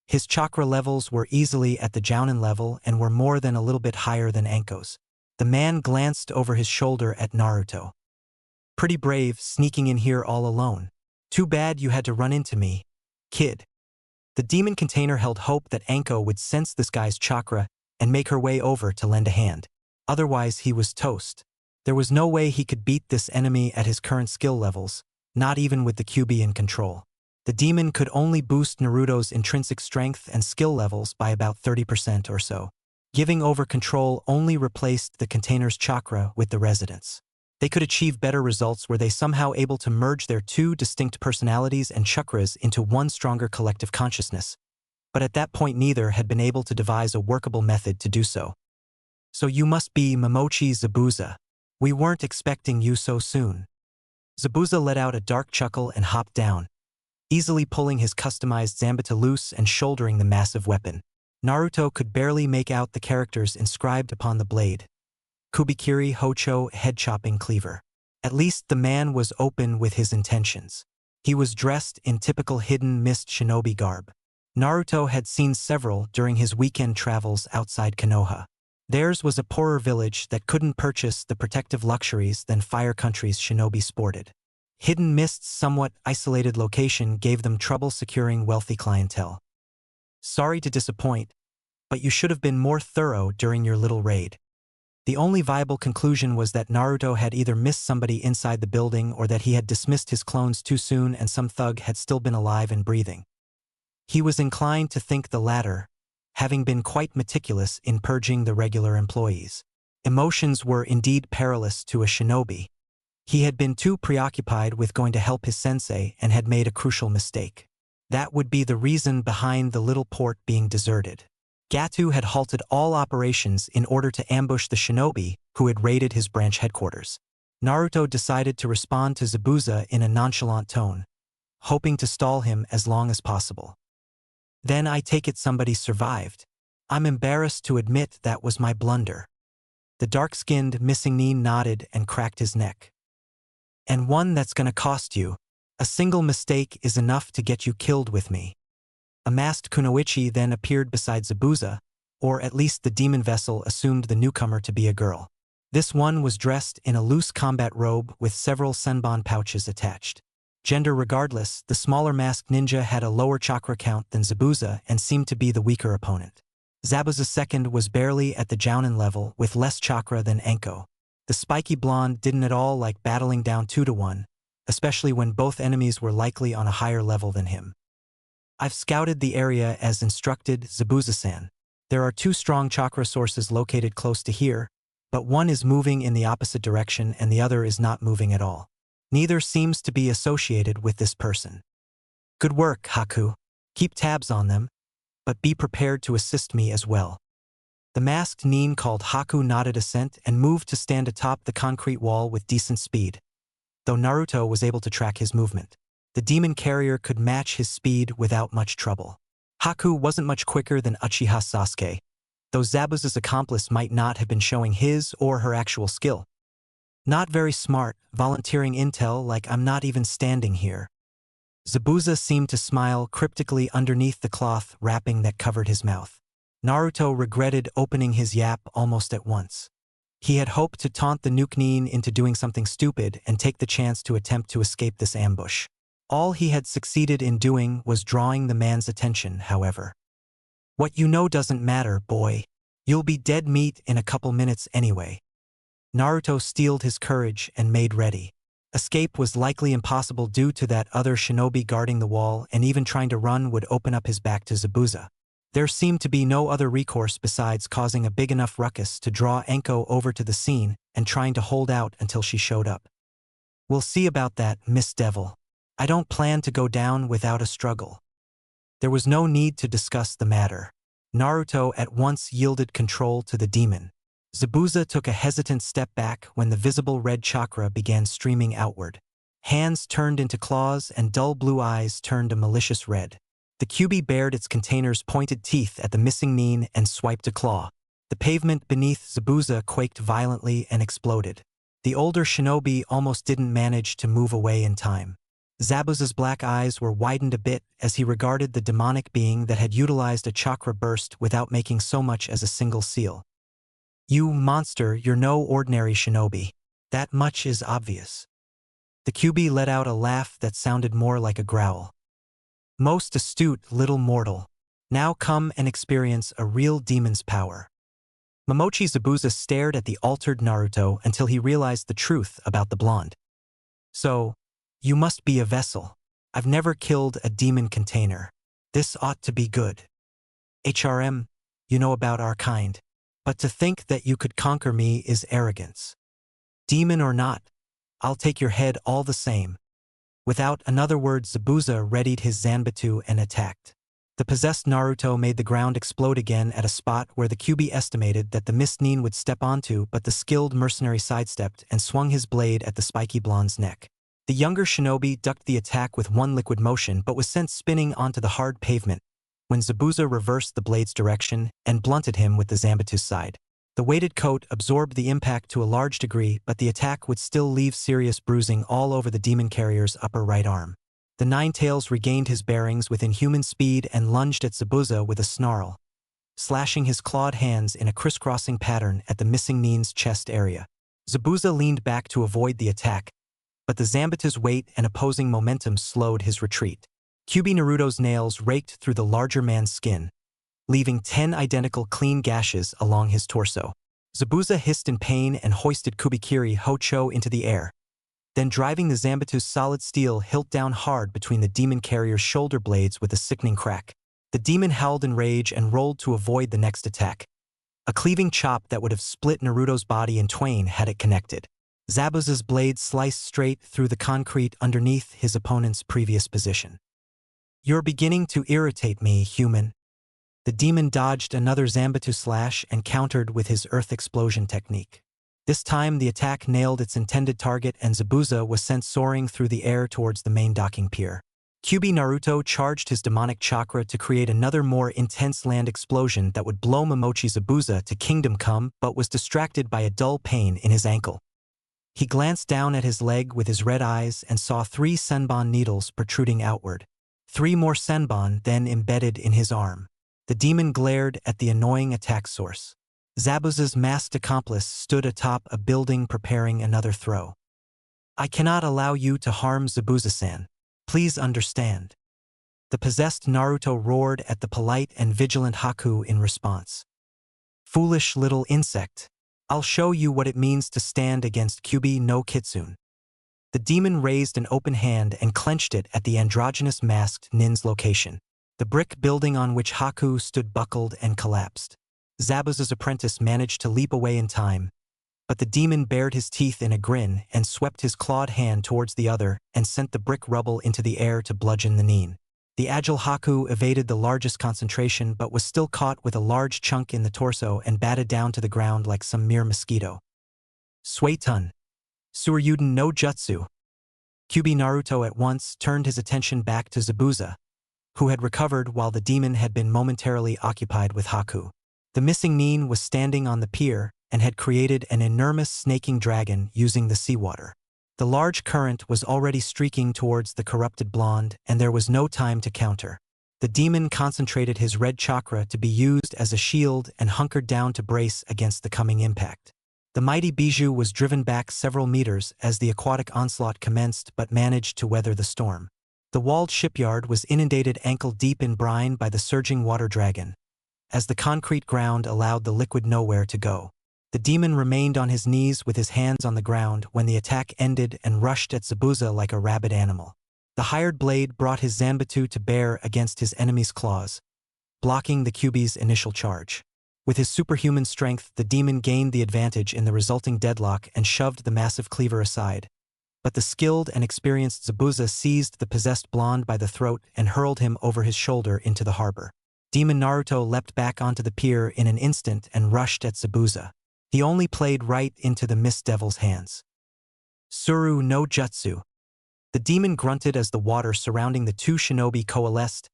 His chakra levels were easily at the Chunin level and were more than a little bit higher than Anko's. The man glanced over his shoulder at Naruto. "Pretty brave, sneaking in here all alone. Too bad you had to run into me, kid." The demon container held hope that Anko would sense this guy's chakra and make her way over to lend a hand. Otherwise, he was toast. There was no way he could beat this enemy at his current skill levels, not even with the QB in control. The demon could only boost Naruto's intrinsic strength and skill levels by about 30% or so. Giving over control only replaced the container's chakra with the residents. They could achieve better results were they somehow able to merge their two distinct personalities and chakras into one stronger collective consciousness. But at that point neither had been able to devise a workable method to do so. "So you must be Momochi Zabuza. We weren't expecting you so soon." Zabuza let out a dark chuckle and hopped down, easily pulling his customized Zambata loose and shouldering the massive weapon. Naruto could barely make out the characters inscribed upon the blade. Kubikiri Hocho head-chopping cleaver. At least the man was open with his intentions. He was dressed in typical hidden mist shinobi garb. Naruto had seen several during his weekend travels outside Konoha. Theirs was a poorer village that couldn't purchase the protective luxuries than Fire Country's shinobi sported. Hidden Mist's somewhat isolated location gave them trouble securing wealthy clientele. "Sorry to disappoint, but you should have been more thorough during your little raid." The only viable conclusion was that Naruto had either missed somebody inside the building or that he had dismissed his clones too soon and some thug had still been alive and breathing. He was inclined to think the latter, having been quite meticulous in purging the regular employees. Emotions were indeed perilous to a shinobi. He had been too preoccupied with going to help his sensei and had made a crucial mistake. That would be the reason behind the little port being deserted. Gatu had halted all operations in order to ambush the shinobi who had raided his branch headquarters. Naruto decided to respond to Zabuza in a nonchalant tone, hoping to stall him as long as possible. "Then I take it somebody survived. I'm embarrassed to admit that was my blunder." The dark-skinned missing knee nodded and cracked his neck. "And one that's gonna cost you. A single mistake is enough to get you killed with me." A masked kunoichi then appeared beside Zabuza, or at least the demon vessel assumed the newcomer to be a girl. This one was dressed in a loose combat robe with several senbon pouches attached. Gender regardless, the smaller masked ninja had a lower chakra count than Zabuza and seemed to be the weaker opponent. Zabuza's second was barely at the Chunin level with less chakra than Anko. The spiky blonde didn't at all like battling down 2-1, especially when both enemies were likely on a higher level than him. "I've scouted the area as instructed, Zabuza-san. There are 2 strong chakra sources located close to here, but one is moving in the opposite direction and the other is not moving at all. Neither seems to be associated with this person. Good work, Haku. Keep tabs on them, but be prepared to assist me as well." The masked nin called Haku nodded assent and moved to stand atop the concrete wall with decent speed, though Naruto was able to track his movement. The demon carrier could match his speed without much trouble. Haku wasn't much quicker than Uchiha Sasuke, though Zabuza's accomplice might not have been showing his or her actual skill. "Not very smart, volunteering intel like I'm not even standing here." Zabuza seemed to smile cryptically underneath the cloth wrapping that covered his mouth. Naruto regretted opening his yap almost at once. He had hoped to taunt the nuke nin into doing something stupid and take the chance to attempt to escape this ambush. All he had succeeded in doing was drawing the man's attention, however. "What you know doesn't matter, boy. You'll be dead meat in a couple minutes anyway." Naruto steeled his courage and made ready. Escape was likely impossible due to that other shinobi guarding the wall, and even trying to run would open up his back to Zabuza. There seemed to be no other recourse besides causing a big enough ruckus to draw Anko over to the scene and trying to hold out until she showed up. "We'll see about that, Miss Devil. I don't plan to go down without a struggle." There was no need to discuss the matter. Naruto at once yielded control to the demon. Zabuza took a hesitant step back when the visible red chakra began streaming outward. Hands turned into claws and dull blue eyes turned a malicious red. The QB bared its container's pointed teeth at the missing nin and swiped a claw. The pavement beneath Zabuza quaked violently and exploded. The older shinobi almost didn't manage to move away in time. Zabuza's black eyes were widened a bit as he regarded the demonic being that had utilized a chakra burst without making so much as a single seal. "You monster, you're no ordinary shinobi. That much is obvious." The QB let out a laugh that sounded more like a growl. "Most astute little mortal. Now come and experience a real demon's power." Momochi Zabuza stared at the altered Naruto until he realized the truth about the blonde. "So, you must be a vessel. I've never killed a demon container. This ought to be good. HRM, you know about our kind. But to think that you could conquer me is arrogance. Demon or not, I'll take your head all the same." Without another word, Zabuza readied his Zanbatsu and attacked. The possessed Naruto made the ground explode again at a spot where the QB estimated that the missed nin would step onto, but the skilled mercenary sidestepped and swung his blade at the spiky blonde's neck. The younger shinobi ducked the attack with one liquid motion but was sent spinning onto the hard pavement when Zabuza reversed the blade's direction and blunted him with the Zanbatsu's side. The weighted coat absorbed the impact to a large degree, but the attack would still leave serious bruising all over the demon carrier's upper right arm. The Ninetales regained his bearings with inhuman speed and lunged at Zabuza with a snarl, slashing his clawed hands in a crisscrossing pattern at the missing nin's chest area. Zabuza leaned back to avoid the attack, but the Zanbatsu's weight and opposing momentum slowed his retreat. QB Naruto's nails raked through the larger man's skin, leaving 10 identical clean gashes along his torso. Zabuza hissed in pain and hoisted Kubikiri Hocho into the air, then driving the Zanbatsu's solid steel hilt down hard between the demon carrier's shoulder blades with a sickening crack. The demon howled in rage and rolled to avoid the next attack, a cleaving chop that would have split Naruto's body in twain had it connected. Zabuza's blade sliced straight through the concrete underneath his opponent's previous position. "You're beginning to irritate me, human." The demon dodged another Zanbatsu slash and countered with his earth explosion technique. This time the attack nailed its intended target and Zabuza was sent soaring through the air towards the main docking pier. QB Naruto charged his demonic chakra to create another more intense land explosion that would blow Momochi Zabuza to kingdom come, but was distracted by a dull pain in his ankle. He glanced down at his leg with his red eyes and saw 3 senbon needles protruding outward. 3 more senbon then embedded in his arm. The demon glared at the annoying attack source. Zabuza's masked accomplice stood atop a building preparing another throw. "I cannot allow you to harm Zabuza-san. Please understand." The possessed Naruto roared at the polite and vigilant Haku in response. "Foolish little insect. I'll show you what it means to stand against QB no Kitsune." The demon raised an open hand and clenched it at the androgynous masked nin's location. The brick building on which Haku stood buckled and collapsed. Zabuza's apprentice managed to leap away in time, but the demon bared his teeth in a grin and swept his clawed hand towards the other and sent the brick rubble into the air to bludgeon the nin. The agile Haku evaded the largest concentration but was still caught with a large chunk in the torso and batted down to the ground like some mere mosquito. "Suetun. Suryuden no Jutsu." QB Naruto at once turned his attention back to Zabuza, who had recovered while the demon had been momentarily occupied with Haku. The missing nin was standing on the pier and had created an enormous snaking dragon using the seawater. The large current was already streaking towards the corrupted blonde, and there was no time to counter. The demon concentrated his red chakra to be used as a shield and hunkered down to brace against the coming impact. The mighty Bijou was driven back several meters as the aquatic onslaught commenced but managed to weather the storm. The walled shipyard was inundated ankle-deep in brine by the surging water dragon, as the concrete ground allowed the liquid nowhere to go. The demon remained on his knees with his hands on the ground when the attack ended and rushed at Zabuza like a rabid animal. The hired blade brought his Zanbatsu to bear against his enemy's claws, blocking the QB's initial charge. With his superhuman strength, the demon gained the advantage in the resulting deadlock and shoved the massive cleaver aside. But the skilled and experienced Zabuza seized the possessed blonde by the throat and hurled him over his shoulder into the harbor. Demon Naruto leapt back onto the pier in an instant and rushed at Zabuza. He only played right into the Mist Devil's hands. Suru no Jutsu. The demon grunted as the water surrounding the two shinobi coalesced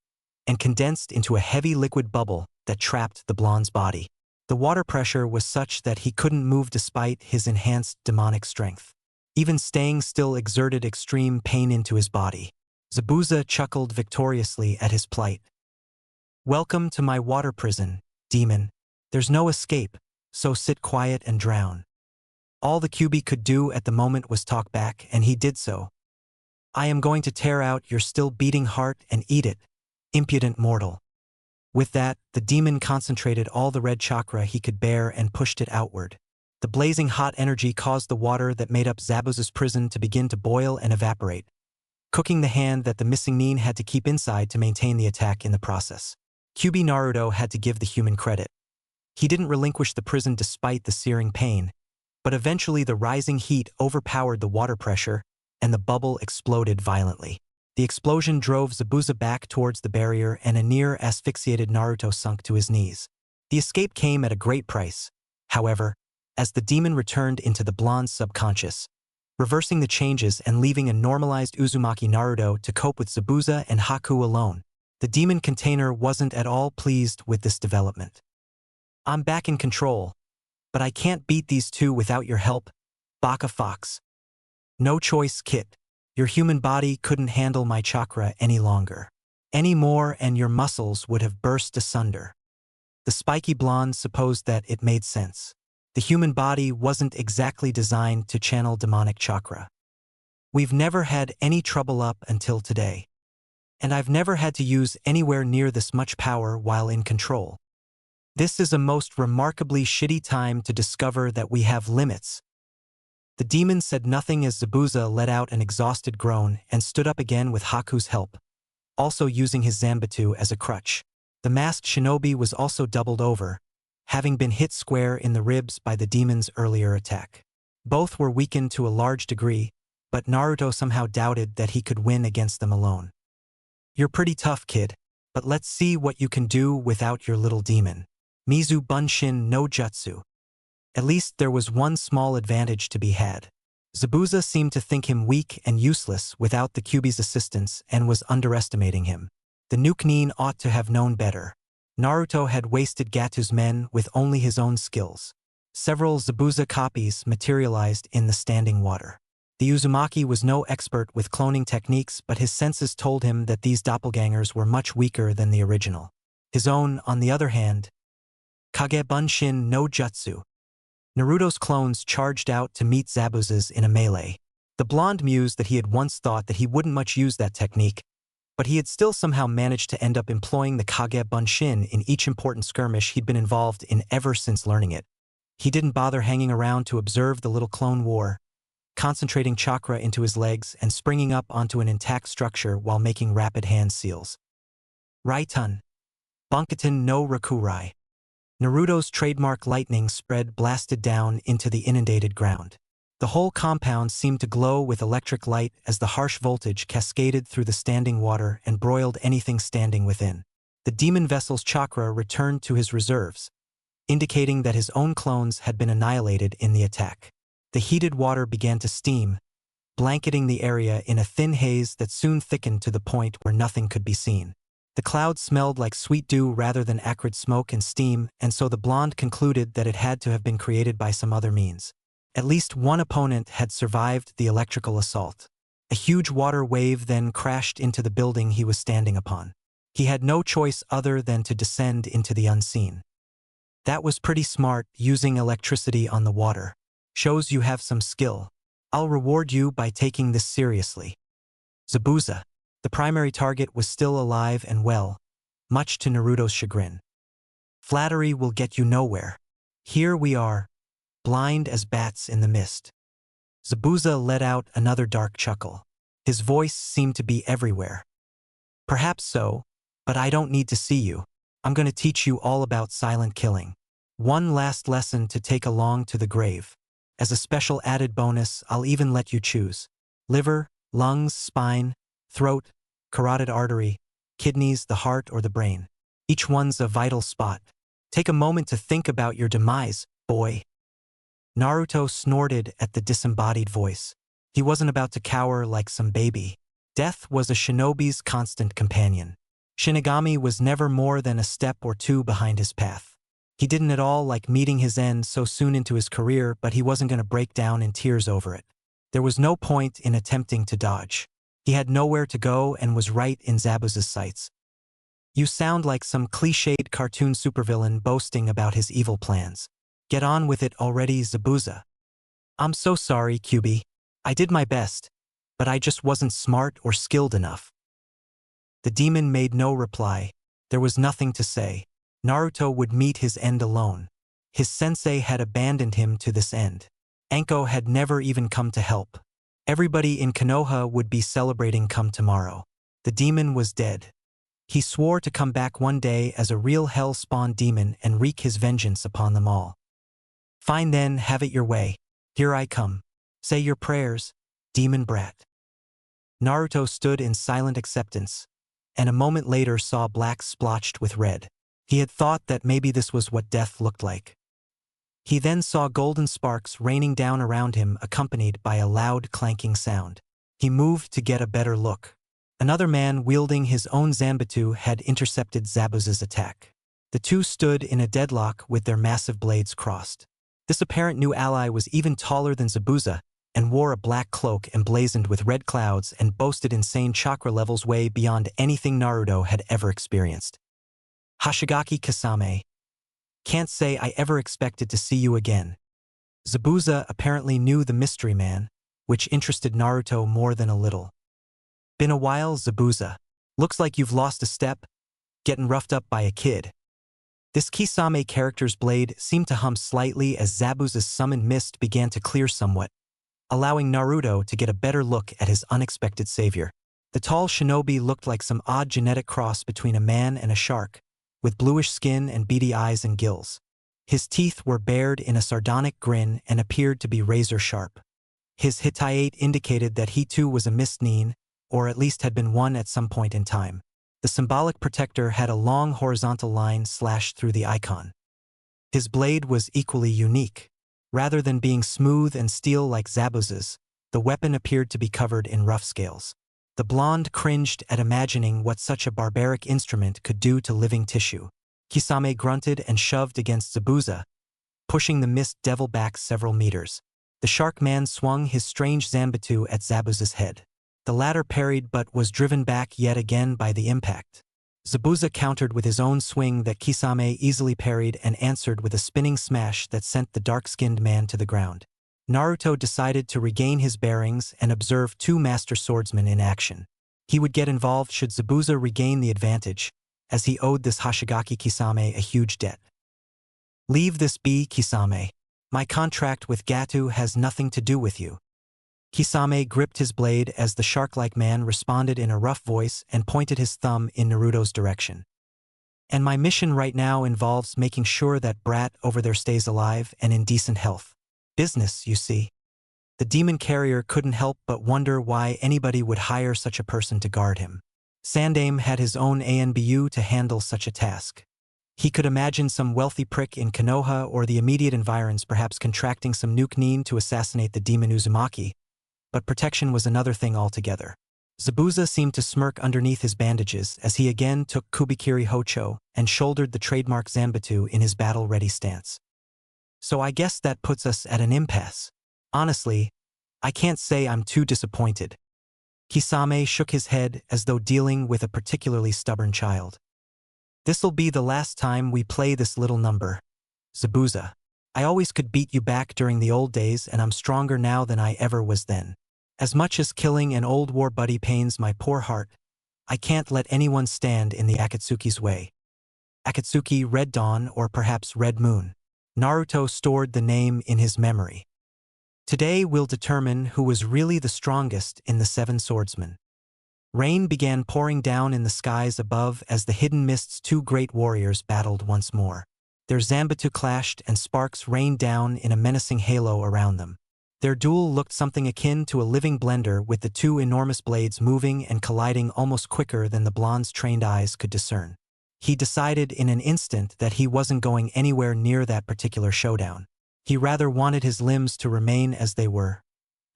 and condensed into a heavy liquid bubble that trapped the blonde's body. The water pressure was such that he couldn't move despite his enhanced demonic strength. Even staying still exerted extreme pain into his body. Zabuza chuckled victoriously at his plight. "Welcome to my water prison, demon. There's no escape, so sit quiet and drown." All the Kyuubi could do at the moment was talk back, and he did so. "I am going to tear out your still beating heart and eat it, impudent mortal." With that, the demon concentrated all the red chakra he could bear and pushed it outward. The blazing hot energy caused the water that made up Zabuza's prison to begin to boil and evaporate, cooking the hand that the missing nin had to keep inside to maintain the attack in the process. Kyuubi Naruto had to give the human credit. He didn't relinquish the prison despite the searing pain, but eventually the rising heat overpowered the water pressure and the bubble exploded violently. The explosion drove Zabuza back towards the barrier and a near-asphyxiated Naruto sunk to his knees. The escape came at a great price, however, as the demon returned into the blonde's subconscious, reversing the changes and leaving a normalized Uzumaki Naruto to cope with Zabuza and Haku alone. The demon container wasn't at all pleased with this development. "I'm back in control, but I can't beat these two without your help, Baka Fox." "No choice, Kit. Your human body couldn't handle my chakra any longer. Any more and your muscles would have burst asunder." The spiky blonde supposed that it made sense. The human body wasn't exactly designed to channel demonic chakra. "We've never had any trouble up until today. And I've never had to use anywhere near this much power while in control. This is a most remarkably shitty time to discover that we have limits." The demon said nothing as Zabuza let out an exhausted groan and stood up again with Haku's help, also using his Zanbatsu as a crutch. The masked shinobi was also doubled over, having been hit square in the ribs by the demon's earlier attack. Both were weakened to a large degree, but Naruto somehow doubted that he could win against them alone. "You're pretty tough, kid, but let's see what you can do without your little demon. Mizu Bunshin no Jutsu." At least there was one small advantage to be had. Zabuza seemed to think him weak and useless without the Kyuubi's assistance and was underestimating him. The nuke nin ought to have known better. Naruto had wasted Gatu's men with only his own skills. Several Zabuza copies materialized in the standing water. The Uzumaki was no expert with cloning techniques, but his senses told him that these doppelgangers were much weaker than the original. His own, on the other hand, Kage Bunshin no Jutsu. Naruto's clones charged out to meet Zabuza's in a melee. The blonde mused that he had once thought that he wouldn't much use that technique, but he had still somehow managed to end up employing the Kage Bunshin in each important skirmish he'd been involved in ever since learning it. He didn't bother hanging around to observe the little clone war, concentrating chakra into his legs and springing up onto an intact structure while making rapid hand seals. Raitun. Bunkaten no Rakurai. Naruto's trademark lightning spread blasted down into the inundated ground. The whole compound seemed to glow with electric light as the harsh voltage cascaded through the standing water and broiled anything standing within. The demon vessel's chakra returned to his reserves, indicating that his own clones had been annihilated in the attack. The heated water began to steam, blanketing the area in a thin haze that soon thickened to the point where nothing could be seen. The cloud smelled like sweet dew rather than acrid smoke and steam, and so the blonde concluded that it had to have been created by some other means. At least one opponent had survived the electrical assault. A huge water wave then crashed into the building he was standing upon. He had no choice other than to descend into the unseen. "That was pretty smart, using electricity on the water. Shows you have some skill. I'll reward you by taking this seriously." Zabuza. The primary target was still alive and well, much to Naruto's chagrin. "Flattery will get you nowhere. Here we are, blind as bats in the mist." Zabuza let out another dark chuckle. His voice seemed to be everywhere. "Perhaps so, but I don't need to see you. I'm going to teach you all about silent killing. One last lesson to take along to the grave. As a special added bonus, I'll even let you choose. Liver, lungs, spine, throat, carotid artery, kidneys, the heart, or the brain. Each one's a vital spot. Take a moment to think about your demise, boy." Naruto snorted at the disembodied voice. He wasn't about to cower like some baby. Death was a shinobi's constant companion. Shinigami was never more than a step or two behind his path. He didn't at all like meeting his end so soon into his career, but he wasn't going to break down in tears over it. There was no point in attempting to dodge. He had nowhere to go and was right in Zabuza's sights. You sound like some cliched cartoon supervillain boasting about his evil plans. Get on with it already, Zabuza. I'm so sorry, Kyubi. I did my best, but I just wasn't smart or skilled enough. The demon made no reply. There was nothing to say. Naruto would meet his end alone. His sensei had abandoned him to this end. Anko had never even come to help. Everybody in Konoha would be celebrating come tomorrow. The demon was dead. He swore to come back one day as a real hell-spawned demon and wreak his vengeance upon them all. Fine then, have it your way. Here I come. Say your prayers, demon brat. Naruto stood in silent acceptance, and a moment later saw black splotched with red. He had thought that maybe this was what death looked like. He then saw golden sparks raining down around him, accompanied by a loud clanking sound. He moved to get a better look. Another man wielding his own Zanbatsu had intercepted Zabuza's attack. The two stood in a deadlock with their massive blades crossed. This apparent new ally was even taller than Zabuza and wore a black cloak emblazoned with red clouds and boasted insane chakra levels way beyond anything Naruto had ever experienced. Hoshigaki Kisame. Can't say I ever expected to see you again. Zabuza apparently knew the mystery man, which interested Naruto more than a little. Been a while, Zabuza. Looks like you've lost a step. Getting roughed up by a kid. This Kisame character's blade seemed to hum slightly as Zabuza's summoned mist began to clear somewhat, allowing Naruto to get a better look at his unexpected savior. The tall shinobi looked like some odd genetic cross between a man and a shark, with bluish skin and beady eyes and gills. His teeth were bared in a sardonic grin and appeared to be razor-sharp. His Hittite indicated that he too was a mist-nin, or at least had been one at some point in time. The symbolic protector had a long horizontal line slashed through the icon. His blade was equally unique. Rather than being smooth and steel like Zabuza's, the weapon appeared to be covered in rough scales. The blonde cringed at imagining what such a barbaric instrument could do to living tissue. Kisame grunted and shoved against Zabuza, pushing the mist devil back several meters. The shark man swung his strange Zanbatsu at Zabuza's head. The latter parried but was driven back yet again by the impact. Zabuza countered with his own swing that Kisame easily parried and answered with a spinning smash that sent the dark-skinned man to the ground. Naruto decided to regain his bearings and observe two master swordsmen in action. He would get involved should Zabuza regain the advantage, as he owed this Hoshigaki Kisame a huge debt. Leave this be, Kisame. My contract with Gatu has nothing to do with you. Kisame gripped his blade as the shark-like man responded in a rough voice and pointed his thumb in Naruto's direction. And my mission right now involves making sure that brat over there stays alive and in decent health. Business, you see. The demon carrier couldn't help but wonder why anybody would hire such a person to guard him. Sandaime had his own ANBU to handle such a task. He could imagine some wealthy prick in Konoha or the immediate environs perhaps contracting some nuke nin to assassinate the demon Uzumaki, but protection was another thing altogether. Zabuza seemed to smirk underneath his bandages as he again took Kubikiri Hocho and shouldered the trademark Zanbatsu in his battle-ready stance. So I guess that puts us at an impasse. Honestly, I can't say I'm too disappointed. Kisame shook his head as though dealing with a particularly stubborn child. This'll be the last time we play this little number. Zabuza. I always could beat you back during the old days and I'm stronger now than I ever was then. As much as killing an old war buddy pains my poor heart, I can't let anyone stand in the Akatsuki's way. Akatsuki Red Dawn or perhaps Red Moon. Naruto stored the name in his memory. Today we'll determine who was really the strongest in the Seven Swordsmen. Rain began pouring down in the skies above as the Hidden Mist's two great warriors battled once more. Their Zanbatsu clashed and sparks rained down in a menacing halo around them. Their duel looked something akin to a living blender with the two enormous blades moving and colliding almost quicker than the blonde's trained eyes could discern. He decided in an instant that he wasn't going anywhere near that particular showdown. He rather wanted his limbs to remain as they were,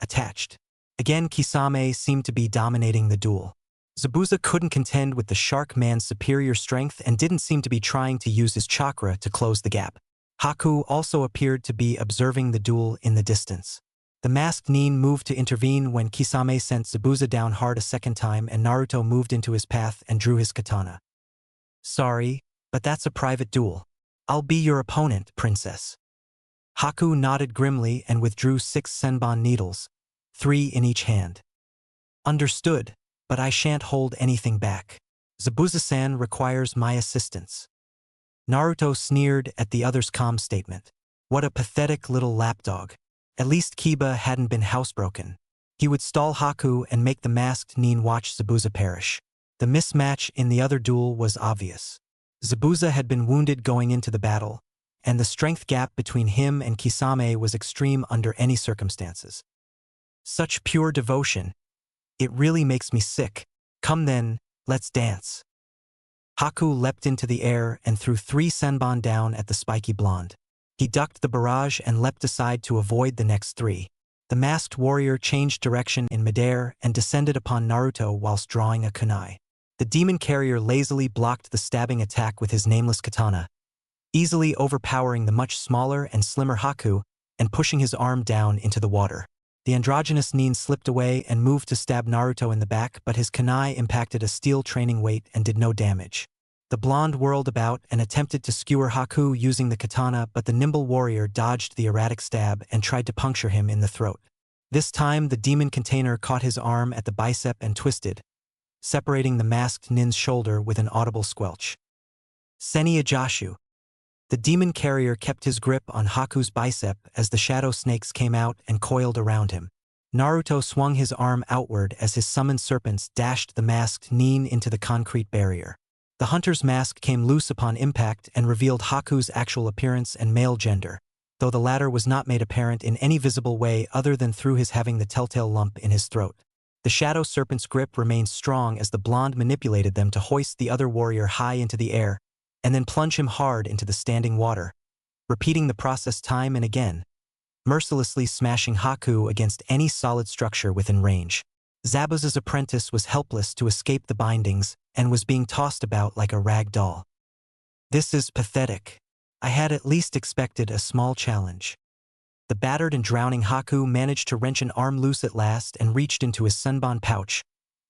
attached. Again, Kisame seemed to be dominating the duel. Zabuza couldn't contend with the shark man's superior strength and didn't seem to be trying to use his chakra to close the gap. Haku also appeared to be observing the duel in the distance. The masked Nin moved to intervene when Kisame sent Zabuza down hard a second time and Naruto moved into his path and drew his katana. Sorry, but that's a private duel. I'll be your opponent, princess. Haku nodded grimly and withdrew 6 senbon needles, 3 in each hand. Understood, but I shan't hold anything back. Zabuza-san requires my assistance. Naruto sneered at the other's calm statement. What a pathetic little lapdog. At least Kiba hadn't been housebroken. He would stall Haku and make the masked Nin watch Zabuza perish. The mismatch in the other duel was obvious. Zabuza had been wounded going into the battle, and the strength gap between him and Kisame was extreme under any circumstances. Such pure devotion. It really makes me sick. Come then, let's dance. Haku leapt into the air and threw 3 senbon down at the spiky blonde. He ducked the barrage and leapt aside to avoid the next 3. The masked warrior changed direction in midair and descended upon Naruto whilst drawing a kunai. The demon carrier lazily blocked the stabbing attack with his nameless katana, easily overpowering the much smaller and slimmer Haku and pushing his arm down into the water. The androgynous Nin slipped away and moved to stab Naruto in the back, but his kunai impacted a steel training weight and did no damage. The blonde whirled about and attempted to skewer Haku using the katana, but the nimble warrior dodged the erratic stab and tried to puncture him in the throat. This time, the demon container caught his arm at the bicep and twisted, separating the masked Nin's shoulder with an audible squelch. Seni Ajashu. The demon carrier kept his grip on Haku's bicep as the shadow snakes came out and coiled around him. Naruto swung his arm outward as his summoned serpents dashed the masked Nin into the concrete barrier. The hunter's mask came loose upon impact and revealed Haku's actual appearance and male gender, though the latter was not made apparent in any visible way other than through his having the telltale lump in his throat. The shadow serpent's grip remained strong as the blonde manipulated them to hoist the other warrior high into the air, and then plunge him hard into the standing water, repeating the process time and again, mercilessly smashing Haku against any solid structure within range. Zabuza's apprentice was helpless to escape the bindings and was being tossed about like a rag doll. This is pathetic. I had at least expected a small challenge. The battered and drowning Haku managed to wrench an arm loose at last and reached into his senbon pouch,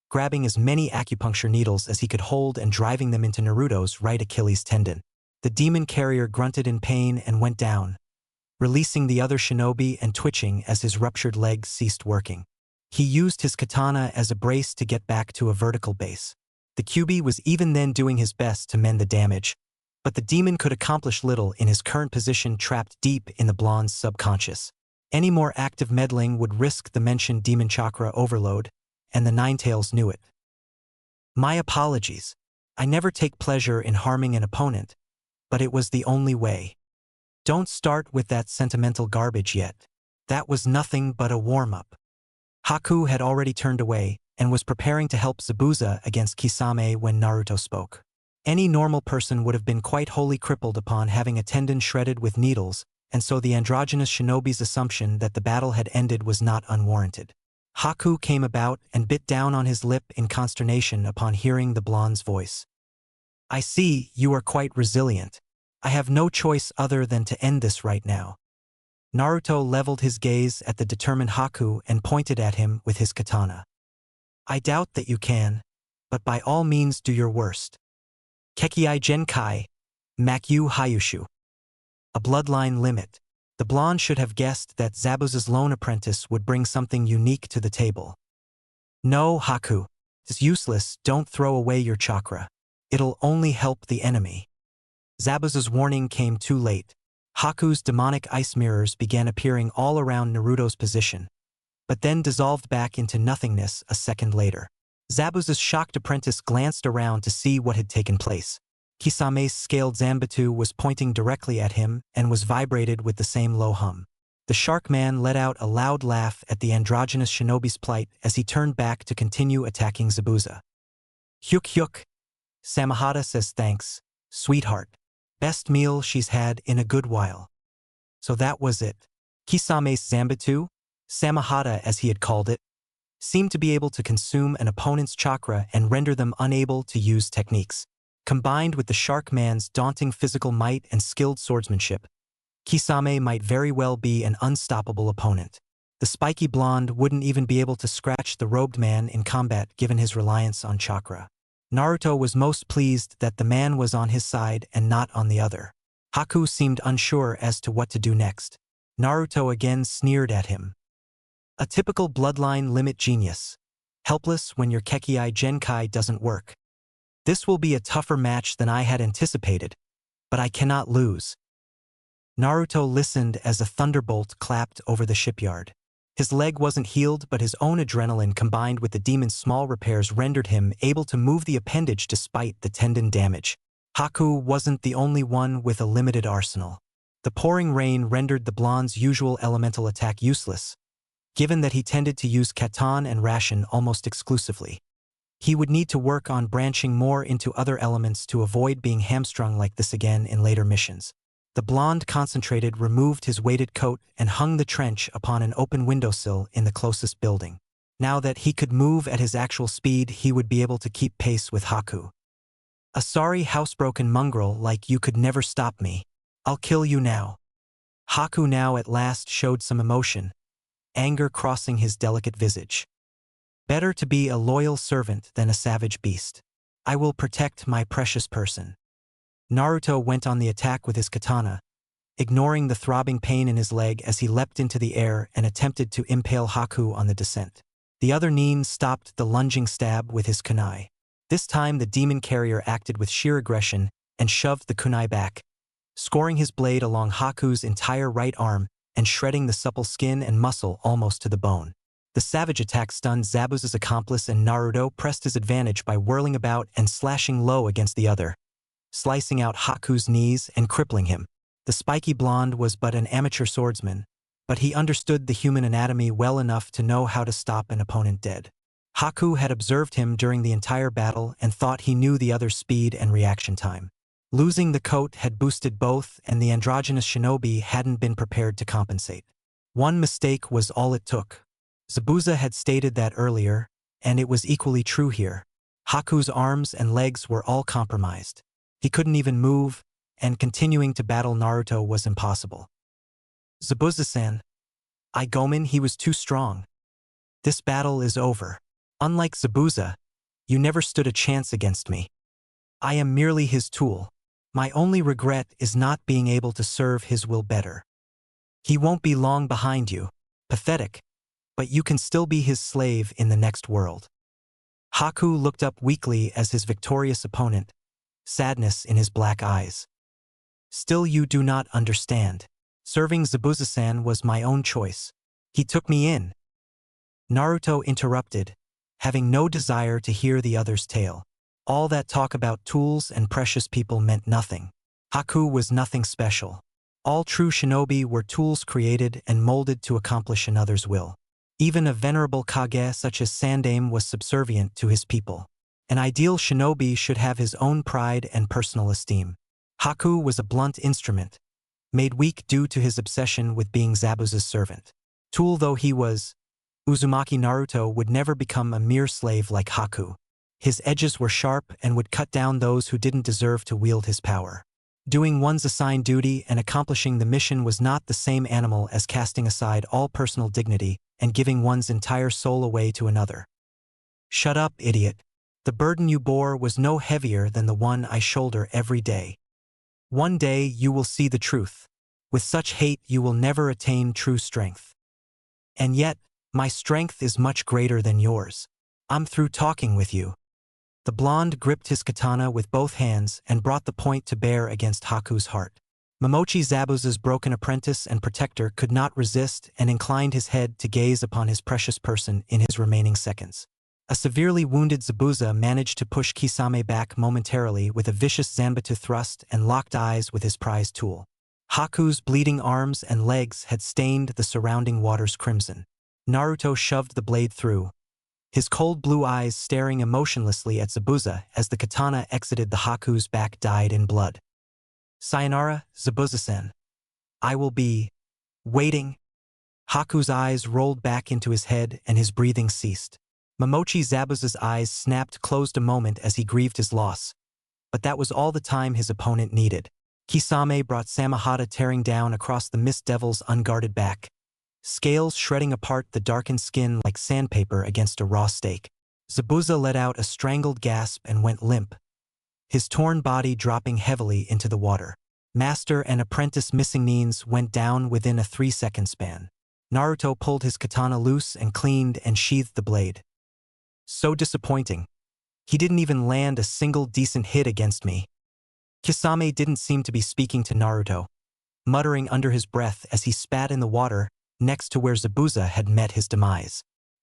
grabbing as many acupuncture needles as he could hold and driving them into Naruto's right Achilles tendon. The demon carrier grunted in pain and went down, releasing the other shinobi and twitching as his ruptured leg ceased working. He used his katana as a brace to get back to a vertical base. The Kyuubi was even then doing his best to mend the damage, but the demon could accomplish little in his current position trapped deep in the blonde's subconscious. Any more active meddling would risk the mentioned demon chakra overload, and the Ninetales knew it. My apologies. I never take pleasure in harming an opponent, but it was the only way. Don't start with that sentimental garbage yet. That was nothing but a warm-up. Haku had already turned away and was preparing to help Zabuza against Kisame when Naruto spoke. Any normal person would have been quite wholly crippled upon having a tendon shredded with needles, and so the androgynous shinobi's assumption that the battle had ended was not unwarranted. Haku came about and bit down on his lip in consternation upon hearing the blonde's voice. I see, you are quite resilient. I have no choice other than to end this right now. Naruto leveled his gaze at the determined Haku and pointed at him with his katana. I doubt that you can, but by all means do your worst. Kekiai Genkai, Makyu Hayushu. A bloodline limit. The blonde should have guessed that Zabuza's lone apprentice would bring something unique to the table. No, Haku. It's useless, don't throw away your chakra. It'll only help the enemy. Zabuza's warning came too late. Haku's demonic ice mirrors began appearing all around Naruto's position, but then dissolved back into nothingness a second later. Zabuza's shocked apprentice glanced around to see what had taken place. Kisame's scaled Zanbatsu was pointing directly at him and was vibrated with the same low hum. The shark man let out a loud laugh at the androgynous shinobi's plight as he turned back to continue attacking Zabuza. Hyuk hyuk. Samahata says thanks, sweetheart. Best meal she's had in a good while. So that was it. Kisame's Zanbatsu, Samahata as he had called it, seemed to be able to consume an opponent's chakra and render them unable to use techniques. Combined with the Shark Man's daunting physical might and skilled swordsmanship, Kisame might very well be an unstoppable opponent. The spiky blonde wouldn't even be able to scratch the robed man in combat given his reliance on chakra. Naruto was most pleased that the man was on his side and not on the other. Haku seemed unsure as to what to do next. Naruto again sneered at him. A typical bloodline limit genius. Helpless when your Kekkei Genkai doesn't work. This will be a tougher match than I had anticipated, but I cannot lose. Naruto listened as a thunderbolt clapped over the shipyard. His leg wasn't healed, but his own adrenaline combined with the demon's small repairs rendered him able to move the appendage despite the tendon damage. Haku wasn't the only one with a limited arsenal. The pouring rain rendered the blonde's usual elemental attack useless, given that he tended to use Katan and Ration almost exclusively. He would need to work on branching more into other elements to avoid being hamstrung like this again in later missions. The blonde concentrated, removed his weighted coat, and hung the trench upon an open windowsill in the closest building. Now that he could move at his actual speed, he would be able to keep pace with Haku. A sorry housebroken mongrel like you could never stop me. I'll kill you now. Haku now at last showed some emotion, anger crossing his delicate visage. Better to be a loyal servant than a savage beast. I will protect my precious person. Naruto went on the attack with his katana, ignoring the throbbing pain in his leg as he leapt into the air and attempted to impale Haku on the descent. The other nin stopped the lunging stab with his kunai. This time the demon carrier acted with sheer aggression and shoved the kunai back, scoring his blade along Haku's entire right arm and shredding the supple skin and muscle almost to the bone. The savage attack stunned Zabuza's accomplice, and Naruto pressed his advantage by whirling about and slashing low against the other, slicing out Haku's knees and crippling him. The spiky blonde was but an amateur swordsman, but he understood the human anatomy well enough to know how to stop an opponent dead. Haku had observed him during the entire battle and thought he knew the other's speed and reaction time. Losing the coat had boosted both, and the androgynous shinobi hadn't been prepared to compensate. One mistake was all it took. Zabuza had stated that earlier, and it was equally true here. Haku's arms and legs were all compromised. He couldn't even move, and continuing to battle Naruto was impossible. Zabuza-san. Gomen, he was too strong. This battle is over. Unlike Zabuza, you never stood a chance against me. I am merely his tool. My only regret is not being able to serve his will better. He won't be long behind you. Pathetic. But you can still be his slave in the next world. Haku looked up weakly as his victorious opponent, sadness in his black eyes. Still, you do not understand. Serving Zabuza-san was my own choice. He took me in. Naruto interrupted, having no desire to hear the other's tale. All that talk about tools and precious people meant nothing. Haku was nothing special. All true shinobi were tools created and molded to accomplish another's will. Even a venerable Kage such as Sandaime was subservient to his people. An ideal shinobi should have his own pride and personal esteem. Haku was a blunt instrument, made weak due to his obsession with being Zabuza's servant. Tool though he was, Uzumaki Naruto would never become a mere slave like Haku. His edges were sharp and would cut down those who didn't deserve to wield his power. Doing one's assigned duty and accomplishing the mission was not the same animal as casting aside all personal dignity and giving one's entire soul away to another. Shut up, idiot. The burden you bore was no heavier than the one I shoulder every day. One day you will see the truth. With such hate you will never attain true strength. And yet, my strength is much greater than yours. I'm through talking with you. The blonde gripped his katana with both hands and brought the point to bear against Haku's heart. Momochi Zabuza's broken apprentice and protector could not resist and inclined his head to gaze upon his precious person in his remaining seconds. A severely wounded Zabuza managed to push Kisame back momentarily with a vicious Zanbatsu thrust and locked eyes with his prized tool. Haku's bleeding arms and legs had stained the surrounding waters crimson. Naruto shoved the blade through, his cold blue eyes staring emotionlessly at Zabuza as the katana exited the Haku's back dyed in blood. Sayonara, Zabuza-san. I will be waiting. Haku's eyes rolled back into his head and his breathing ceased. Momochi Zabuza's eyes snapped closed a moment as he grieved his loss. But that was all the time his opponent needed. Kisame brought Samahata tearing down across the Mist Devil's unguarded back, scales shredding apart the darkened skin like sandpaper against a raw steak. Zabuza let out a strangled gasp and went limp, his torn body dropping heavily into the water. Master and apprentice missing knees went down within a 3-second span. Naruto pulled his katana loose and cleaned and sheathed the blade. So disappointing. He didn't even land a single decent hit against me. Kisame didn't seem to be speaking to Naruto, muttering under his breath as he spat in the water next to where Zabuza had met his demise.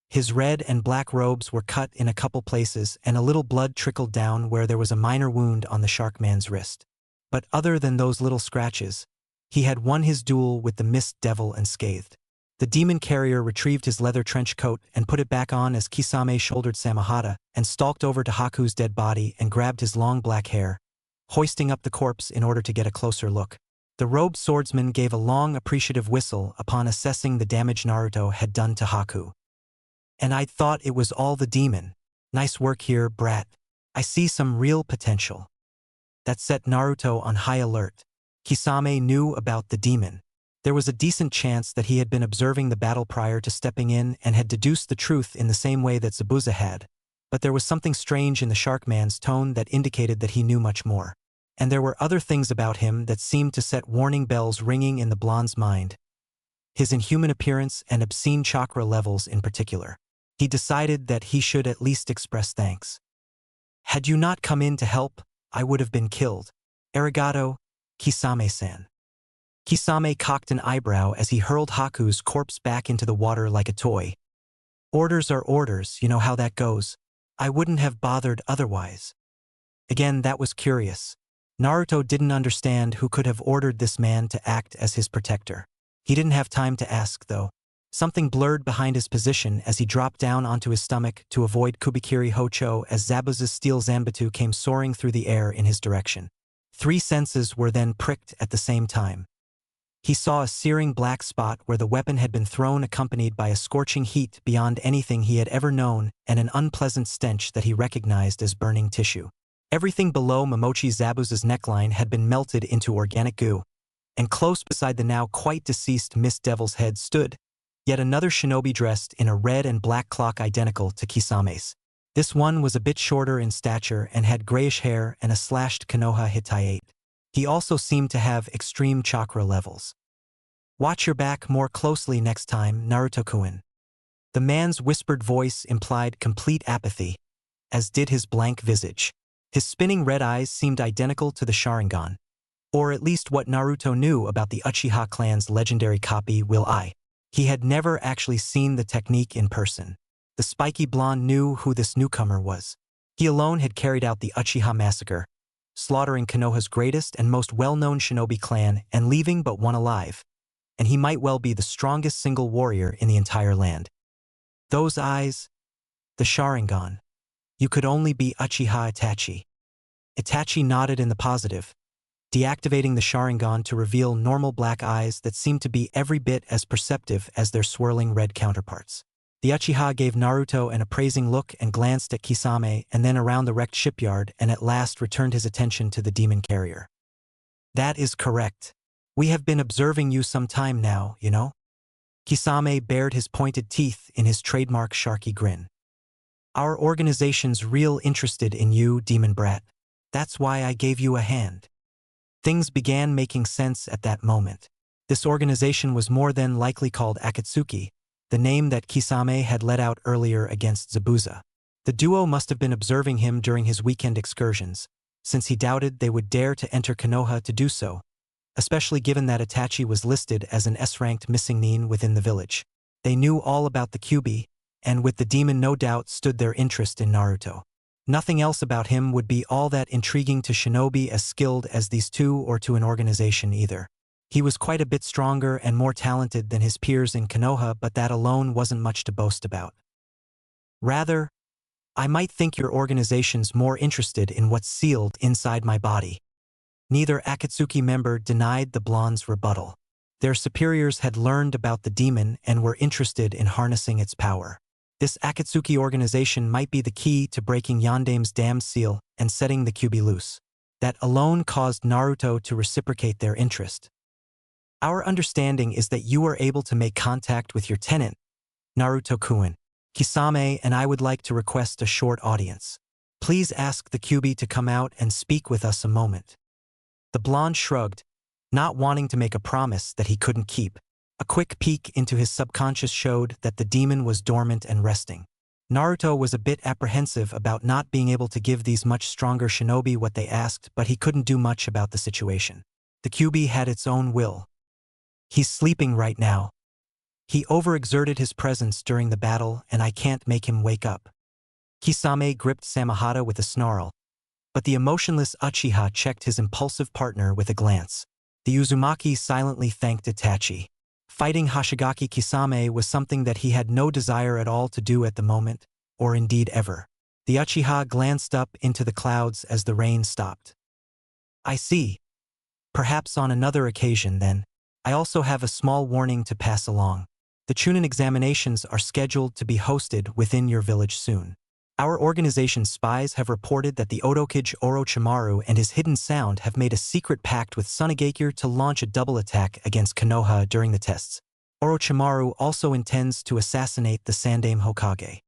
His red and black robes were cut in a couple places and a little blood trickled down where there was a minor wound on the Sharkman's wrist. But other than those little scratches, he had won his duel with the Mist Devil unscathed. The demon carrier retrieved his leather trench coat and put it back on as Kisame shouldered Samahata and stalked over to Haku's dead body and grabbed his long black hair, hoisting up the corpse in order to get a closer look. The robed swordsman gave a long appreciative whistle upon assessing the damage Naruto had done to Haku. And I thought it was all the demon. Nice work here, brat. I see some real potential. That set Naruto on high alert. Kisame knew about the demon. There was a decent chance that he had been observing the battle prior to stepping in and had deduced the truth in the same way that Zabuza had. But there was something strange in the Sharkman's tone that indicated that he knew much more. And there were other things about him that seemed to set warning bells ringing in the blonde's mind. His inhuman appearance and obscene chakra levels in particular. He decided that he should at least express thanks. Had you not come in to help, I would have been killed. Arigato, Kisame-san. Kisame cocked an eyebrow as he hurled Haku's corpse back into the water like a toy. Orders are orders, you know how that goes. I wouldn't have bothered otherwise. Again, that was curious. Naruto didn't understand who could have ordered this man to act as his protector. He didn't have time to ask, though. Something blurred behind his position as he dropped down onto his stomach to avoid Kubikiri Hocho as Zabuza's steel Zanbatsu came soaring through the air in his direction. 3 senses were then pricked at the same time. He saw a searing black spot where the weapon had been thrown, accompanied by a scorching heat beyond anything he had ever known and an unpleasant stench that he recognized as burning tissue. Everything below Momochi Zabuza's neckline had been melted into organic goo, and close beside the now quite deceased Mist Devil's head stood yet another shinobi dressed in a red and black cloak identical to Kisame's. This one was a bit shorter in stature and had grayish hair and a slashed Konoha Hitayate. He also seemed to have extreme chakra levels. Watch your back more closely next time, Naruto-kun. The man's whispered voice implied complete apathy, as did his blank visage. His spinning red eyes seemed identical to the Sharingan, or at least what Naruto knew about the Uchiha clan's legendary copy, Will I. He had never actually seen the technique in person. The spiky blonde knew who this newcomer was. He alone had carried out the Uchiha massacre, slaughtering Konoha's greatest and most well-known shinobi clan and leaving but one alive, and he might well be the strongest single warrior in the entire land. Those eyes, the Sharingan. You could only be Uchiha Itachi. Itachi nodded in the positive, deactivating the Sharingan to reveal normal black eyes that seemed to be every bit as perceptive as their swirling red counterparts. The Uchiha gave Naruto an appraising look and glanced at Kisame and then around the wrecked shipyard and at last returned his attention to the demon carrier. That is correct. We have been observing you some time now, you know? Kisame bared his pointed teeth in his trademark sharky grin. Our organization's real interested in you, demon brat. That's why I gave you a hand. Things began making sense at that moment. This organization was more than likely called Akatsuki, the name that Kisame had let out earlier against Zabuza. The duo must have been observing him during his weekend excursions, since he doubted they would dare to enter Konoha to do so, especially given that Itachi was listed as an S-ranked missing nin within the village. They knew all about the Kyuubi, and with the demon no doubt stood their interest in Naruto. Nothing else about him would be all that intriguing to shinobi as skilled as these two or to an organization either. He was quite a bit stronger and more talented than his peers in Konoha, but that alone wasn't much to boast about. Rather, I might think your organization's more interested in what's sealed inside my body. Neither Akatsuki member denied the blonde's rebuttal. Their superiors had learned about the demon and were interested in harnessing its power. This Akatsuki organization might be the key to breaking Yandame's damned seal and setting the Kyuubi loose. That alone caused Naruto to reciprocate their interest. Our understanding is that you are able to make contact with your tenant, Naruto-kun. Kisame and I would like to request a short audience. Please ask the Kyuubi to come out and speak with us a moment. The blonde shrugged, not wanting to make a promise that he couldn't keep. A quick peek into his subconscious showed that the demon was dormant and resting. Naruto was a bit apprehensive about not being able to give these much stronger shinobi what they asked, but he couldn't do much about the situation. The Kyuubi had its own will. He's sleeping right now. He overexerted his presence during the battle and I can't make him wake up. Kisame gripped Samehada with a snarl, but the emotionless Uchiha checked his impulsive partner with a glance. The Uzumaki silently thanked Itachi. Fighting Hoshigaki Kisame was something that he had no desire at all to do at the moment, or indeed ever. The Uchiha glanced up into the clouds as the rain stopped. I see. Perhaps on another occasion then. I also have a small warning to pass along. The Chunin examinations are scheduled to be hosted within your village soon. Our organization's spies have reported that the Hokage Orochimaru and his hidden sound have made a secret pact with Tsunagakure to launch a double attack against Konoha during the tests. Orochimaru also intends to assassinate the Sandaime Hokage.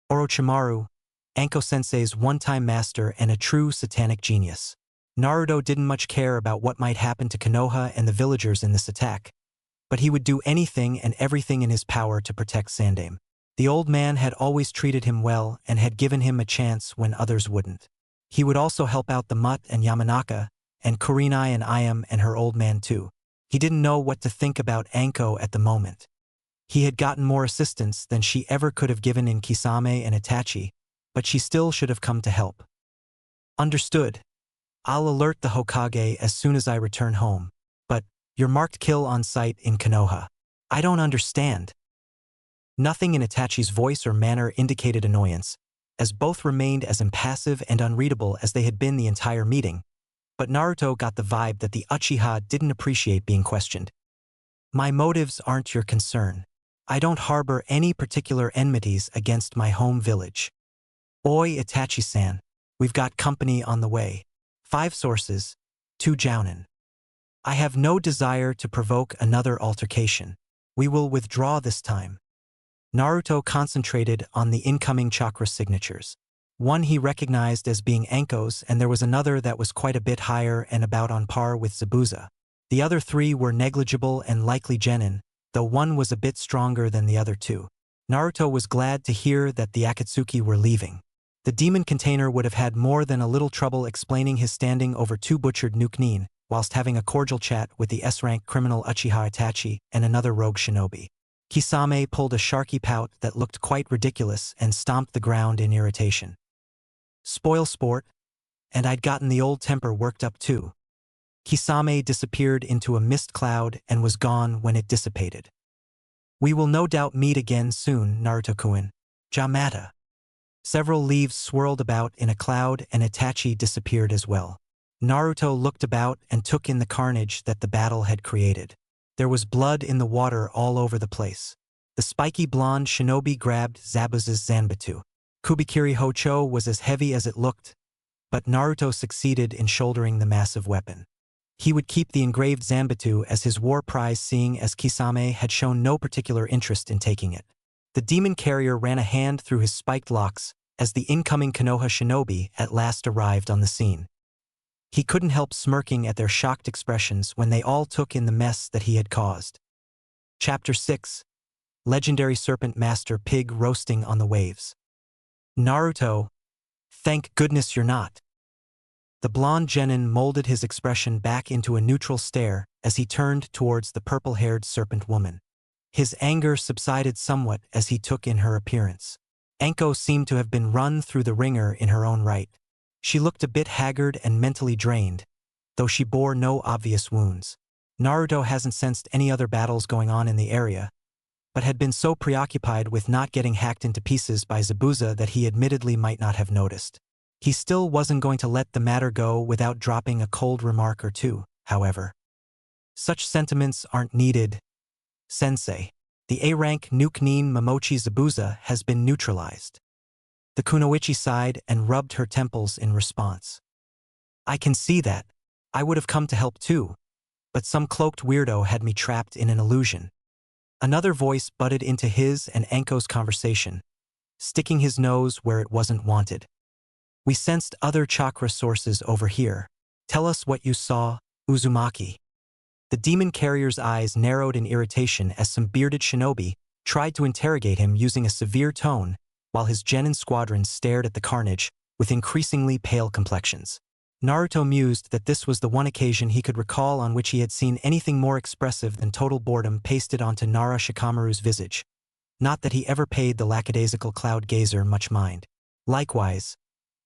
Orochimaru, Anko Sensei's one-time master and a true satanic genius. Naruto didn't much care about what might happen to Konoha and the villagers in this attack, but he would do anything and everything in his power to protect Sandaime. The old man had always treated him well and had given him a chance when others wouldn't. He would also help out the Mutt and Yamanaka, and Kurenai and Ayam and her old man too. He didn't know what to think about Anko at the moment. He had gotten more assistance than she ever could have given in Kisame and Itachi, but she still should have come to help. Understood. I'll alert the Hokage as soon as I return home. But, you're marked kill on sight in Konoha. I don't understand. Nothing in Itachi's voice or manner indicated annoyance, as both remained as impassive and unreadable as they had been the entire meeting, but Naruto got the vibe that the Uchiha didn't appreciate being questioned. My motives aren't your concern. I don't harbor any particular enmities against my home village. Oi Itachi-san, we've got company on the way. 5 sources, 2 jounin. I have no desire to provoke another altercation. We will withdraw this time. Naruto concentrated on the incoming chakra signatures. One he recognized as being Anko's, and there was another that was quite a bit higher and about on par with Zabuza. The other 3 were negligible and likely Genin, though one was a bit stronger than the other 2. Naruto was glad to hear that the Akatsuki were leaving. The demon container would have had more than a little trouble explaining his standing over 2 butchered Nukenin, whilst having a cordial chat with the S-rank criminal Uchiha Itachi and another rogue shinobi. Kisame pulled a sharky pout that looked quite ridiculous and stomped the ground in irritation. Spoil sport, and I'd gotten the old temper worked up too. Kisame disappeared into a mist cloud and was gone when it dissipated. We will no doubt meet again soon, Naruto-kun. Jamata. Several leaves swirled about in a cloud and Itachi disappeared as well. Naruto looked about and took in the carnage that the battle had created. There was blood in the water all over the place. The spiky blonde shinobi grabbed Zabuza's zanbatsu. Kubikiri Hocho was as heavy as it looked, but Naruto succeeded in shouldering the massive weapon. He would keep the engraved zanbatsu as his war prize, seeing as Kisame had shown no particular interest in taking it. The demon carrier ran a hand through his spiked locks as the incoming Konoha shinobi at last arrived on the scene. He couldn't help smirking at their shocked expressions when they all took in the mess that he had caused. Chapter 6. Legendary Serpent Master Pig Roasting on the Waves. Naruto, thank goodness you're not. The blonde genin molded his expression back into a neutral stare as he turned towards the purple-haired serpent woman. His anger subsided somewhat as he took in her appearance. Anko seemed to have been run through the ringer in her own right. She looked a bit haggard and mentally drained, though she bore no obvious wounds. Naruto hasn't sensed any other battles going on in the area, but had been so preoccupied with not getting hacked into pieces by Zabuza that he admittedly might not have noticed. He still wasn't going to let the matter go without dropping a cold remark or two, however. Such sentiments aren't needed, Sensei. The A-rank Nuke-nin Momochi Zabuza has been neutralized. The kunoichi sighed and rubbed her temples in response. I can see that. I would have come to help too, but some cloaked weirdo had me trapped in an illusion. Another voice butted into his and Anko's conversation, sticking his nose where it wasn't wanted. We sensed other chakra sources over here. Tell us what you saw, Uzumaki. The demon carrier's eyes narrowed in irritation as some bearded shinobi tried to interrogate him using a severe tone, while his genin squadron stared at the carnage with increasingly pale complexions. Naruto mused that this was the one occasion he could recall on which he had seen anything more expressive than total boredom pasted onto Nara Shikamaru's visage. Not that he ever paid the lackadaisical cloud gazer much mind. Likewise,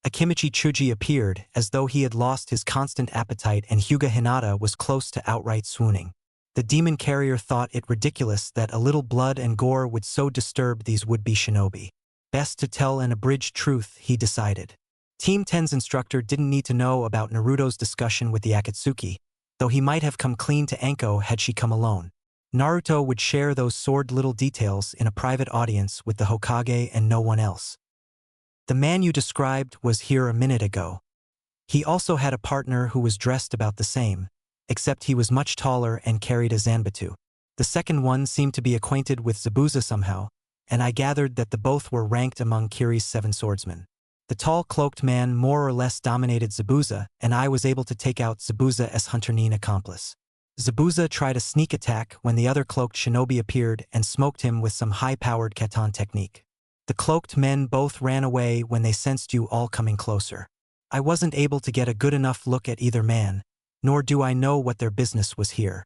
Akimichi Chuji appeared as though he had lost his constant appetite, and Hyuga Hinata was close to outright swooning. The demon carrier thought it ridiculous that a little blood and gore would so disturb these would-be shinobi. Best to tell an abridged truth, he decided. Team 10's instructor didn't need to know about Naruto's discussion with the Akatsuki, though he might have come clean to Anko had she come alone. Naruto would share those sordid little details in a private audience with the Hokage and no one else. The man you described was here a minute ago. He also had a partner who was dressed about the same, except he was much taller and carried a zanbatsu. The second one seemed to be acquainted with Zabuza somehow, and I gathered that the both were ranked among Kiri's 7 swordsmen. The tall cloaked man more or less dominated Zabuza, and I was able to take out Zabuza's hunter-nin accomplice. Zabuza tried a sneak attack when the other cloaked shinobi appeared and smoked him with some high-powered katan technique. The cloaked men both ran away when they sensed you all coming closer. I wasn't able to get a good enough look at either man, nor do I know what their business was here.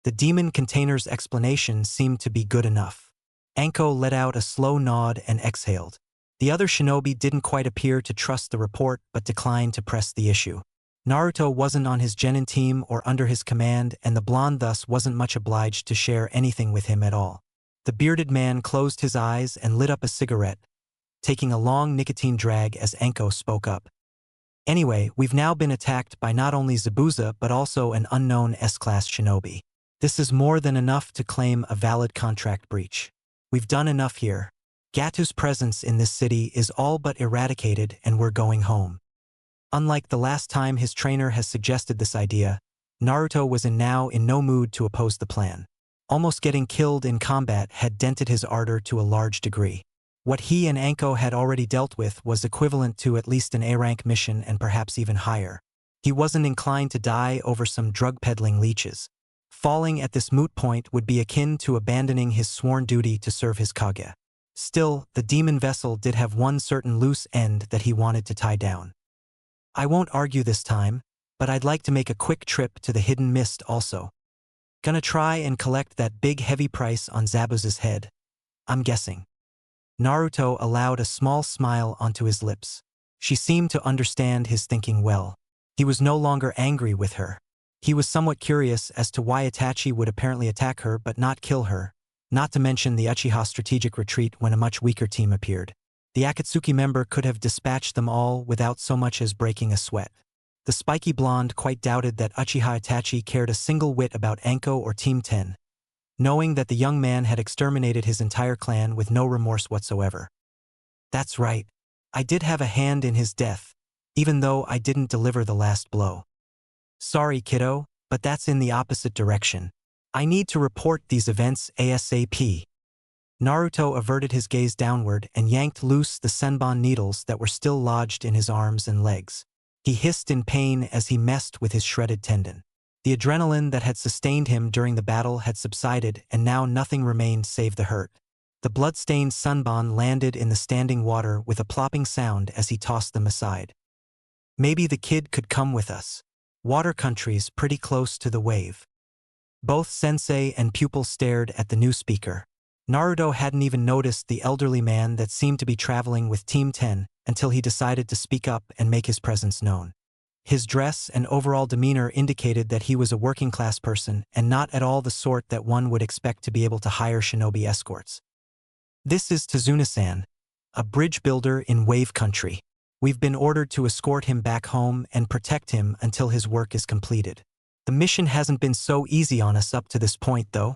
The demon container's explanation seemed to be good enough. Anko let out a slow nod and exhaled. The other shinobi didn't quite appear to trust the report but declined to press the issue. Naruto wasn't on his genin team or under his command, and the blonde thus wasn't much obliged to share anything with him at all. The bearded man closed his eyes and lit up a cigarette, taking a long nicotine drag as Anko spoke up. Anyway, we've now been attacked by not only Zabuza but also an unknown S-class shinobi. This is more than enough to claim a valid contract breach. We've done enough here. Gatu's presence in this city is all but eradicated and we're going home. Unlike the last time his trainer has suggested this idea, Naruto was now in no mood to oppose the plan. Almost getting killed in combat had dented his ardor to a large degree. What he and Anko had already dealt with was equivalent to at least an A-rank mission and perhaps even higher. He wasn't inclined to die over some drug-peddling leeches. Falling at this moot point would be akin to abandoning his sworn duty to serve his Kage. Still, the demon vessel did have one certain loose end that he wanted to tie down. I won't argue this time, but I'd like to make a quick trip to the hidden mist also. Gonna try and collect that big heavy price on Zabuza's head, I'm guessing. Naruto allowed a small smile onto his lips. She seemed to understand his thinking well. He was no longer angry with her. He was somewhat curious as to why Itachi would apparently attack her but not kill her. Not to mention the Uchiha's strategic retreat when a much weaker team appeared. The Akatsuki member could have dispatched them all without so much as breaking a sweat. The spiky blonde quite doubted that Uchiha Itachi cared a single whit about Anko or Team 10, knowing that the young man had exterminated his entire clan with no remorse whatsoever. That's right. I did have a hand in his death, even though I didn't deliver the last blow. Sorry, kiddo, but that's in the opposite direction. I need to report these events ASAP. Naruto averted his gaze downward and yanked loose the senbon needles that were still lodged in his arms and legs. He hissed in pain as he messed with his shredded tendon. The adrenaline that had sustained him during the battle had subsided, and now nothing remained save the hurt. The blood-stained senbon landed in the standing water with a plopping sound as he tossed them aside. Maybe the kid could come with us. Water country's pretty close to the wave. Both sensei and pupil stared at the new speaker. Naruto hadn't even noticed the elderly man that seemed to be traveling with Team 10 until he decided to speak up and make his presence known. His dress and overall demeanor indicated that he was a working-class person and not at all the sort that one would expect to be able to hire shinobi escorts. This is Tazuna-san, a bridge builder in Wave Country. We've been ordered to escort him back home and protect him until his work is completed. The mission hasn't been so easy on us up to this point, though.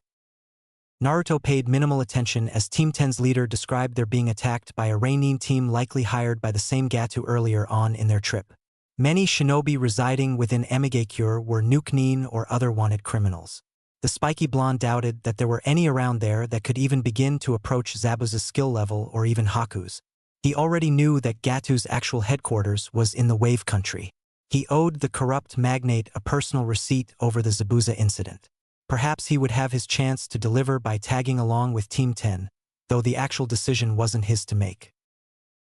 Naruto paid minimal attention as Team 10's leader described their being attacked by a Reinin team likely hired by the same Gatu earlier on in their trip. Many shinobi residing within Amigakure were Nukenin or other wanted criminals. The spiky blonde doubted that there were any around there that could even begin to approach Zabuza's skill level or even Haku's. He already knew that Gatu's actual headquarters was in the Wave Country. He owed the corrupt magnate a personal receipt over the Zabuza incident. Perhaps he would have his chance to deliver by tagging along with Team 10, though the actual decision wasn't his to make.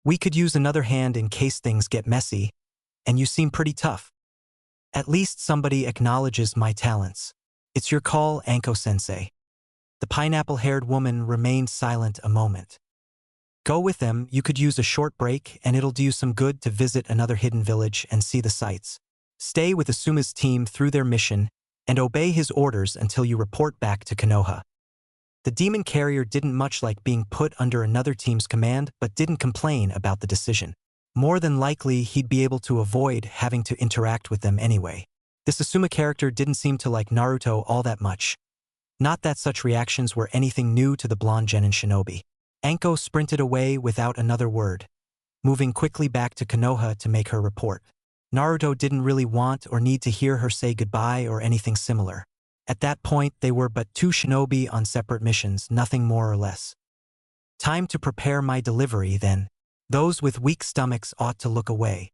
We could use another hand in case things get messy, and you seem pretty tough. At least somebody acknowledges my talents. It's your call, Anko Sensei. The pineapple-haired woman remained silent a moment. Go with them, you could use a short break and it'll do you some good to visit another hidden village and see the sights. Stay with Asuma's team through their mission and obey his orders until you report back to Konoha. The demon carrier didn't much like being put under another team's command but didn't complain about the decision. More than likely, he'd be able to avoid having to interact with them anyway. This Asuma character didn't seem to like Naruto all that much. Not that such reactions were anything new to the blonde genin shinobi. Anko sprinted away without another word, moving quickly back to Konoha to make her report. Naruto didn't really want or need to hear her say goodbye or anything similar. At that point, they were but two shinobi on separate missions, nothing more or less. Time to prepare my delivery, then. Those with weak stomachs ought to look away.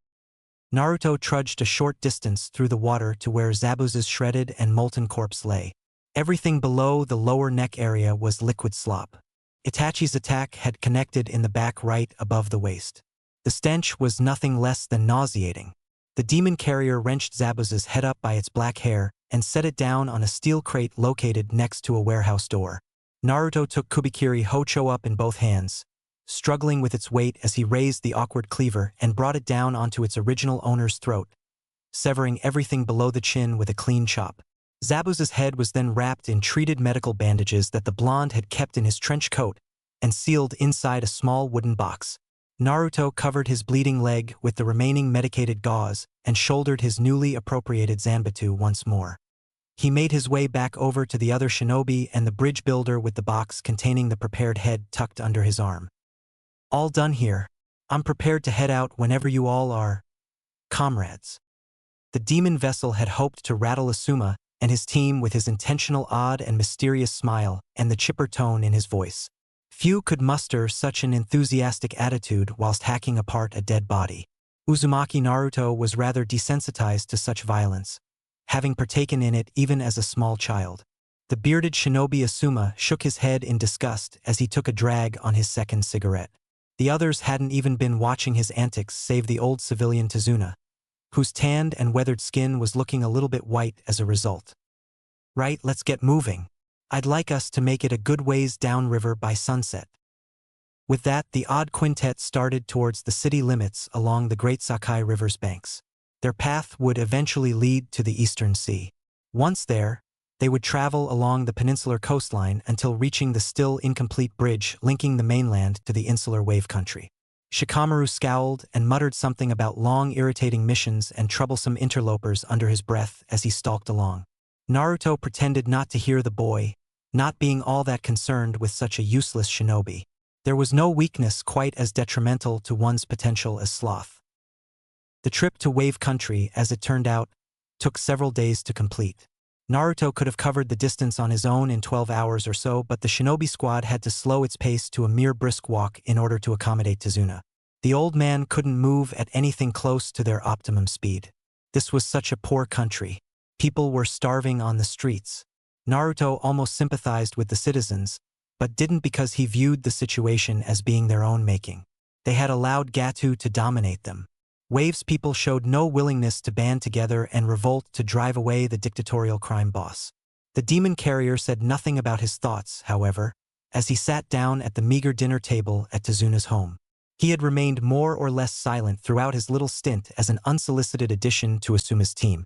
Naruto trudged a short distance through the water to where Zabuza's shredded and molten corpse lay. Everything below the lower neck area was liquid slop. Itachi's attack had connected in the back right above the waist. The stench was nothing less than nauseating. The demon carrier wrenched Zabuza's head up by its black hair and set it down on a steel crate located next to a warehouse door. Naruto took Kubikiri Hocho up in both hands, struggling with its weight as he raised the awkward cleaver and brought it down onto its original owner's throat, severing everything below the chin with a clean chop. Zabuza's head was then wrapped in treated medical bandages that the blonde had kept in his trench coat and sealed inside a small wooden box. Naruto covered his bleeding leg with the remaining medicated gauze and shouldered his newly appropriated Zanbatsu once more. He made his way back over to the other shinobi and the bridge builder with the box containing the prepared head tucked under his arm. All done here. I'm prepared to head out whenever you all are, comrades. The demon vessel had hoped to rattle Asuma and his team with his intentional odd and mysterious smile and the chipper tone in his voice. Few could muster such an enthusiastic attitude whilst hacking apart a dead body. Uzumaki Naruto was rather desensitized to such violence, having partaken in it even as a small child. The bearded shinobi Asuma shook his head in disgust as he took a drag on his second cigarette. The others hadn't even been watching his antics save the old civilian Tazuna, whose tanned and weathered skin was looking a little bit white as a result. Right, let's get moving. I'd like us to make it a good ways downriver by sunset. With that, the odd quintet started towards the city limits along the Great Sakai River's banks. Their path would eventually lead to the Eastern Sea. Once there, they would travel along the peninsular coastline until reaching the still incomplete bridge linking the mainland to the insular wave country. Shikamaru scowled and muttered something about long irritating missions and troublesome interlopers under his breath as he stalked along. Naruto pretended not to hear the boy, not being all that concerned with such a useless shinobi. There was no weakness quite as detrimental to one's potential as sloth. The trip to Wave Country, as it turned out, took several days to complete. Naruto could have covered the distance on his own in 12 hours or so, but the shinobi squad had to slow its pace to a mere brisk walk in order to accommodate Tazuna. The old man couldn't move at anything close to their optimum speed. This was such a poor country. People were starving on the streets. Naruto almost sympathized with the citizens, but didn't because he viewed the situation as being their own making. They had allowed Gatu to dominate them. Wave's people showed no willingness to band together and revolt to drive away the dictatorial crime boss. The demon carrier said nothing about his thoughts, however, as he sat down at the meager dinner table at Tazuna's home. He had remained more or less silent throughout his little stint as an unsolicited addition to Asuma's team.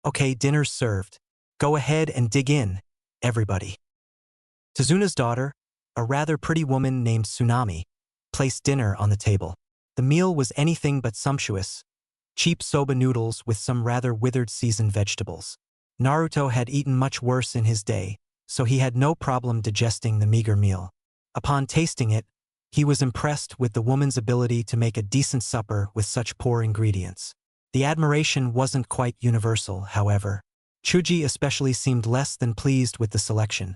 Okay, dinner's served. Go ahead and dig in, everybody. Tazuna's daughter, a rather pretty woman named Tsunami, placed dinner on the table. The meal was anything but sumptuous, cheap soba noodles with some rather withered seasoned vegetables. Naruto had eaten much worse in his day, so he had no problem digesting the meager meal. Upon tasting it, he was impressed with the woman's ability to make a decent supper with such poor ingredients. The admiration wasn't quite universal, however. Chuji especially seemed less than pleased with the selection,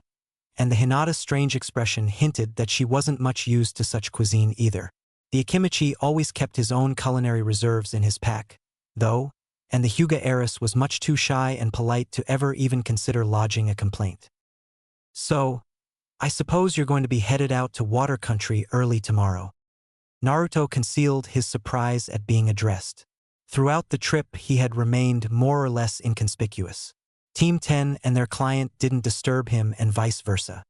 and the Hinata's strange expression hinted that she wasn't much used to such cuisine either. The Akimichi always kept his own culinary reserves in his pack, though, and the Hyuga heiress was much too shy and polite to ever even consider lodging a complaint. So, I suppose you're going to be headed out to water country early tomorrow. Naruto concealed his surprise at being addressed. Throughout the trip he had remained more or less inconspicuous. Team 10 and their client didn't disturb him and vice versa.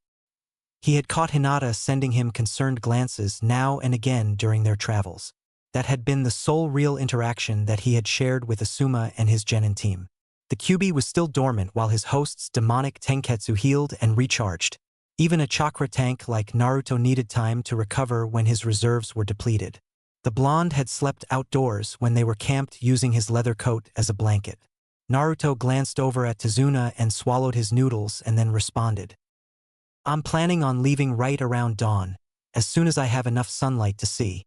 He had caught Hinata sending him concerned glances now and again during their travels. That had been the sole real interaction that he had shared with Asuma and his Genin team. The Kyuubi was still dormant while his host's demonic tenketsu healed and recharged. Even a chakra tank like Naruto needed time to recover when his reserves were depleted. The blonde had slept outdoors when they were camped using his leather coat as a blanket. Naruto glanced over at Tazuna and swallowed his noodles and then responded. I'm planning on leaving right around dawn, as soon as I have enough sunlight to see.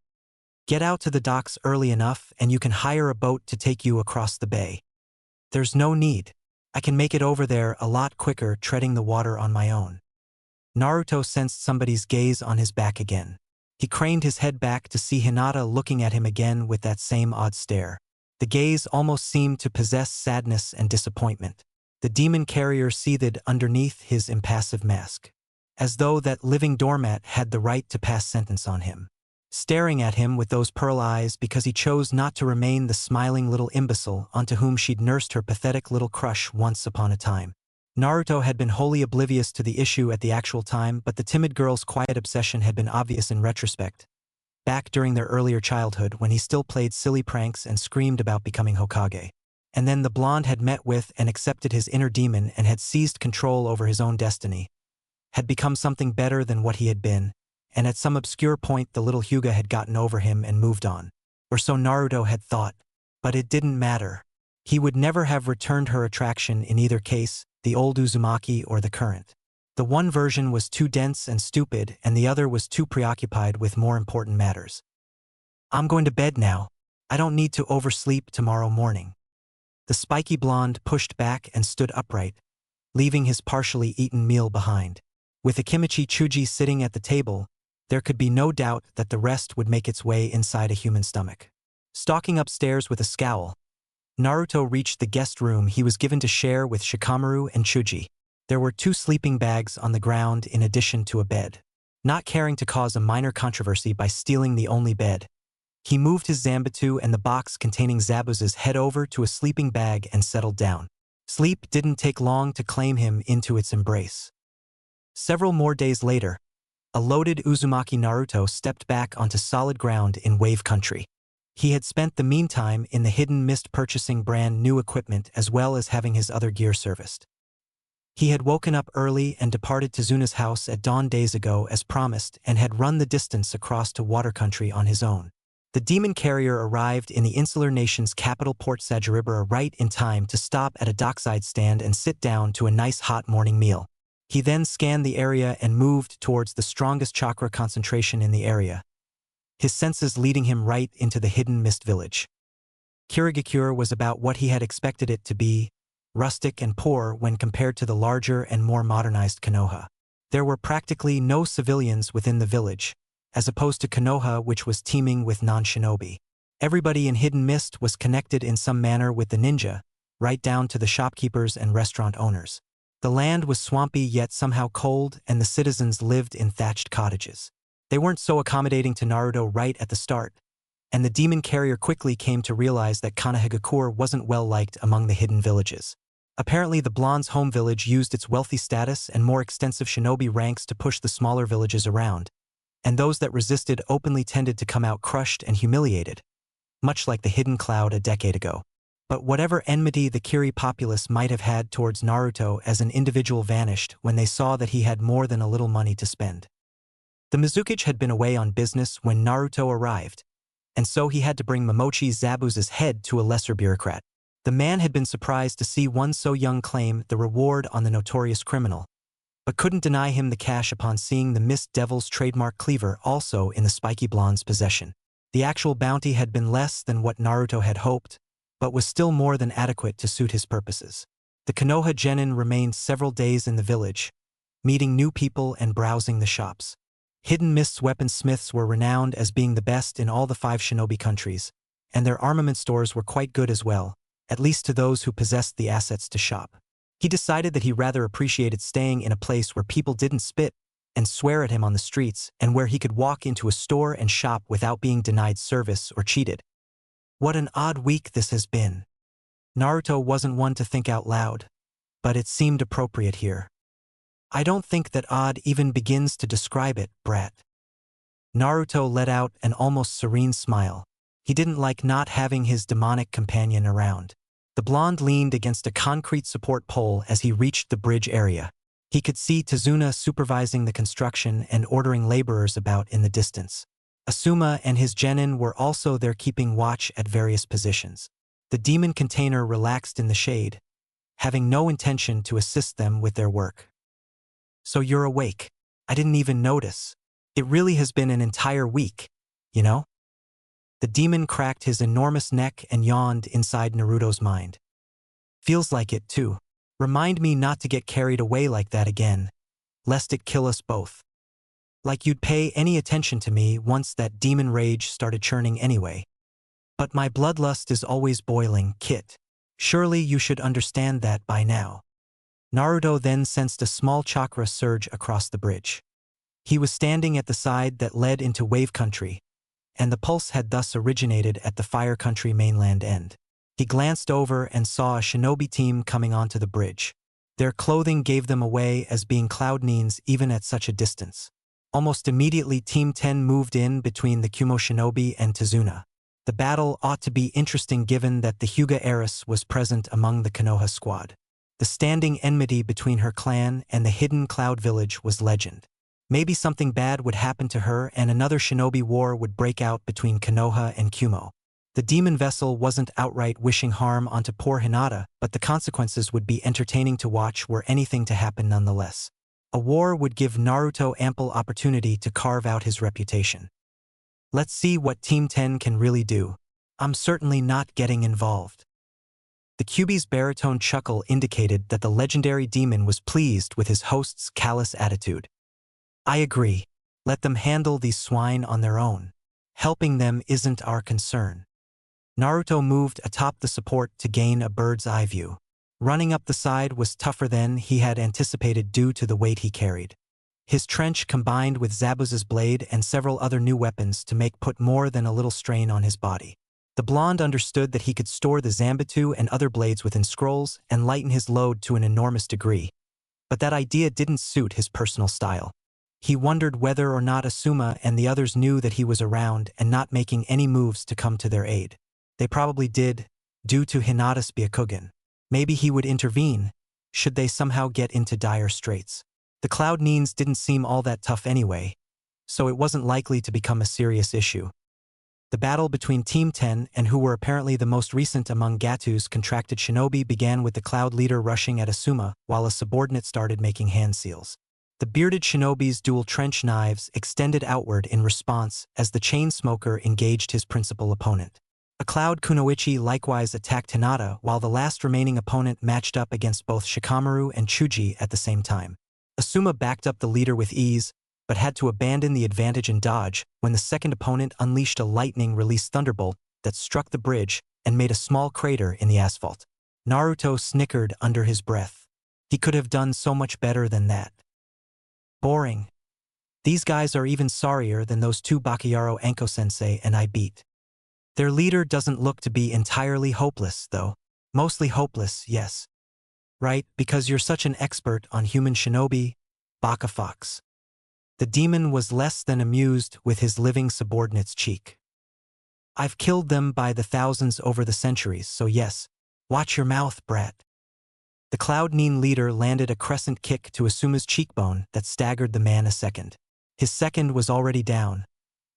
Get out to the docks early enough and you can hire a boat to take you across the bay. There's no need. I can make it over there a lot quicker treading the water on my own. Naruto sensed somebody's gaze on his back again. He craned his head back to see Hinata looking at him again with that same odd stare. The gaze almost seemed to possess sadness and disappointment. The demon carrier seethed underneath his impassive mask, as though that living doormat had the right to pass sentence on him. Staring at him with those pearl eyes because he chose not to remain the smiling little imbecile onto whom she'd nursed her pathetic little crush once upon a time. Naruto had been wholly oblivious to the issue at the actual time, but the timid girl's quiet obsession had been obvious in retrospect, back during their earlier childhood when he still played silly pranks and screamed about becoming Hokage. And then the blonde had met with and accepted his inner demon and had seized control over his own destiny, had become something better than what he had been, and at some obscure point the little Hyuga had gotten over him and moved on. Or so Naruto had thought. But it didn't matter. He would never have returned her attraction in either case, the old Uzumaki or the current. The one version was too dense and stupid and the other was too preoccupied with more important matters. I'm going to bed now. I don't need to oversleep tomorrow morning. The spiky blonde pushed back and stood upright, leaving his partially eaten meal behind. With Akimichi Chuji sitting at the table, there could be no doubt that the rest would make its way inside a human stomach. Stalking upstairs with a scowl, Naruto reached the guest room he was given to share with Shikamaru and Chuji. There were 2 sleeping bags on the ground in addition to a bed. Not caring to cause a minor controversy by stealing the only bed, he moved his Zanbatsu and the box containing Zabuza's head over to a sleeping bag and settled down. Sleep didn't take long to claim him into its embrace. Several more days later, a loaded Uzumaki Naruto stepped back onto solid ground in Wave Country. He had spent the meantime in the hidden mist purchasing brand new equipment as well as having his other gear serviced. He had woken up early and departed Tazuna's house at dawn days ago as promised and had run the distance across to water country on his own. The demon carrier arrived in the insular nation's capital Port Sajaribura right in time to stop at a dockside stand and sit down to a nice hot morning meal. He then scanned the area and moved towards the strongest chakra concentration in the area, his senses leading him right into the hidden mist village. Kirigakure was about what he had expected it to be, rustic and poor when compared to the larger and more modernized Konoha. There were practically no civilians within the village, as opposed to Konoha which was teeming with non-shinobi. Everybody in Hidden Mist was connected in some manner with the ninja, right down to the shopkeepers and restaurant owners. The land was swampy yet somehow cold and the citizens lived in thatched cottages. They weren't so accommodating to Naruto right at the start, and the demon carrier quickly came to realize that Kanehagakure wasn't well liked among the hidden villages. Apparently the blonde's home village used its wealthy status and more extensive shinobi ranks to push the smaller villages around, and those that resisted openly tended to come out crushed and humiliated, much like the hidden cloud a decade ago. But whatever enmity the Kiri populace might have had towards Naruto as an individual vanished when they saw that he had more than a little money to spend. The Mizukage had been away on business when Naruto arrived, and so he had to bring Momochi Zabuza's head to a lesser bureaucrat. The man had been surprised to see one so young claim the reward on the notorious criminal, but couldn't deny him the cash upon seeing the Mist Devil's trademark cleaver also in the spiky blonde's possession. The actual bounty had been less than what Naruto had hoped, but was still more than adequate to suit his purposes. The Konoha Genin remained several days in the village, meeting new people and browsing the shops. Hidden Mist's weaponsmiths were renowned as being the best in all the 5 shinobi countries, and their armament stores were quite good as well, at least to those who possessed the assets to shop. He decided that he rather appreciated staying in a place where people didn't spit and swear at him on the streets, and where he could walk into a store and shop without being denied service or cheated. What an odd week this has been. Naruto wasn't one to think out loud, but it seemed appropriate here. I don't think that odd even begins to describe it, brat. Naruto let out an almost serene smile. He didn't like not having his demonic companion around. The blonde leaned against a concrete support pole as he reached the bridge area. He could see Tazuna supervising the construction and ordering laborers about in the distance. Asuma and his genin were also there keeping watch at various positions. The demon container relaxed in the shade, having no intention to assist them with their work. So you're awake. I didn't even notice. It really has been an entire week, you know? The demon cracked his enormous neck and yawned inside Naruto's mind. Feels like it too. Remind me not to get carried away like that again, lest it kill us both. Like you'd pay any attention to me once that demon rage started churning anyway. But my bloodlust is always boiling, Kit. Surely you should understand that by now. Naruto then sensed a small chakra surge across the bridge. He was standing at the side that led into Wave Country, and the pulse had thus originated at the Fire Country mainland end. He glanced over and saw a shinobi team coming onto the bridge. Their clothing gave them away as being Cloud Nines even at such a distance. Almost immediately Team 10 moved in between the Kumo shinobi and Tazuna. The battle ought to be interesting given that the Hyuga heiress was present among the Konoha squad. The standing enmity between her clan and the hidden Cloud Village was legend. Maybe something bad would happen to her and another shinobi war would break out between Konoha and Kumo. The demon vessel wasn't outright wishing harm onto poor Hinata, but the consequences would be entertaining to watch were anything to happen nonetheless. A war would give Naruto ample opportunity to carve out his reputation. Let's see what Team 10 can really do. I'm certainly not getting involved. The Kyuubi's baritone chuckle indicated that the legendary demon was pleased with his host's callous attitude. I agree. Let them handle these swine on their own. Helping them isn't our concern. Naruto moved atop the support to gain a bird's eye view. Running up the side was tougher than he had anticipated due to the weight he carried. His trench combined with Zabuza's blade and several other new weapons to make put more than a little strain on his body. The blonde understood that he could store the Zanbatsu and other blades within scrolls and lighten his load to an enormous degree. But that idea didn't suit his personal style. He wondered whether or not Asuma and the others knew that he was around and not making any moves to come to their aid. They probably did, due to Hinata's Byakugan. Maybe he would intervene, should they somehow get into dire straits. The Cloud Nines didn't seem all that tough anyway, so it wasn't likely to become a serious issue. The battle between Team 10 and who were apparently the most recent among Gatu's contracted shinobi began with the Cloud leader rushing at Asuma while a subordinate started making hand seals. The bearded shinobi's dual trench knives extended outward in response as the chain smoker engaged his principal opponent. A Cloud Kunoichi likewise attacked Hinata while the last remaining opponent matched up against both Shikamaru and Chuji at the same time. Asuma backed up the leader with ease, but had to abandon the advantage and dodge when the second opponent unleashed a lightning-released thunderbolt that struck the bridge and made a small crater in the asphalt. Naruto snickered under his breath. He could have done so much better than that. Boring. These guys are even sorrier than those 2 Bakayaro Anko Sensei and I beat. Their leader doesn't look to be entirely hopeless, though. Mostly hopeless, yes. Right, because you're such an expert on human shinobi, Baka Fox. The demon was less than amused with his living subordinate's cheek. I've killed them by the thousands over the centuries, so yes, watch your mouth, brat. The Cloud Nin leader landed a crescent kick to Asuma's cheekbone that staggered the man a second. His second was already down,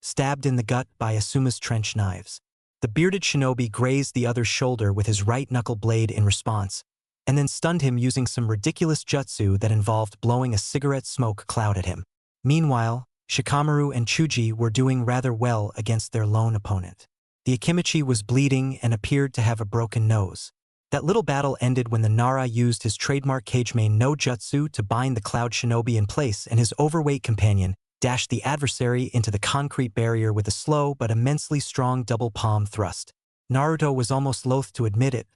stabbed in the gut by Asuma's trench knives. The bearded shinobi grazed the other's shoulder with his right knuckle blade in response, and then stunned him using some ridiculous jutsu that involved blowing a cigarette smoke cloud at him. Meanwhile, Shikamaru and Chuji were doing rather well against their lone opponent. The Akimichi was bleeding and appeared to have a broken nose. That little battle ended when the Nara used his trademark Kagemain no Jutsu to bind the Cloud Shinobi in place, and his overweight companion dashed the adversary into the concrete barrier with a slow but immensely strong double palm thrust. Naruto was almost loath to admit it,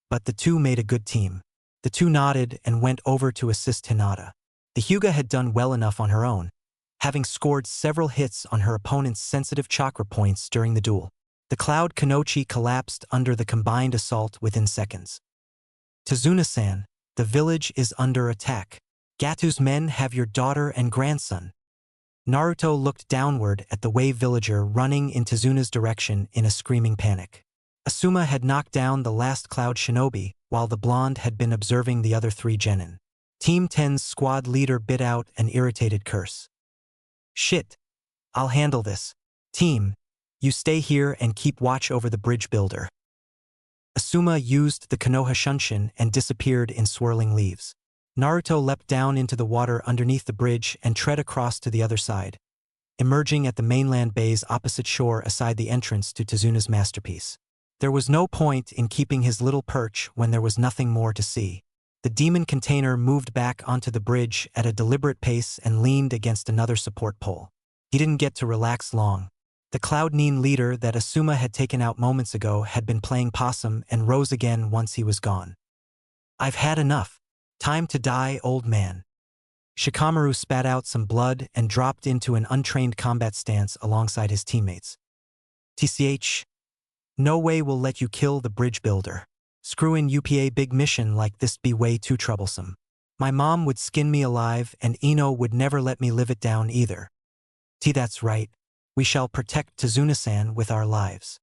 but the two made a good team. The two nodded and went over to assist Hinata. The Hyuga had done well enough on her own, having scored several hits on her opponent's sensitive chakra points during the duel. The Cloud Kanochi collapsed under the combined assault within seconds. Tazuna-san, the village is under attack. Gatu's men have your daughter and grandson. Naruto looked downward at the wave villager running in Tazuna's direction in a screaming panic. Asuma had knocked down the last Cloud Shinobi, while the blonde had been observing the other three genin. Team 10's squad leader bit out an irritated curse. Shit. I'll handle this. Team, you stay here and keep watch over the bridge builder. Asuma used the Konoha Shunshin and disappeared in swirling leaves. Naruto leapt down into the water underneath the bridge and tread across to the other side, emerging at the mainland bay's opposite shore aside the entrance to Tazuna's masterpiece. There was no point in keeping his little perch when there was nothing more to see. The demon container moved back onto the bridge at a deliberate pace and leaned against another support pole. He didn't get to relax long. The Cloud Nin leader that Asuma had taken out moments ago had been playing possum and rose again once he was gone. I've had enough. Time to die, old man. Shikamaru spat out some blood and dropped into an untrained combat stance alongside his teammates. TCH, no way we'll let you kill the bridge builder. Screwing UPA big mission like this be way too troublesome. My mom would skin me alive and Ino would never let me live it down either. That's right. We shall protect Tazuna-san with our lives.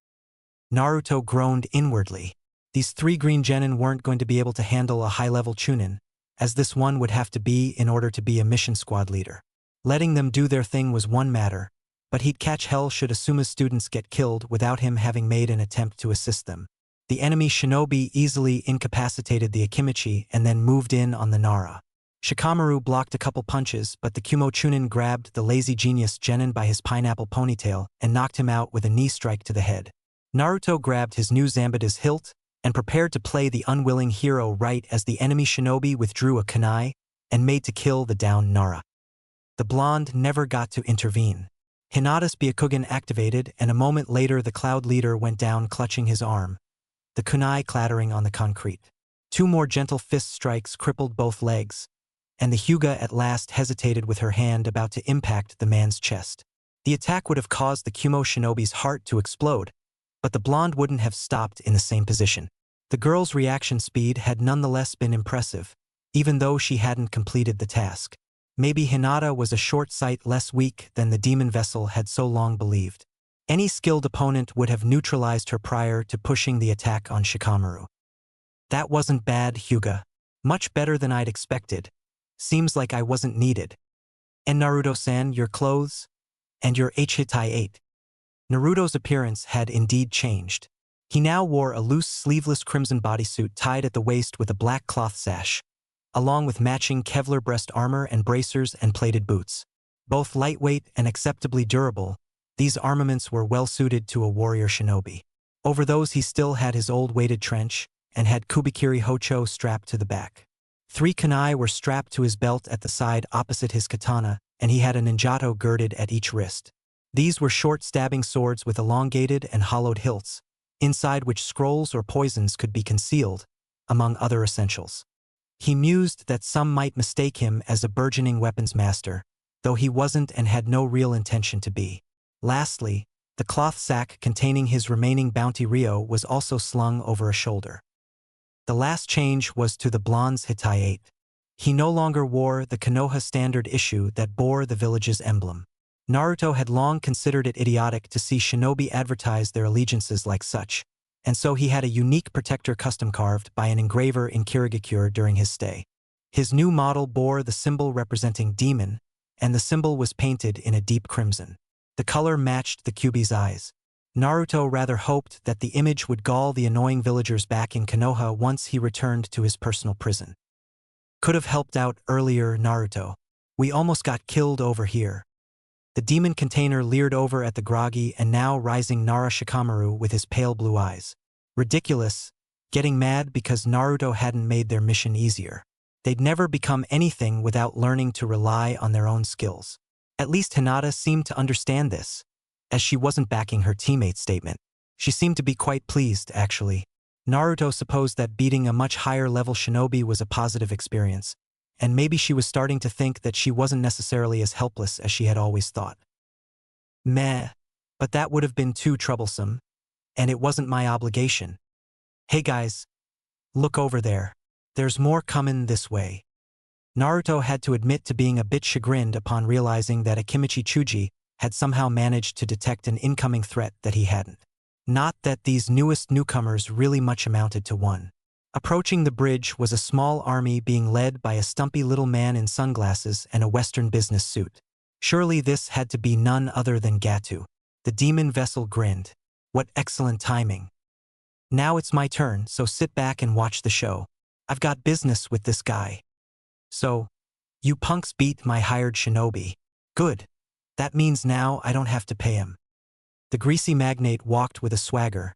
Naruto groaned inwardly. These three green genin weren't going to be able to handle a high-level Chunin, as this one would have to be in order to be a mission squad leader. Letting them do their thing was one matter, but he'd catch hell should Asuma's students get killed without him having made an attempt to assist them. The enemy shinobi easily incapacitated the Akimichi and then moved in on the Nara. Shikamaru blocked a couple punches, but the Kumo Chunin grabbed the lazy genius genin by his pineapple ponytail and knocked him out with a knee strike to the head. Naruto grabbed his new Zambuda's hilt and prepared to play the unwilling hero right as the enemy shinobi withdrew a kunai and made to kill the downed Nara. The blonde never got to intervene. Hinata's Byakugan activated, and a moment later the Cloud leader went down clutching his arm, the kunai clattering on the concrete. Two more gentle fist strikes crippled both legs, and the Hyuga at last hesitated with her hand about to impact the man's chest. The attack would have caused the Kumo shinobi's heart to explode, but the blonde wouldn't have stopped in the same position. The girl's reaction speed had nonetheless been impressive, even though she hadn't completed the task. Maybe Hinata was a short sight less weak than the demon vessel had so long believed. Any skilled opponent would have neutralized her prior to pushing the attack on Shikamaru. That wasn't bad, Hyuga. Much better than I'd expected. Seems like I wasn't needed. And Naruto-san, your clothes? And your Hitai 8. Naruto's appearance had indeed changed. He now wore a loose sleeveless crimson bodysuit tied at the waist with a black cloth sash, along with matching Kevlar breast armor and bracers and plated boots. Both lightweight and acceptably durable, these armaments were well suited to a warrior shinobi. Over those he still had his old weighted trench and had Kubikiri Hocho strapped to the back. 3 kunai were strapped to his belt at the side opposite his katana, and he had a ninjato girded at each wrist. These were short stabbing swords with elongated and hollowed hilts, inside which scrolls or poisons could be concealed, among other essentials. He mused that some might mistake him as a burgeoning weapons master, though he wasn't and had no real intention to be. Lastly, the cloth sack containing his remaining bounty Rio was also slung over a shoulder. The last change was to the blonde's Hitai 8. He no longer wore the Konoha standard issue that bore the village's emblem. Naruto had long considered it idiotic to see shinobi advertise their allegiances like such, and so he had a unique protector custom carved by an engraver in Kirigakure during his stay. His new model bore the symbol representing demon, and the symbol was painted in a deep crimson. The color matched the Kyubi's eyes. Naruto rather hoped that the image would gall the annoying villagers back in Konoha once he returned to his personal prison. Could have helped out earlier, Naruto. We almost got killed over here. The demon container leered over at the groggy and now rising Nara Shikamaru with his pale blue eyes. Ridiculous, getting mad because Naruto hadn't made their mission easier. They'd never become anything without learning to rely on their own skills. At least Hinata seemed to understand this, as she wasn't backing her teammate's statement. She seemed to be quite pleased, actually. Naruto supposed that beating a much higher-level shinobi was a positive experience, and maybe she was starting to think that she wasn't necessarily as helpless as she had always thought. Meh, but that would have been too troublesome, and it wasn't my obligation. Hey guys, look over there. There's more comin' this way. Naruto had to admit to being a bit chagrined upon realizing that Akimichi Chuji had somehow managed to detect an incoming threat that he hadn't. Not that these newest newcomers really much amounted to one. Approaching the bridge was a small army being led by a stumpy little man in sunglasses and a Western business suit. Surely this had to be none other than Gatu. The demon vessel grinned. What excellent timing. Now it's my turn, so sit back and watch the show. I've got business with this guy. So, you punks beat my hired shinobi. Good. That means now I don't have to pay him. The greasy magnate walked with a swagger,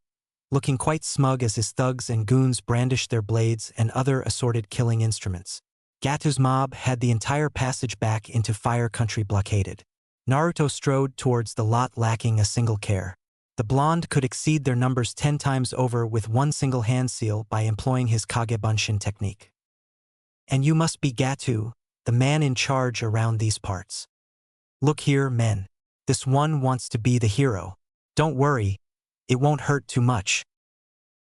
looking quite smug as his thugs and goons brandished their blades and other assorted killing instruments. Gatu's mob had the entire passage back into Fire Country blockaded. Naruto strode towards the lot lacking a single care. The blonde could exceed their numbers 10 times over with one single hand seal by employing his Kagebunshin technique. And you must be Gatu, the man in charge around these parts. Look here, men. This one wants to be the hero. Don't worry, it won't hurt too much.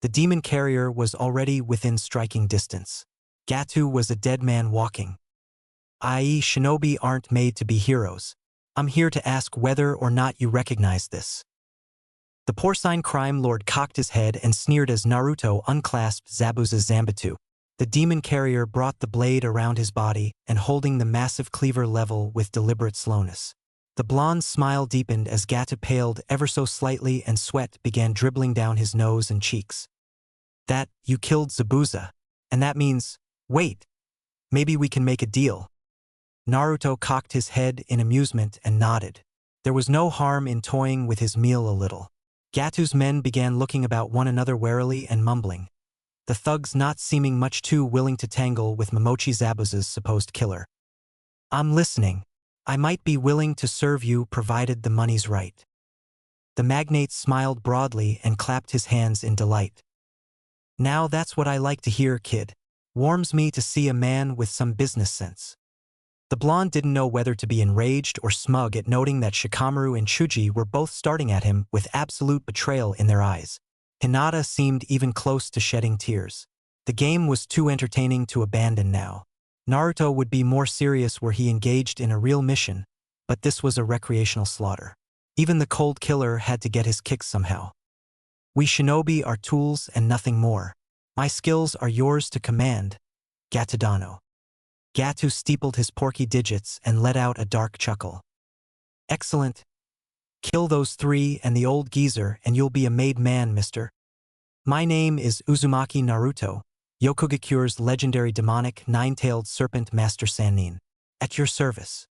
The demon carrier was already within striking distance. Gatu was a dead man walking. I.e., shinobi aren't made to be heroes. I'm here to ask whether or not you recognize this. The porcine crime lord cocked his head and sneered as Naruto unclasped Zabuza's Zanbatsu. The demon carrier brought the blade around his body and holding the massive cleaver level with deliberate slowness. The blonde's smile deepened as Gatu paled ever so slightly and sweat began dribbling down his nose and cheeks. That, you killed Zabuza. And that means, wait, maybe we can make a deal. Naruto cocked his head in amusement and nodded. There was no harm in toying with his meal a little. Gatu's men began looking about one another warily and mumbling, the thugs not seeming much too willing to tangle with Momochi Zabuza's supposed killer. I'm listening. I might be willing to serve you provided the money's right. The magnate smiled broadly and clapped his hands in delight. Now that's what I like to hear, kid. Warms me to see a man with some business sense. The blonde didn't know whether to be enraged or smug at noting that Shikamaru and Chuji were both starting at him with absolute betrayal in their eyes. Hinata seemed even close to shedding tears. The game was too entertaining to abandon now. Naruto would be more serious were he engaged in a real mission, but this was a recreational slaughter. Even the cold killer had to get his kicks somehow. We shinobi are tools and nothing more. My skills are yours to command, Gatudano. Gatu steepled his porky digits and let out a dark chuckle. Excellent. Kill those three and the old geezer and you'll be a made man, mister. My name is Uzumaki Naruto, Yokogakure's legendary demonic nine-tailed serpent master Sannin. At your service.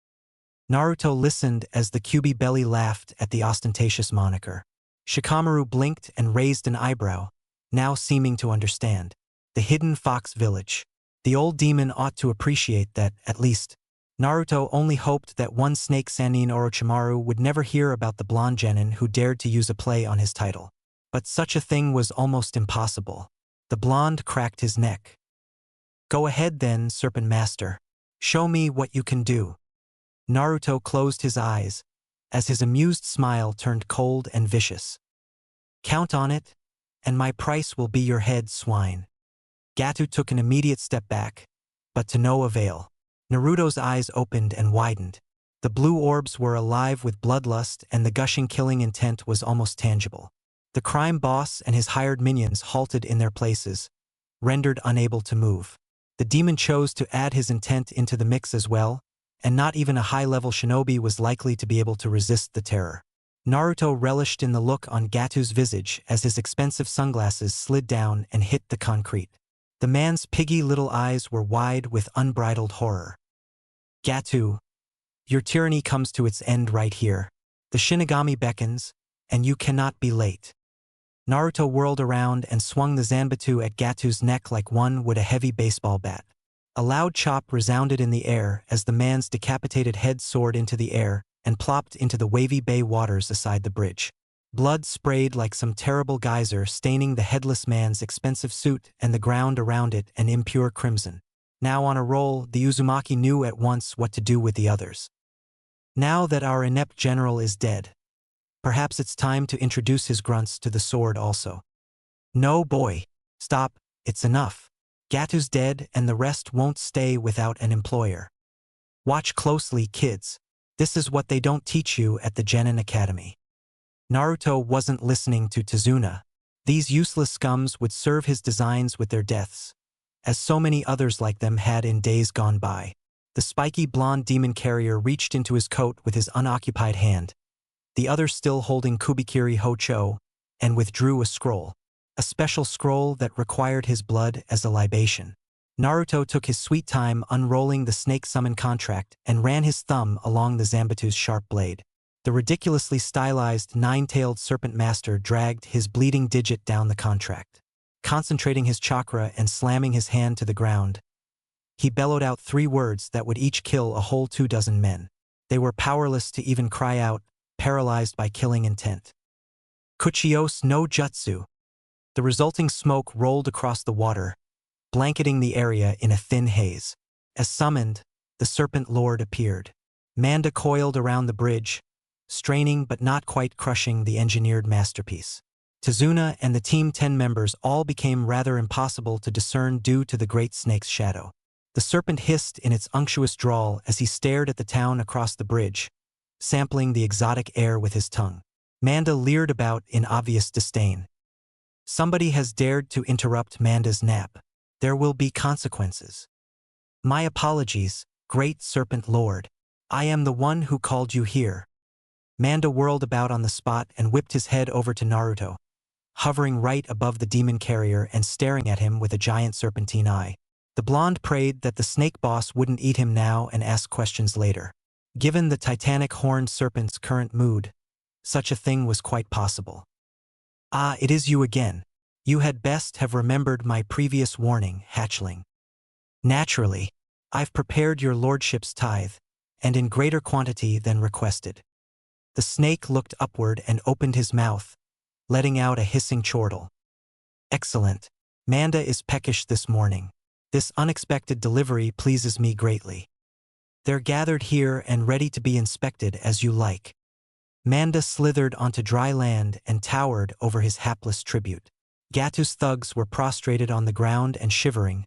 Naruto listened as the Kyuubi belly laughed at the ostentatious moniker. Shikamaru blinked and raised an eyebrow, now seeming to understand. The hidden fox village. The old demon ought to appreciate that, at least. Naruto only hoped that one snake Sannin Orochimaru would never hear about the blonde genin who dared to use a play on his title. But such a thing was almost impossible. The blonde cracked his neck. Go ahead then, Serpent Master. Show me what you can do. Naruto closed his eyes, as his amused smile turned cold and vicious. Count on it, and my price will be your head, swine. Gatu took an immediate step back, but to no avail. Naruto's eyes opened and widened. The blue orbs were alive with bloodlust and the gushing killing intent was almost tangible. The crime boss and his hired minions halted in their places, rendered unable to move. The demon chose to add his intent into the mix as well, and not even a high-level shinobi was likely to be able to resist the terror. Naruto relished in the look on Gatu's visage as his expensive sunglasses slid down and hit the concrete. The man's piggy little eyes were wide with unbridled horror. Gatu, your tyranny comes to its end right here. The Shinigami beckons, and you cannot be late. Naruto whirled around and swung the Zanbatsu at Gatu's neck like one would a heavy baseball bat. A loud chop resounded in the air as the man's decapitated head soared into the air and plopped into the wavy bay waters aside the bridge. Blood sprayed like some terrible geyser, staining the headless man's expensive suit and the ground around it an impure crimson. Now on a roll, the Uzumaki knew at once what to do with the others. Now that our inept general is dead, perhaps it's time to introduce his grunts to the sword also. No, boy. Stop, it's enough. Gatu's dead and the rest won't stay without an employer. Watch closely, kids. This is what they don't teach you at the Genin Academy. Naruto wasn't listening to Tazuna. These useless scums would serve his designs with their deaths, as so many others like them had in days gone by. The spiky blonde demon carrier reached into his coat with his unoccupied hand, the other still holding Kubikiri Hocho, and withdrew a scroll. A special scroll that required his blood as a libation. Naruto took his sweet time unrolling the snake summon contract and ran his thumb along the Zanbatsu's sharp blade. The ridiculously stylized nine-tailed serpent master dragged his bleeding digit down the contract. Concentrating his chakra and slamming his hand to the ground, he bellowed out 3 words that would each kill a whole 24 men. They were powerless to even cry out, paralyzed by killing intent. Kuchios no Jutsu. The resulting smoke rolled across the water, blanketing the area in a thin haze. As summoned, the Serpent Lord appeared. Manda coiled around the bridge, straining but not quite crushing the engineered masterpiece. Tazuna and the Team 10 members all became rather impossible to discern due to the great snake's shadow. The serpent hissed in its unctuous drawl as he stared at the town across the bridge, sampling the exotic air with his tongue. Manda leered about in obvious disdain. Somebody has dared to interrupt Manda's nap. There will be consequences. My apologies, great Serpent Lord. I am the one who called you here. Manda whirled about on the spot and whipped his head over to Naruto, hovering right above the demon carrier and staring at him with a giant serpentine eye. The blonde prayed that the snake boss wouldn't eat him now and ask questions later. Given the titanic horned serpent's current mood, such a thing was quite possible. Ah, it is you again. You had best have remembered my previous warning, hatchling. Naturally, I've prepared your lordship's tithe, and in greater quantity than requested. The snake looked upward and opened his mouth, letting out a hissing chortle. Excellent. Manda is peckish this morning. This unexpected delivery pleases me greatly. They're gathered here and ready to be inspected as you like. Manda slithered onto dry land and towered over his hapless tribute. Gatu's thugs were prostrated on the ground and shivering,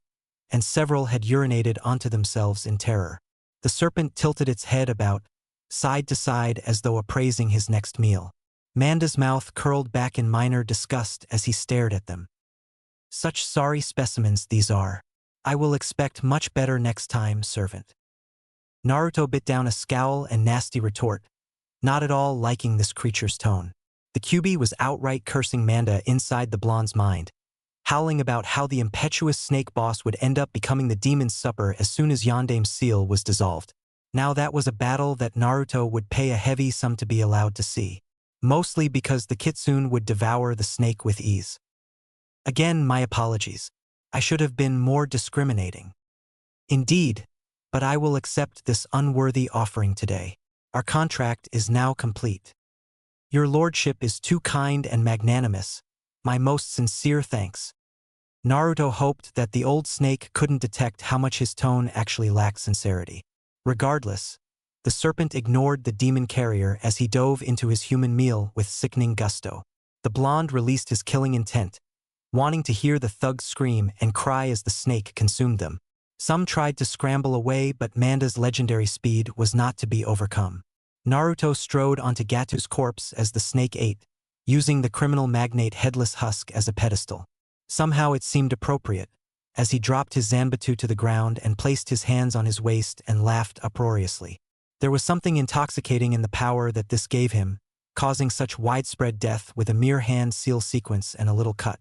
and several had urinated onto themselves in terror. The serpent tilted its head about, side to side as though appraising his next meal. Manda's mouth curled back in minor disgust as he stared at them. Such sorry specimens these are. I will expect much better next time, servant. Naruto bit down a scowl and nasty retort, not at all liking this creature's tone. The Kyuubi was outright cursing Manda inside the blonde's mind, howling about how the impetuous snake boss would end up becoming the demon's supper as soon as Yandame's seal was dissolved. Now that was a battle that Naruto would pay a heavy sum to be allowed to see, mostly because the kitsune would devour the snake with ease. Again, my apologies. I should have been more discriminating. Indeed, but I will accept this unworthy offering today. Our contract is now complete. Your lordship is too kind and magnanimous. My most sincere thanks. Naruto hoped that the old snake couldn't detect how much his tone actually lacked sincerity. Regardless, the serpent ignored the demon carrier as he dove into his human meal with sickening gusto. The blonde released his killing intent, wanting to hear the thugs scream and cry as the snake consumed them. Some tried to scramble away, but Manda's legendary speed was not to be overcome. Naruto strode onto Gatu's corpse as the snake ate, using the criminal magnate headless husk as a pedestal. Somehow it seemed appropriate, as he dropped his Zanbatsu to the ground and placed his hands on his waist and laughed uproariously. There was something intoxicating in the power that this gave him, causing such widespread death with a mere hand seal sequence and a little cut.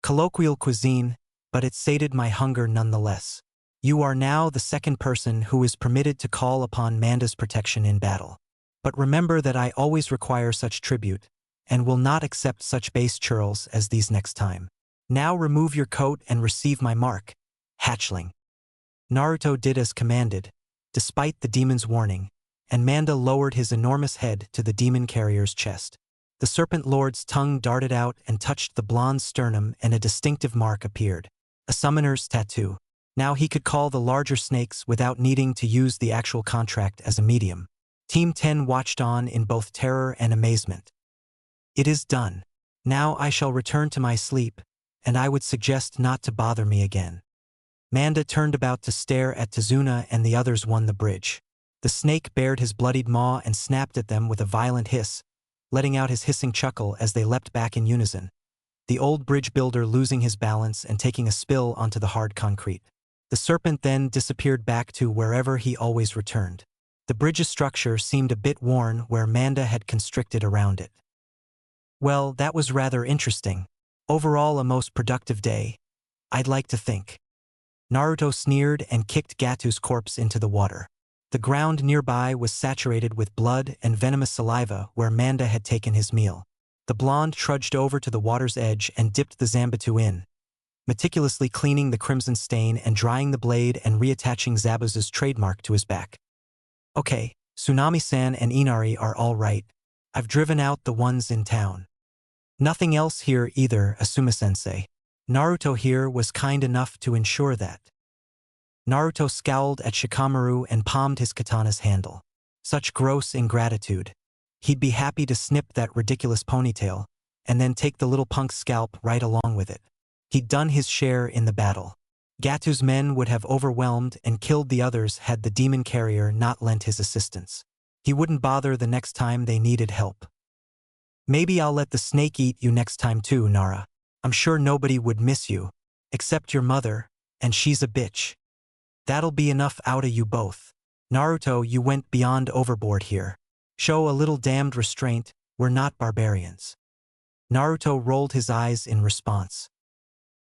Colloquial cuisine, but it sated my hunger nonetheless. You are now the second person who is permitted to call upon Manda's protection in battle. But remember that I always require such tribute, and will not accept such base churls as these next time. Now remove your coat and receive my mark, hatchling. Naruto did as commanded, despite the demon's warning, and Manda lowered his enormous head to the demon carrier's chest. The serpent lord's tongue darted out and touched the blonde's sternum, and a distinctive mark appeared. A summoner's tattoo. Now he could call the larger snakes without needing to use the actual contract as a medium. Team 10 watched on in both terror and amazement. It is done. Now I shall return to my sleep, and I would suggest not to bother me again. Manda turned about to stare at Tazuna, and the others won the bridge. The snake bared his bloodied maw and snapped at them with a violent hiss, letting out his hissing chuckle as they leapt back in unison, the old bridge builder losing his balance and taking a spill onto the hard concrete. The serpent then disappeared back to wherever he always returned. The bridge's structure seemed a bit worn where Manda had constricted around it. Well, that was rather interesting. Overall a most productive day, I'd like to think. Naruto sneered and kicked Gatu's corpse into the water. The ground nearby was saturated with blood and venomous saliva where Manda had taken his meal. The blonde trudged over to the water's edge and dipped the Zanbatsu in, meticulously cleaning the crimson stain and drying the blade and reattaching Zabuza's trademark to his back. Okay, Tsunami-san and Inari are all right. I've driven out the ones in town. Nothing else here either, Asuma-sensei. Naruto here was kind enough to ensure that. Naruto scowled at Shikamaru and palmed his katana's handle. Such gross ingratitude. He'd be happy to snip that ridiculous ponytail, and then take the little punk's scalp right along with it. He'd done his share in the battle. Gatu's men would have overwhelmed and killed the others had the demon carrier not lent his assistance. He wouldn't bother the next time they needed help. Maybe I'll let the snake eat you next time too, Nara. I'm sure nobody would miss you, except your mother, and she's a bitch. That'll be enough out of you both. Naruto, you went beyond overboard here. Show a little damned restraint, we're not barbarians. Naruto rolled his eyes in response.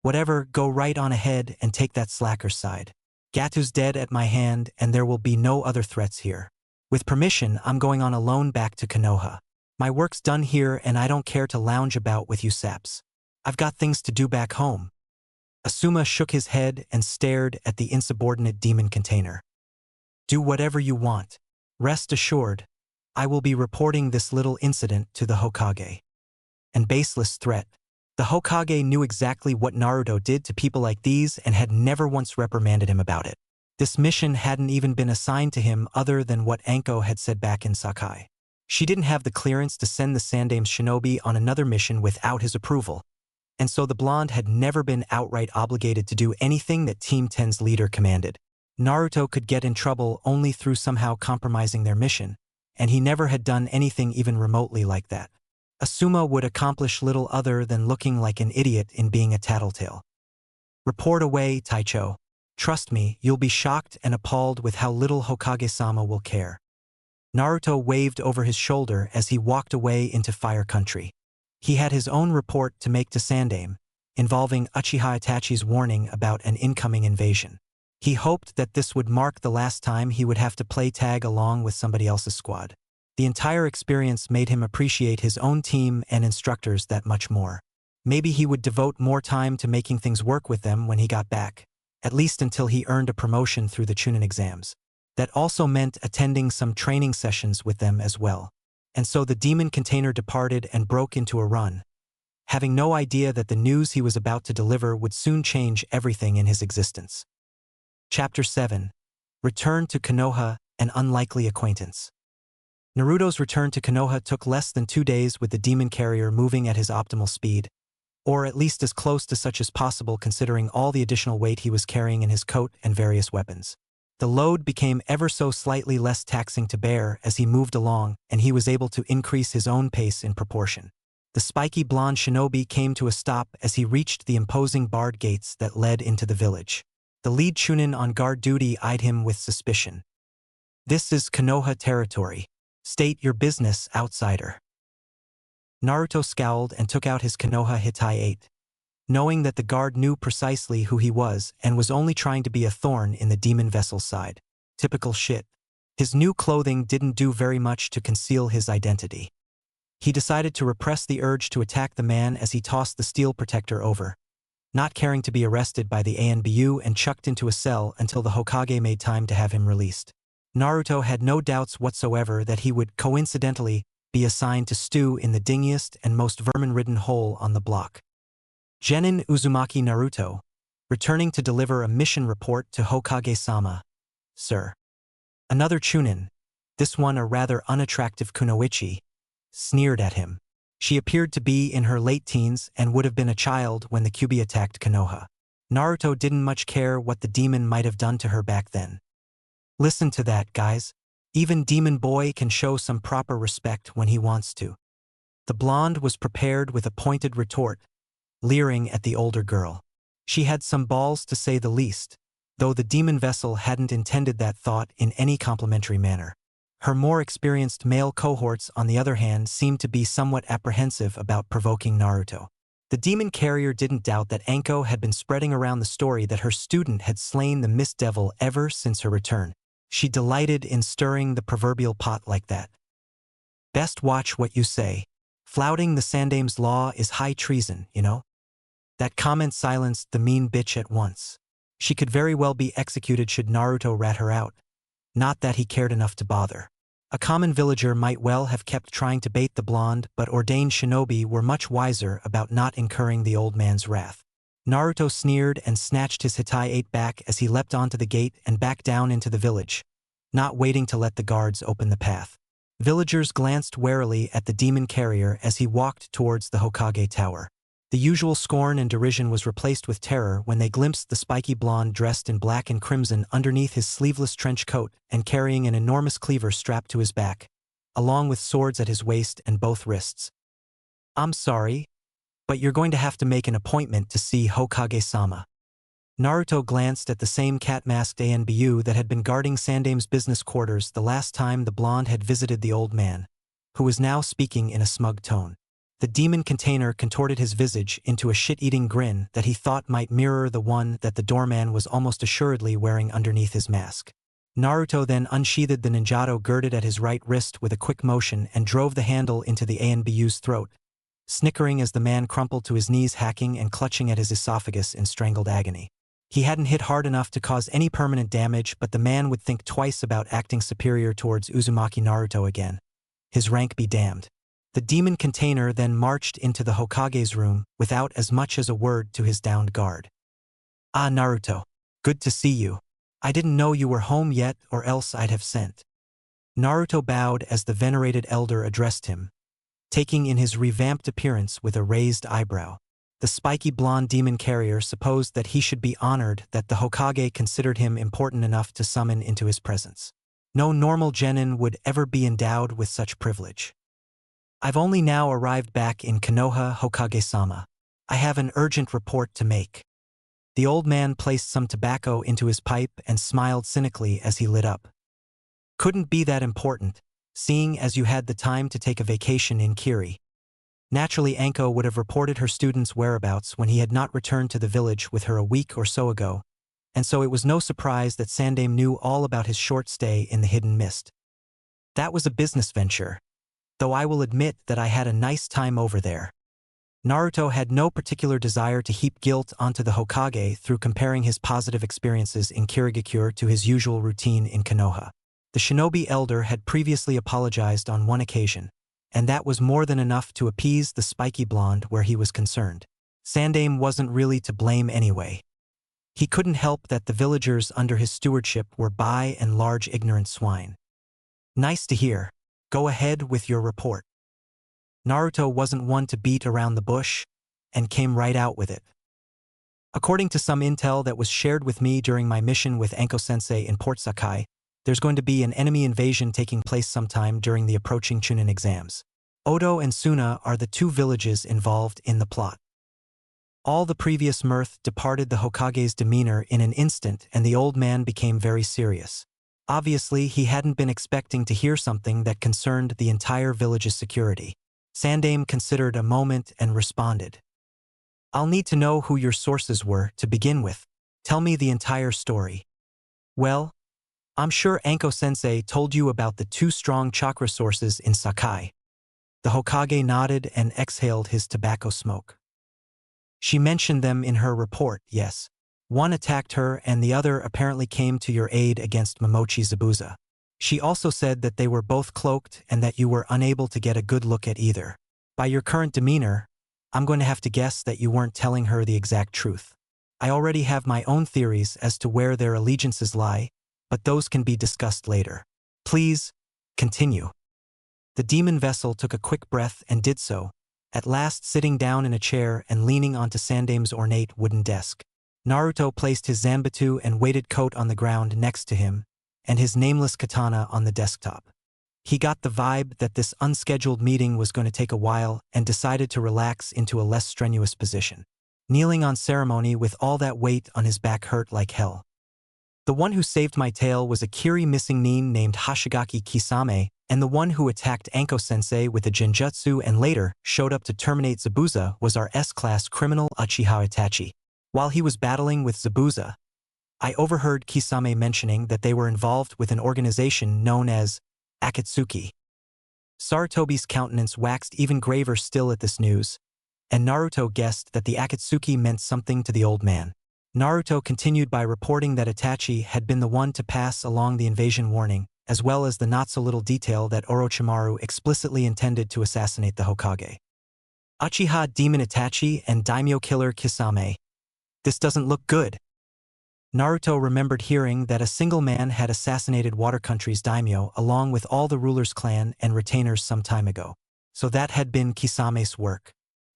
Whatever, go right on ahead and take that slacker's side. Gatu's dead at my hand and there will be no other threats here. With permission, I'm going on alone back to Konoha. My work's done here and I don't care to lounge about with you saps. I've got things to do back home. Asuma shook his head and stared at the insubordinate demon container. Do whatever you want. Rest assured, I will be reporting this little incident to the Hokage. An baseless threat. The Hokage knew exactly what Naruto did to people like these and had never once reprimanded him about it. This mission hadn't even been assigned to him other than what Anko had said back in Sakai. She didn't have the clearance to send the Sandame's shinobi on another mission without his approval, and so the blonde had never been outright obligated to do anything that Team 10's leader commanded. Naruto could get in trouble only through somehow compromising their mission, and he never had done anything even remotely like that. Asuma would accomplish little other than looking like an idiot in being a tattletale. Report away, Taicho. Trust me, you'll be shocked and appalled with how little Hokage-sama will care. Naruto waved over his shoulder as he walked away into Fire Country. He had his own report to make to Sandame, involving Uchiha Itachi's warning about an incoming invasion. He hoped that this would mark the last time he would have to play tag along with somebody else's squad. The entire experience made him appreciate his own team and instructors that much more. Maybe he would devote more time to making things work with them when he got back, at least until he earned a promotion through the Chunin exams. That also meant attending some training sessions with them as well. And so the demon container departed and broke into a run, having no idea that the news he was about to deliver would soon change everything in his existence. Chapter 7. Return to Konoha, an unlikely acquaintance. Naruto's return to Konoha took less than 2 days with the demon carrier moving at his optimal speed, or at least as close to such as possible considering all the additional weight he was carrying in his coat and various weapons. The load became ever so slightly less taxing to bear as he moved along, and he was able to increase his own pace in proportion. The spiky blonde shinobi came to a stop as he reached the imposing barred gates that led into the village. The lead Chunin on guard duty eyed him with suspicion. This is Konoha territory. State your business, outsider. Naruto scowled and took out his Konoha Hitai 8. Knowing that the guard knew precisely who he was and was only trying to be a thorn in the demon vessel's side. Typical shit. His new clothing didn't do very much to conceal his identity. He decided to repress the urge to attack the man as he tossed the steel protector over, not caring to be arrested by the ANBU and chucked into a cell until the Hokage made time to have him released. Naruto had no doubts whatsoever that he would, coincidentally, be assigned to stew in the dingiest and most vermin-ridden hole on the block. Genin Uzumaki Naruto, returning to deliver a mission report to Hokage-sama. Sir. Another Chunin, this one a rather unattractive kunoichi, sneered at him. She appeared to be in her late teens and would have been a child when the Kyuubi attacked Konoha. Naruto didn't much care what the demon might have done to her back then. Listen to that, guys. Even Demon Boy can show some proper respect when he wants to. The blonde was prepared with a pointed retort, leering at the older girl. She had some balls to say the least, though the demon vessel hadn't intended that thought in any complimentary manner. Her more experienced male cohorts, on the other hand, seemed to be somewhat apprehensive about provoking Naruto. The demon carrier didn't doubt that Anko had been spreading around the story that her student had slain the Mist Devil ever since her return. She delighted in stirring the proverbial pot like that. Best watch what you say. Flouting the Sandame's law is high treason, you know? That comment silenced the mean bitch at once. She could very well be executed should Naruto rat her out. Not that he cared enough to bother. A common villager might well have kept trying to bait the blonde, but ordained shinobi were much wiser about not incurring the old man's wrath. Naruto sneered and snatched his Hitai 8 back as he leapt onto the gate and back down into the village, not waiting to let the guards open the path. Villagers glanced warily at the demon carrier as he walked towards the Hokage tower. The usual scorn and derision was replaced with terror when they glimpsed the spiky blonde dressed in black and crimson underneath his sleeveless trench coat and carrying an enormous cleaver strapped to his back, along with swords at his waist and both wrists. I'm sorry, but you're going to have to make an appointment to see Hokage-sama. Naruto glanced at the same cat-masked ANBU that had been guarding Sandame's business quarters the last time the blonde had visited the old man, who was now speaking in a smug tone. The demon container contorted his visage into a shit-eating grin that he thought might mirror the one that the doorman was almost assuredly wearing underneath his mask. Naruto then unsheathed the ninjato girded at his right wrist with a quick motion and drove the handle into the ANBU's throat, snickering as the man crumpled to his knees, hacking and clutching at his esophagus in strangled agony. He hadn't hit hard enough to cause any permanent damage, but the man would think twice about acting superior towards Uzumaki Naruto again. His rank be damned. The demon container then marched into the Hokage's room without as much as a word to his downed guard. Ah, Naruto. Good to see you. I didn't know you were home yet, or else I'd have sent. Naruto bowed as the venerated elder addressed him, taking in his revamped appearance with a raised eyebrow. The spiky blonde demon carrier supposed that he should be honored that the Hokage considered him important enough to summon into his presence. No normal genin would ever be endowed with such privilege. I've only now arrived back in Konoha, Hokage-sama. I have an urgent report to make. The old man placed some tobacco into his pipe and smiled cynically as he lit up. Couldn't be that important, seeing as you had the time to take a vacation in Kiri. Naturally, Anko would have reported her student's whereabouts when he had not returned to the village with her a week or so ago, and so it was no surprise that Sandame knew all about his short stay in the hidden mist. That was a business venture, though I will admit that I had a nice time over there. Naruto had no particular desire to heap guilt onto the Hokage through comparing his positive experiences in Kirigakure to his usual routine in Konoha. The shinobi elder had previously apologized on one occasion, and that was more than enough to appease the spiky blonde where he was concerned. Sandame wasn't really to blame anyway. He couldn't help that the villagers under his stewardship were by and large ignorant swine. Nice to hear. Go ahead with your report. Naruto wasn't one to beat around the bush, and came right out with it. According to some intel that was shared with me during my mission with Anko Sensei in Port Sakai, there's going to be an enemy invasion taking place sometime during the approaching Chunin exams. Odo and Suna are the two villages involved in the plot. All the previous mirth departed the Hokage's demeanor in an instant, and the old man became very serious. Obviously, he hadn't been expecting to hear something that concerned the entire village's security. Sandame considered a moment and responded. I'll need to know who your sources were to begin with. Tell me the entire story. Well, I'm sure Anko-sensei told you about the 2 strong chakra sources in Sakai. The Hokage nodded and exhaled his tobacco smoke. She mentioned them in her report, yes. One attacked her and the other apparently came to your aid against Momochi Zabuza. She also said that they were both cloaked and that you were unable to get a good look at either. By your current demeanor, I'm going to have to guess that you weren't telling her the exact truth. I already have my own theories as to where their allegiances lie, but those can be discussed later. Please, continue. The demon vessel took a quick breath and did so, at last sitting down in a chair and leaning onto Sandame's ornate wooden desk. Naruto placed his zanbatsu and weighted coat on the ground next to him, and his nameless katana on the desktop. He got the vibe that this unscheduled meeting was going to take a while and decided to relax into a less strenuous position. Kneeling on ceremony with all that weight on his back hurt like hell. The one who saved my tail was a Kiri missing nin named Hoshigaki Kisame, and the one who attacked Anko-sensei with a genjutsu and later showed up to terminate Zabuza was our S-class criminal Uchiha Itachi. While he was battling with Zabuza, I overheard Kisame mentioning that they were involved with an organization known as Akatsuki. Sarutobi's countenance waxed even graver still at this news, and Naruto guessed that the Akatsuki meant something to the old man. Naruto continued by reporting that Itachi had been the one to pass along the invasion warning, as well as the not-so-little detail that Orochimaru explicitly intended to assassinate the Hokage. Uchiha Demon Itachi and Daimyo Killer Kisame. This doesn't look good. Naruto remembered hearing that a single man had assassinated Water Country's daimyo along with all the ruler's clan and retainers some time ago. So that had been Kisame's work.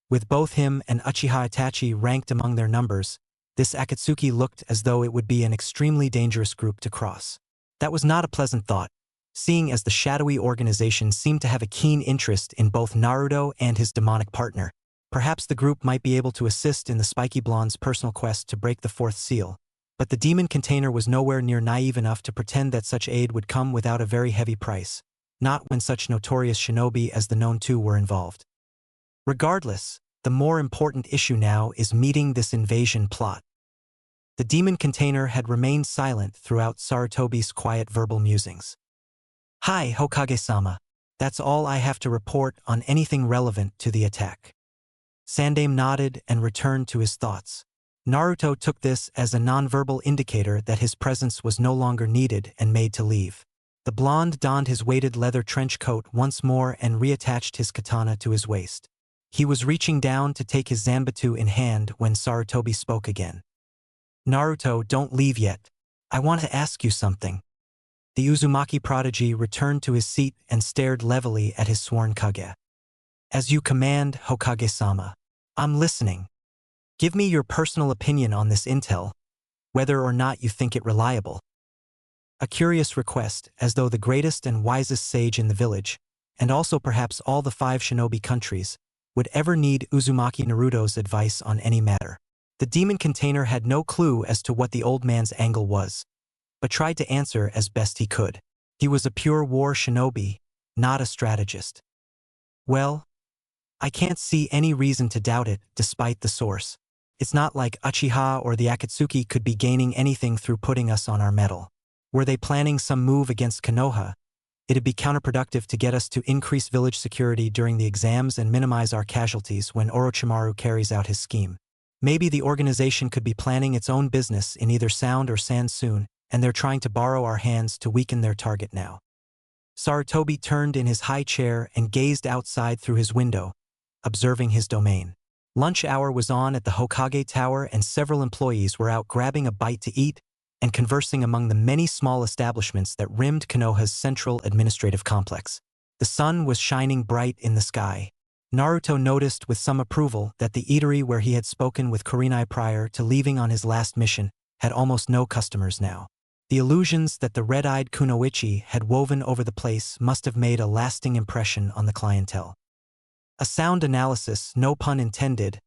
With both him and Uchiha Itachi ranked among their numbers, this Akatsuki looked as though it would be an extremely dangerous group to cross. That was not a pleasant thought, seeing as the shadowy organization seemed to have a keen interest in both Naruto and his demonic partner. Perhaps the group might be able to assist in the Spiky Blonde's personal quest to break the 4th seal. But the demon container was nowhere near naive enough to pretend that such aid would come without a very heavy price, not when such notorious shinobi as the known two were involved. Regardless, the more important issue now is meeting this invasion plot. The demon container had remained silent throughout Sarutobi's quiet verbal musings. Hi, Hokage-sama. That's all I have to report on anything relevant to the attack. Sandame nodded and returned to his thoughts. Naruto took this as a nonverbal indicator that his presence was no longer needed and made to leave. The blonde donned his weighted leather trench coat once more and reattached his katana to his waist. He was reaching down to take his zanbatsu in hand when Sarutobi spoke again. Naruto, don't leave yet. I want to ask you something. The Uzumaki prodigy returned to his seat and stared levelly at his sworn Kage. As you command, Hokage-sama. I'm listening. Give me your personal opinion on this intel, whether or not you think it reliable. A curious request, as though the greatest and wisest sage in the village, and also perhaps all the 5 shinobi countries, would ever need Uzumaki Naruto's advice on any matter. The demon container had no clue as to what the old man's angle was, but tried to answer as best he could. He was a pure war shinobi, not a strategist. Well, I can't see any reason to doubt it, despite the source. It's not like Uchiha or the Akatsuki could be gaining anything through putting us on our mettle. Were they planning some move against Konoha, it'd be counterproductive to get us to increase village security during the exams and minimize our casualties when Orochimaru carries out his scheme. Maybe the organization could be planning its own business in either sound or sand soon, and they're trying to borrow our hands to weaken their target now. Sarutobi turned in his high chair and gazed outside through his window, observing his domain. Lunch hour was on at the Hokage Tower and several employees were out grabbing a bite to eat and conversing among the many small establishments that rimmed Konoha's central administrative complex. The sun was shining bright in the sky. Naruto noticed with some approval that the eatery where he had spoken with Kurenai prior to leaving on his last mission had almost no customers now. The illusions that the red-eyed kunoichi had woven over the place must have made a lasting impression on the clientele. A sound analysis, no pun intended,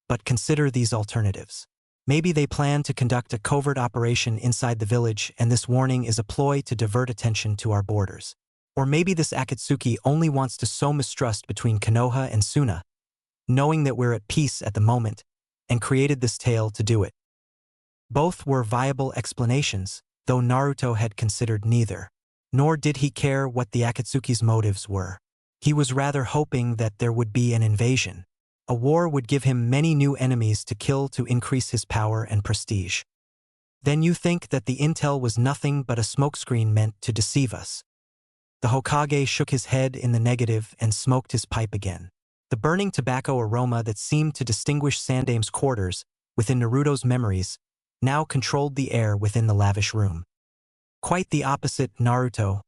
but consider these alternatives. Maybe they plan to conduct a covert operation inside the village and this warning is a ploy to divert attention to our borders. Or maybe this Akatsuki only wants to sow mistrust between Konoha and Suna, knowing that we're at peace at the moment, and created this tale to do it. Both were viable explanations, though Naruto had considered neither. Nor did he care what the Akatsuki's motives were. He was rather hoping that there would be an invasion. A war would give him many new enemies to kill to increase his power and prestige. Then you think that the intel was nothing but a smokescreen meant to deceive us. The Hokage shook his head in the negative and smoked his pipe again. The burning tobacco aroma that seemed to distinguish Sandame's quarters within Naruto's memories now controlled the air within the lavish room. Quite the opposite, Naruto.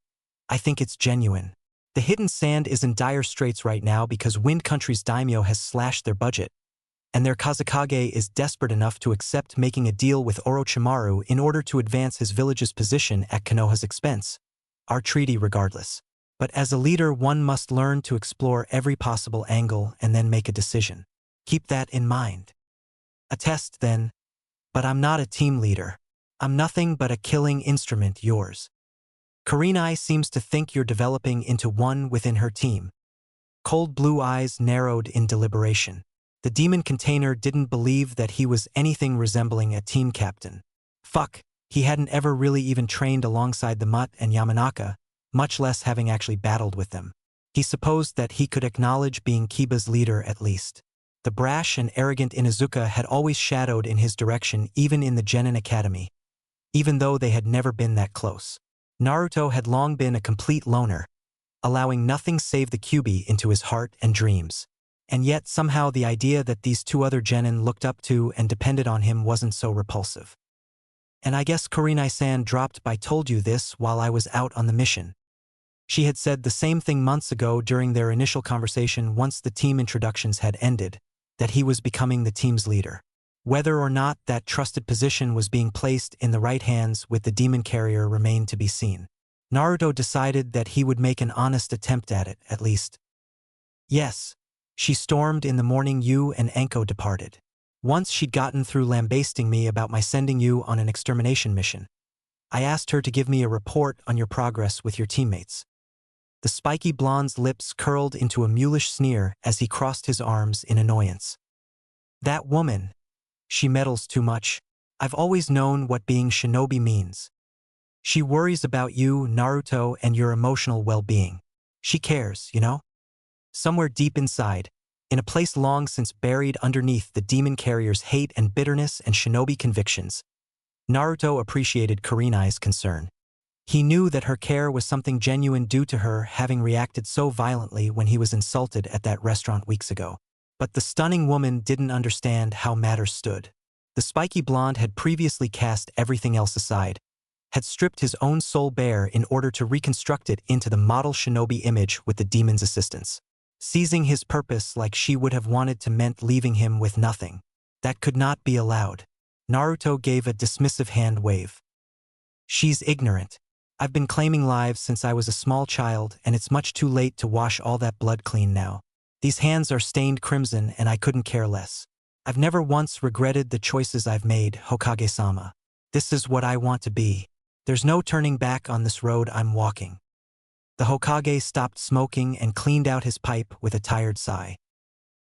I think it's genuine. The Hidden Sand is in dire straits right now because Wind Country's daimyo has slashed their budget, and their Kazekage is desperate enough to accept making a deal with Orochimaru in order to advance his village's position at Konoha's expense. Our treaty regardless. But as a leader, one must learn to explore every possible angle and then make a decision. Keep that in mind. A test, then. But I'm not a team leader. I'm nothing but a killing instrument, yours. Kurenai seems to think you're developing into one within her team. Cold blue eyes narrowed in deliberation. The demon container didn't believe that he was anything resembling a team captain. Fuck, he hadn't ever really even trained alongside the Mutt and Yamanaka, much less having actually battled with them. He supposed that he could acknowledge being Kiba's leader at least. The brash and arrogant Inuzuka had always shadowed in his direction even in the Genin Academy, even though they had never been that close. Naruto had long been a complete loner, allowing nothing save the Kyuubi into his heart and dreams. And yet somehow the idea that these two other genin looked up to and depended on him wasn't so repulsive. And I guess Kurenai-san dropped by told you this while I was out on the mission. She had said the same thing months ago during their initial conversation once the team introductions had ended, that he was becoming the team's leader. Whether or not that trusted position was being placed in the right hands with the demon carrier remained to be seen. Naruto decided that he would make an honest attempt at it, at least. Yes, she stormed in the morning you and Anko departed. Once she'd gotten through lambasting me about my sending you on an extermination mission, I asked her to give me a report on your progress with your teammates. The spiky blonde's lips curled into a mulish sneer as he crossed his arms in annoyance. That woman. She meddles too much. I've always known what being shinobi means. She worries about you, Naruto, and your emotional well-being. She cares, you know? Somewhere deep inside, in a place long since buried underneath the demon carrier's hate and bitterness and shinobi convictions, Naruto appreciated Kurenai's concern. He knew that her care was something genuine due to her having reacted so violently when he was insulted at that restaurant weeks ago. But the stunning woman didn't understand how matters stood. The spiky blonde had previously cast everything else aside, had stripped his own soul bare in order to reconstruct it into the model shinobi image with the demon's assistance. Seizing his purpose like she would have wanted to meant leaving him with nothing. That could not be allowed. Naruto gave a dismissive hand wave. She's ignorant. I've been claiming lives since I was a small child and it's much too late to wash all that blood clean now. These hands are stained crimson and I couldn't care less. I've never once regretted the choices I've made, Hokage-sama. This is what I want to be. There's no turning back on this road I'm walking. The Hokage stopped smoking and cleaned out his pipe with a tired sigh.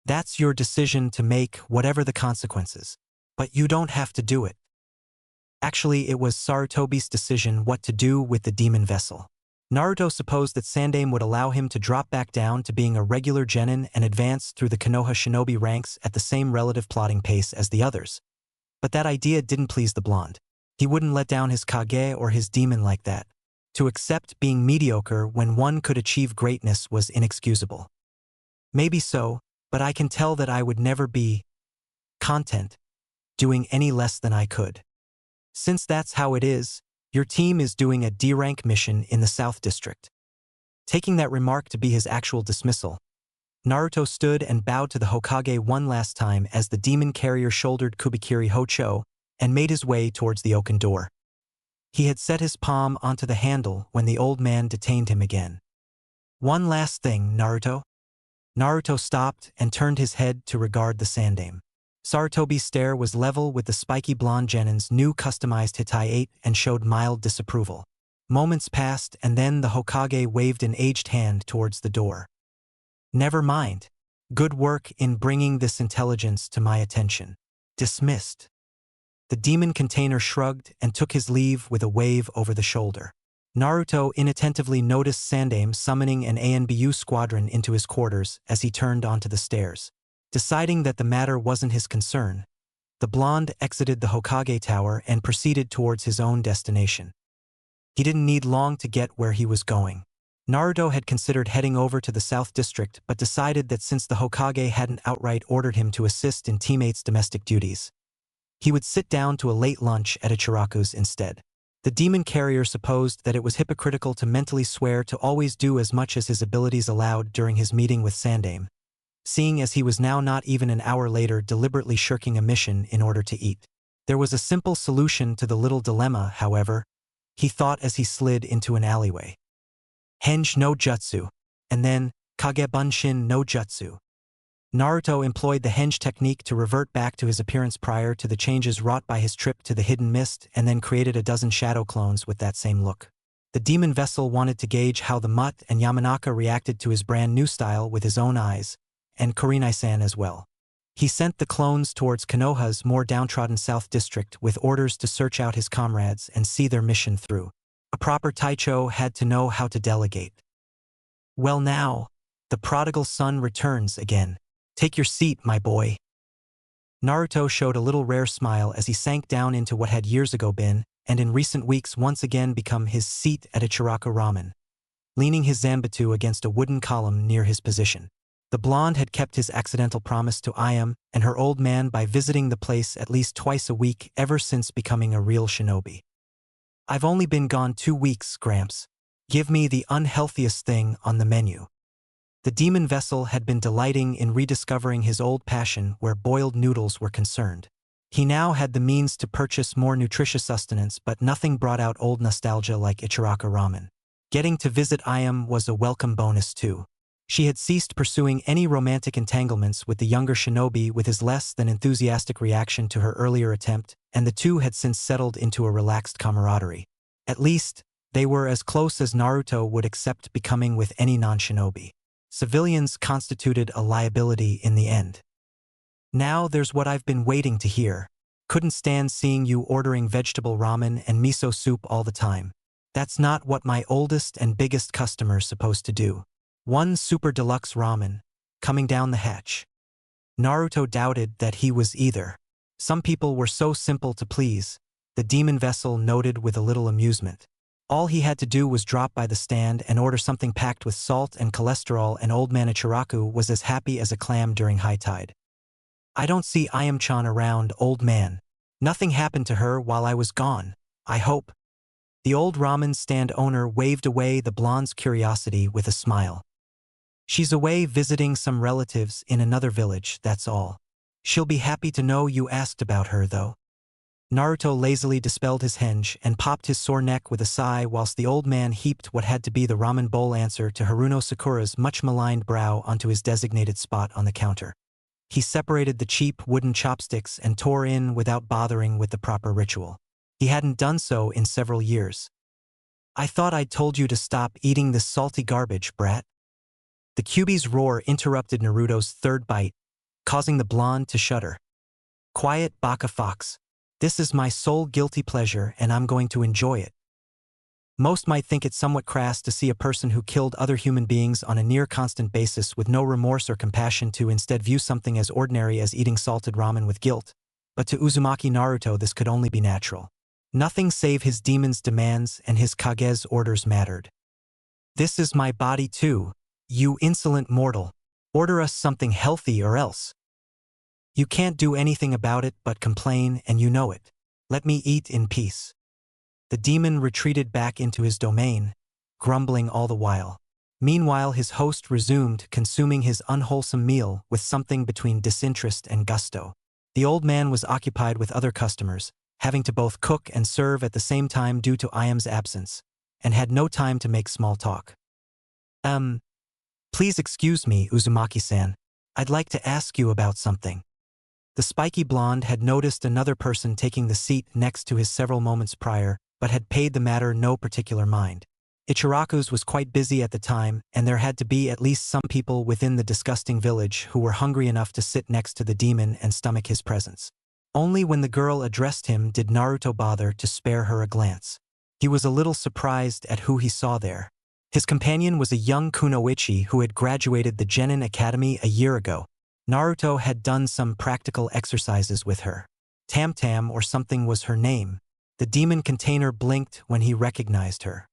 That's your decision to make, whatever the consequences. But you don't have to do it. Actually, it was Sarutobi's decision what to do with the demon vessel. Naruto supposed that Sandame would allow him to drop back down to being a regular genin and advance through the Konoha shinobi ranks at the same relative plotting pace as the others. But that idea didn't please the blonde. He wouldn't let down his Kage or his demon like that. To accept being mediocre when one could achieve greatness was inexcusable. Maybe so, but I can tell that I would never be content doing any less than I could. Since that's how it is, your team is doing a D-rank mission in the South District. Taking that remark to be his actual dismissal, Naruto stood and bowed to the Hokage one last time as the demon carrier shouldered Kubikiri Hocho and made his way towards the oaken door. He had set his palm onto the handle when the old man detained him again. One last thing, Naruto. Naruto stopped and turned his head to regard the Sandame. Sarutobi's stare was level with the spiky blonde Genin's new customized Hitai 8 and showed mild disapproval. Moments passed and then the Hokage waved an aged hand towards the door. Never mind. Good work in bringing this intelligence to my attention. Dismissed. The demon container shrugged and took his leave with a wave over the shoulder. Naruto inattentively noticed Sandaime summoning an ANBU squadron into his quarters as he turned onto the stairs. Deciding that the matter wasn't his concern, the blonde exited the Hokage tower and proceeded towards his own destination. He didn't need long to get where he was going. Naruto had considered heading over to the South District but decided that since the Hokage hadn't outright ordered him to assist in teammates' domestic duties, he would sit down to a late lunch at Icharaku's instead. The demon carrier supposed that it was hypocritical to mentally swear to always do as much as his abilities allowed during his meeting with Sandaime, seeing as he was now not even an hour later deliberately shirking a mission in order to eat. There was a simple solution to the little dilemma, however, he thought as he slid into an alleyway. Henge no Jutsu, and then Kagebunshin no Jutsu. Naruto employed the henge technique to revert back to his appearance prior to the changes wrought by his trip to the hidden mist and then created a dozen shadow clones with that same look. The demon vessel wanted to gauge how the Mutt and Yamanaka reacted to his brand new style with his own eyes, and Kurenai-san as well. He sent the clones towards Konoha's more downtrodden South District with orders to search out his comrades and see their mission through. A proper Taicho had to know how to delegate. Well now, the prodigal son returns again. Take your seat, my boy. Naruto showed a little rare smile as he sank down into what had years ago been, and in recent weeks once again become his seat at Icharaku Ramen, leaning his Zanbatsu against a wooden column near his position. The blonde had kept his accidental promise to Ayam and her old man by visiting the place at least twice a week ever since becoming a real shinobi. I've only been gone 2 weeks, Gramps. Give me the unhealthiest thing on the menu. The demon vessel had been delighting in rediscovering his old passion where boiled noodles were concerned. He now had the means to purchase more nutritious sustenance, but nothing brought out old nostalgia like Icharaku Ramen. Getting to visit Ayam was a welcome bonus too. She had ceased pursuing any romantic entanglements with the younger shinobi with his less than enthusiastic reaction to her earlier attempt, and the two had since settled into a relaxed camaraderie. At least, they were as close as Naruto would accept becoming with any non-shinobi. Civilians constituted a liability in the end. Now there's what I've been waiting to hear. Couldn't stand seeing you ordering vegetable ramen and miso soup all the time. That's not what my oldest and biggest customer's supposed to do. One super deluxe ramen, coming down the hatch. Naruto doubted that he was either. Some people were so simple to please, the demon vessel noted with a little amusement. All he had to do was drop by the stand and order something packed with salt and cholesterol, and old man Icharaku was as happy as a clam during high tide. I don't see Ayam-chan around, old man. Nothing happened to her while I was gone, I hope. The old ramen stand owner waved away the blonde's curiosity with a smile. She's away visiting some relatives in another village, that's all. She'll be happy to know you asked about her, though. Naruto lazily dispelled his henge and popped his sore neck with a sigh whilst the old man heaped what had to be the ramen bowl answer to Haruno Sakura's much-maligned brow onto his designated spot on the counter. He separated the cheap wooden chopsticks and tore in without bothering with the proper ritual. He hadn't done so in several years. I thought I'd told you to stop eating this salty garbage, brat. The Kyuubi's roar interrupted Naruto's third bite, causing the blonde to shudder. Quiet, Baka Fox. This is my sole guilty pleasure and I'm going to enjoy it. Most might think it somewhat crass to see a person who killed other human beings on a near-constant basis with no remorse or compassion to instead view something as ordinary as eating salted ramen with guilt, but to Uzumaki Naruto this could only be natural. Nothing save his demon's demands and his Kage's orders mattered. This is my body too, you insolent mortal. Order us something healthy or else. You can't do anything about it but complain, and you know it. Let me eat in peace. The demon retreated back into his domain, grumbling all the while. Meanwhile, his host resumed consuming his unwholesome meal with something between disinterest and gusto. The old man was occupied with other customers, having to both cook and serve at the same time due to Ayam's absence, and had no time to make small talk. Please excuse me, Uzumaki-san. I'd like to ask you about something. The spiky blonde had noticed another person taking the seat next to his several moments prior, but had paid the matter no particular mind. Icharaku's was quite busy at the time, and there had to be at least some people within the disgusting village who were hungry enough to sit next to the demon and stomach his presence. Only when the girl addressed him did Naruto bother to spare her a glance. He was a little surprised at who he saw there. His companion was a young kunoichi who had graduated the Genin Academy a year ago. Naruto had done some practical exercises with her. Tam Tam or something was her name. The demon container blinked when he recognized her.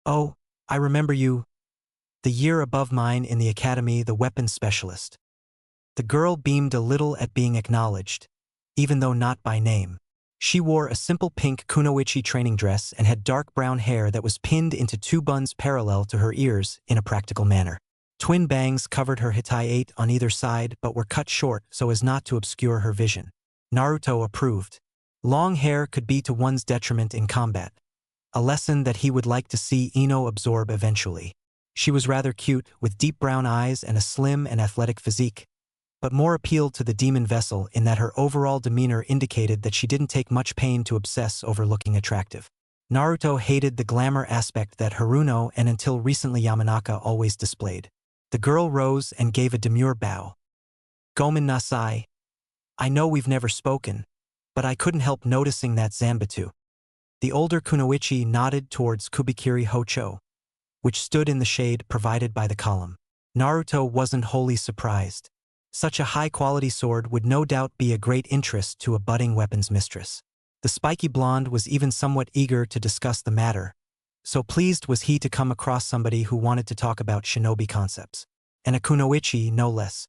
"Oh, I remember you. The year above mine in the academy, the weapons specialist." The girl beamed a little at being acknowledged, even though not by name. She wore a simple pink kunoichi training dress and had dark brown hair that was pinned into two buns parallel to her ears in a practical manner. Twin bangs covered her hitayate on either side but were cut short so as not to obscure her vision. Naruto approved. Long hair could be to one's detriment in combat, a lesson that he would like to see Ino absorb eventually. She was rather cute, with deep brown eyes and a slim and athletic physique, but more appealed to the demon vessel in that her overall demeanor indicated that she didn't take much pain to obsess over looking attractive. Naruto hated the glamour aspect that Haruno and until recently Yamanaka always displayed. The girl rose and gave a demure bow. "Gomen nasai. I know we've never spoken, but I couldn't help noticing that Zanbatsu." The older kunoichi nodded towards Kubikiri Hocho, which stood in the shade provided by the column. Naruto wasn't wholly surprised. Such a high-quality sword would no doubt be a great interest to a budding weapons mistress. The spiky blonde was even somewhat eager to discuss the matter, so pleased was he to come across somebody who wanted to talk about shinobi concepts. And a kunoichi, no less.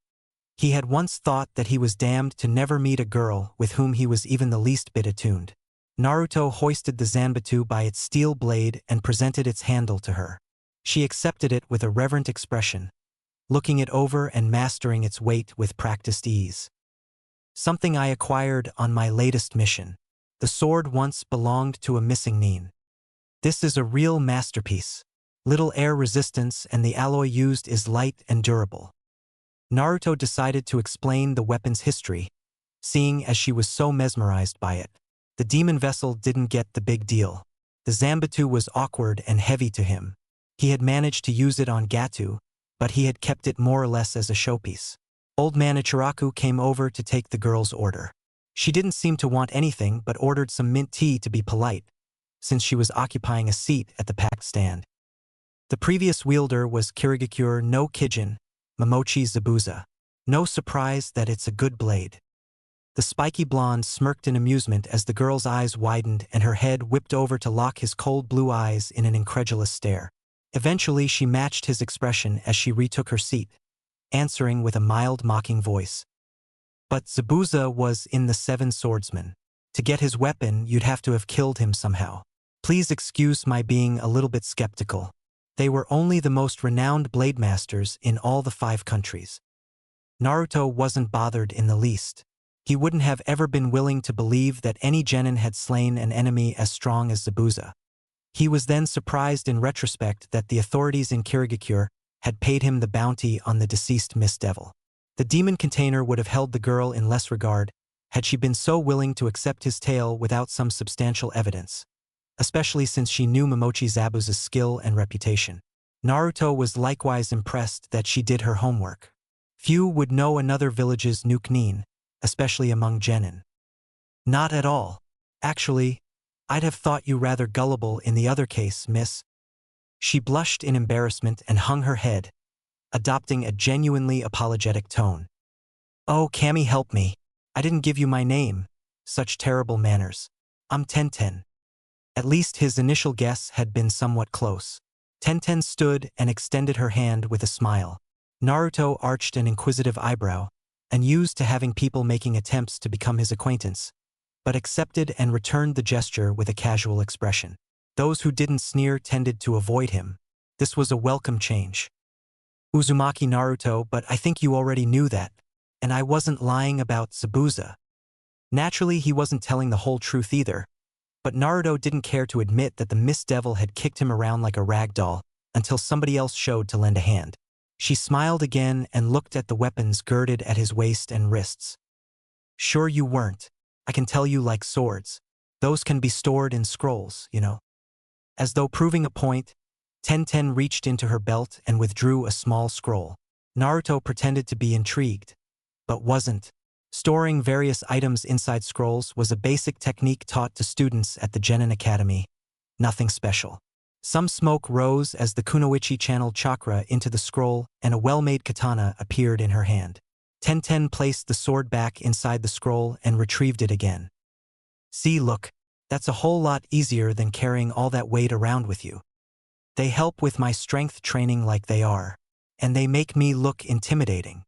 He had once thought that he was damned to never meet a girl with whom he was even the least bit attuned. Naruto hoisted the Zanbatsu by its steel blade and presented its handle to her. She accepted it with a reverent expression, looking it over and mastering its weight with practiced ease. "Something I acquired on my latest mission. The sword once belonged to a missing nin. This is a real masterpiece. Little air resistance and the alloy used is light and durable." Naruto decided to explain the weapon's history, seeing as she was so mesmerized by it. The demon vessel didn't get the big deal. The Zanbatsu was awkward and heavy to him. He had managed to use it on Gatu, but he had kept it more or less as a showpiece. Old man Icharaku came over to take the girl's order. She didn't seem to want anything but ordered some mint tea to be polite, since she was occupying a seat at the packed stand. The previous wielder was Kirigakure no Kijin, Momochi Zabuza. No surprise that it's a good blade. The spiky blonde smirked in amusement as the girl's eyes widened and her head whipped over to lock his cold blue eyes in an incredulous stare. Eventually she matched his expression as she retook her seat, answering with a mild mocking voice. "But Zabuza was in the Seven Swordsmen. To get his weapon, you'd have to have killed him somehow. Please excuse my being a little bit skeptical. They were only the most renowned blade masters in all the 5 countries." Naruto wasn't bothered in the least. He wouldn't have ever been willing to believe that any genin had slain an enemy as strong as Zabuza. He was then surprised in retrospect that the authorities in Kirigakure had paid him the bounty on the deceased Miss Devil. The demon container would have held the girl in less regard had she been so willing to accept his tale without some substantial evidence, especially since she knew Momochi Zabuza's skill and reputation. Naruto was likewise impressed that she did her homework. Few would know another village's nuke-nin, especially among genin. "Not at all. Actually, I'd have thought you rather gullible in the other case, miss." She blushed in embarrassment and hung her head, adopting a genuinely apologetic tone. "Oh, Cammy, help me. I didn't give you my name. Such terrible manners. I'm Tenten." At least his initial guess had been somewhat close. Tenten stood and extended her hand with a smile. Naruto arched an inquisitive eyebrow, unused to having people making attempts to become his acquaintance, but accepted and returned the gesture with a casual expression. Those who didn't sneer tended to avoid him. This was a welcome change. "Uzumaki Naruto, but I think you already knew that, and I wasn't lying about Zabuza." Naturally, he wasn't telling the whole truth either, but Naruto didn't care to admit that the Miss Devil had kicked him around like a rag doll until somebody else showed to lend a hand. She smiled again and looked at the weapons girded at his waist and wrists. Sure you weren't. I can tell you like swords. Those can be stored in scrolls, you know. As though proving a point, Tenten reached into her belt and withdrew a small scroll. Naruto pretended to be intrigued, but wasn't. Storing various items inside scrolls was a basic technique taught to students at the Genin Academy. Nothing special. Some smoke rose as the kunoichi channeled chakra into the scroll and a well-made katana appeared in her hand. Tenten placed the sword back inside the scroll and retrieved it again. See, look, that's a whole lot easier than carrying all that weight around with you. They help with my strength training like they are, and they make me look intimidating.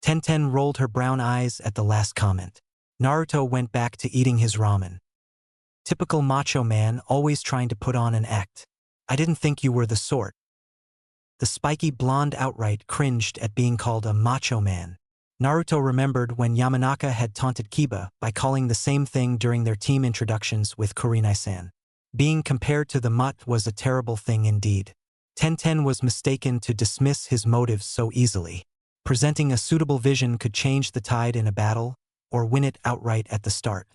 Tenten rolled her brown eyes at the last comment. Naruto went back to eating his ramen. Typical macho man, always trying to put on an act. I didn't think you were the sort. The spiky blonde outright cringed at being called a macho man. Naruto remembered when Yamanaka had taunted Kiba by calling the same thing during their team introductions with Kurenai-san. Being compared to the mutt was a terrible thing indeed. Tenten was mistaken to dismiss his motives so easily. Presenting a suitable vision could change the tide in a battle, or win it outright at the start.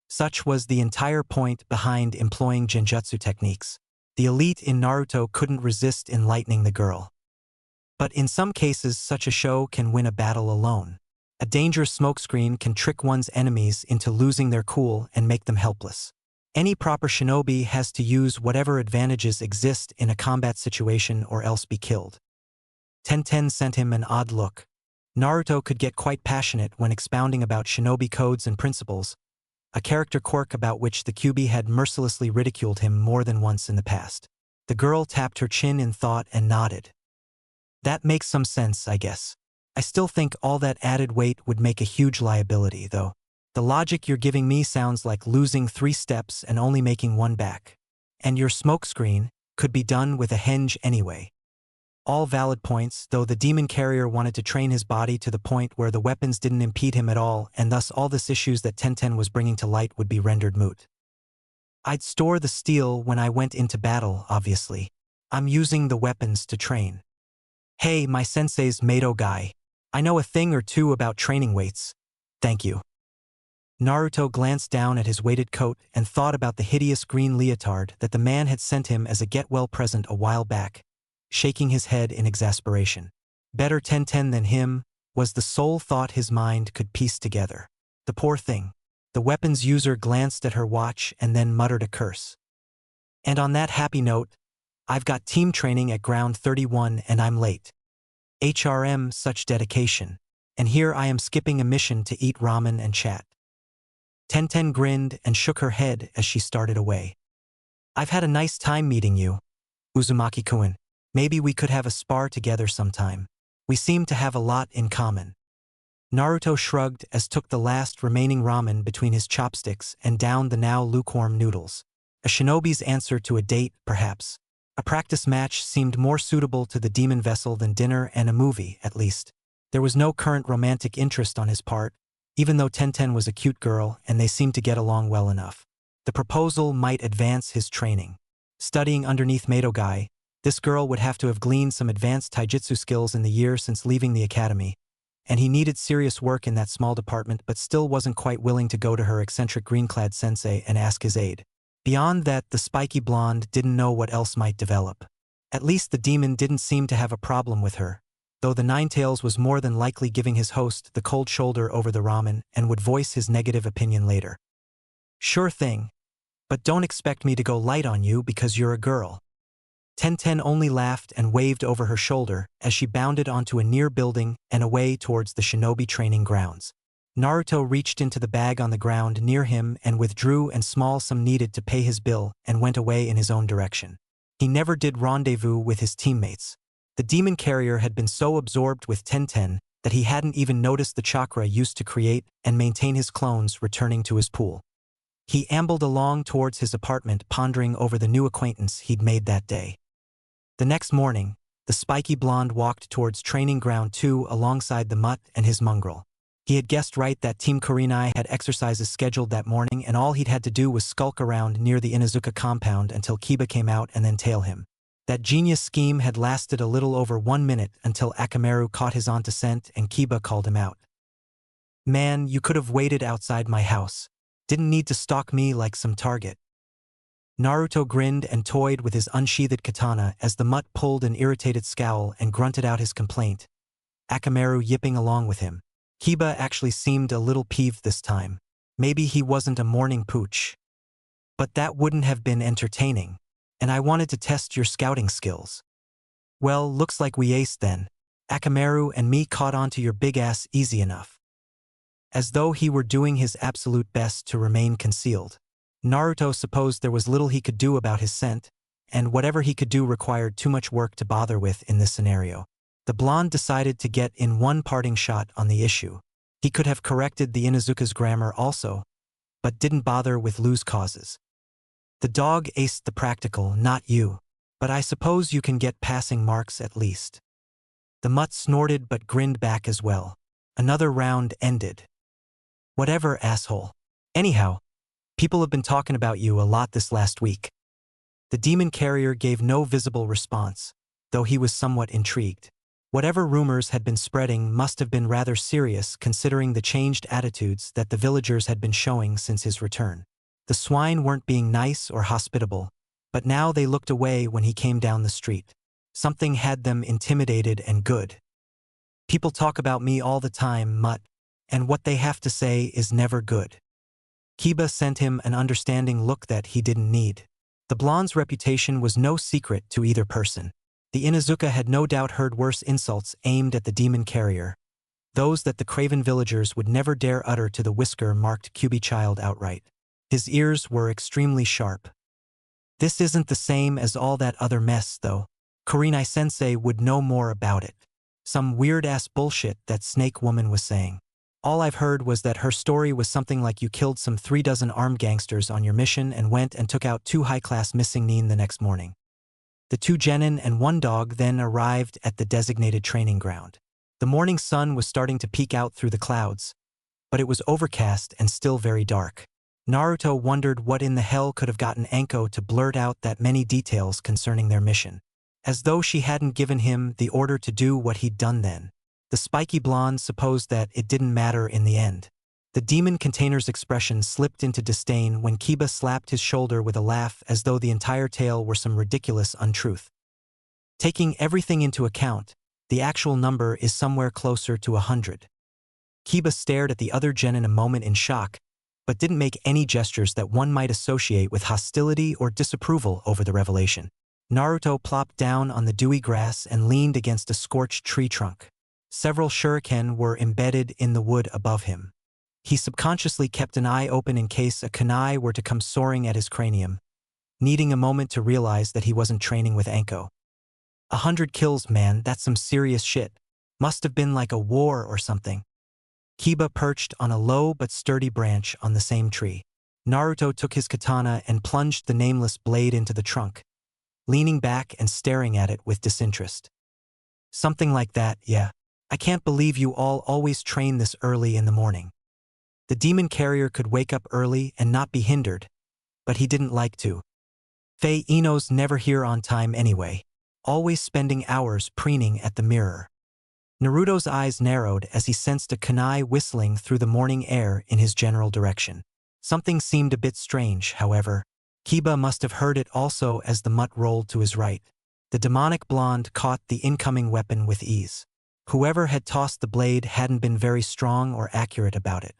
Such was the entire point behind employing genjutsu techniques. The elite in Naruto couldn't resist enlightening the girl. But in some cases such a show can win a battle alone. A dangerous smokescreen can trick one's enemies into losing their cool and make them helpless. Any proper shinobi has to use whatever advantages exist in a combat situation or else be killed. Tenten sent him an odd look. Naruto could get quite passionate when expounding about shinobi codes and principles, a character quirk about which the Kyuubi had mercilessly ridiculed him more than once in the past. The girl tapped her chin in thought and nodded. That makes some sense, I guess. I still think all that added weight would make a huge liability, though. The logic you're giving me sounds like losing 3 steps and only making 1 back. And your smokescreen could be done with a henge anyway. All valid points, though the demon carrier wanted to train his body to the point where the weapons didn't impede him at all, and thus all this issues that Tenten was bringing to light would be rendered moot. I'd store the steel when I went into battle, obviously. I'm using the weapons to train. Hey, my sensei's Mado guy. I know a thing or two about training weights. Thank you. Naruto glanced down at his weighted coat and thought about the hideous green leotard that the man had sent him as a get-well present a while back, shaking his head in exasperation. Better Tenten than him was the sole thought his mind could piece together. The poor thing. The weapons user glanced at her watch and then muttered a curse. And on that happy note, I've got team training at ground 31 and I'm late. HRM, such dedication. And here I am skipping a mission to eat ramen and chat. Tenten grinned and shook her head as she started away. I've had a nice time meeting you, Uzumaki-kun. Maybe we could have a spar together sometime. We seem to have a lot in common. Naruto shrugged as took the last remaining ramen between his chopsticks and downed the now lukewarm noodles. A shinobi's answer to a date, perhaps. A practice match seemed more suitable to the demon vessel than dinner and a movie, at least. There was no current romantic interest on his part, even though Tenten was a cute girl and they seemed to get along well enough. The proposal might advance his training. Studying underneath Madogai, this girl would have to have gleaned some advanced taijutsu skills in the year since leaving the academy, and he needed serious work in that small department but still wasn't quite willing to go to her eccentric green-clad sensei and ask his aid. Beyond that, the spiky blonde didn't know what else might develop. At least the demon didn't seem to have a problem with her, though the Ninetales was more than likely giving his host the cold shoulder over the ramen and would voice his negative opinion later. Sure thing. But don't expect me to go light on you because you're a girl. Tenten only laughed and waved over her shoulder as she bounded onto a near building and away towards the shinobi training grounds. Naruto reached into the bag on the ground near him and withdrew and small sum needed to pay his bill and went away in his own direction. He never did rendezvous with his teammates. The demon carrier had been so absorbed with Tenten that he hadn't even noticed the chakra used to create and maintain his clones returning to his pool. He ambled along towards his apartment pondering over the new acquaintance he'd made that day. The next morning, the spiky blonde walked towards Training Ground 2 alongside the mutt and his mongrel. He had guessed right that Team Kurenai had exercises scheduled that morning and all he'd had to do was skulk around near the Inuzuka compound until Kiba came out and then tail him. That genius scheme had lasted a little over 1 minute until Akamaru caught his onto scent and Kiba called him out. Man, you could have waited outside my house. Didn't need to stalk me like some target. Naruto grinned and toyed with his unsheathed katana as the mutt pulled an irritated scowl and grunted out his complaint, Akamaru yipping along with him. Kiba actually seemed a little peeved this time. Maybe he wasn't a morning pooch. But that wouldn't have been entertaining, and I wanted to test your scouting skills. Well, looks like we aced then. Akamaru and me caught on to your big ass easy enough. As though he were doing his absolute best to remain concealed. Naruto supposed there was little he could do about his scent, and whatever he could do required too much work to bother with in this scenario. The blonde decided to get in one parting shot on the issue. He could have corrected the Inuzuka's grammar also, but didn't bother with loose causes. The dog aced the practical, not you, but I suppose you can get passing marks at least. The mutt snorted but grinned back as well. Another round ended. Whatever, asshole. Anyhow, people have been talking about you a lot this last week. The demon carrier gave no visible response, though he was somewhat intrigued. Whatever rumors had been spreading must have been rather serious considering the changed attitudes that the villagers had been showing since his return. The swine weren't being nice or hospitable, but now they looked away when he came down the street. Something had them intimidated and good. People talk about me all the time, mutt, and what they have to say is never good. Kiba sent him an understanding look that he didn't need. The blonde's reputation was no secret to either person. The Inuzuka had no doubt heard worse insults aimed at the demon carrier, those that the craven villagers would never dare utter to the whisker-marked Kyuubi child outright. His ears were extremely sharp. This isn't the same as all that other mess, though. Kurenai Sensei would know more about it. Some weird-ass bullshit that snake woman was saying. All I've heard was that her story was something like you killed some 36 armed gangsters on your mission and went and took out 2 high-class missing nin the next morning. The 2 genin and 1 dog then arrived at the designated training ground. The morning sun was starting to peek out through the clouds, but it was overcast and still very dark. Naruto wondered what in the hell could have gotten Anko to blurt out that many details concerning their mission. As though she hadn't given him the order to do what he'd done then. The spiky blonde supposed that it didn't matter in the end. The demon container's expression slipped into disdain when Kiba slapped his shoulder with a laugh as though the entire tale were some ridiculous untruth. Taking everything into account, the actual number is somewhere closer to 100. Kiba stared at the other genin a moment in shock, but didn't make any gestures that one might associate with hostility or disapproval over the revelation. Naruto plopped down on the dewy grass and leaned against a scorched tree trunk. Several shuriken were embedded in the wood above him. He subconsciously kept an eye open in case a kunai were to come soaring at his cranium, needing a moment to realize that he wasn't training with Anko. 100 kills, man, that's some serious shit. Must have been like a war or something. Kiba perched on a low but sturdy branch on the same tree. Naruto took his katana and plunged the nameless blade into the trunk, leaning back and staring at it with disinterest. Something like that, yeah. I can't believe you all always train this early in the morning. The demon carrier could wake up early and not be hindered, but he didn't like to. Fei Ino's never here on time anyway, always spending hours preening at the mirror. Naruto's eyes narrowed as he sensed a kunai whistling through the morning air in his general direction. Something seemed a bit strange, however. Kiba must have heard it also as the mutt rolled to his right. The demonic blonde caught the incoming weapon with ease. Whoever had tossed the blade hadn't been very strong or accurate about it.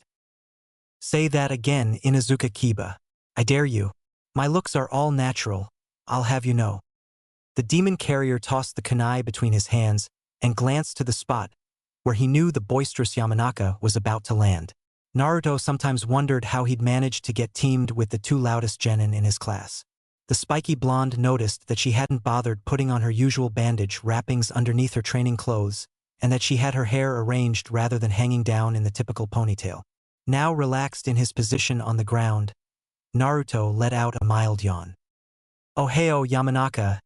Say that again, Inuzuka Kiba. I dare you. My looks are all natural, I'll have you know. The demon carrier tossed the kunai between his hands and glanced to the spot where he knew the boisterous Yamanaka was about to land. Naruto sometimes wondered how he'd managed to get teamed with the 2 loudest genin in his class. The spiky blonde noticed that she hadn't bothered putting on her usual bandage wrappings underneath her training clothes, and that she had her hair arranged rather than hanging down in the typical ponytail. Now relaxed in his position on the ground, Naruto let out a mild yawn. Oh heyo, Yamanaka,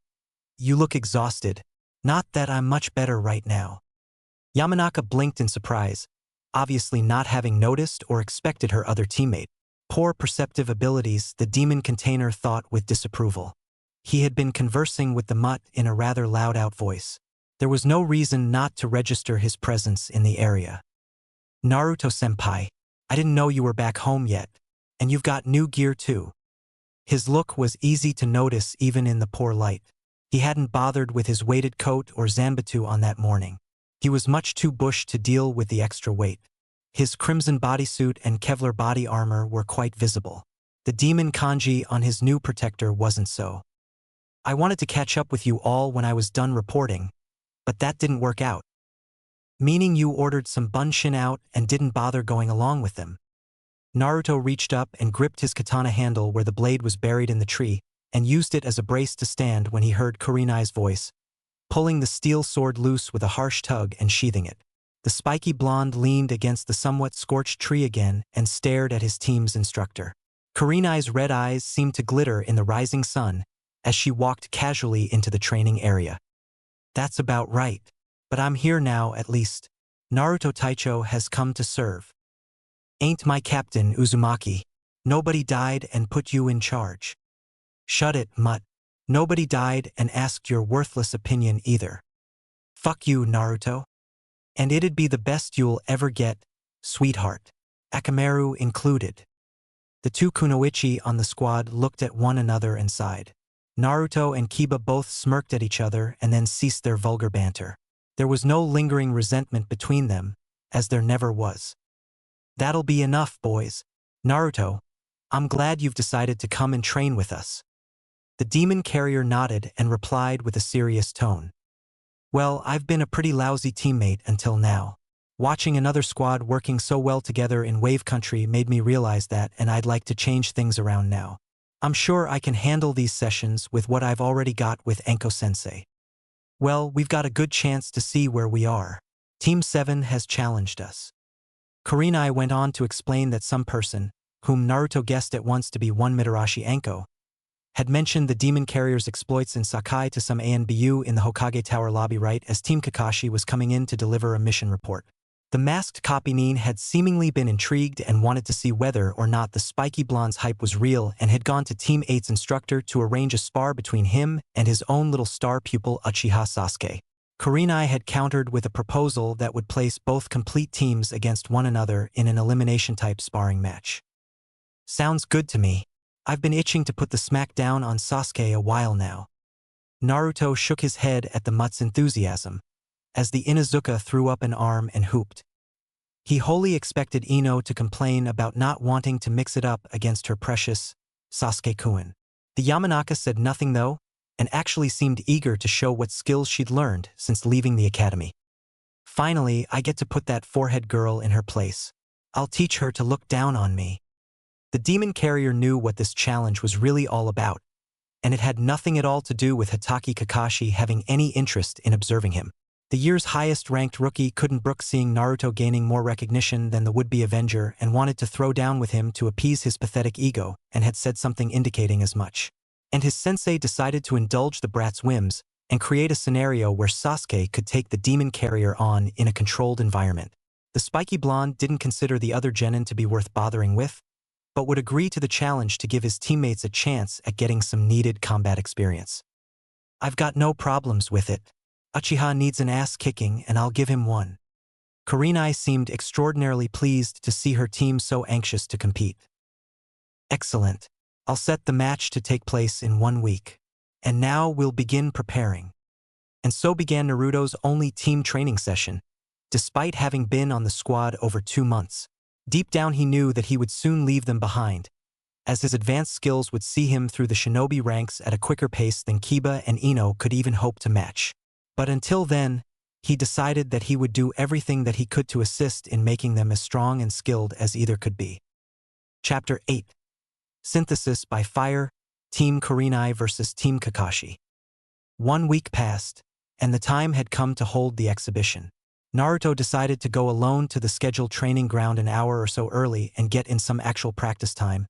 you look exhausted. Not that I'm much better right now. Yamanaka blinked in surprise, obviously not having noticed or expected her other teammate. Poor perceptive abilities, the demon container thought with disapproval. He had been conversing with the mutt in a rather loud-out voice. There was no reason not to register his presence in the area. Naruto-senpai, I didn't know you were back home yet. And you've got new gear too. His look was easy to notice even in the poor light. He hadn't bothered with his weighted coat or zanbatsu on that morning. He was much too bushed to deal with the extra weight. His crimson bodysuit and Kevlar body armor were quite visible. The demon kanji on his new protector wasn't so. I wanted to catch up with you all when I was done reporting, but that didn't work out. Meaning you ordered some bunshin out and didn't bother going along with them. Naruto reached up and gripped his katana handle where the blade was buried in the tree, and used it as a brace to stand when he heard Kurenai's voice, pulling the steel sword loose with a harsh tug and sheathing it. The spiky blonde leaned against the somewhat scorched tree again and stared at his team's instructor. Kurenai's red eyes seemed to glitter in the rising sun as she walked casually into the training area. That's about right. But I'm here now at least. Naruto Taicho has come to serve. Ain't my captain, Uzumaki. Nobody died and put you in charge. Shut it, mutt. Nobody died and asked your worthless opinion either. Fuck you, Naruto. And it'd be the best you'll ever get, sweetheart. Akamaru included. The two kunoichi on the squad looked at one another and sighed. Naruto and Kiba both smirked at each other and then ceased their vulgar banter. There was no lingering resentment between them, as there never was. That'll be enough, boys. Naruto, I'm glad you've decided to come and train with us. The demon carrier nodded and replied with a serious tone. Well, I've been a pretty lousy teammate until now. Watching another squad working so well together in Wave Country made me realize that, and I'd like to change things around now. I'm sure I can handle these sessions with what I've already got with Anko Sensei. Well, we've got a good chance to see where we are. Team 7 has challenged us. Kurenai went on to explain that some person, whom Naruto guessed at once to be one Mitarashi Anko, had mentioned the demon carrier's exploits in Sakai to some ANBU in the Hokage Tower lobby right as Team Kakashi was coming in to deliver a mission report. The masked copynin had seemingly been intrigued and wanted to see whether or not the spiky blonde's hype was real and had gone to Team 8's instructor to arrange a spar between him and his own little star pupil Uchiha Sasuke. Kurenai had countered with a proposal that would place both complete teams against one another in an elimination-type sparring match. Sounds good to me. I've been itching to put the smack down on Sasuke a while now. Naruto shook his head at the mutt's enthusiasm, as the Inuzuka threw up an arm and hooped. He wholly expected Ino to complain about not wanting to mix it up against her precious Sasuke-kun. The Yamanaka said nothing though, and actually seemed eager to show what skills she'd learned since leaving the academy. Finally, I get to put that forehead girl in her place. I'll teach her to look down on me. The demon carrier knew what this challenge was really all about, and it had nothing at all to do with Hitaki Kakashi having any interest in observing him. The year's highest-ranked rookie couldn't brook seeing Naruto gaining more recognition than the would-be Avenger and wanted to throw down with him to appease his pathetic ego, and had said something indicating as much. And his sensei decided to indulge the brat's whims and create a scenario where Sasuke could take the demon carrier on in a controlled environment. The spiky blonde didn't consider the other genin to be worth bothering with, but would agree to the challenge to give his teammates a chance at getting some needed combat experience. I've got no problems with it. Uchiha needs an ass-kicking and I'll give him one. Kurenai seemed extraordinarily pleased to see her team so anxious to compete. Excellent. I'll set the match to take place in 1 week. And now we'll begin preparing. And so began Naruto's only team training session, despite having been on the squad over 2 months. Deep down he knew that he would soon leave them behind, as his advanced skills would see him through the shinobi ranks at a quicker pace than Kiba and Ino could even hope to match. But until then, he decided that he would do everything that he could to assist in making them as strong and skilled as either could be. Chapter 8. Synthesis by Fire, Team Kurenai versus Team Kakashi. 1 week passed, and the time had come to hold the exhibition. Naruto decided to go alone to the scheduled training ground an hour or so early and get in some actual practice time,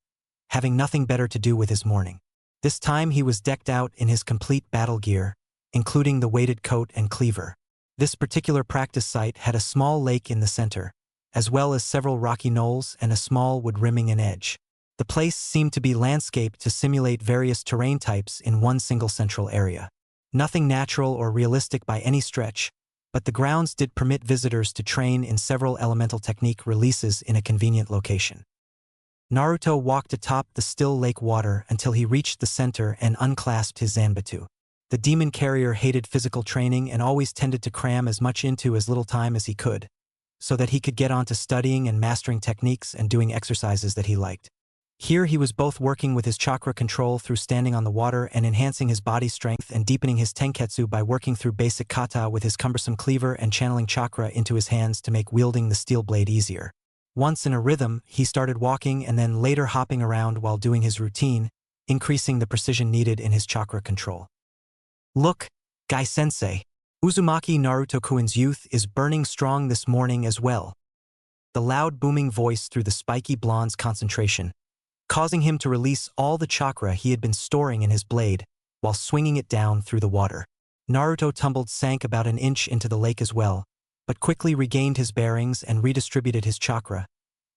having nothing better to do with his morning. This time he was decked out in his complete battle gear, including the weighted coat and cleaver. This particular practice site had a small lake in the center, as well as several rocky knolls and a small wood rimming an edge. The place seemed to be landscaped to simulate various terrain types in one single central area. Nothing natural or realistic by any stretch, but the grounds did permit visitors to train in several elemental technique releases in a convenient location. Naruto walked atop the still lake water until he reached the center and unclasped his Zanbatsu. The demon carrier hated physical training and always tended to cram as much into as little time as he could, so that he could get on to studying and mastering techniques and doing exercises that he liked. Here he was both working with his chakra control through standing on the water and enhancing his body strength and deepening his tenketsu by working through basic kata with his cumbersome cleaver and channeling chakra into his hands to make wielding the steel blade easier. Once in a rhythm, he started walking and then later hopping around while doing his routine, increasing the precision needed in his chakra control. Look, Gai-sensei, Uzumaki Naruto-kun's youth is burning strong this morning as well. The loud booming voice through the spiky blonde's concentration, causing him to release all the chakra he had been storing in his blade while swinging it down through the water. Naruto sank about an inch into the lake as well, but quickly regained his bearings and redistributed his chakra,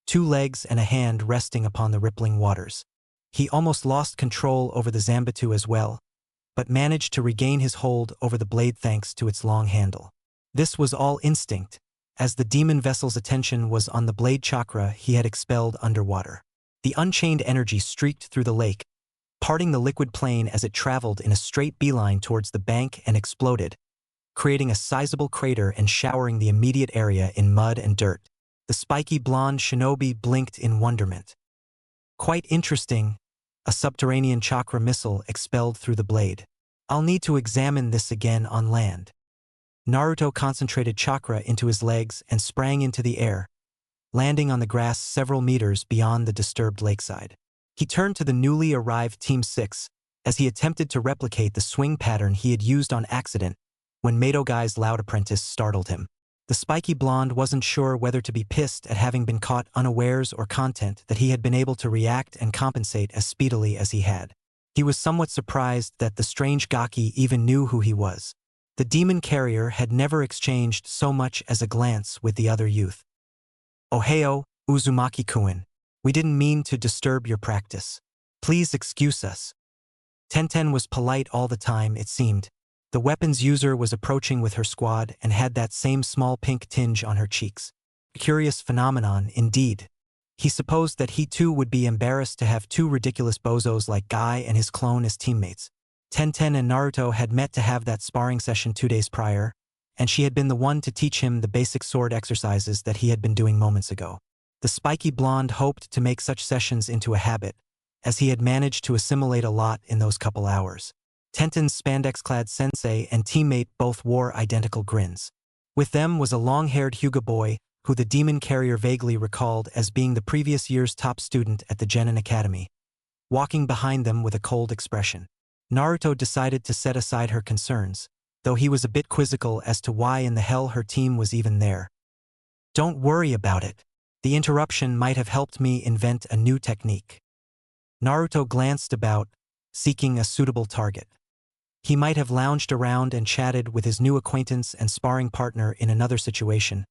2 legs and a hand resting upon the rippling waters. He almost lost control over the Zanbatsu as well, but managed to regain his hold over the blade thanks to its long handle. This was all instinct, as the demon vessel's attention was on the blade chakra he had expelled underwater. The unchained energy streaked through the lake, parting the liquid plain as it traveled in a straight beeline towards the bank and exploded, creating a sizable crater and showering the immediate area in mud and dirt. The spiky blonde shinobi blinked in wonderment. Quite interesting, a subterranean chakra missile expelled through the blade. I'll need to examine this again on land. Naruto concentrated chakra into his legs and sprang into the air, landing on the grass several meters beyond the disturbed lakeside. He turned to the newly arrived Team 6 as he attempted to replicate the swing pattern he had used on accident when Guy's loud apprentice startled him. The spiky blonde wasn't sure whether to be pissed at having been caught unawares or content that he had been able to react and compensate as speedily as he had. He was somewhat surprised that the strange Gaki even knew who he was. The demon carrier had never exchanged so much as a glance with the other youth. "Ohio, Uzumaki-kun. We didn't mean to disturb your practice. Please excuse us." Tenten was polite all the time, it seemed. The weapons user was approaching with her squad and had that same small pink tinge on her cheeks. A curious phenomenon, indeed. He supposed that he too would be embarrassed to have 2 ridiculous bozos like Guy and his clone as teammates. Tenten and Naruto had met to have that sparring session 2 days prior, and she had been the one to teach him the basic sword exercises that he had been doing moments ago. The spiky blonde hoped to make such sessions into a habit, as he had managed to assimilate a lot in those couple hours. Tenten's spandex-clad sensei and teammate both wore identical grins. With them was a long-haired Hyuga boy, who the demon carrier vaguely recalled as being the previous year's top student at the Genin Academy, walking behind them with a cold expression. Naruto decided to set aside her concerns, though he was a bit quizzical as to why in the hell her team was even there. "Don't worry about it. The interruption might have helped me invent a new technique." Naruto glanced about, seeking a suitable target. He might have lounged around and chatted with his new acquaintance and sparring partner in another situation,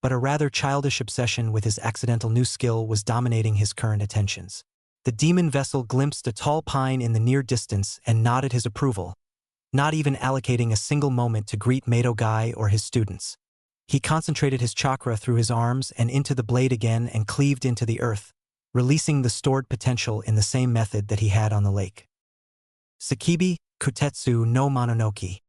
but a rather childish obsession with his accidental new skill was dominating his current attentions. The demon vessel glimpsed a tall pine in the near distance and nodded his approval, not even allocating a single moment to greet Guy or his students. He concentrated his chakra through his arms and into the blade again and cleaved into the earth, releasing the stored potential in the same method that he had on the lake. Sakibi Kutetsu no Mononoke.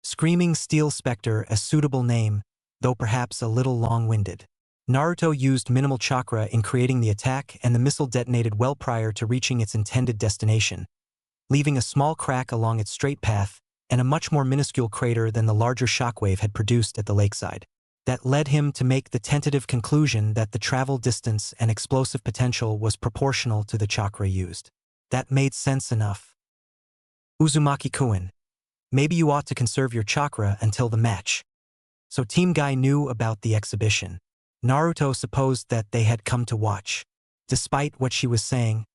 Screaming Steel Spectre, a suitable name, though perhaps a little long-winded. Naruto used minimal chakra in creating the attack, and the missile detonated well prior to reaching its intended destination, leaving a small crack along its straight path and a much more minuscule crater than the larger shockwave had produced at the lakeside. That led him to make the tentative conclusion that the travel distance and explosive potential was proportional to the chakra used. That made sense enough. "Uzumaki-kun, maybe you ought to conserve your chakra until the match." So Team Guy knew about the exhibition. Naruto supposed that they had come to watch. Despite what she was saying,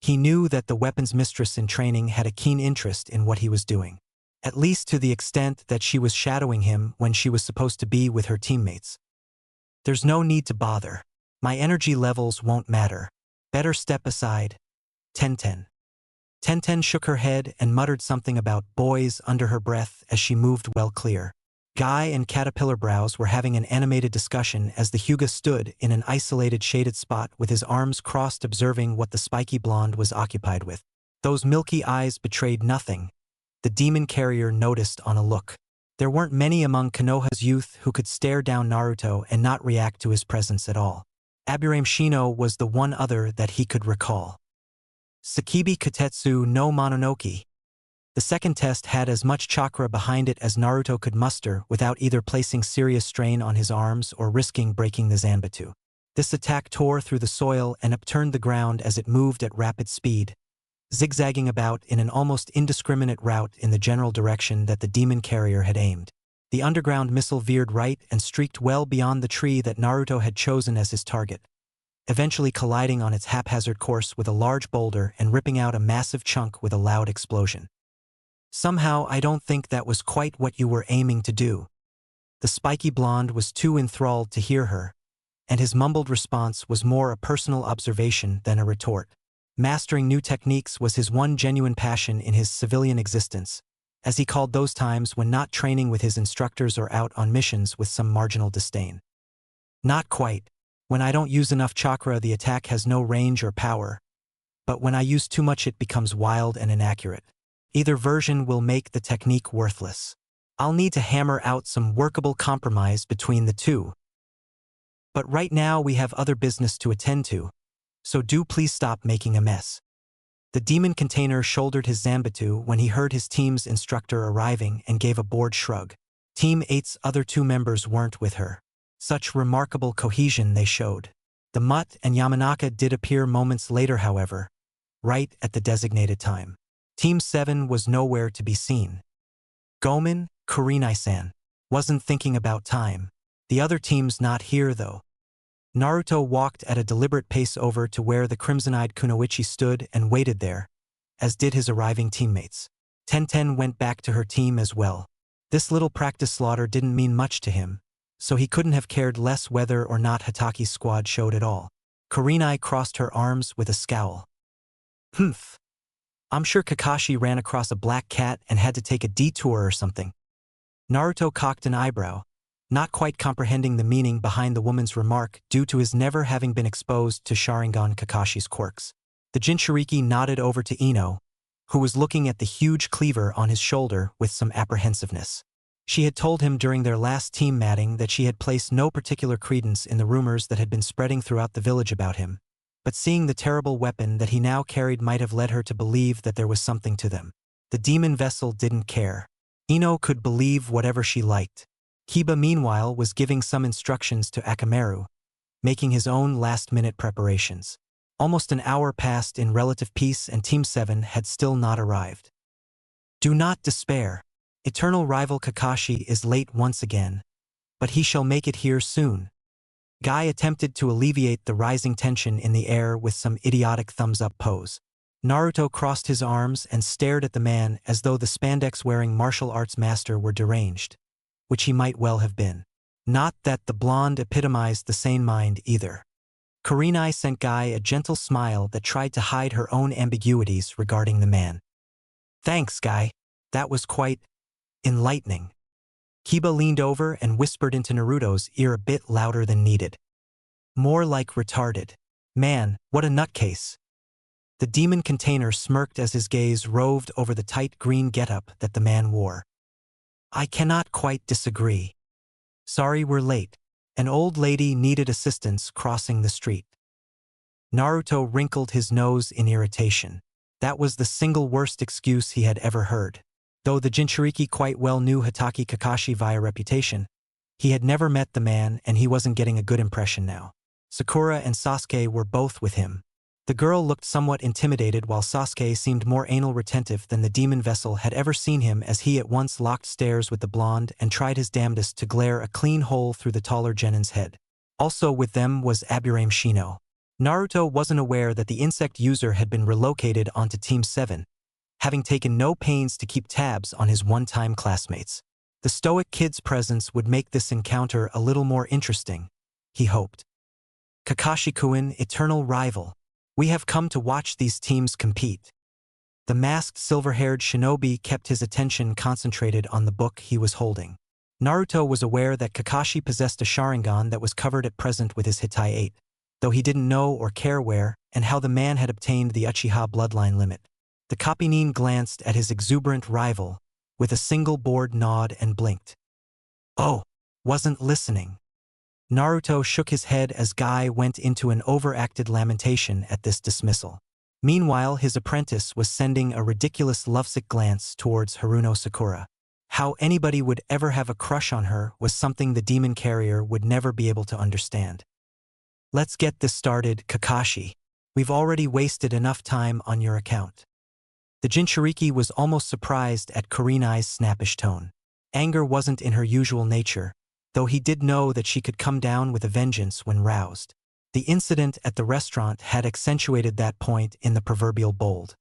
he knew that the weapons mistress in training had a keen interest in what he was doing, at least to the extent that she was shadowing him when she was supposed to be with her teammates. "There's no need to bother. My energy levels won't matter. Better step aside." Tenten shook her head and muttered something about boys under her breath as she moved well clear. Guy and Caterpillar Brows were having an animated discussion as the Hyuga stood in an isolated shaded spot with his arms crossed observing what the spiky blonde was occupied with. Those milky eyes betrayed nothing, the demon carrier noticed on a look. There weren't many among Konoha's youth who could stare down Naruto and not react to his presence at all. Aburame Shino was the one other that he could recall. Sakibi Katetsu no Mononoke. The second test had as much chakra behind it as Naruto could muster without either placing serious strain on his arms or risking breaking the Zanbatsu. This attack tore through the soil and upturned the ground as it moved at rapid speed, zigzagging about in an almost indiscriminate route in the general direction that the demon carrier had aimed. The underground missile veered right and streaked well beyond the tree that Naruto had chosen as his target, eventually colliding on its haphazard course with a large boulder and ripping out a massive chunk with a loud explosion. Somehow, I don't think that was quite what you were aiming to do. The spiky blonde was too enthralled to hear her, and his mumbled response was more a personal observation than a retort. Mastering new techniques was his one genuine passion in his civilian existence, as he called those times when not training with his instructors or out on missions with some marginal disdain. Not quite. When I don't use enough chakra, the attack has no range or power, but when I use too much, it becomes wild and inaccurate. Either version will make the technique worthless. I'll need to hammer out some workable compromise between the two. But right now we have other business to attend to, so do please stop making a mess. The demon container shouldered his Zanbatsu when he heard his team's instructor arriving and gave a bored shrug. Team 8's other two members weren't with her. Such remarkable cohesion they showed. The Mutt and Yamanaka did appear moments later, however, right at the designated time. Team 7 was nowhere to be seen. Gomen, Kurenai-san, wasn't thinking about time. The other team's not here though. Naruto walked at a deliberate pace over to where the crimson-eyed Kunoichi stood and waited there, as did his arriving teammates. Tenten went back to her team as well. This little practice slaughter didn't mean much to him, so he couldn't have cared less whether or not Hataki's squad showed at all. Kurenai crossed her arms with a scowl. Humph. I'm sure Kakashi ran across a black cat and had to take a detour or something. Naruto cocked an eyebrow, not quite comprehending the meaning behind the woman's remark due to his never having been exposed to Sharingan Kakashi's quirks. The Jinchuriki nodded over to Ino, who was looking at the huge cleaver on his shoulder with some apprehensiveness. She had told him during their last team matting that she had placed no particular credence in the rumors that had been spreading throughout the village about him, but seeing the terrible weapon that he now carried might have led her to believe that there was something to them. The demon vessel didn't care. Ino could believe whatever she liked. Kiba meanwhile was giving some instructions to Akamaru, making his own last-minute preparations. Almost an hour passed in relative peace and Team 7 had still not arrived. Do not despair. Eternal rival Kakashi is late once again, but he shall make it here soon. Guy attempted to alleviate the rising tension in the air with some idiotic thumbs-up pose. Naruto crossed his arms and stared at the man as though the spandex-wearing martial arts master were deranged, which he might well have been. Not that the blonde epitomized the sane mind either. Kurenai sent Guy a gentle smile that tried to hide her own ambiguities regarding the man. Thanks, Guy. That was quite enlightening. Kiba leaned over and whispered into Naruto's ear a bit louder than needed. More like retarded. Man, what a nutcase. The demon container smirked as his gaze roved over the tight green getup that the man wore. I cannot quite disagree. Sorry we're late. An old lady needed assistance crossing the street. Naruto wrinkled his nose in irritation. That was the single worst excuse he had ever heard. Though the Jinchuriki quite well knew Hatake Kakashi via reputation, he had never met the man and he wasn't getting a good impression now. Sakura and Sasuke were both with him. The girl looked somewhat intimidated while Sasuke seemed more anal retentive than the demon vessel had ever seen him as he at once locked stares with the blonde and tried his damnedest to glare a clean hole through the taller Genin's head. Also with them was Aburame Shino. Naruto wasn't aware that the insect user had been relocated onto Team 7, having taken no pains to keep tabs on his one-time classmates. The stoic kid's presence would make this encounter a little more interesting, he hoped. Kakashi-kun, eternal rival. We have come to watch these teams compete. The masked silver-haired shinobi kept his attention concentrated on the book he was holding. Naruto was aware that Kakashi possessed a Sharingan that was covered at present with his Hitai 8, though he didn't know or care where and how the man had obtained the Uchiha bloodline limit. The Kapinin glanced at his exuberant rival with a single bored nod and blinked. Oh, wasn't listening. Naruto shook his head as Guy went into an overacted lamentation at this dismissal. Meanwhile, his apprentice was sending a ridiculous lovesick glance towards Haruno Sakura. How anybody would ever have a crush on her was something the demon carrier would never be able to understand. Let's get this started, Kakashi. We've already wasted enough time on your account. The Jinchuriki was almost surprised at Kurenai's snappish tone. Anger wasn't in her usual nature, though he did know that she could come down with a vengeance when roused. The incident at the restaurant had accentuated that point in the proverbial bold.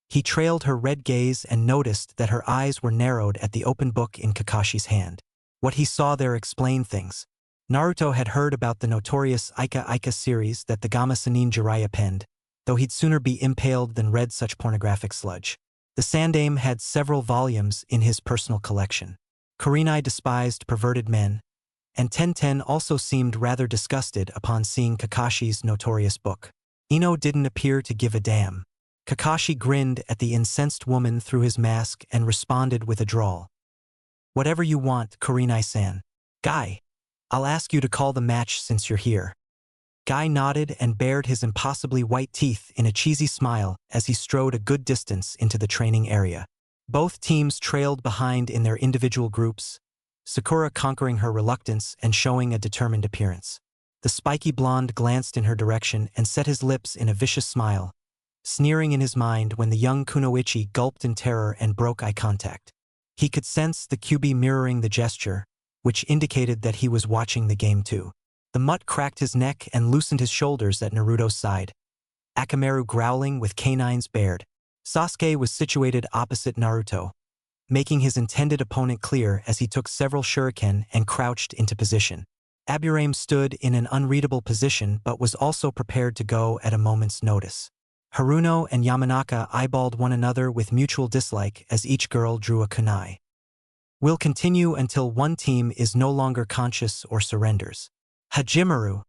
He trailed her red gaze and noticed that her eyes were narrowed at the open book in Kakashi's hand. What he saw there explained things. Naruto had heard about the notorious Ika series that the Gama Sannin Jiraiya penned, though he'd sooner be impaled than read such pornographic sludge. The Sandaime had several volumes in his personal collection. Kurenai despised perverted men, and Tenten also seemed rather disgusted upon seeing Kakashi's notorious book. Ino didn't appear to give a damn. Kakashi grinned at the incensed woman through his mask and responded with a drawl. Whatever you want, Kurenai-san. Guy, I'll ask you to call the match since you're here. Guy nodded and bared his impossibly white teeth in a cheesy smile as he strode a good distance into the training area. Both teams trailed behind in their individual groups, Sakura conquering her reluctance and showing a determined appearance. The spiky blonde glanced in her direction and set his lips in a vicious smile, sneering in his mind when the young Kunoichi gulped in terror and broke eye contact. He could sense the Kyuubi mirroring the gesture, which indicated that he was watching the game too. The mutt cracked his neck and loosened his shoulders at Naruto's side, Akamaru growling with canines bared. Sasuke was situated opposite Naruto, making his intended opponent clear as he took several shuriken and crouched into position. Aburame stood in an unreadable position but was also prepared to go at a moment's notice. Haruno and Yamanaka eyeballed one another with mutual dislike as each girl drew a kunai. We'll continue until one team is no longer conscious or surrenders. Hajimaru.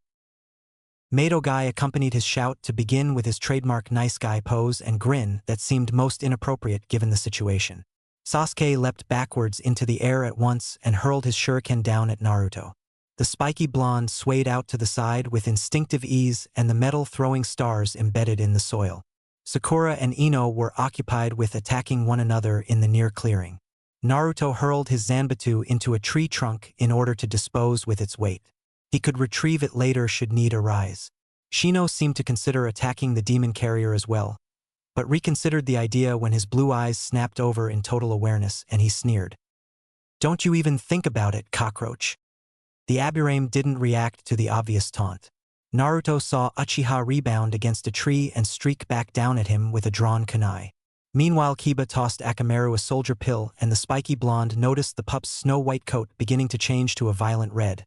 Mado Guy accompanied his shout to begin with his trademark nice guy pose and grin that seemed most inappropriate given the situation. Sasuke leapt backwards into the air at once and hurled his shuriken down at Naruto. The spiky blonde swayed out to the side with instinctive ease and the metal-throwing stars embedded in the soil. Sakura and Ino were occupied with attacking one another in the near clearing. Naruto hurled his Zanbatsu into a tree trunk in order to dispose with its weight. He could retrieve it later should need arise. Shino seemed to consider attacking the demon carrier as well, but reconsidered the idea when his blue eyes snapped over in total awareness and he sneered. Don't you even think about it, cockroach. The Aburame didn't react to the obvious taunt. Naruto saw Uchiha rebound against a tree and streak back down at him with a drawn kunai. Meanwhile, Kiba tossed Akamaru a soldier pill and the spiky blonde noticed the pup's snow-white coat beginning to change to a violent red,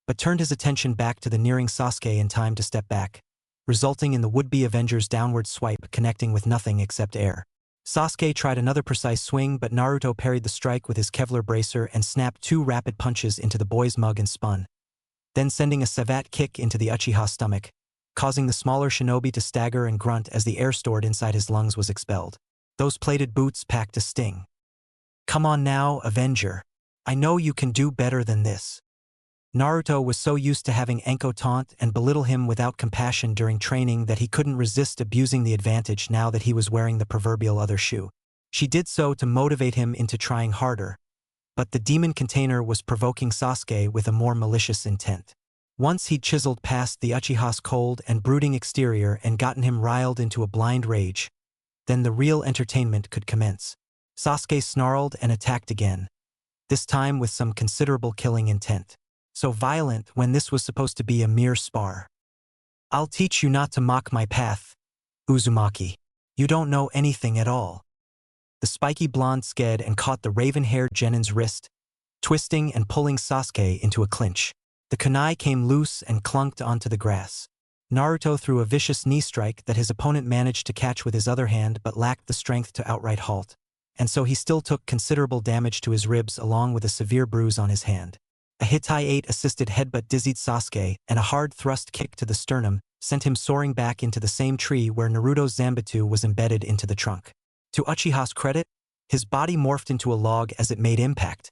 but turned his attention back to the nearing Sasuke in time to step back, resulting in the would-be Avenger's downward swipe connecting with nothing except air. Sasuke tried another precise swing, but Naruto parried the strike with his Kevlar bracer and snapped two rapid punches into the boy's mug and spun, then sending a savate kick into the Uchiha's stomach, causing the smaller shinobi to stagger and grunt as the air stored inside his lungs was expelled. Those plated boots packed a sting. Come on now, Avenger. I know you can do better than this. Naruto was so used to having Anko taunt and belittle him without compassion during training that he couldn't resist abusing the advantage now that he was wearing the proverbial other shoe. She did so to motivate him into trying harder, but the demon container was provoking Sasuke with a more malicious intent. Once he'd chiseled past the Uchiha's cold and brooding exterior and gotten him riled into a blind rage, then the real entertainment could commence. Sasuke snarled and attacked again, this time with some considerable killing intent. So violent when this was supposed to be a mere spar. I'll teach you not to mock my path, Uzumaki. You don't know anything at all. The spiky blonde sked and caught the raven-haired Genin's wrist, twisting and pulling Sasuke into a clinch. The kunai came loose and clunked onto the grass. Naruto threw a vicious knee strike that his opponent managed to catch with his other hand but lacked the strength to outright halt. and so he still took considerable damage to his ribs along with a severe bruise on his hand. A Hitai 8 assisted headbutt dizzied Sasuke, and a hard thrust kick to the sternum sent him soaring back into the same tree where Naruto's Zanbatsu was embedded into the trunk. To Uchiha's credit, his body morphed into a log as it made impact,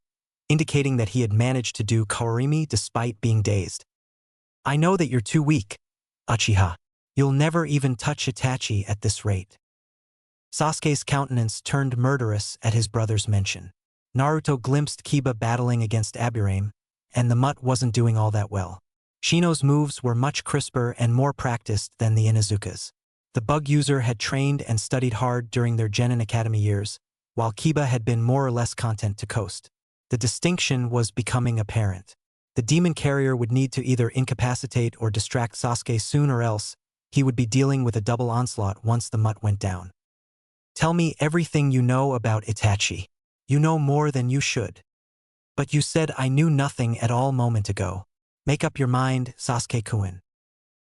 indicating that he had managed to do Kawarimi despite being dazed. I know that you're too weak, Uchiha. You'll never even touch Itachi at this rate. Sasuke's countenance turned murderous at his brother's mention. Naruto glimpsed Kiba battling against Aburame, and the mutt wasn't doing all that well. Shino's moves were much crisper and more practiced than the Inuzuka's. The bug user had trained and studied hard during their Genin Academy years, while Kiba had been more or less content to coast. The distinction was becoming apparent. The demon carrier would need to either incapacitate or distract Sasuke soon, or else he would be dealing with a double onslaught once the mutt went down. Tell me everything you know about Itachi. You know more than you should. But you said I knew nothing at all moment ago. Make up your mind, Sasuke-kun.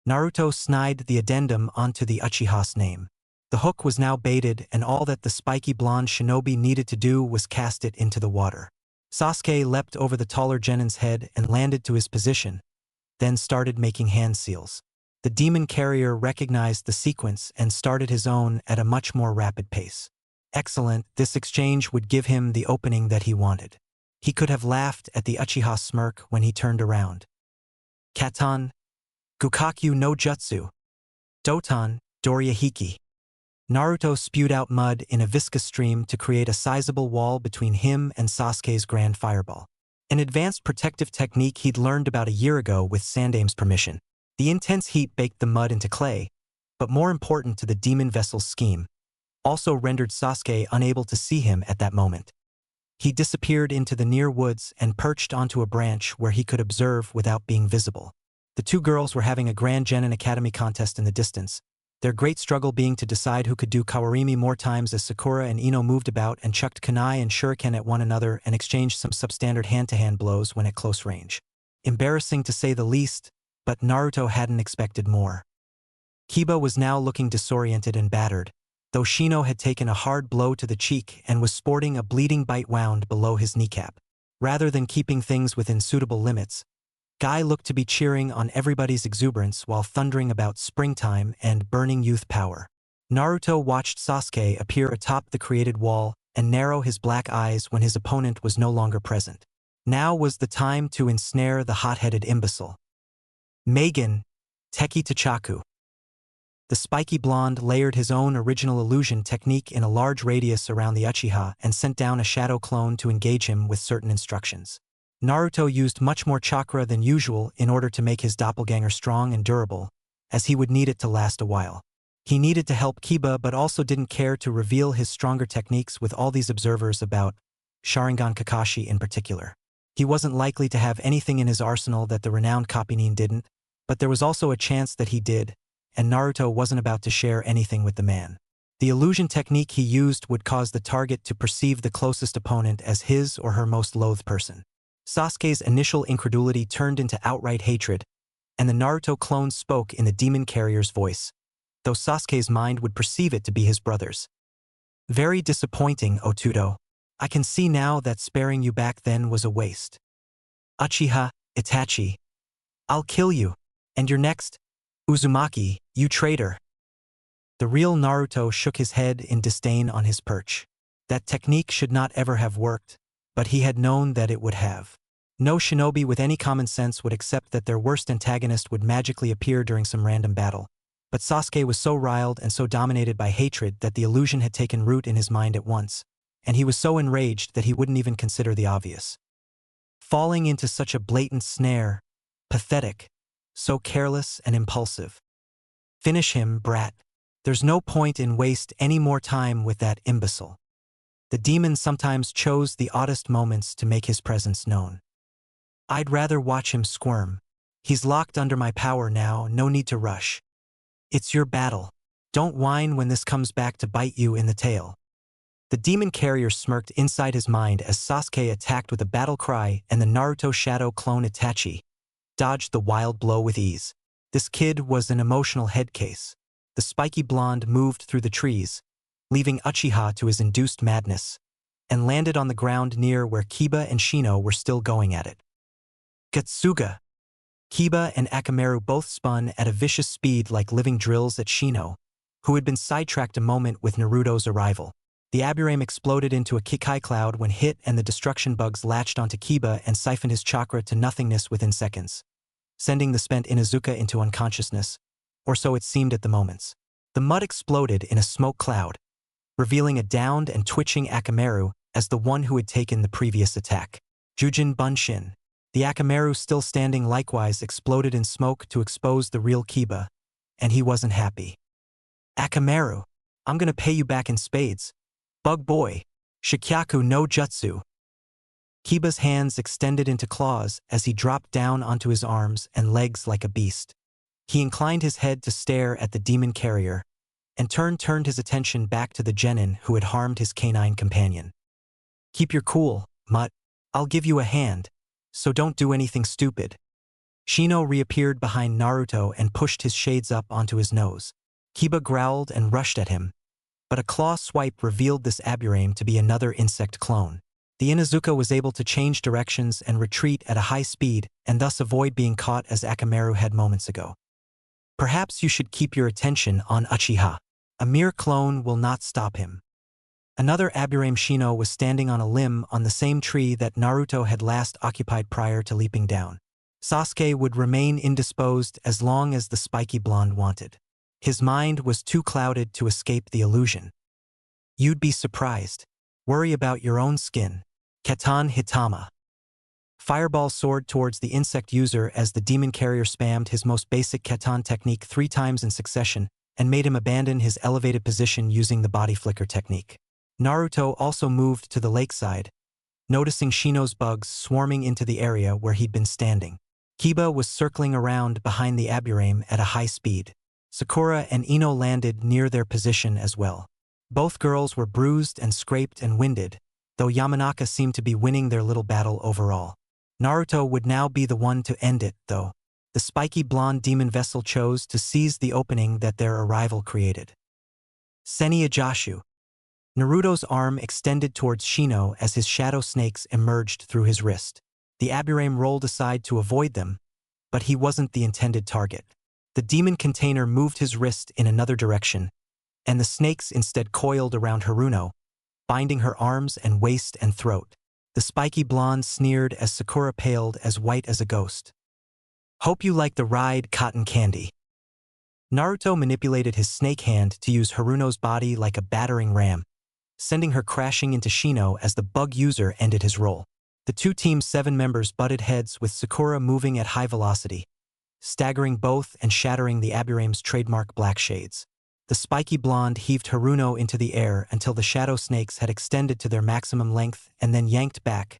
Naruto snide the addendum onto the Uchiha's name. The hook was now baited, and all that the spiky blonde shinobi needed to do was cast it into the water. Sasuke leapt over the taller Genin's head and landed to his position, then started making hand seals. The demon carrier recognized the sequence and started his own at a much more rapid pace. Excellent, this exchange would give him the opening that he wanted. He could have laughed at the Uchiha's smirk when he turned around. Katan, Gukakyu no Jutsu. Doton, Doryahiki. Naruto spewed out mud in a viscous stream to create a sizable wall between him and Sasuke's grand fireball. An advanced protective technique he'd learned about a year ago with Sandame's permission. The intense heat baked the mud into clay, but more important to the demon vessel's scheme, also rendered Sasuke unable to see him at that moment. He disappeared into the near woods and perched onto a branch where he could observe without being visible. The two girls were having a grand Genin Academy contest in the distance, their great struggle being to decide who could do Kawarimi more times as Sakura and Ino moved about and chucked kunai and shuriken at one another and exchanged some substandard hand-to-hand blows when at close range. Embarrassing to say the least, but Naruto hadn't expected more. Kiba was now looking disoriented and battered, though Shino had taken a hard blow to the cheek and was sporting a bleeding bite wound below his kneecap. Rather than keeping things within suitable limits, Guy looked to be cheering on everybody's exuberance while thundering about springtime and burning youth power. Naruto watched Sasuke appear atop the created wall and narrow his black eyes when his opponent was no longer present. Now was the time to ensnare the hot-headed imbecile. Megan, Teki Tachaku. The spiky blonde layered his own original illusion technique in a large radius around the Uchiha and sent down a shadow clone to engage him with certain instructions. Naruto used much more chakra than usual in order to make his doppelganger strong and durable, as he would need it to last a while. He needed to help Kiba but also didn't care to reveal his stronger techniques with all these observers about, Sharingan Kakashi in particular. He wasn't likely to have anything in his arsenal that the renowned Kapinin didn't, but there was also a chance that he did, and Naruto wasn't about to share anything with the man. The illusion technique he used would cause the target to perceive the closest opponent as his or her most loathed person. Sasuke's initial incredulity turned into outright hatred, and the Naruto clone spoke in the demon carrier's voice, though Sasuke's mind would perceive it to be his brother's. Very disappointing, Otudo. I can see now that sparing you back then was a waste. Uchiha, Itachi. I'll kill you. And you're next, Uzumaki, you traitor. The real Naruto shook his head in disdain on his perch. That technique should not ever have worked, but he had known that it would have. No shinobi with any common sense would accept that their worst antagonist would magically appear during some random battle. But Sasuke was so riled and so dominated by hatred that the illusion had taken root in his mind at once, and he was so enraged that he wouldn't even consider the obvious. Falling into such a blatant snare, pathetic, so careless and impulsive. Finish him, brat. There's no point in waste any more time with that imbecile. The demon sometimes chose the oddest moments to make his presence known. I'd rather watch him squirm. He's locked under my power now, no need to rush. It's your battle. Don't whine when this comes back to bite you in the tail. The demon carrier smirked inside his mind as Sasuke attacked with a battle cry and the Naruto shadow clone Itachi dodged the wild blow with ease. This kid was an emotional head case. The spiky blonde moved through the trees, leaving Uchiha to his induced madness, and landed on the ground near where Kiba and Shino were still going at it. Gatsuga! Kiba and Akamaru both spun at a vicious speed like living drills at Shino, who had been sidetracked a moment with Naruto's arrival. The Aburame exploded into a Kikai cloud when hit, and the destruction bugs latched onto Kiba and siphoned his chakra to nothingness within seconds, sending the spent Inuzuka into unconsciousness, or so it seemed at the moments. The mud exploded in a smoke cloud, revealing a downed and twitching Akamaru as the one who had taken the previous attack. Jujin Bunshin. The Akamaru still standing likewise exploded in smoke to expose the real Kiba, and he wasn't happy. Akamaru, I'm gonna pay you back in spades. Bug boy, Shikyaku no Jutsu. Kiba's hands extended into claws as he dropped down onto his arms and legs like a beast. He inclined his head to stare at the demon carrier, and turned his attention back to the genin who had harmed his canine companion. Keep your cool, mutt. I'll give you a hand, so don't do anything stupid. Shino reappeared behind Naruto and pushed his shades up onto his nose. Kiba growled and rushed at him, but a claw swipe revealed this Aburame to be another insect clone. The Inuzuka was able to change directions and retreat at a high speed and thus avoid being caught as Akamaru had moments ago. Perhaps you should keep your attention on Uchiha. A mere clone will not stop him. Another Aburame Shino was standing on a limb on the same tree that Naruto had last occupied prior to leaping down. Sasuke would remain indisposed as long as the spiky blonde wanted. His mind was too clouded to escape the illusion. You'd be surprised. Worry about your own skin. Ketan Hitama. Fireball soared towards the insect user as the demon carrier spammed his most basic Ketan technique 3 times in succession and made him abandon his elevated position using the body flicker technique. Naruto also moved to the lakeside, noticing Shino's bugs swarming into the area where he'd been standing. Kiba was circling around behind the Aburame at a high speed. Sakura and Ino landed near their position as well. Both girls were bruised and scraped and winded, though Yamanaka seemed to be winning their little battle overall. Naruto would now be the one to end it, though. The spiky blonde demon vessel chose to seize the opening that their arrival created. Senia Jashu. Naruto's arm extended towards Shino as his shadow snakes emerged through his wrist. The Aburame rolled aside to avoid them, but he wasn't the intended target. The demon container moved his wrist in another direction, and the snakes instead coiled around Haruno, binding her arms and waist and throat. The spiky blonde sneered as Sakura paled as white as a ghost. Hope you like the ride, cotton candy. Naruto manipulated his snake hand to use Haruno's body like a battering ram, sending her crashing into Shino as the bug user ended his role. The two team's 7 members butted heads with Sakura moving at high velocity, staggering both and shattering the Aburame's trademark black shades. The spiky blonde heaved Haruno into the air until the shadow snakes had extended to their maximum length and then yanked back,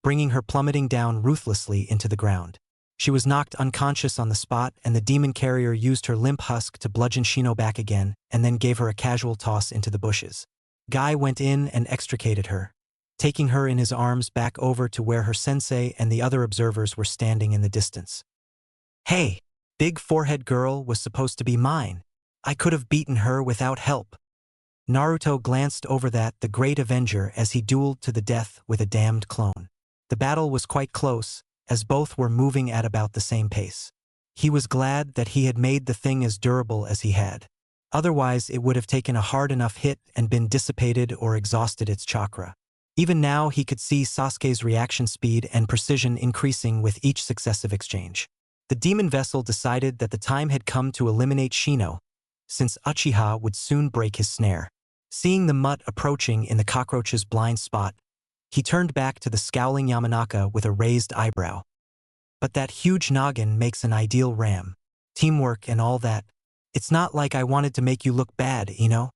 bringing her plummeting down ruthlessly into the ground. She was knocked unconscious on the spot, and the demon carrier used her limp husk to bludgeon Shino back again and then gave her a casual toss into the bushes. Guy went in and extricated her, taking her in his arms back over to where her sensei and the other observers were standing in the distance. Hey, big forehead girl was supposed to be mine. I could have beaten her without help. Naruto glanced over at the great avenger as he dueled to the death with a damned clone. The battle was quite close, as both were moving at about the same pace. He was glad that he had made the thing as durable as he had. Otherwise, it would have taken a hard enough hit and been dissipated or exhausted its chakra. Even now, he could see Sasuke's reaction speed and precision increasing with each successive exchange. The demon vessel decided that the time had come to eliminate Shino, since Uchiha would soon break his snare. Seeing the mutt approaching in the cockroach's blind spot, he turned back to the scowling Yamanaka with a raised eyebrow. But that huge noggin makes an ideal ram. Teamwork and all that. It's not like I wanted to make you look bad, you know?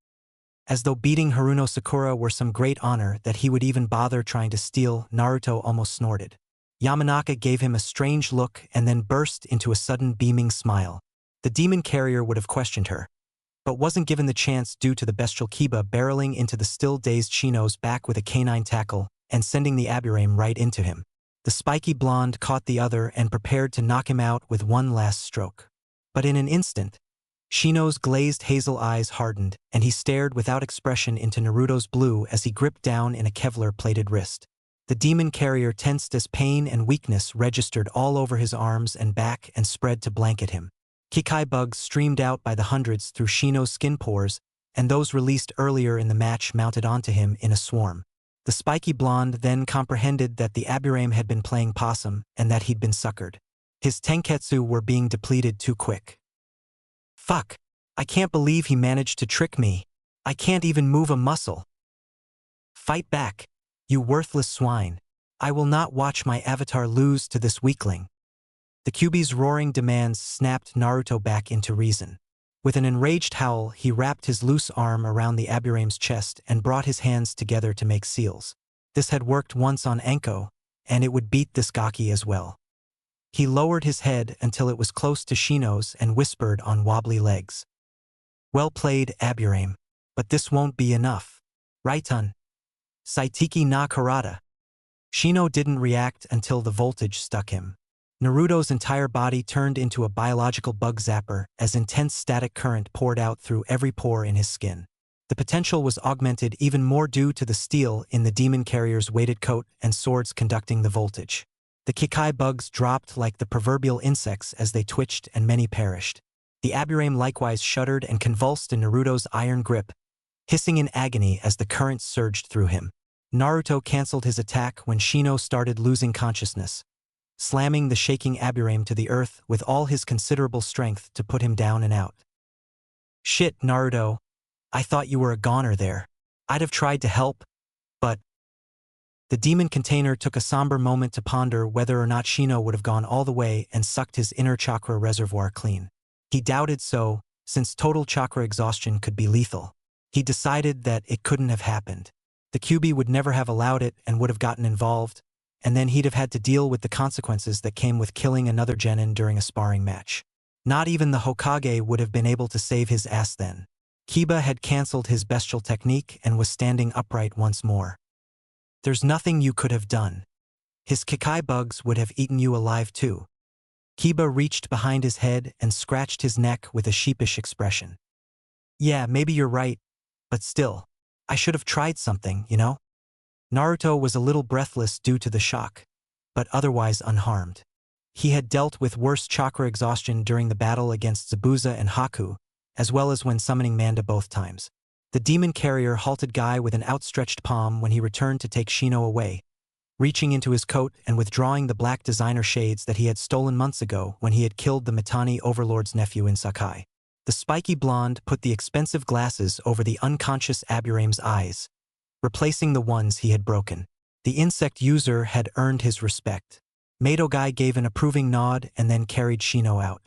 As though beating Haruno Sakura were some great honor that he would even bother trying to steal, Naruto almost snorted. Yamanaka gave him a strange look and then burst into a sudden beaming smile. The demon carrier would have questioned her, but wasn't given the chance due to the bestial Kiba barreling into the still-dazed Shino's back with a canine tackle and sending the Aburame right into him. The spiky blonde caught the other and prepared to knock him out with one last stroke. But in an instant, Shino's glazed hazel eyes hardened, and he stared without expression into Naruto's blue as he gripped down in a Kevlar-plated wrist. The demon carrier tensed as pain and weakness registered all over his arms and back and spread to blanket him. Kikai bugs streamed out by the hundreds through Shino's skin pores, and those released earlier in the match mounted onto him in a swarm. The spiky blonde then comprehended that the Aburame had been playing possum and that he'd been suckered. His tenketsu were being depleted too quick. Fuck! I can't believe he managed to trick me. I can't even move a muscle. Fight back, you worthless swine. I will not watch my avatar lose to this weakling. The Kyuubi's roaring demands snapped Naruto back into reason. With an enraged howl, he wrapped his loose arm around the Aburame's chest and brought his hands together to make seals. This had worked once on Anko, and it would beat this Gaki as well. He lowered his head until it was close to Shino's and whispered on wobbly legs. Well played, Aburame. But this won't be enough. Raiton. Saitiki na karata. Shino didn't react until the voltage stuck him. Naruto's entire body turned into a biological bug zapper as intense static current poured out through every pore in his skin. The potential was augmented even more due to the steel in the demon carrier's weighted coat and swords conducting the voltage. The Kikai bugs dropped like the proverbial insects as they twitched and many perished. The Aburame likewise shuddered and convulsed in Naruto's iron grip, hissing in agony as the current surged through him. Naruto canceled his attack when Shino started losing consciousness, slamming the shaking Aburame to the earth with all his considerable strength to put him down and out. Shit, Naruto. I thought you were a goner there. I'd have tried to help, but... The demon container took a somber moment to ponder whether or not Shino would have gone all the way and sucked his inner chakra reservoir clean. He doubted so, since total chakra exhaustion could be lethal. He decided that it couldn't have happened. The Kyuubi would never have allowed it and would have gotten involved, and then he'd have had to deal with the consequences that came with killing another genin during a sparring match. Not even the Hokage would have been able to save his ass then. Kiba had cancelled his bestial technique and was standing upright once more. There's nothing you could have done. His Kikai bugs would have eaten you alive too. Kiba reached behind his head and scratched his neck with a sheepish expression. Yeah, maybe you're right, but still, I should have tried something, you know? Naruto was a little breathless due to the shock, but otherwise unharmed. He had dealt with worse chakra exhaustion during the battle against Zabuza and Haku, as well as when summoning Manda both times. The demon carrier halted Guy with an outstretched palm when he returned to take Shino away, reaching into his coat and withdrawing the black designer shades that he had stolen months ago when he had killed the Mitani overlord's nephew in Sakai. The spiky blonde put the expensive glasses over the unconscious Aburame's eyes, replacing the ones he had broken. The insect user had earned his respect. Mato Guy gave an approving nod and then carried Shino out.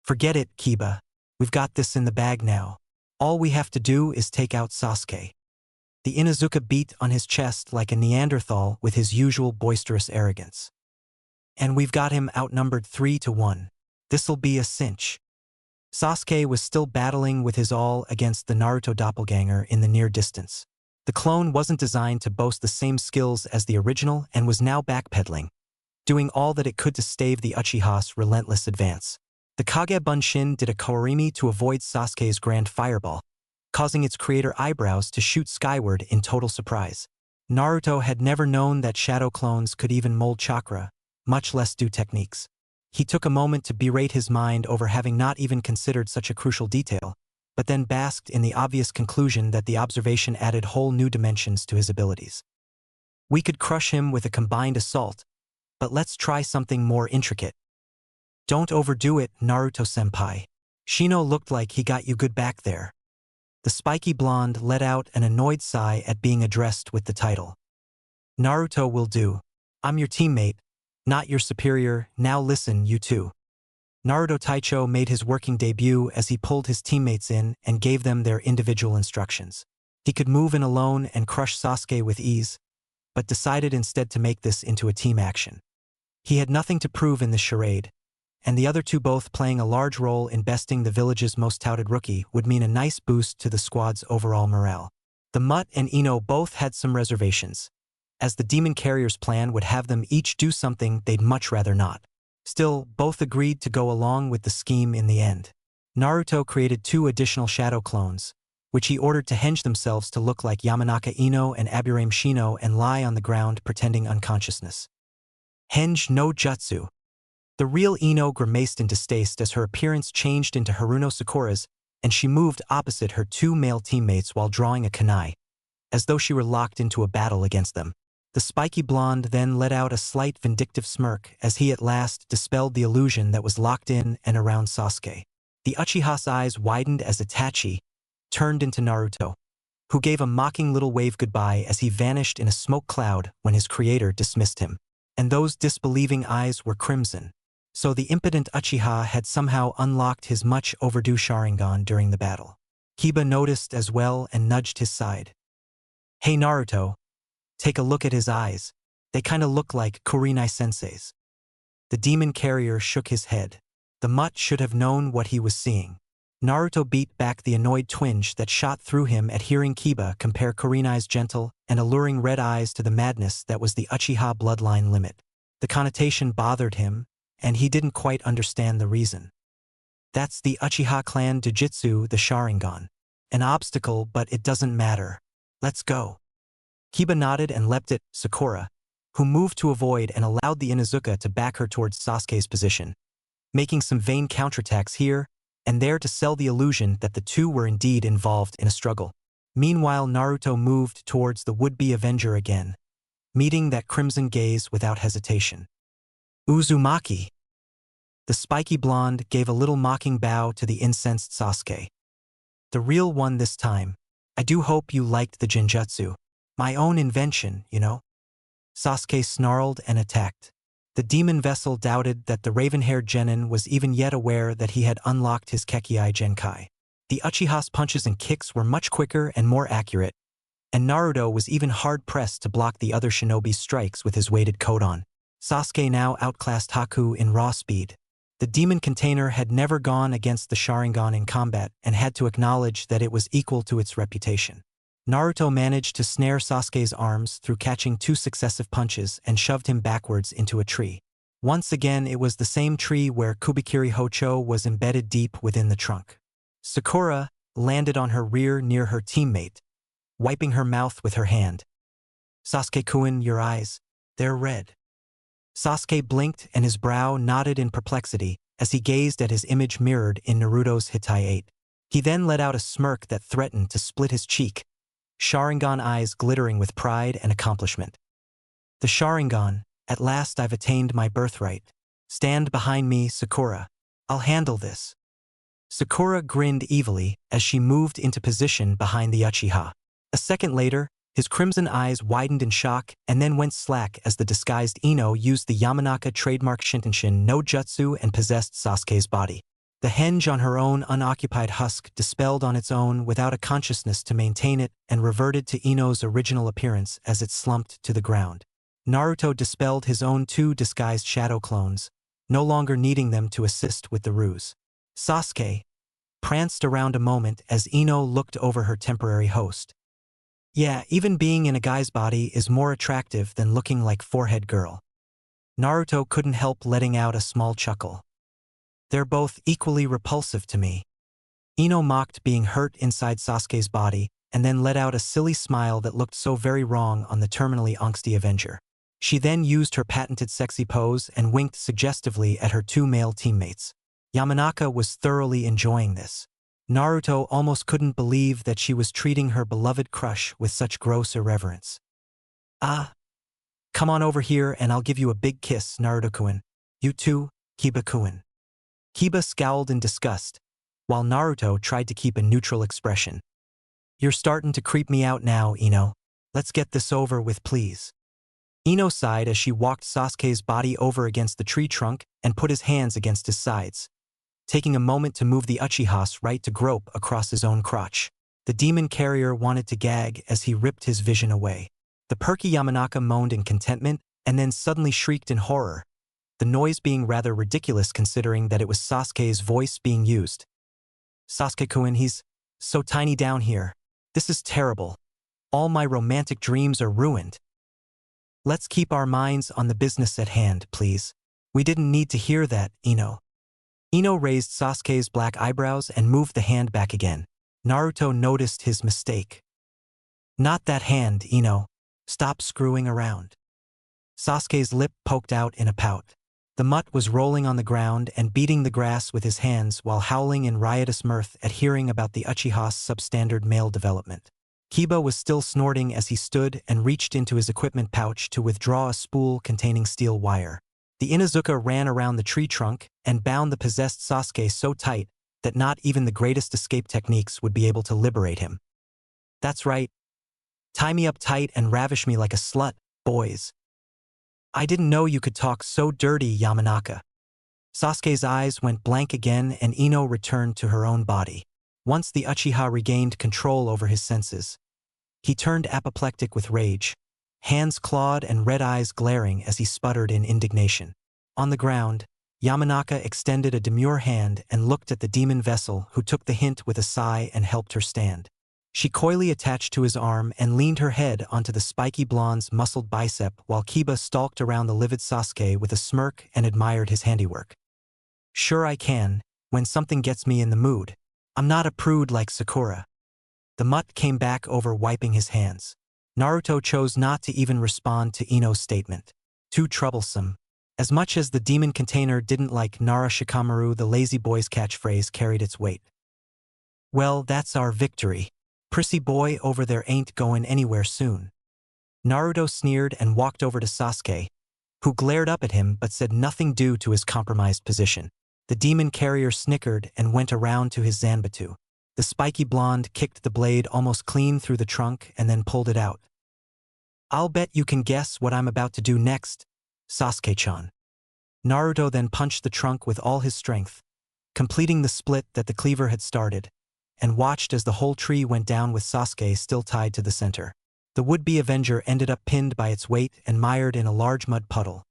Forget it, Kiba. We've got this in the bag now. All we have to do is take out Sasuke. The Inuzuka beat on his chest like a Neanderthal with his usual boisterous arrogance. And we've got him outnumbered 3-1. This'll be a cinch. Sasuke was still battling with his all against the Naruto doppelganger in the near distance. The clone wasn't designed to boast the same skills as the original and was now backpedaling, doing all that it could to stave the Uchiha's relentless advance. The Kage Bunshin did a Kourimi to avoid Sasuke's grand fireball, causing its creator eyebrows to shoot skyward in total surprise. Naruto had never known that shadow clones could even mold chakra, much less do techniques. He took a moment to berate his mind over having not even considered such a crucial detail, but then basked in the obvious conclusion that the observation added whole new dimensions to his abilities. We could crush him with a combined assault, but let's try something more intricate. Don't overdo it, Naruto-senpai. Shino looked like he got you good back there. The spiky blonde let out an annoyed sigh at being addressed with the title. Naruto will do. I'm your teammate, not your superior. Now listen, you two. Naruto Taicho made his working debut as he pulled his teammates in and gave them their individual instructions. He could move in alone and crush Sasuke with ease, but decided instead to make this into a team action. He had nothing to prove in this charade, and the other two both playing a large role in besting the village's most touted rookie would mean a nice boost to the squad's overall morale. The Mutt and Ino both had some reservations, as the demon carrier's plan would have them each do something they'd much rather not. Still, both agreed to go along with the scheme in the end. Naruto created 2 additional shadow clones, which he ordered to henge themselves to look like Yamanaka Ino and Aburame Shino and lie on the ground pretending unconsciousness. Henge no Jutsu. The real Ino grimaced in distaste as her appearance changed into Haruno Sakura's, and she moved opposite her 2 male teammates while drawing a kunai, as though she were locked into a battle against them. The spiky blonde then let out a slight vindictive smirk as he at last dispelled the illusion that was locked in and around Sasuke. The Uchiha's eyes widened as Itachi turned into Naruto, who gave a mocking little wave goodbye as he vanished in a smoke cloud when his creator dismissed him. And those disbelieving eyes were crimson. So the impotent Uchiha had somehow unlocked his much overdue Sharingan during the battle. Kiba noticed as well and nudged his side. "Hey Naruto, take a look at his eyes. They kinda look like Kurenai Sensei's." The demon carrier shook his head. The mutt should have known what he was seeing. Naruto beat back the annoyed twinge that shot through him at hearing Kiba compare Kurenai's gentle and alluring red eyes to the madness that was the Uchiha bloodline limit. The connotation bothered him, and he didn't quite understand the reason. "That's the Uchiha clan Jujutsu, the Sharingan. An obstacle, but it doesn't matter. Let's go." Kiba nodded and leapt at Sakura, who moved to avoid and allowed the Inuzuka to back her towards Sasuke's position, making some vain counterattacks here and there to sell the illusion that the two were indeed involved in a struggle. Meanwhile, Naruto moved towards the would-be Avenger again, meeting that crimson gaze without hesitation. "Uzumaki." The spiky blonde gave a little mocking bow to the incensed Sasuke. "The real one this time. I do hope you liked the Genjutsu. My own invention, you know." Sasuke snarled and attacked. The demon vessel doubted that the raven-haired genin was even yet aware that he had unlocked his Kekkei Genkai. The Uchiha's punches and kicks were much quicker and more accurate, and Naruto was even hard-pressed to block the other shinobi's strikes with his weighted coat on. Sasuke now outclassed Haku in raw speed. The demon container had never gone against the Sharingan in combat and had to acknowledge that it was equal to its reputation. Naruto managed to snare Sasuke's arms through catching 2 successive punches and shoved him backwards into a tree. Once again, it was the same tree where Kubikiri Hocho was embedded deep within the trunk. Sakura landed on her rear near her teammate, wiping her mouth with her hand. "Sasuke-kun, your eyes, they're red." Sasuke blinked and his brow knotted in perplexity as he gazed at his image mirrored in Naruto's Hitai 8. He then let out a smirk that threatened to split his cheek, Sharingan eyes glittering with pride and accomplishment. "The Sharingan, at last I've attained my birthright. Stand behind me, Sakura. I'll handle this." Sakura grinned evilly as she moved into position behind the Uchiha. A second later, his crimson eyes widened in shock and then went slack as the disguised Ino used the Yamanaka trademark Shintenshin no Jutsu and possessed Sasuke's body. The henge on her own unoccupied husk dispelled on its own without a consciousness to maintain it and reverted to Ino's original appearance as it slumped to the ground. Naruto dispelled his own 2 disguised shadow clones, no longer needing them to assist with the ruse. Sasuke pranced around a moment as Ino looked over her temporary host. "Yeah, even being in a guy's body is more attractive than looking like Forehead Girl." Naruto couldn't help letting out a small chuckle. "They're both equally repulsive to me." Ino mocked being hurt inside Sasuke's body and then let out a silly smile that looked so very wrong on the terminally angsty Avenger. She then used her patented sexy pose and winked suggestively at her 2 male teammates. Yamanaka was thoroughly enjoying this. Naruto almost couldn't believe that she was treating her beloved crush with such gross irreverence. "Ah, come on over here and I'll give you a big kiss, Naruto-kun. You too, Kiba-kun." Kiba scowled in disgust, while Naruto tried to keep a neutral expression. "You're starting to creep me out now, Ino. Let's get this over with, please." Ino sighed as she walked Sasuke's body over against the tree trunk and put his hands against his sides, taking a moment to move the Uchiha's right to grope across his own crotch. The demon carrier wanted to gag as he ripped his vision away. The perky Yamanaka moaned in contentment and then suddenly shrieked in horror, the noise being rather ridiculous considering that it was Sasuke's voice being used. "Sasuke-kun, he's so tiny down here. This is terrible. All my romantic dreams are ruined. Let's keep our minds on the business at hand, please. We didn't need to hear that, Ino." Ino raised Sasuke's black eyebrows and moved the hand back again. Naruto noticed his mistake. Not that hand, Ino. Stop screwing around. Sasuke's lip poked out in a pout. The mutt was rolling on the ground and beating the grass with his hands while howling in riotous mirth at hearing about the Uchiha's substandard male development. Kiba was still snorting as he stood and reached into his equipment pouch to withdraw a spool containing steel wire. The Inuzuka ran around the tree trunk and bound the possessed Sasuke so tight that not even the greatest escape techniques would be able to liberate him. That's right. Tie me up tight and ravish me like a slut, boys. I didn't know you could talk so dirty, Yamanaka. Sasuke's eyes went blank again and Ino returned to her own body. Once the Uchiha regained control over his senses, he turned apoplectic with rage, hands clawed and red eyes glaring as he sputtered in indignation. On the ground, Yamanaka extended a demure hand and looked at the demon vessel, who took the hint with a sigh and helped her stand. She coyly attached to his arm and leaned her head onto the spiky blonde's muscled bicep while Kiba stalked around the livid Sasuke with a smirk and admired his handiwork. Sure I can, when something gets me in the mood. I'm not a prude like Sakura. The mutt came back over wiping his hands. Naruto chose not to even respond to Ino's statement. Too troublesome. As much as the demon container didn't like Nara Shikamaru, the lazy boy's catchphrase carried its weight. Well, that's our victory. Prissy boy over there ain't going anywhere soon. Naruto sneered and walked over to Sasuke, who glared up at him but said nothing due to his compromised position. The demon carrier snickered and went around to his Zanbatsu. The spiky blonde kicked the blade almost clean through the trunk and then pulled it out. I'll bet you can guess what I'm about to do next, Sasuke-chan. Naruto then punched the trunk with all his strength, completing the split that the cleaver had started, and watched as the whole tree went down with Sasuke still tied to the center. The would-be avenger ended up pinned by its weight and mired in a large mud puddle,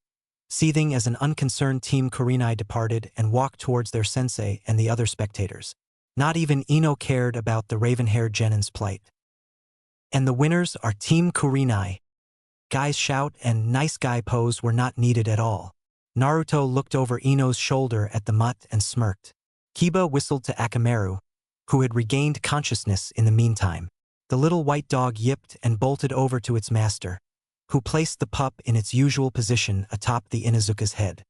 seething as an unconcerned Team Kurenai departed and walked towards their sensei and the other spectators. Not even Ino cared about the raven-haired Genin's plight. And the winners are Team Kurenai. Guys shout and nice guy pose were not needed at all. Naruto looked over Ino's shoulder at the mutt and smirked. Kiba whistled to Akamaru, who had regained consciousness in the meantime. The little white dog yipped and bolted over to its master, who placed the pup in its usual position atop the Inuzuka's head.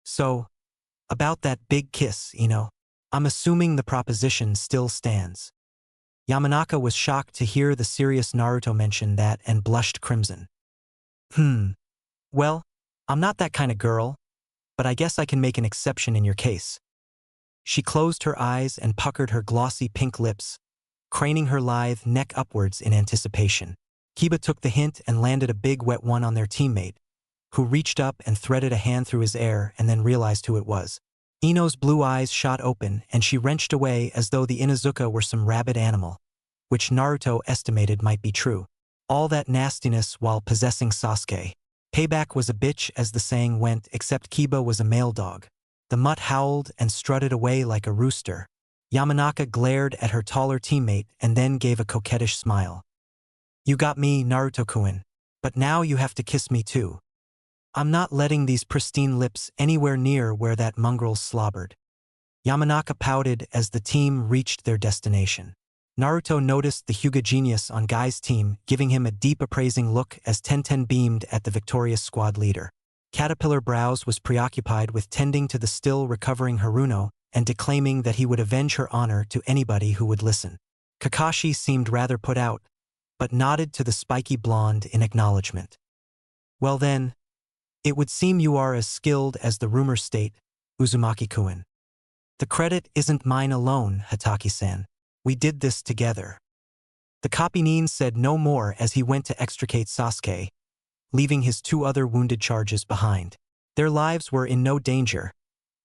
So, about that big kiss, Ino. I'm assuming the proposition still stands. Yamanaka was shocked to hear the serious Naruto mention that and blushed crimson. Well, I'm not that kind of girl, but I guess I can make an exception in your case. She closed her eyes and puckered her glossy pink lips, craning her lithe neck upwards in anticipation. Kiba took the hint and landed a big wet one on their teammate, who reached up and threaded a hand through his hair and then realized who it was. Ino's blue eyes shot open and she wrenched away as though the Inuzuka were some rabid animal, which Naruto estimated might be true. All that nastiness while possessing Sasuke. Payback was a bitch, as the saying went, except Kiba was a male dog. The mutt howled and strutted away like a rooster. Yamanaka glared at her taller teammate and then gave a coquettish smile. You got me, Naruto-kun, but now you have to kiss me too. I'm not letting these pristine lips anywhere near where that mongrel slobbered. Yamanaka pouted as the team reached their destination. Naruto noticed the Hyuga genius on Guy's team, giving him a deep appraising look as Tenten beamed at the victorious squad leader. Caterpillar Brows was preoccupied with tending to the still recovering Haruno and declaiming that he would avenge her honor to anybody who would listen. Kakashi seemed rather put out, but nodded to the spiky blonde in acknowledgement. Well then, it would seem you are as skilled as the rumors state, Uzumaki-kun. The credit isn't mine alone, Hataki-san. We did this together. The Kopinin said no more as he went to extricate Sasuke, leaving his two other wounded charges behind. Their lives were in no danger,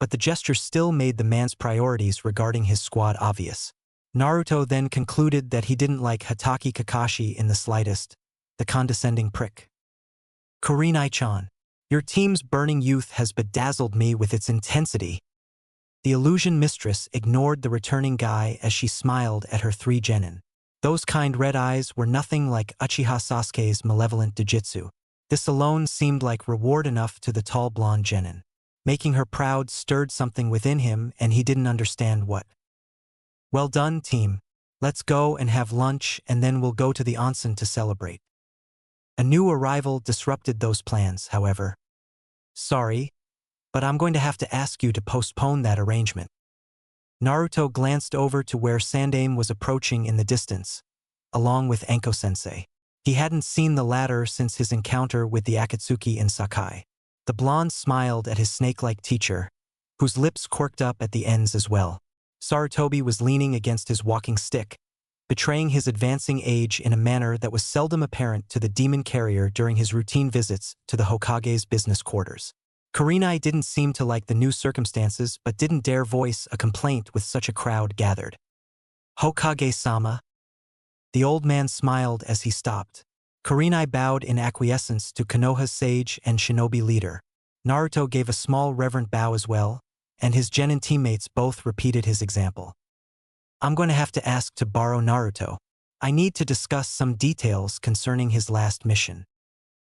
but the gesture still made the man's priorities regarding his squad obvious. Naruto then concluded that he didn't like Hatake Kakashi in the slightest, the condescending prick. Kurenai-chan, your team's burning youth has bedazzled me with its intensity. The illusion mistress ignored the returning guy as she smiled at her three genin. Those kind red eyes were nothing like Uchiha Sasuke's malevolent dojutsu. This alone seemed like reward enough to the tall blonde genin. Making her proud stirred something within him and he didn't understand what. Well done, team. Let's go and have lunch and then we'll go to the onsen to celebrate. A new arrival disrupted those plans, however. Sorry, but I'm going to have to ask you to postpone that arrangement. Naruto glanced over to where Sandame was approaching in the distance, along with Anko sensei. He hadn't seen the latter since his encounter with the Akatsuki in Sakai. The blonde smiled at his snake-like teacher, whose lips quirked up at the ends as well. Sarutobi was leaning against his walking stick, betraying his advancing age in a manner that was seldom apparent to the demon carrier during his routine visits to the Hokage's business quarters. Kurenai didn't seem to like the new circumstances but didn't dare voice a complaint with such a crowd gathered. Hokage-sama. The old man smiled as he stopped. Kurenai bowed in acquiescence to Konoha's sage and shinobi leader. Naruto gave a small reverent bow as well, and his genin teammates both repeated his example. I'm going to have to ask to borrow Naruto. I need to discuss some details concerning his last mission.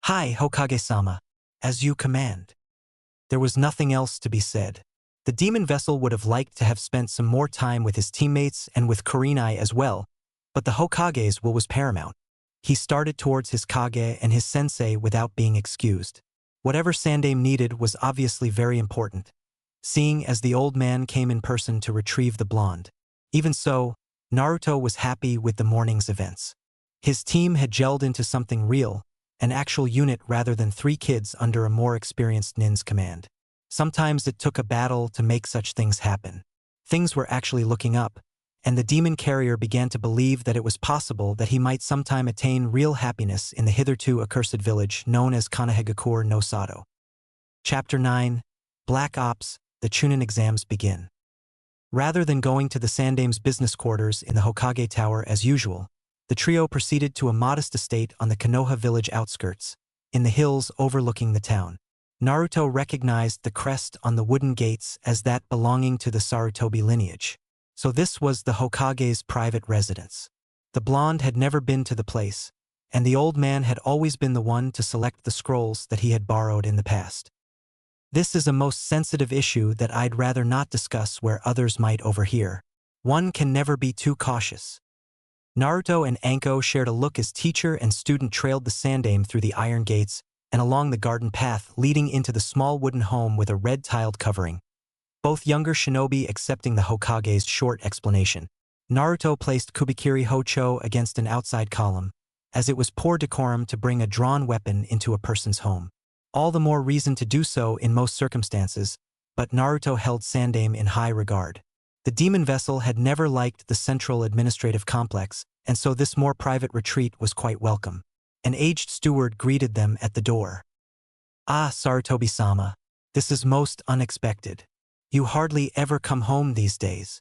Hi, Hokage-sama. As you command. There was nothing else to be said. The demon vessel would have liked to have spent some more time with his teammates and with Kurenai as well, but the Hokage's will was paramount. He started towards his Kage and his sensei without being excused. Whatever Sandame needed was obviously very important, seeing as the old man came in person to retrieve the blonde. Even so, Naruto was happy with the morning's events. His team had gelled into something real, an actual unit rather than 3 kids under a more experienced nin's command. Sometimes it took a battle to make such things happen. Things were actually looking up, and the demon carrier began to believe that it was possible that he might sometime attain real happiness in the hitherto accursed village known as Konohagakure no Sato. Chapter 9. Black Ops, the Chunin exams begin. Rather than going to the Sandame's business quarters in the Hokage Tower as usual, the trio proceeded to a modest estate on the Konoha village outskirts, in the hills overlooking the town. Naruto recognized the crest on the wooden gates as that belonging to the Sarutobi lineage. So this was the Hokage's private residence. The blonde had never been to the place, and the old man had always been the one to select the scrolls that he had borrowed in the past. This is a most sensitive issue that I'd rather not discuss where others might overhear. One can never be too cautious. Naruto and Anko shared a look as teacher and student trailed the Sandame through the iron gates and along the garden path leading into the small wooden home with a red-tiled covering. Both younger shinobi accepting the Hokage's short explanation. Naruto placed Kubikiri Hocho against an outside column, as it was poor decorum to bring a drawn weapon into a person's home. All the more reason to do so in most circumstances, but Naruto held Sandame in high regard. The demon vessel had never liked the central administrative complex, and so this more private retreat was quite welcome. An aged steward greeted them at the door. Ah, Sarutobi-sama, this is most unexpected. You hardly ever come home these days.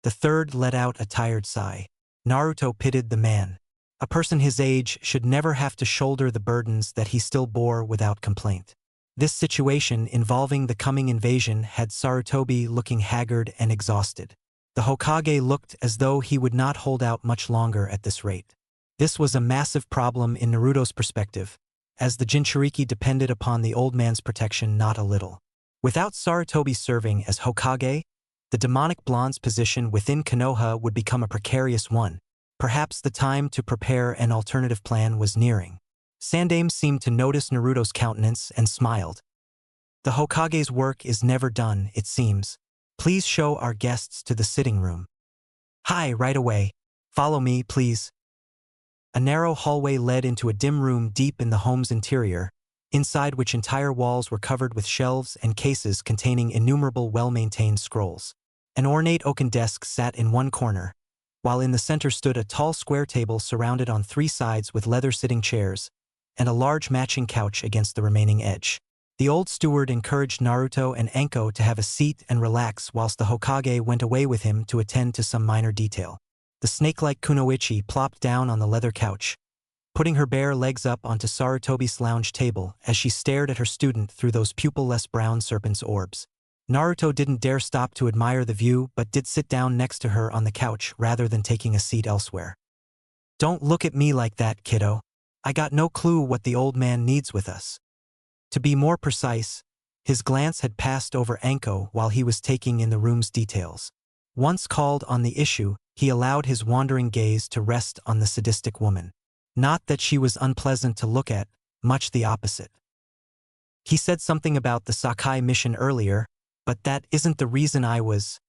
The third let out a tired sigh. Naruto pitied the man. A person his age should never have to shoulder the burdens that he still bore without complaint. This situation involving the coming invasion had Sarutobi looking haggard and exhausted. The Hokage looked as though he would not hold out much longer at this rate. This was a massive problem in Naruto's perspective, as the Jinchuriki depended upon the old man's protection not a little. Without Sarutobi serving as Hokage, the demonic blonde's position within Konoha would become a precarious one. Perhaps the time to prepare an alternative plan was nearing. Sandame seemed to notice Naruto's countenance and smiled. The Hokage's work is never done, it seems. Please show our guests to the sitting room. Hi, right away. Follow me, please. A narrow hallway led into a dim room deep in the home's interior, inside which entire walls were covered with shelves and cases containing innumerable well-maintained scrolls. An ornate oaken desk sat in one corner, while in the center stood a tall square table surrounded on 3 sides with leather-sitting chairs, and a large matching couch against the remaining edge. The old steward encouraged Naruto and Anko to have a seat and relax whilst the Hokage went away with him to attend to some minor detail. The snake-like Kunoichi plopped down on the leather couch, putting her bare legs up onto Sarutobi's lounge table as she stared at her student through those pupil-less brown serpent's orbs. Naruto didn't dare stop to admire the view but did sit down next to her on the couch rather than taking a seat elsewhere. Don't look at me like that, kiddo. I got no clue what the old man needs with us. To be more precise, His glance had passed over Anko while he was taking in the room's details. Once called on the issue, he allowed his wandering gaze to rest on the sadistic woman. Not that she was unpleasant to look at, much the opposite. He said something about the Sakai mission earlier, but that isn't the reason I was.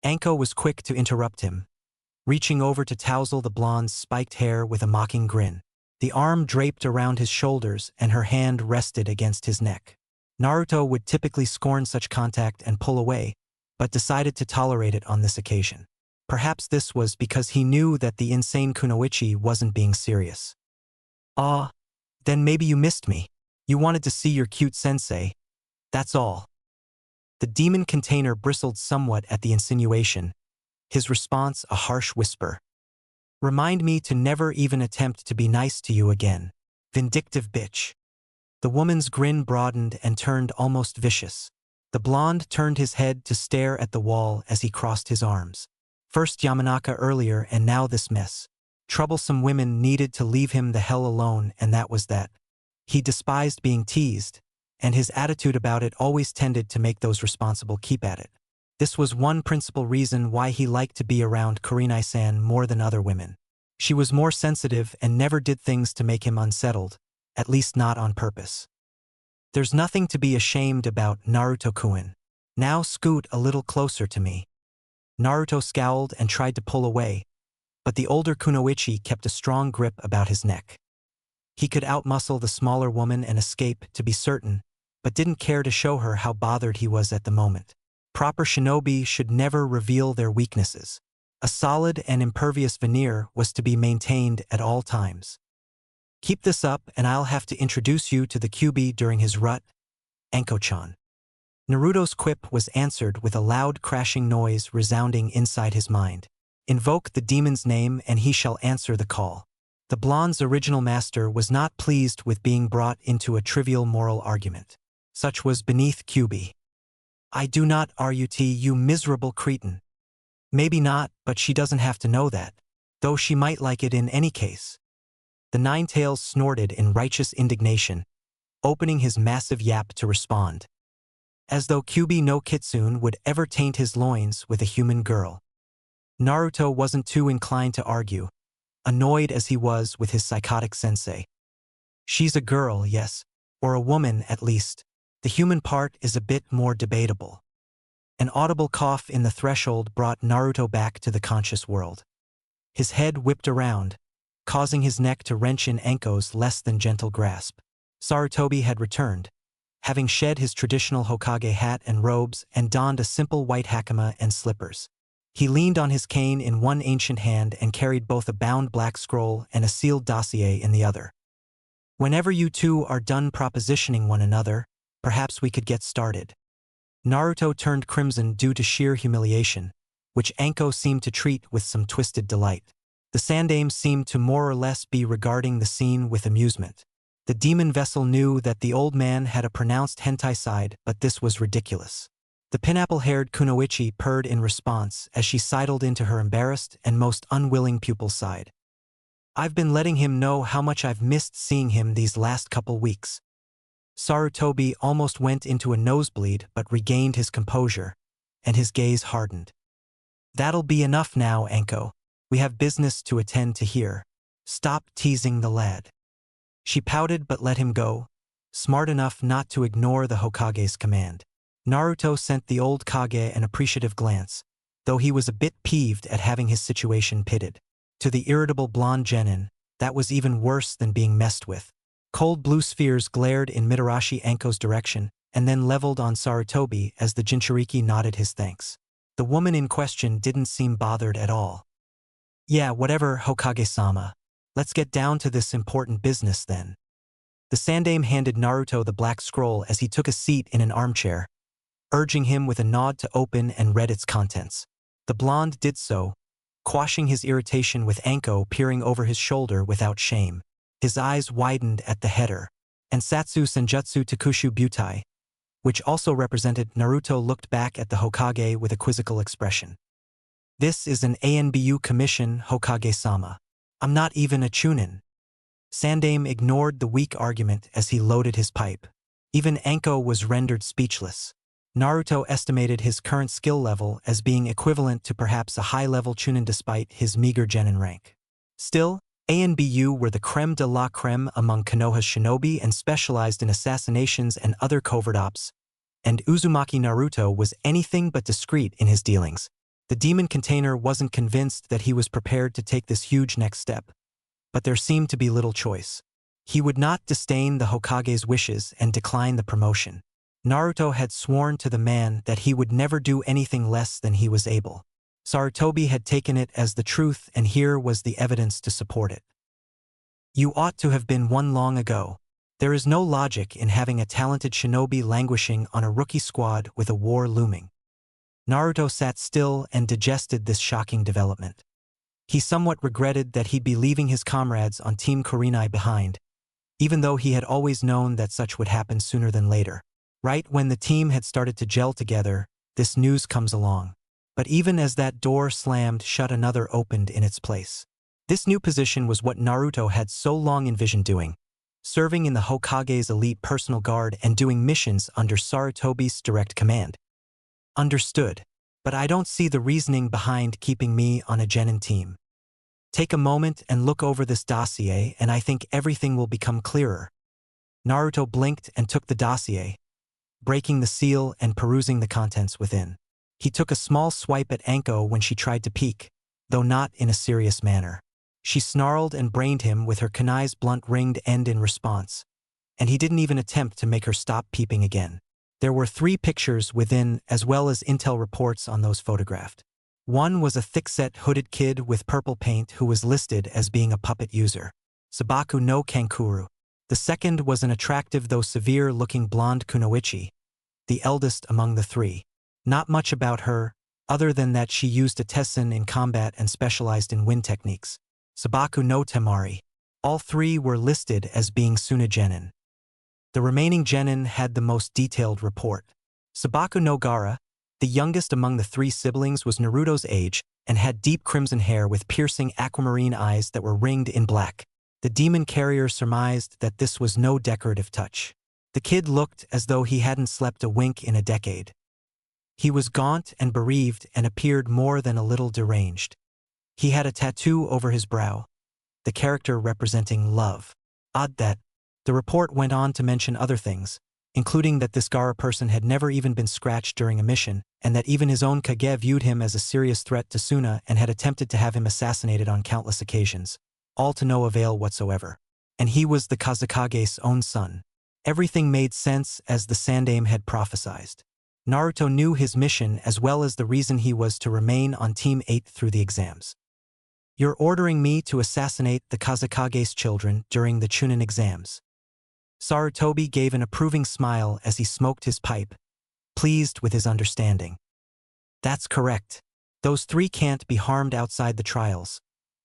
Anko was quick to interrupt him, reaching over to tousle the blonde's spiked hair with a mocking grin. The arm draped around his shoulders and her hand rested against his neck. Naruto would typically scorn such contact and pull away, but decided to tolerate it on this occasion. Perhaps this was because he knew that the insane kunoichi wasn't being serious. Then maybe you missed me. You wanted to see your cute sensei. That's all. The demon container bristled somewhat at the insinuation, his response a harsh whisper. Remind me to never even attempt to be nice to you again. Vindictive bitch. The woman's grin broadened and turned almost vicious. The blonde turned his head to stare at the wall as he crossed his arms. First Yamanaka earlier and now this mess. Troublesome women needed to leave him the hell alone, and that was that. He despised being teased, and his attitude about it always tended to make those responsible keep at it. This was one principal reason why he liked to be around Kurenai-san more than other women. She was more sensitive and never did things to make him unsettled, at least not on purpose. There's nothing to be ashamed about, Naruto-kun. Now scoot a little closer to me. Naruto scowled and tried to pull away, but the older kunoichi kept a strong grip about his neck. He could outmuscle the smaller woman and escape, to be certain, but didn't care to show her how bothered he was at the moment. Proper shinobi should never reveal their weaknesses. A solid and impervious veneer was to be maintained at all times. Keep this up and I'll have to introduce you to the QB during his rut, Anko-chan. Naruto's quip was answered with a loud crashing noise resounding inside his mind. Invoke the demon's name and he shall answer the call. The blonde's original master was not pleased with being brought into a trivial moral argument. Such was beneath QB. I do not RUT you miserable cretin. Maybe not, but she doesn't have to know that, though she might like it in any case. The Nine-Tails snorted in righteous indignation, opening his massive yap to respond. As though QB no Kitsune would ever taint his loins with a human girl. Naruto wasn't too inclined to argue, annoyed as he was with his psychotic sensei. She's a girl, yes, or a woman at least. The human part is a bit more debatable. An audible cough in the threshold brought Naruto back to the conscious world. His head whipped around, causing his neck to wrench in Anko's less than gentle grasp. Sarutobi had returned, having shed his traditional Hokage hat and robes and donned a simple white hakama and slippers. He leaned on his cane in one ancient hand and carried both a bound black scroll and a sealed dossier in the other. Whenever you two are done propositioning one another, perhaps we could get started. Naruto turned crimson due to sheer humiliation, which Anko seemed to treat with some twisted delight. The sandaime seemed to more or less be regarding the scene with amusement. The demon vessel knew that the old man had a pronounced hentai side, but this was ridiculous. The pineapple-haired kunoichi purred in response as she sidled into her embarrassed and most unwilling pupil's side. I've been letting him know how much I've missed seeing him these last couple weeks. Sarutobi almost went into a nosebleed but regained his composure, and his gaze hardened. That'll be enough now, Anko. We have business to attend to here. Stop teasing the lad. She pouted but let him go, smart enough not to ignore the Hokage's command. Naruto sent the old Kage an appreciative glance, though he was a bit peeved at having his situation pitted. To the irritable blonde genin, that was even worse than being messed with. Cold blue spheres glared in Mitarashi Anko's direction, and then leveled on Sarutobi as the Jinchuriki nodded his thanks. The woman in question didn't seem bothered at all. Yeah, whatever, Hokage-sama. Let's get down to this important business then. The sandaime handed Naruto the black scroll as he took a seat in an armchair, urging him with a nod to open and read its contents. The blonde did so, quashing his irritation with Anko peering over his shoulder without shame. His eyes widened at the header, and Satsu Senjutsu Takushu Butai, which also represented Naruto, looked back at the Hokage with a quizzical expression. This is an ANBU commission, Hokage-sama. I'm not even a Chunin. Sandaime ignored the weak argument as he loaded his pipe. Even Anko was rendered speechless. Naruto estimated his current skill level as being equivalent to perhaps a high-level Chunin despite his meager genin rank. Still, A and BU were the creme de la creme among Konoha's shinobi and specialized in assassinations and other covert ops, and Uzumaki Naruto was anything but discreet in his dealings. The demon container wasn't convinced that he was prepared to take this huge next step, but there seemed to be little choice. He would not disdain the Hokage's wishes and decline the promotion. Naruto had sworn to the man that he would never do anything less than he was able. Sarutobi had taken it as the truth, and here was the evidence to support it. You ought to have been one long ago. There is no logic in having a talented shinobi languishing on a rookie squad with a war looming. Naruto sat still and digested this shocking development. He somewhat regretted that he'd be leaving his comrades on Team Kurenai behind, even though he had always known that such would happen sooner than later. Right when the team had started to gel together, this news comes along. But even as that door slammed shut, another opened in its place. This new position was what Naruto had so long envisioned doing, serving in the Hokage's elite personal guard and doing missions under Sarutobi's direct command. Understood, but I don't see the reasoning behind keeping me on a genin team. Take a moment and look over this dossier, and I think everything will become clearer. Naruto blinked and took the dossier, breaking the seal and perusing the contents within. He took a small swipe at Anko when she tried to peek, though not in a serious manner. She snarled and brained him with her kunai's blunt ringed end in response, and he didn't even attempt to make her stop peeping again. There were 3 pictures within, as well as intel reports on those photographed. One was a thick-set hooded kid with purple paint who was listed as being a puppet user, Sabaku no Kankuru. The second was an attractive though severe-looking blonde kunoichi, the eldest among the 3. Not much about her, other than that she used a tessin in combat and specialized in wind techniques. Sabaku no Temari. All 3 were listed as being Suna genin. The remaining genin had the most detailed report. Sabaku no Gara, the youngest among the 3 siblings, was Naruto's age and had deep crimson hair with piercing aquamarine eyes that were ringed in black. The demon carrier surmised that this was no decorative touch. The kid looked as though he hadn't slept a wink in a decade. He was gaunt and bereaved and appeared more than a little deranged. He had a tattoo over his brow, the character representing love. Odd that. The report went on to mention other things, including that this Gara person had never even been scratched during a mission, and that even his own Kage viewed him as a serious threat to Suna and had attempted to have him assassinated on countless occasions, all to no avail whatsoever. And he was the Kazekage's own son. Everything made sense as the Sandaime had prophesied. Naruto knew his mission as well as the reason he was to remain on Team 8 through the exams. You're ordering me to assassinate the Kazekage's children during the Chunin exams. Sarutobi gave an approving smile as he smoked his pipe, pleased with his understanding. That's correct. Those 3 can't be harmed outside the trials,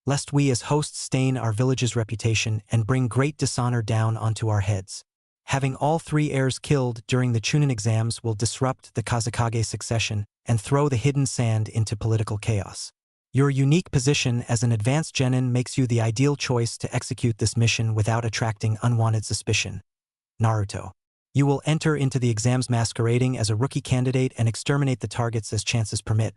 lest we as hosts stain our village's reputation and bring great dishonor down onto our heads. Having all 3 heirs killed during the Chunin exams will disrupt the Kazekage succession and throw the hidden sand into political chaos. Your unique position as an advanced genin makes you the ideal choice to execute this mission without attracting unwanted suspicion. Naruto. You will enter into the exams masquerading as a rookie candidate and exterminate the targets as chances permit,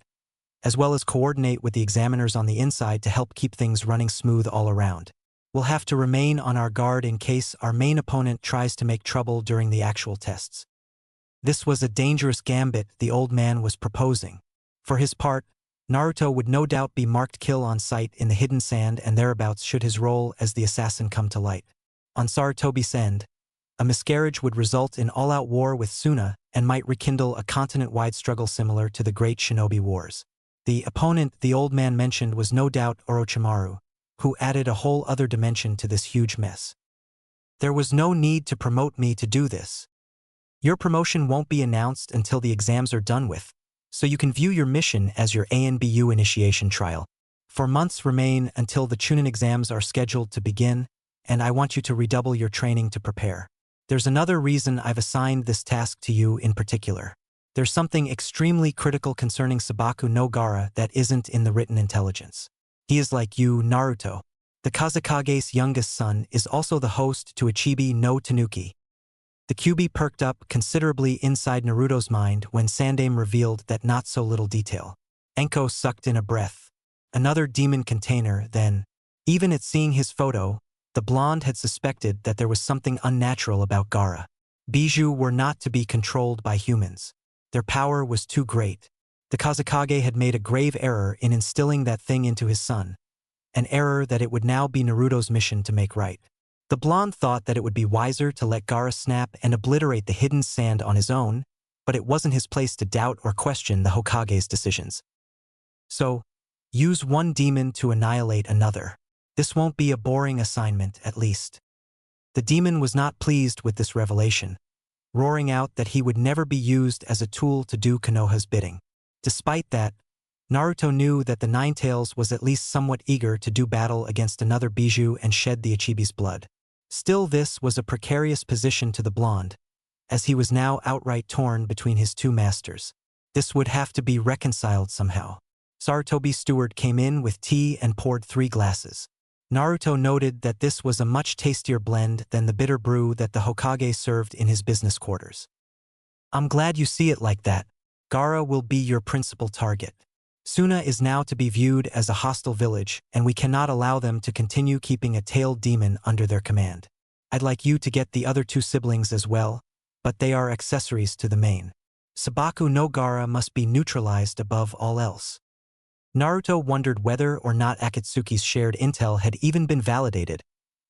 as well as coordinate with the examiners on the inside to help keep things running smooth all around. We'll have to remain on our guard in case our main opponent tries to make trouble during the actual tests. This was a dangerous gambit the old man was proposing. For his part, Naruto would no doubt be marked kill on sight in the hidden sand and thereabouts should his role as the assassin come to light. On Sarutobi's end, a miscarriage would result in all-out war with Suna and might rekindle a continent-wide struggle similar to the Great Shinobi Wars. The opponent the old man mentioned was no doubt Orochimaru, who added a whole other dimension to this huge mess. There was no need to promote me to do this. Your promotion won't be announced until the exams are done with, so you can view your mission as your ANBU initiation trial. 4 months remain until the Chunin exams are scheduled to begin, and I want you to redouble your training to prepare. There's another reason I've assigned this task to you in particular. There's something extremely critical concerning Sabaku no Gara that isn't in the written intelligence. He is like you, Naruto. The Kazekage's youngest son is also the host to Ichibi no Tanuki. The QB perked up considerably inside Naruto's mind when Sandaime revealed that not-so-little detail. Anko sucked in a breath. Another demon container, then. Even at seeing his photo, the blonde had suspected that there was something unnatural about Gaara. Bijou were not to be controlled by humans. Their power was too great. The Kazekage had made a grave error in instilling that thing into his son. An error that it would now be Naruto's mission to make right. The blonde thought that it would be wiser to let Gaara snap and obliterate the hidden sand on his own, but it wasn't his place to doubt or question the Hokage's decisions. So, use one demon to annihilate another. This won't be a boring assignment, at least. The demon was not pleased with this revelation, roaring out that he would never be used as a tool to do Konoha's bidding. Despite that, Naruto knew that the Ninetales was at least somewhat eager to do battle against another Bijou and shed the Ichibi's blood. Still, this was a precarious position to the blonde, as he was now outright torn between his two masters. This would have to be reconciled somehow. Sarutobi's steward came in with tea and poured 3 glasses. Naruto noted that this was a much tastier blend than the bitter brew that the Hokage served in his business quarters. I'm glad you see it like that. Gaara will be your principal target. Suna is now to be viewed as a hostile village, and we cannot allow them to continue keeping a tailed demon under their command. I'd like you to get the other 2 siblings as well, but they are accessories to the main. Sabaku no Gaara must be neutralized above all else. Naruto wondered whether or not Akatsuki's shared intel had even been validated,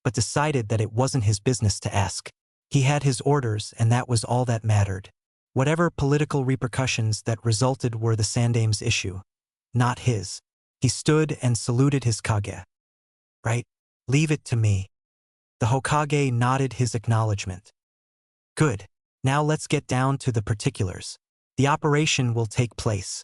but decided that it wasn't his business to ask. He had his orders, and that was all that mattered. Whatever political repercussions that resulted were the Sandaime's issue, not his. He stood and saluted his Kage. Right? Leave it to me. The Hokage nodded his acknowledgement. Good. Now let's get down to the particulars. The operation will take place.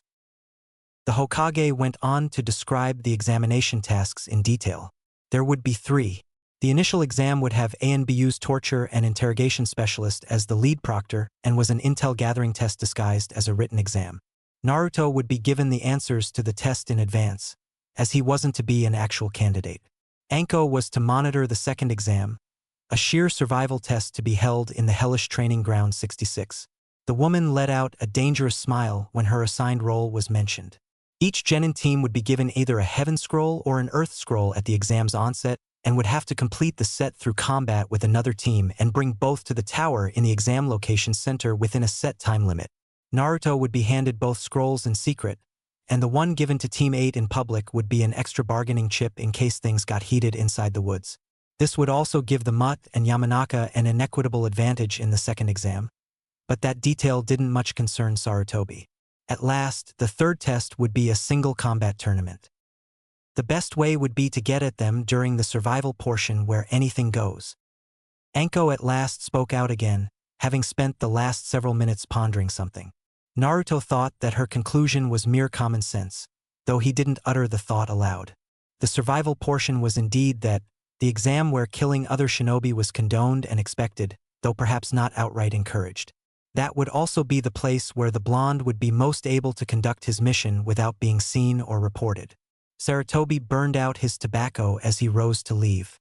The Hokage went on to describe the examination tasks in detail. There would be 3. The initial exam would have ANBU's torture and interrogation specialist as the lead proctor and was an intel gathering test disguised as a written exam. Naruto would be given the answers to the test in advance, as he wasn't to be an actual candidate. Anko was to monitor the second exam, a sheer survival test to be held in the hellish training ground 66. The woman let out a dangerous smile when her assigned role was mentioned. Each Genin team would be given either a Heaven Scroll or an Earth Scroll at the exam's onset and would have to complete the set through combat with another team and bring both to the tower in the exam location center within a set time limit. Naruto would be handed both scrolls in secret, and the one given to Team 8 in public would be an extra bargaining chip in case things got heated inside the woods. This would also give the Mutt and Yamanaka an inequitable advantage in the second exam, but that detail didn't much concern Sarutobi. At last, the third test would be a single combat tournament. The best way would be to get at them during the survival portion where anything goes. Anko at last spoke out again, having spent the last several minutes pondering something. Naruto thought that her conclusion was mere common sense, though he didn't utter the thought aloud. The survival portion was indeed that, the exam where killing other shinobi was condoned and expected, though perhaps not outright encouraged. That would also be the place where the blonde would be most able to conduct his mission without being seen or reported. Sarutobi burned out his tobacco as he rose to leave.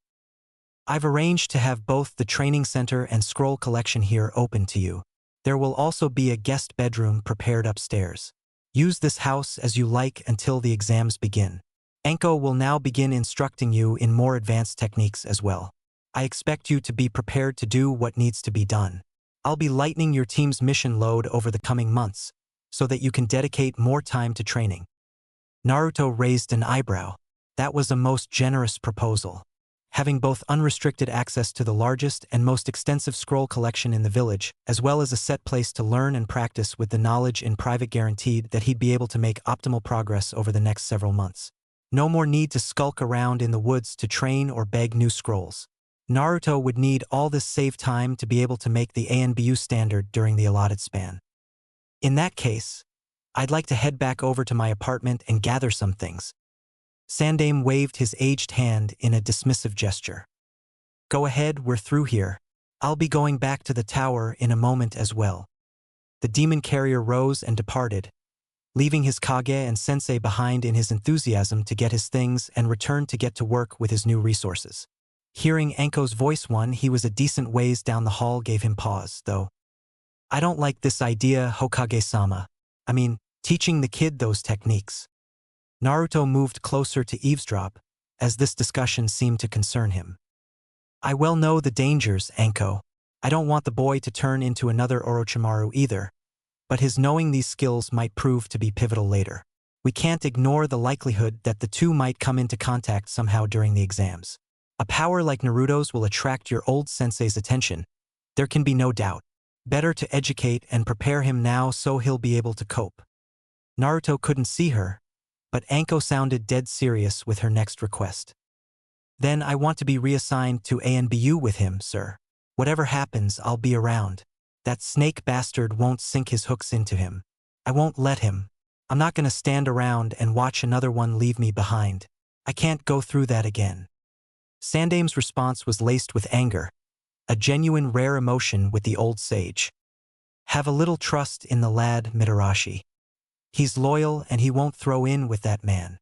I've arranged to have both the training center and scroll collection here open to you. There will also be a guest bedroom prepared upstairs. Use this house as you like until the exams begin. Anko will now begin instructing you in more advanced techniques as well. I expect you to be prepared to do what needs to be done. I'll be lightening your team's mission load over the coming months, so that you can dedicate more time to training. Naruto raised an eyebrow. That was a most generous proposal. Having both unrestricted access to the largest and most extensive scroll collection in the village, as well as a set place to learn and practice with the knowledge in private guaranteed that he'd be able to make optimal progress over the next several months. No more need to skulk around in the woods to train or beg new scrolls. Naruto would need all this saved time to be able to make the ANBU standard during the allotted span. In that case, I'd like to head back over to my apartment and gather some things. Sandaime waved his aged hand in a dismissive gesture. Go ahead, we're through here. I'll be going back to the tower in a moment as well. The demon carrier rose and departed, leaving his Kage and Sensei behind in his enthusiasm to get his things and return to get to work with his new resources. Hearing Anko's voice when he was a decent ways down the hall gave him pause, though. I don't like this idea, Hokage-sama. I mean, teaching the kid those techniques. Naruto moved closer to eavesdrop, as this discussion seemed to concern him. I well know the dangers, Anko. I don't want the boy to turn into another Orochimaru either, but his knowing these skills might prove to be pivotal later. We can't ignore the likelihood that the two might come into contact somehow during the exams. A power like Naruto's will attract your old sensei's attention. There can be no doubt. Better to educate and prepare him now so he'll be able to cope. Naruto couldn't see her, but Anko sounded dead serious with her next request. Then I want to be reassigned to ANBU with him, sir. Whatever happens, I'll be around. That snake bastard won't sink his hooks into him. I won't let him. I'm not gonna stand around and watch another one leave me behind. I can't go through that again. Sandame's response was laced with anger, a genuine rare emotion with the old sage. Have a little trust in the lad, Mitarashi. He's loyal and he won't throw in with that man.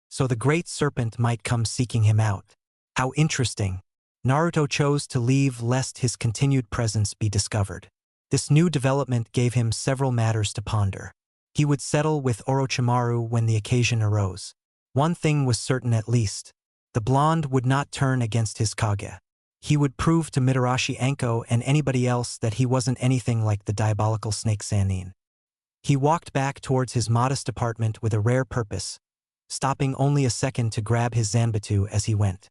So the great serpent might come seeking him out. How interesting. Naruto chose to leave lest his continued presence be discovered. This new development gave him several matters to ponder. He would settle with Orochimaru when the occasion arose. One thing was certain at least. The blonde would not turn against his Kage. He would prove to Mitarashi, Anko, and anybody else that he wasn't anything like the diabolical snake Sannin. He walked back towards his modest apartment with a rare purpose, stopping only a second to grab his Zanbatsu as he went.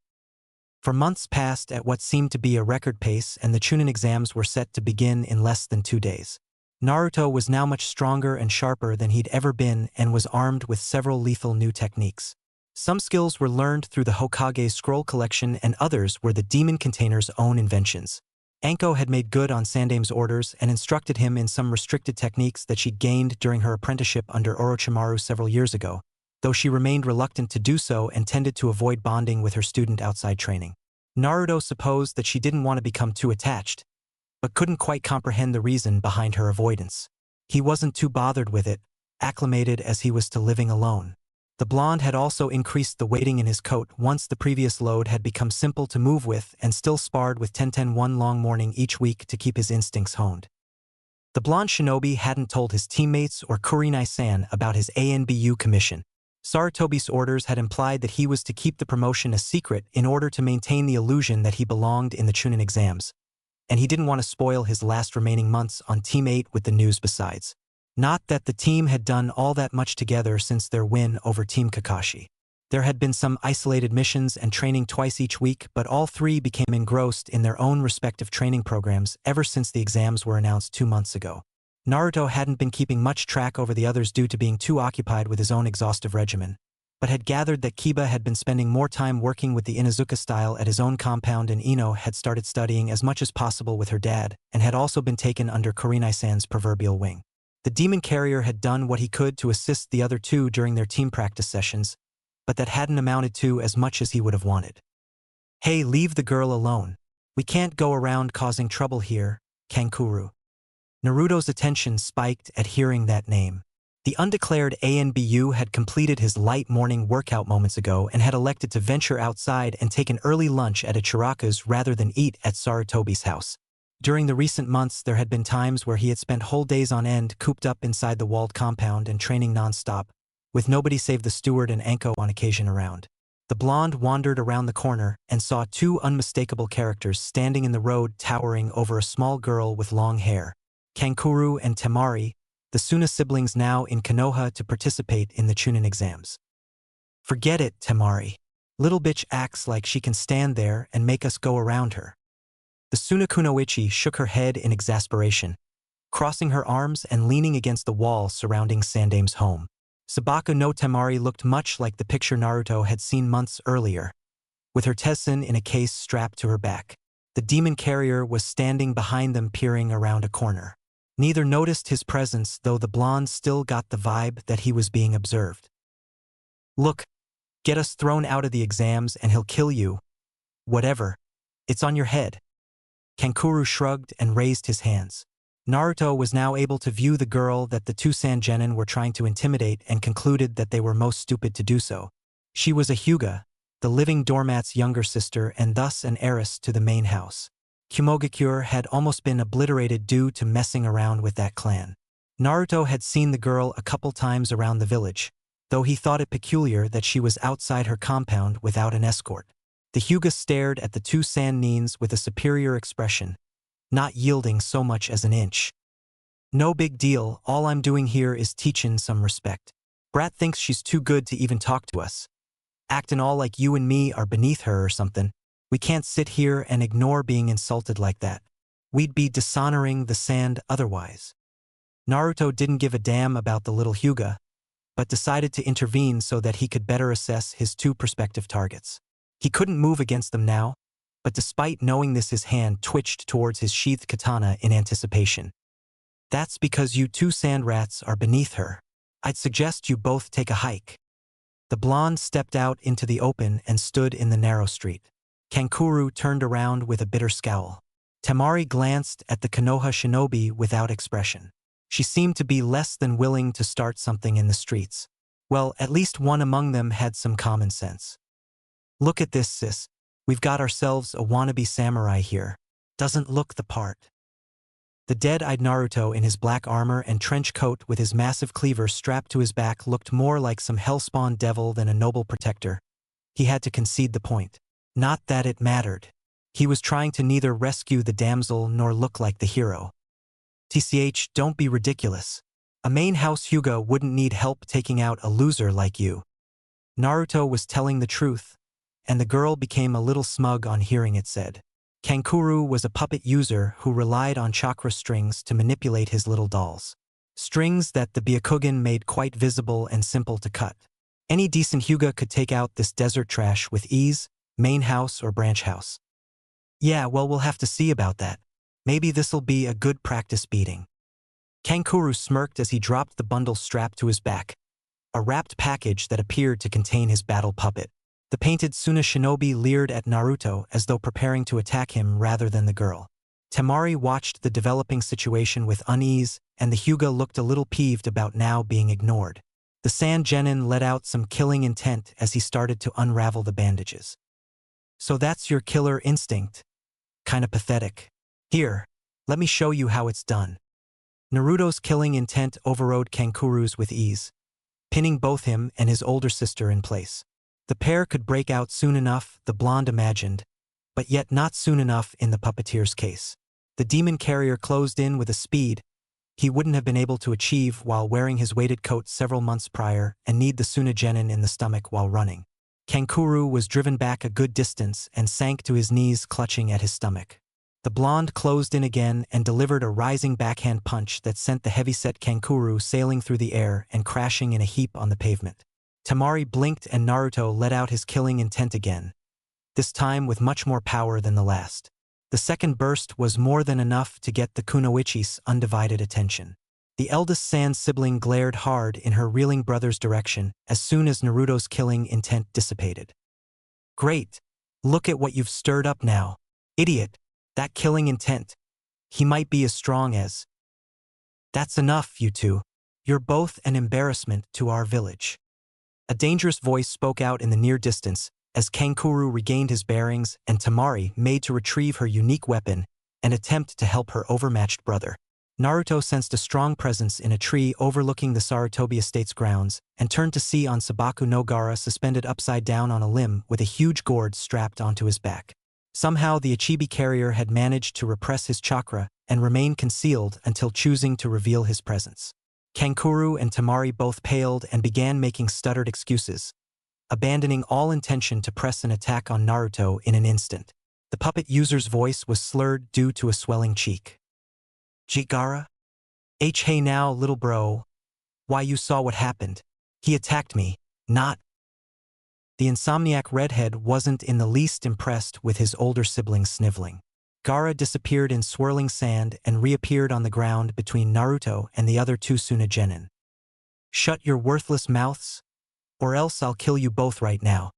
For months passed at what seemed to be a record pace, and the Chunin exams were set to begin in less than 2 days. Naruto was now much stronger and sharper than he'd ever been and was armed with several lethal new techniques. Some skills were learned through the Hokage's scroll collection and others were the demon container's own inventions. Anko had made good on Sandame's orders and instructed him in some restricted techniques that she'd gained during her apprenticeship under Orochimaru several years ago, though she remained reluctant to do so and tended to avoid bonding with her student outside training. Naruto supposed that she didn't want to become too attached, but couldn't quite comprehend the reason behind her avoidance. He wasn't too bothered with it, acclimated as he was to living alone. The blonde had also increased the weighting in his coat once the previous load had become simple to move with and still sparred with Tenten one long morning each week to keep his instincts honed. The blonde shinobi hadn't told his teammates or Kurenai-san about his ANBU commission. Sarutobi's orders had implied that he was to keep the promotion a secret in order to maintain the illusion that he belonged in the Chunin exams, and he didn't want to spoil his last remaining months on Team 8 with the news besides. Not that the team had done all that much together since their win over Team Kakashi. There had been some isolated missions and training twice each week, but all three became engrossed in their own respective training programs ever since the exams were announced 2 months ago. Naruto hadn't been keeping much track over the others due to being too occupied with his own exhaustive regimen, but had gathered that Kiba had been spending more time working with the Inuzuka style at his own compound and Ino had started studying as much as possible with her dad and had also been taken under Kurenai-san's proverbial wing. The demon carrier had done what he could to assist the other two during their team practice sessions, but that hadn't amounted to as much as he would have wanted. Hey, leave the girl alone. We can't go around causing trouble here, Kankuro. Naruto's attention spiked at hearing that name. The undeclared ANBU had completed his light morning workout moments ago and had elected to venture outside and take an early lunch at Icharaku's rather than eat at Sarutobi's house. During the recent months, there had been times where he had spent whole days on end cooped up inside the walled compound and training non-stop, with nobody save the steward and Anko on occasion around. The blonde wandered around the corner and saw 2 unmistakable characters standing in the road towering over a small girl with long hair. Kankuro and Temari, the Suna siblings now in Konoha to participate in the Chunin exams. Forget it, Temari. Little bitch acts like she can stand there and make us go around her. The Suna Kunoichi shook her head in exasperation, crossing her arms and leaning against the wall surrounding Sandame's home. Sabaku no Temari looked much like the picture Naruto had seen months earlier, with her Tessin in a case strapped to her back. The demon carrier was standing behind them peering around a corner. Neither noticed his presence, though the blonde still got the vibe that he was being observed. Look, get us thrown out of the exams and he'll kill you. Whatever. It's on your head. Kankuro shrugged and raised his hands. Naruto was now able to view the girl that the 2 Sangenin were trying to intimidate and concluded that they were most stupid to do so. She was a Hyuga, the living doormat's younger sister and thus an heiress to the main house. Kumogakure had almost been obliterated due to messing around with that clan. Naruto had seen the girl a couple times around the village, though he thought it peculiar that she was outside her compound without an escort. The Hyuga stared at the two Sannins with a superior expression, not yielding so much as an inch. No big deal, all I'm doing here is teachin' some respect. Brat thinks she's too good to even talk to us. Actin' all like you and me are beneath her or something. We can't sit here and ignore being insulted like that. We'd be dishonoring the sand otherwise. Naruto didn't give a damn about the little Hyuga, but decided to intervene so that he could better assess his two prospective targets. He couldn't move against them now, but despite knowing this his hand twitched towards his sheathed katana in anticipation. That's because you two sand rats are beneath her. I'd suggest you both take a hike. The blonde stepped out into the open and stood in the narrow street. Kankuro turned around with a bitter scowl. Temari glanced at the Konoha shinobi without expression. She seemed to be less than willing to start something in the streets. Well, at least one among them had some common sense. Look at this, sis. We've got ourselves a wannabe samurai here. Doesn't look the part. The dead-eyed Naruto in his black armor and trench coat with his massive cleaver strapped to his back looked more like some hellspawn devil than a noble protector. He had to concede the point. Not that it mattered. He was trying to neither rescue the damsel nor look like the hero. TCH, don't be ridiculous. A main house Hyuga wouldn't need help taking out a loser like you. Naruto was telling the truth, and the girl became a little smug on hearing it said. Kankuro was a puppet user who relied on chakra strings to manipulate his little dolls. Strings that the Byakugan made quite visible and simple to cut. Any decent Hyuga could take out this desert trash with ease, main house or branch house. Yeah, well, we'll have to see about that. Maybe this'll be a good practice beating. Kankuro smirked as he dropped the bundle strapped to his back, a wrapped package that appeared to contain his battle puppet. The painted Suna shinobi leered at Naruto as though preparing to attack him rather than the girl. Temari watched the developing situation with unease, and the Hyuga looked a little peeved about now being ignored. The Sand Genin let out some killing intent as he started to unravel the bandages. So that's your killer instinct? Kinda pathetic. Here, let me show you how it's done. Naruto's killing intent overrode Kankuro's with ease, pinning both him and his older sister in place. The pair could break out soon enough, the blonde imagined, but yet not soon enough in the puppeteer's case. The demon carrier closed in with a speed he wouldn't have been able to achieve while wearing his weighted coat several months prior and kneed the Suna Genin in the stomach while running. Kankuro was driven back a good distance and sank to his knees clutching at his stomach. The blonde closed in again and delivered a rising backhand punch that sent the heavyset Kankuro sailing through the air and crashing in a heap on the pavement. Temari blinked and Naruto let out his killing intent again, this time with much more power than the last. The second burst was more than enough to get the Kunoichi's undivided attention. The eldest Sand sibling glared hard in her reeling brother's direction as soon as Naruto's killing intent dissipated. Great! Look at what you've stirred up now. Idiot! That killing intent. He might be as strong as... That's enough, you two. You're both an embarrassment to our village. A dangerous voice spoke out in the near distance as Kankuro regained his bearings and Temari made to retrieve her unique weapon and attempt to help her overmatched brother. Naruto sensed a strong presence in a tree overlooking the Sarutobi estate's grounds and turned to see on Sabaku no Gaara suspended upside down on a limb with a huge gourd strapped onto his back. Somehow the Ichibi carrier had managed to repress his chakra and remain concealed until choosing to reveal his presence. Kankuro and Temari both paled and began making stuttered excuses, abandoning all intention to press an attack on Naruto in an instant. The puppet user's voice was slurred due to a swelling cheek. Gaara? Hey now, little bro. Why, you saw what happened. He attacked me, not... The insomniac redhead wasn't in the least impressed with his older sibling's sniveling. Gaara disappeared in swirling sand and reappeared on the ground between Naruto and the other two Suna Genin. Shut your worthless mouths, or else I'll kill you both right now.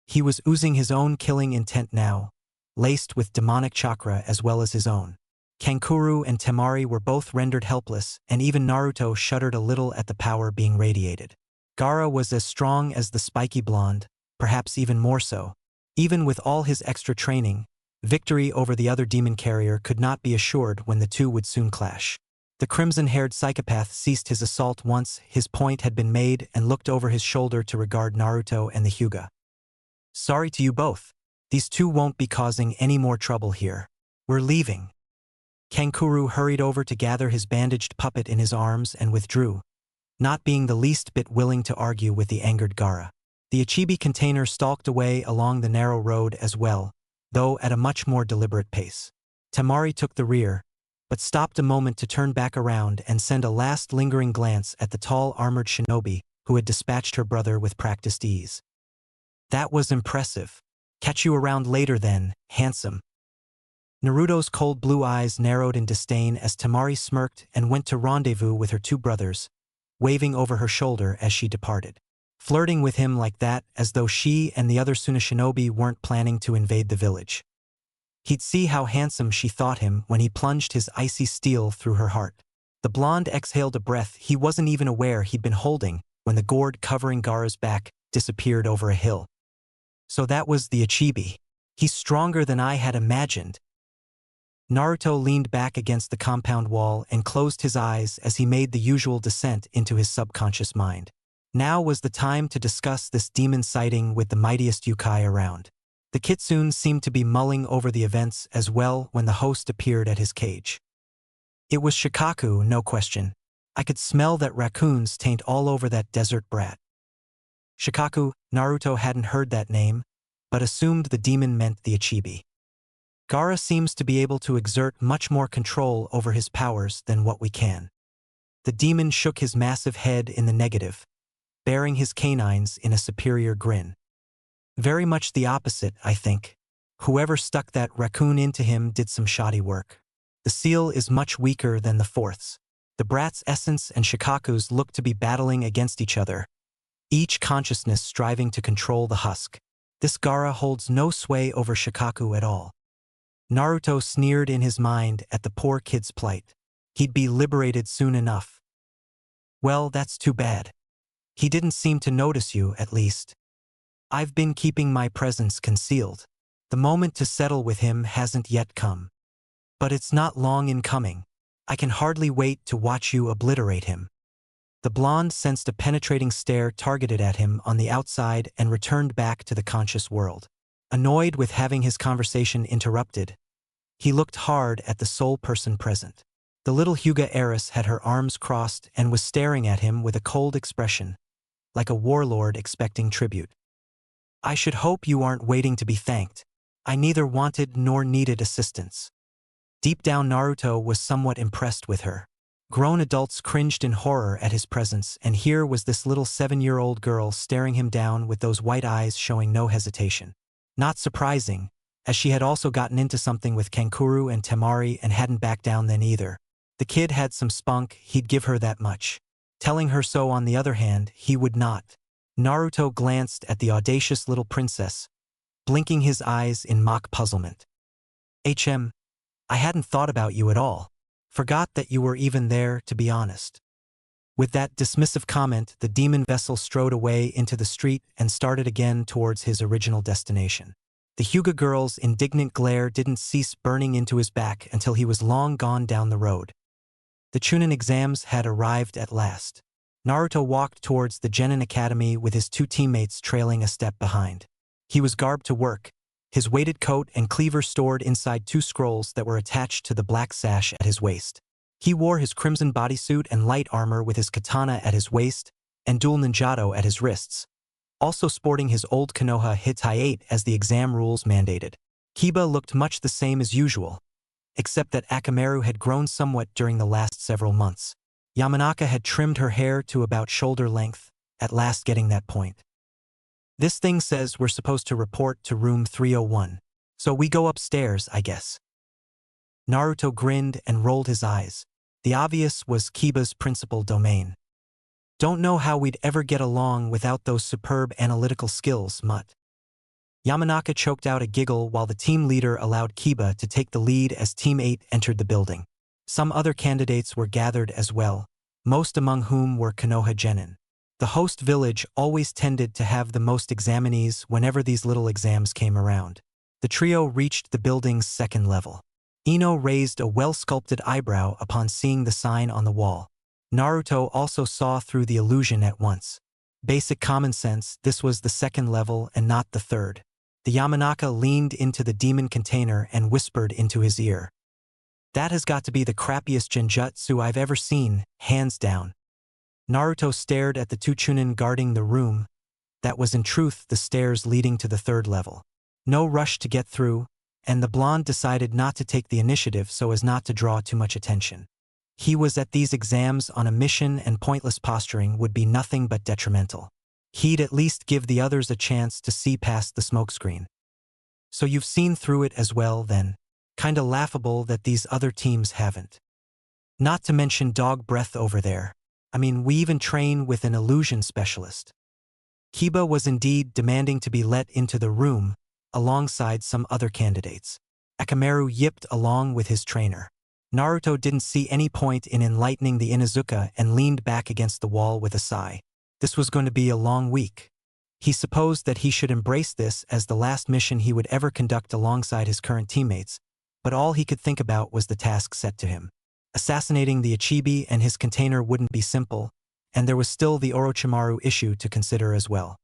He was oozing his own killing intent now, laced with demonic chakra as well as his own. Kankuro and Temari were both rendered helpless, and even Naruto shuddered a little at the power being radiated. Gaara was as strong as the spiky blonde, perhaps even more so. Even with all his extra training, victory over the other demon carrier could not be assured when the two would soon clash. The crimson-haired psychopath ceased his assault once his point had been made and looked over his shoulder to regard Naruto and the Hyuga. "Sorry to you both. These two won't be causing any more trouble here. We're leaving." Kankuro hurried over to gather his bandaged puppet in his arms and withdrew, not being the least bit willing to argue with the angered Gaara. The Ichibi container stalked away along the narrow road as well, though at a much more deliberate pace. Temari took the rear, but stopped a moment to turn back around and send a last lingering glance at the tall armored shinobi who had dispatched her brother with practiced ease. "That was impressive. Catch you around later then, handsome." Naruto's cold blue eyes narrowed in disdain as Temari smirked and went to rendezvous with her two brothers, waving over her shoulder as she departed. Flirting with him like that as though she and the other Suna shinobi weren't planning to invade the village. He'd see how handsome she thought him when he plunged his icy steel through her heart. The blonde exhaled a breath he wasn't even aware he'd been holding when the gourd covering Gaara's back disappeared over a hill. So that was the Ichibi. He's stronger than I had imagined. Naruto leaned back against the compound wall and closed his eyes as he made the usual descent into his subconscious mind. Now was the time to discuss this demon sighting with the mightiest yokai around. The kitsune seemed to be mulling over the events as well when the host appeared at his cage. It was Shikaku, no question. I could smell that raccoon's taint all over that desert brat. Shikaku, Naruto hadn't heard that name, but assumed the demon meant the Ichibi. Gaara seems to be able to exert much more control over his powers than what we can. The demon shook his massive head in the negative, baring his canines in a superior grin. Very much the opposite, I think. Whoever stuck that raccoon into him did some shoddy work. The seal is much weaker than the fourths. The brat's essence and Shikaku's look to be battling against each other, each consciousness striving to control the husk. This Gaara holds no sway over Shikaku at all. Naruto sneered in his mind at the poor kid's plight. He'd be liberated soon enough. Well, that's too bad. He didn't seem to notice you, at least. I've been keeping my presence concealed. The moment to settle with him hasn't yet come. But it's not long in coming. I can hardly wait to watch you obliterate him. The blonde sensed a penetrating stare targeted at him on the outside and returned back to the conscious world. Annoyed with having his conversation interrupted, he looked hard at the sole person present. The little Hyuga heiress had her arms crossed and was staring at him with a cold expression, like a warlord expecting tribute. I should hope you aren't waiting to be thanked. I neither wanted nor needed assistance. Deep down, Naruto was somewhat impressed with her. Grown adults cringed in horror at his presence, and here was this little 7-year-old girl staring him down with those white eyes showing no hesitation. Not surprising, as she had also gotten into something with Kankuro and Temari and hadn't backed down then either. The kid had some spunk, he'd give her that much. Telling her so, on the other hand, he would not. Naruto glanced at the audacious little princess, blinking his eyes in mock puzzlement. I hadn't thought about you at all. Forgot that you were even there, to be honest." With that dismissive comment, the demon vessel strode away into the street and started again towards his original destination. The Hyuga girl's indignant glare didn't cease burning into his back until he was long gone down the road. The Chunin exams had arrived at last. Naruto walked towards the Genin Academy with his two teammates trailing a step behind. He was garbed to work, his weighted coat and cleaver stored inside 2 scrolls that were attached to the black sash at his waist. He wore his crimson bodysuit and light armor with his katana at his waist and dual ninjato at his wrists, also sporting his old Konoha Hitai-8 as the exam rules mandated. Kiba looked much the same as usual, except that Akamaru had grown somewhat during the last several months. Yamanaka had trimmed her hair to about shoulder length, at last getting that point. "This thing says we're supposed to report to room 301. So we go upstairs, I guess." Naruto grinned and rolled his eyes. The obvious was Kiba's principal domain. "Don't know how we'd ever get along without those superb analytical skills, mutt." Yamanaka choked out a giggle while the team leader allowed Kiba to take the lead as Team 8 entered the building. Some other candidates were gathered as well, most among whom were Konoha Genin. The host village always tended to have the most examinees whenever these little exams came around. The trio reached the building's second level. Ino raised a well-sculpted eyebrow upon seeing the sign on the wall. Naruto also saw through the illusion at once. Basic common sense, this was the second level and not the third. The Yamanaka leaned into the demon container and whispered into his ear. That has got to be the crappiest genjutsu I've ever seen, hands down. Naruto stared at the two Chunin guarding the room. That was in truth the stairs leading to the third level. No rush to get through, and the blonde decided not to take the initiative so as not to draw too much attention. He was at these exams on a mission and pointless posturing would be nothing but detrimental. He'd at least give the others a chance to see past the smokescreen. So you've seen through it as well then? Kinda laughable that these other teams haven't. Not to mention dog breath over there. I mean, we even train with an illusion specialist. Kiba was indeed demanding to be let into the room, alongside some other candidates. Akamaru yipped along with his trainer. Naruto didn't see any point in enlightening the Inuzuka and leaned back against the wall with a sigh. This was going to be a long week. He supposed that he should embrace this as the last mission he would ever conduct alongside his current teammates, but all he could think about was the task set to him. Assassinating the Ichibi and his container wouldn't be simple, and there was still the Orochimaru issue to consider as well.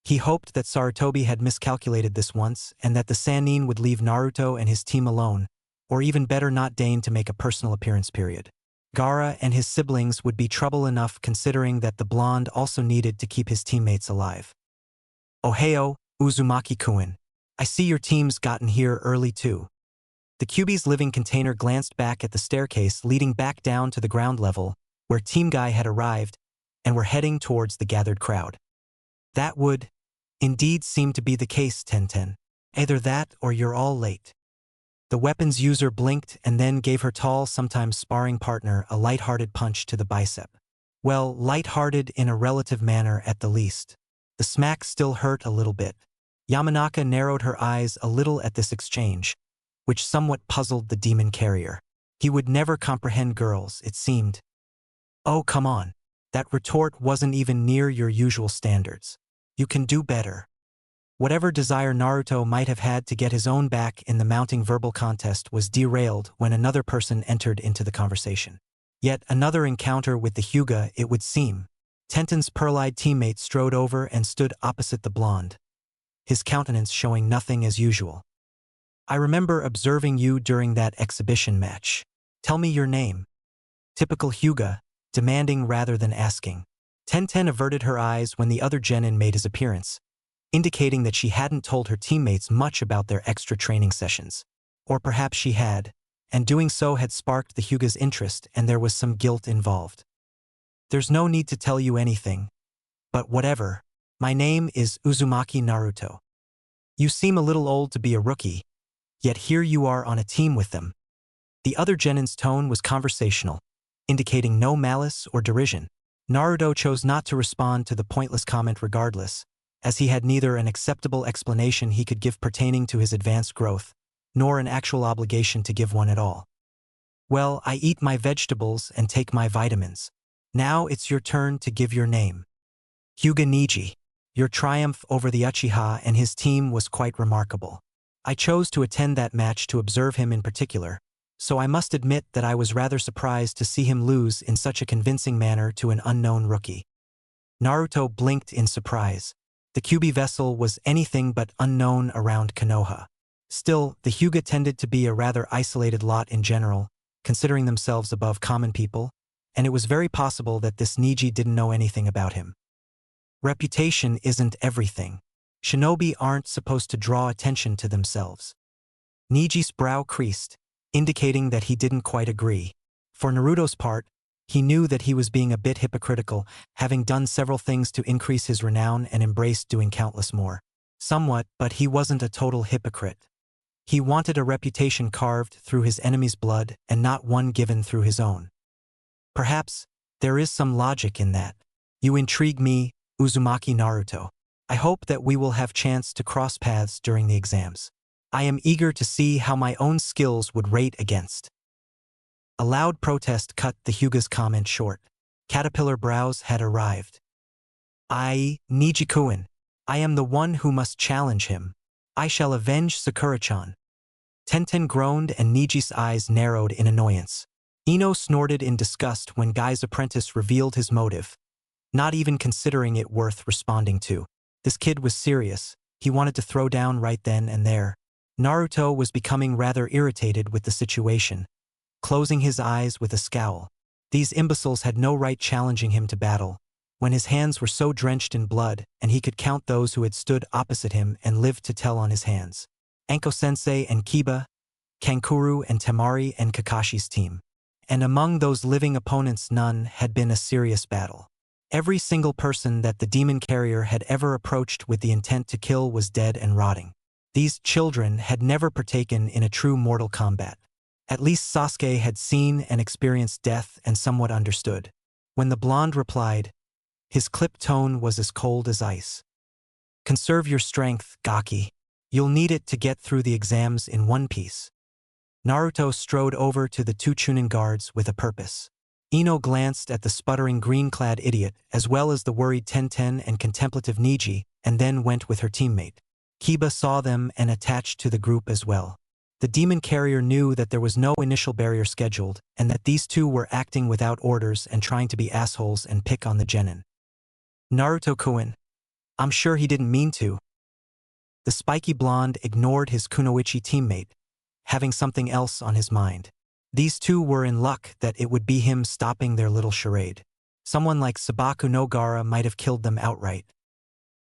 He hoped that Sarutobi had miscalculated this once and that the Sannin would leave Naruto and his team alone, or even better not deign to make a personal appearance period. Gaara and his siblings would be trouble enough considering that the blonde also needed to keep his teammates alive. Ohio, Uzumaki-kun. I see your team's gotten here early too. The Kyuubi's living container glanced back at the staircase leading back down to the ground level, where Team Guy had arrived, and were heading towards the gathered crowd. That would, indeed, seem to be the case, Tenten. Either that or you're all late. The weapons user blinked and then gave her tall, sometimes sparring partner a light-hearted punch to the bicep. Well, light-hearted in a relative manner at the least. The smack still hurt a little bit. Yamanaka narrowed her eyes a little at this exchange, which somewhat puzzled the demon carrier. He would never comprehend girls, it seemed. Oh, come on. That retort wasn't even near your usual standards. You can do better. Whatever desire Naruto might have had to get his own back in the mounting verbal contest was derailed when another person entered into the conversation. Yet another encounter with the Hyuga, it would seem. Tenten's pearl-eyed teammate strode over and stood opposite the blonde, his countenance showing nothing as usual. I remember observing you during that exhibition match. Tell me your name. Typical Hyuga, demanding rather than asking. Tenten averted her eyes when the other genin made his appearance, indicating that she hadn't told her teammates much about their extra training sessions. Or perhaps she had, and doing so had sparked the Hyuga's interest and there was some guilt involved. There's no need to tell you anything. But whatever. My name is Uzumaki Naruto. You seem a little old to be a rookie, yet here you are on a team with them. The other genin's tone was conversational, indicating no malice or derision. Naruto chose not to respond to the pointless comment regardless, as he had neither an acceptable explanation he could give pertaining to his advanced growth, nor an actual obligation to give one at all. Well, I eat my vegetables and take my vitamins. Now it's your turn to give your name. Hyuga Niji. Your triumph over the Uchiha and his team was quite remarkable. I chose to attend that match to observe him in particular, so I must admit that I was rather surprised to see him lose in such a convincing manner to an unknown rookie. Naruto blinked in surprise. The Kyuubi vessel was anything but unknown around Konoha. Still, the Hyuga tended to be a rather isolated lot in general, considering themselves above common people, and it was very possible that this Niji didn't know anything about him. Reputation isn't everything. Shinobi aren't supposed to draw attention to themselves. Niji's brow creased, indicating that he didn't quite agree. For Naruto's part, he knew that he was being a bit hypocritical, having done several things to increase his renown and embraced doing countless more. Somewhat, but he wasn't a total hypocrite. He wanted a reputation carved through his enemy's blood and not one given through his own. Perhaps there is some logic in that. You intrigue me, Uzumaki Naruto. I hope that we will have chance to cross paths during the exams. I am eager to see how my own skills would rate against. A loud protest cut the Hyuga's comment short. Caterpillar brows had arrived. Nijikuin. I am the one who must challenge him. I shall avenge Sakura-chan. Tenten groaned and Niji's eyes narrowed in annoyance. Ino snorted in disgust when Guy's apprentice revealed his motive, not even considering it worth responding to. This kid was serious. He wanted to throw down right then and there. Naruto was becoming rather irritated with the situation, closing his eyes with a scowl. These imbeciles had no right challenging him to battle, when his hands were so drenched in blood and he could count those who had stood opposite him and lived to tell on his hands. Anko Sensei and Kiba, Kankuro and Temari and Kakashi's team. And among those living opponents none had been a serious battle. Every single person that the demon carrier had ever approached with the intent to kill was dead and rotting. These children had never partaken in a true mortal combat. At least Sasuke had seen and experienced death and somewhat understood. When the blonde replied, his clipped tone was as cold as ice. Conserve your strength, Gaki. You'll need it to get through the exams in one piece. Naruto strode over to the two Chunin guards with a purpose. Ino glanced at the sputtering green-clad idiot as well as the worried Tenten and contemplative Niji, and then went with her teammate. Kiba saw them and attached to the group as well. The demon carrier knew that there was no initial barrier scheduled and that these two were acting without orders and trying to be assholes and pick on the genin. Naruto-kun. I'm sure he didn't mean to. The spiky blonde ignored his kunoichi teammate, having something else on his mind. These two were in luck that it would be him stopping their little charade. Someone like Sabaku no Gaara might have killed them outright.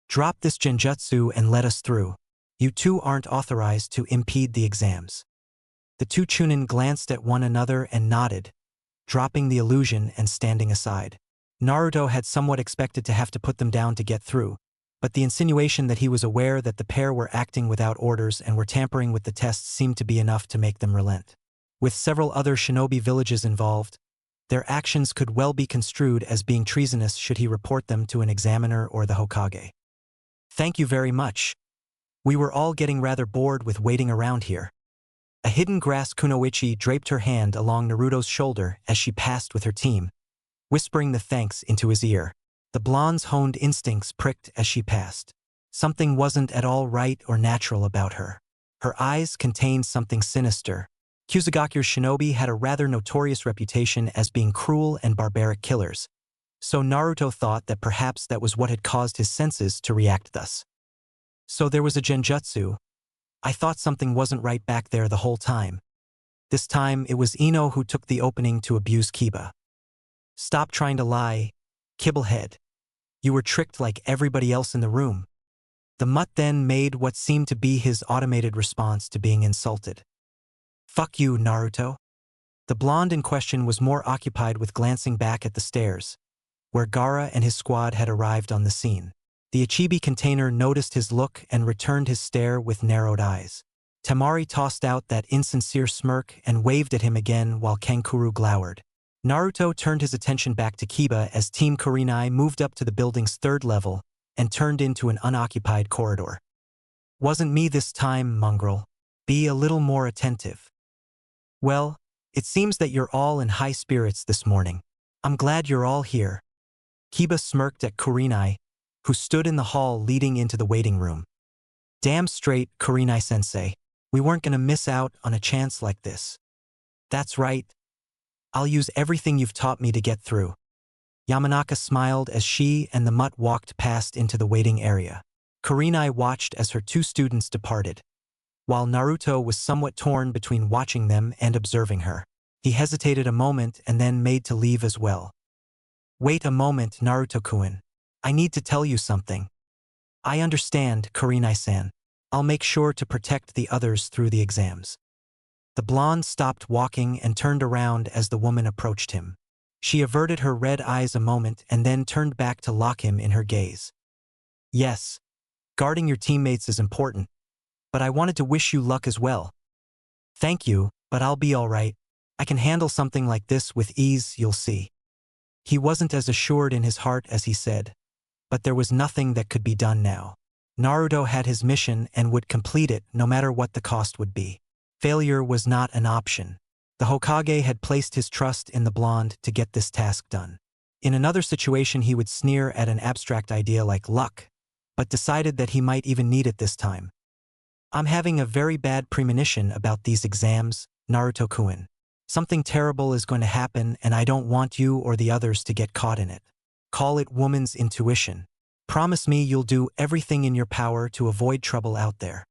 Drop this genjutsu and let us through. You two aren't authorized to impede the exams. The two Chunin glanced at one another and nodded, dropping the illusion and standing aside. Naruto had somewhat expected to have to put them down to get through, but the insinuation that he was aware that the pair were acting without orders and were tampering with the tests seemed to be enough to make them relent. With several other shinobi villages involved, their actions could well be construed as being treasonous should he report them to an examiner or the Hokage. Thank you very much. We were all getting rather bored with waiting around here. A hidden grass kunoichi draped her hand along Naruto's shoulder as she passed with her team, whispering the thanks into his ear. The blonde's honed instincts pricked as she passed. Something wasn't at all right or natural about her. Her eyes contained something sinister. Kusagaku's shinobi had a rather notorious reputation as being cruel and barbaric killers, so Naruto thought that perhaps that was what had caused his senses to react thus. So there was a genjutsu. I thought something wasn't right back there the whole time. This time it was Ino who took the opening to abuse Kiba. Stop trying to lie, Kibblehead. You were tricked like everybody else in the room. The mutt then made what seemed to be his automated response to being insulted. Fuck you, Naruto. The blonde in question was more occupied with glancing back at the stairs, where Gaara and his squad had arrived on the scene. The Ichibi container noticed his look and returned his stare with narrowed eyes. Temari tossed out that insincere smirk and waved at him again while Kankuro glowered. Naruto turned his attention back to Kiba as Team Kurenai moved up to the building's third level and turned into an unoccupied corridor. Wasn't me this time, mongrel. Be a little more attentive. Well, it seems that you're all in high spirits this morning. I'm glad you're all here. Kiba smirked at Kurenai, who stood in the hall leading into the waiting room. Damn straight, Kurenai-sensei. We weren't gonna miss out on a chance like this. That's right. I'll use everything you've taught me to get through. Yamanaka smiled as she and the mutt walked past into the waiting area. Kurenai watched as her two students departed, while Naruto was somewhat torn between watching them and observing her. He hesitated a moment and then made to leave as well. Wait a moment, Naruto-kun. I need to tell you something. I understand, Kurenai-san. I'll make sure to protect the others through the exams. The blonde stopped walking and turned around as the woman approached him. She averted her red eyes a moment and then turned back to lock him in her gaze. Yes, guarding your teammates is important, but I wanted to wish you luck as well. Thank you, but I'll be all right. I can handle something like this with ease, you'll see. He wasn't as assured in his heart as he said, but there was nothing that could be done now. Naruto had his mission and would complete it no matter what the cost would be. Failure was not an option. The Hokage had placed his trust in the blonde to get this task done. In another situation he would sneer at an abstract idea like luck, but decided that he might even need it this time. I'm having a very bad premonition about these exams, Naruto-kun. Something terrible is going to happen and I don't want you or the others to get caught in it. Call it woman's intuition. Promise me you'll do everything in your power to avoid trouble out there.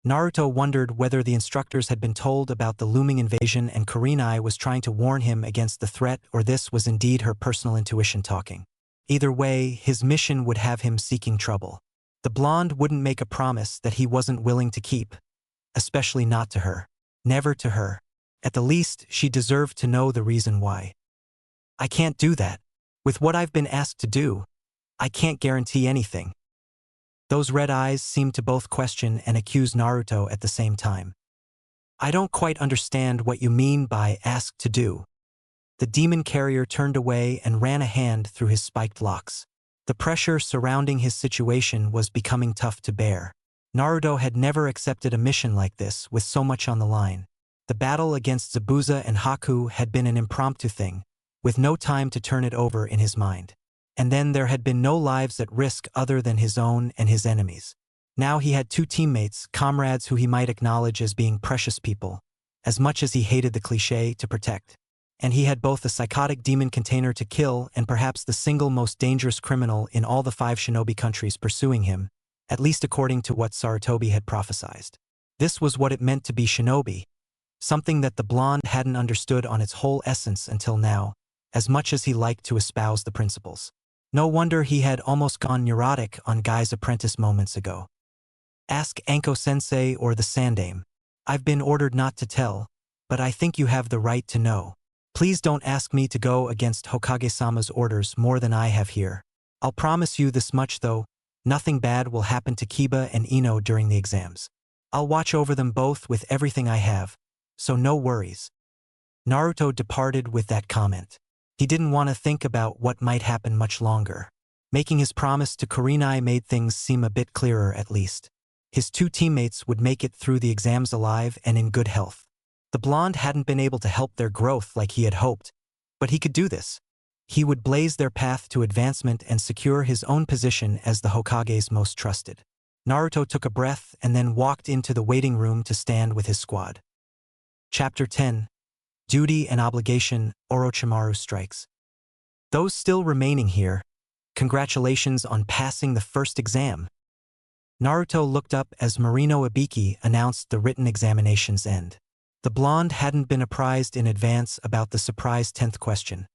Naruto wondered whether the instructors had been told about the looming invasion and Kurenai was trying to warn him against the threat, or this was indeed her personal intuition talking. Either way, his mission would have him seeking trouble. The blonde wouldn't make a promise that he wasn't willing to keep, especially not to her. Never to her. At the least, she deserved to know the reason why. I can't do that. With what I've been asked to do, I can't guarantee anything. Those red eyes seemed to both question and accuse Naruto at the same time. I don't quite understand what you mean by asked to do. The demon carrier turned away and ran a hand through his spiked locks. The pressure surrounding his situation was becoming tough to bear. Naruto had never accepted a mission like this with so much on the line. The battle against Zabuza and Haku had been an impromptu thing, with no time to turn it over in his mind. And then there had been no lives at risk other than his own and his enemies. Now he had two teammates, comrades who he might acknowledge as being precious people, as much as he hated the cliché, to protect. And he had both a psychotic demon container to kill and perhaps the single most dangerous criminal in all the 5 shinobi countries pursuing him, at least according to what Sarutobi had prophesied. This was what it meant to be shinobi, something that the blonde hadn't understood on its whole essence until now, as much as he liked to espouse the principles. No wonder he had almost gone neurotic on Guy's apprentice moments ago. Ask Anko Sensei or the Sandame. I've been ordered not to tell, but I think you have the right to know. Please don't ask me to go against Hokage-sama's orders more than I have here. I'll promise you this much though, nothing bad will happen to Kiba and Ino during the exams. I'll watch over them both with everything I have, so no worries. Naruto departed with that comment. He didn't want to think about what might happen much longer. Making his promise to Kurenai made things seem a bit clearer at least. His 2 teammates would make it through the exams alive and in good health. The blonde hadn't been able to help their growth like he had hoped, but he could do this. He would blaze their path to advancement and secure his own position as the Hokage's most trusted. Naruto took a breath and then walked into the waiting room to stand with his squad. Chapter 10. Duty and Obligation, Orochimaru Strikes. Those still remaining here, congratulations on passing the first exam. Naruto looked up as Marino Ibiki announced the written examination's end. The blonde hadn't been apprised in advance about the surprise 10th question,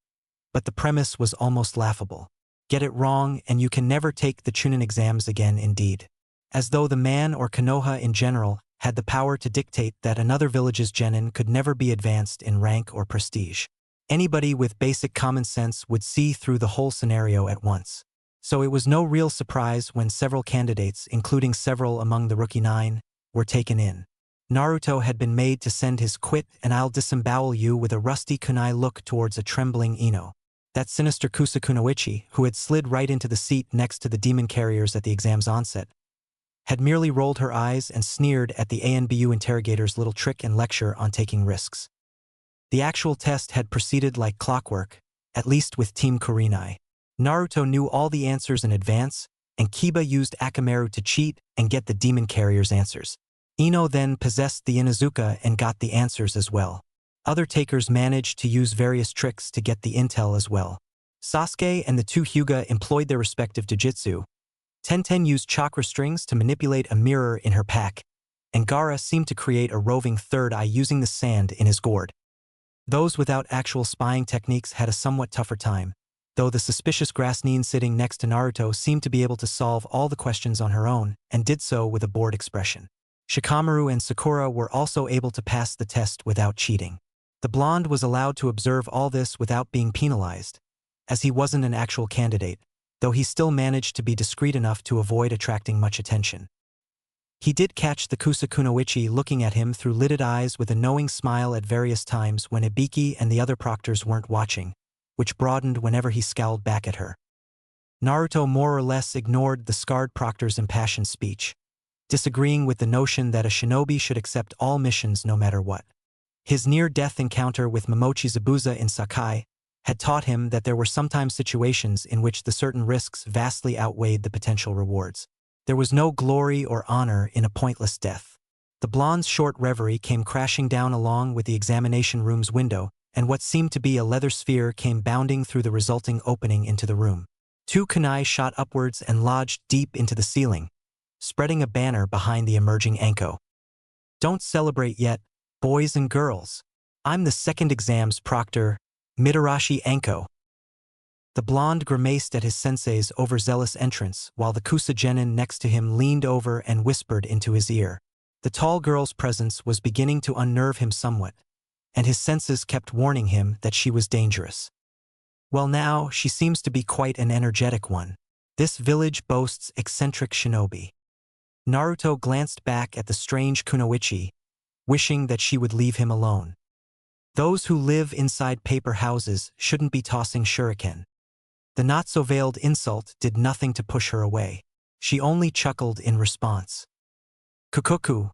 but the premise was almost laughable. Get it wrong and you can never take the Chunin exams again indeed. As though the man or Konoha in general had the power to dictate that another village's genin could never be advanced in rank or prestige. Anybody with basic common sense would see through the whole scenario at once. So it was no real surprise when several candidates, including several among the rookie 9, were taken in. Naruto had been made to send his quit and I'll disembowel you with a rusty kunai look towards a trembling Ino. That sinister Kunoichi, who had slid right into the seat next to the demon carriers at the exam's onset, had merely rolled her eyes and sneered at the ANBU interrogator's little trick and lecture on taking risks. The actual test had proceeded like clockwork, at least with Team Kurenai. Naruto knew all the answers in advance, and Kiba used Akamaru to cheat and get the demon carrier's answers. Ino then possessed the Inuzuka and got the answers as well. Other takers managed to use various tricks to get the intel as well. Sasuke and the 2 Hyuga employed their respective jujutsu. Tenten used chakra strings to manipulate a mirror in her pack, and Gaara seemed to create a roving third eye using the sand in his gourd. Those without actual spying techniques had a somewhat tougher time, though the suspicious Grasnine sitting next to Naruto seemed to be able to solve all the questions on her own, and did so with a bored expression. Shikamaru and Sakura were also able to pass the test without cheating. The blonde was allowed to observe all this without being penalized, as he wasn't an actual candidate, though he still managed to be discreet enough to avoid attracting much attention. He did catch the Kunoichi looking at him through lidded eyes with a knowing smile at various times when Ibiki and the other proctors weren't watching, which broadened whenever he scowled back at her. Naruto more or less ignored the scarred proctor's impassioned speech, disagreeing with the notion that a shinobi should accept all missions no matter what. His near-death encounter with Momochi Zabuza in Sakai had taught him that there were sometimes situations in which the certain risks vastly outweighed the potential rewards. There was no glory or honor in a pointless death. The blonde's short reverie came crashing down along with the examination room's window, and what seemed to be a leather sphere came bounding through the resulting opening into the room. Two kunai shot upwards and lodged deep into the ceiling, spreading a banner behind the emerging Anko. "Don't celebrate yet, boys and girls. I'm the second exam's proctor, Mitarashi Anko." The blonde grimaced at his sensei's overzealous entrance while the Kusa genin next to him leaned over and whispered into his ear. The tall girl's presence was beginning to unnerve him somewhat, and his senses kept warning him that she was dangerous. Well, now she seems to be quite an energetic one. This village boasts eccentric shinobi. Naruto glanced back at the strange kunoichi, wishing that she would leave him alone. Those who live inside paper houses shouldn't be tossing shuriken. The not-so-veiled insult did nothing to push her away. She only chuckled in response. "Kukuku.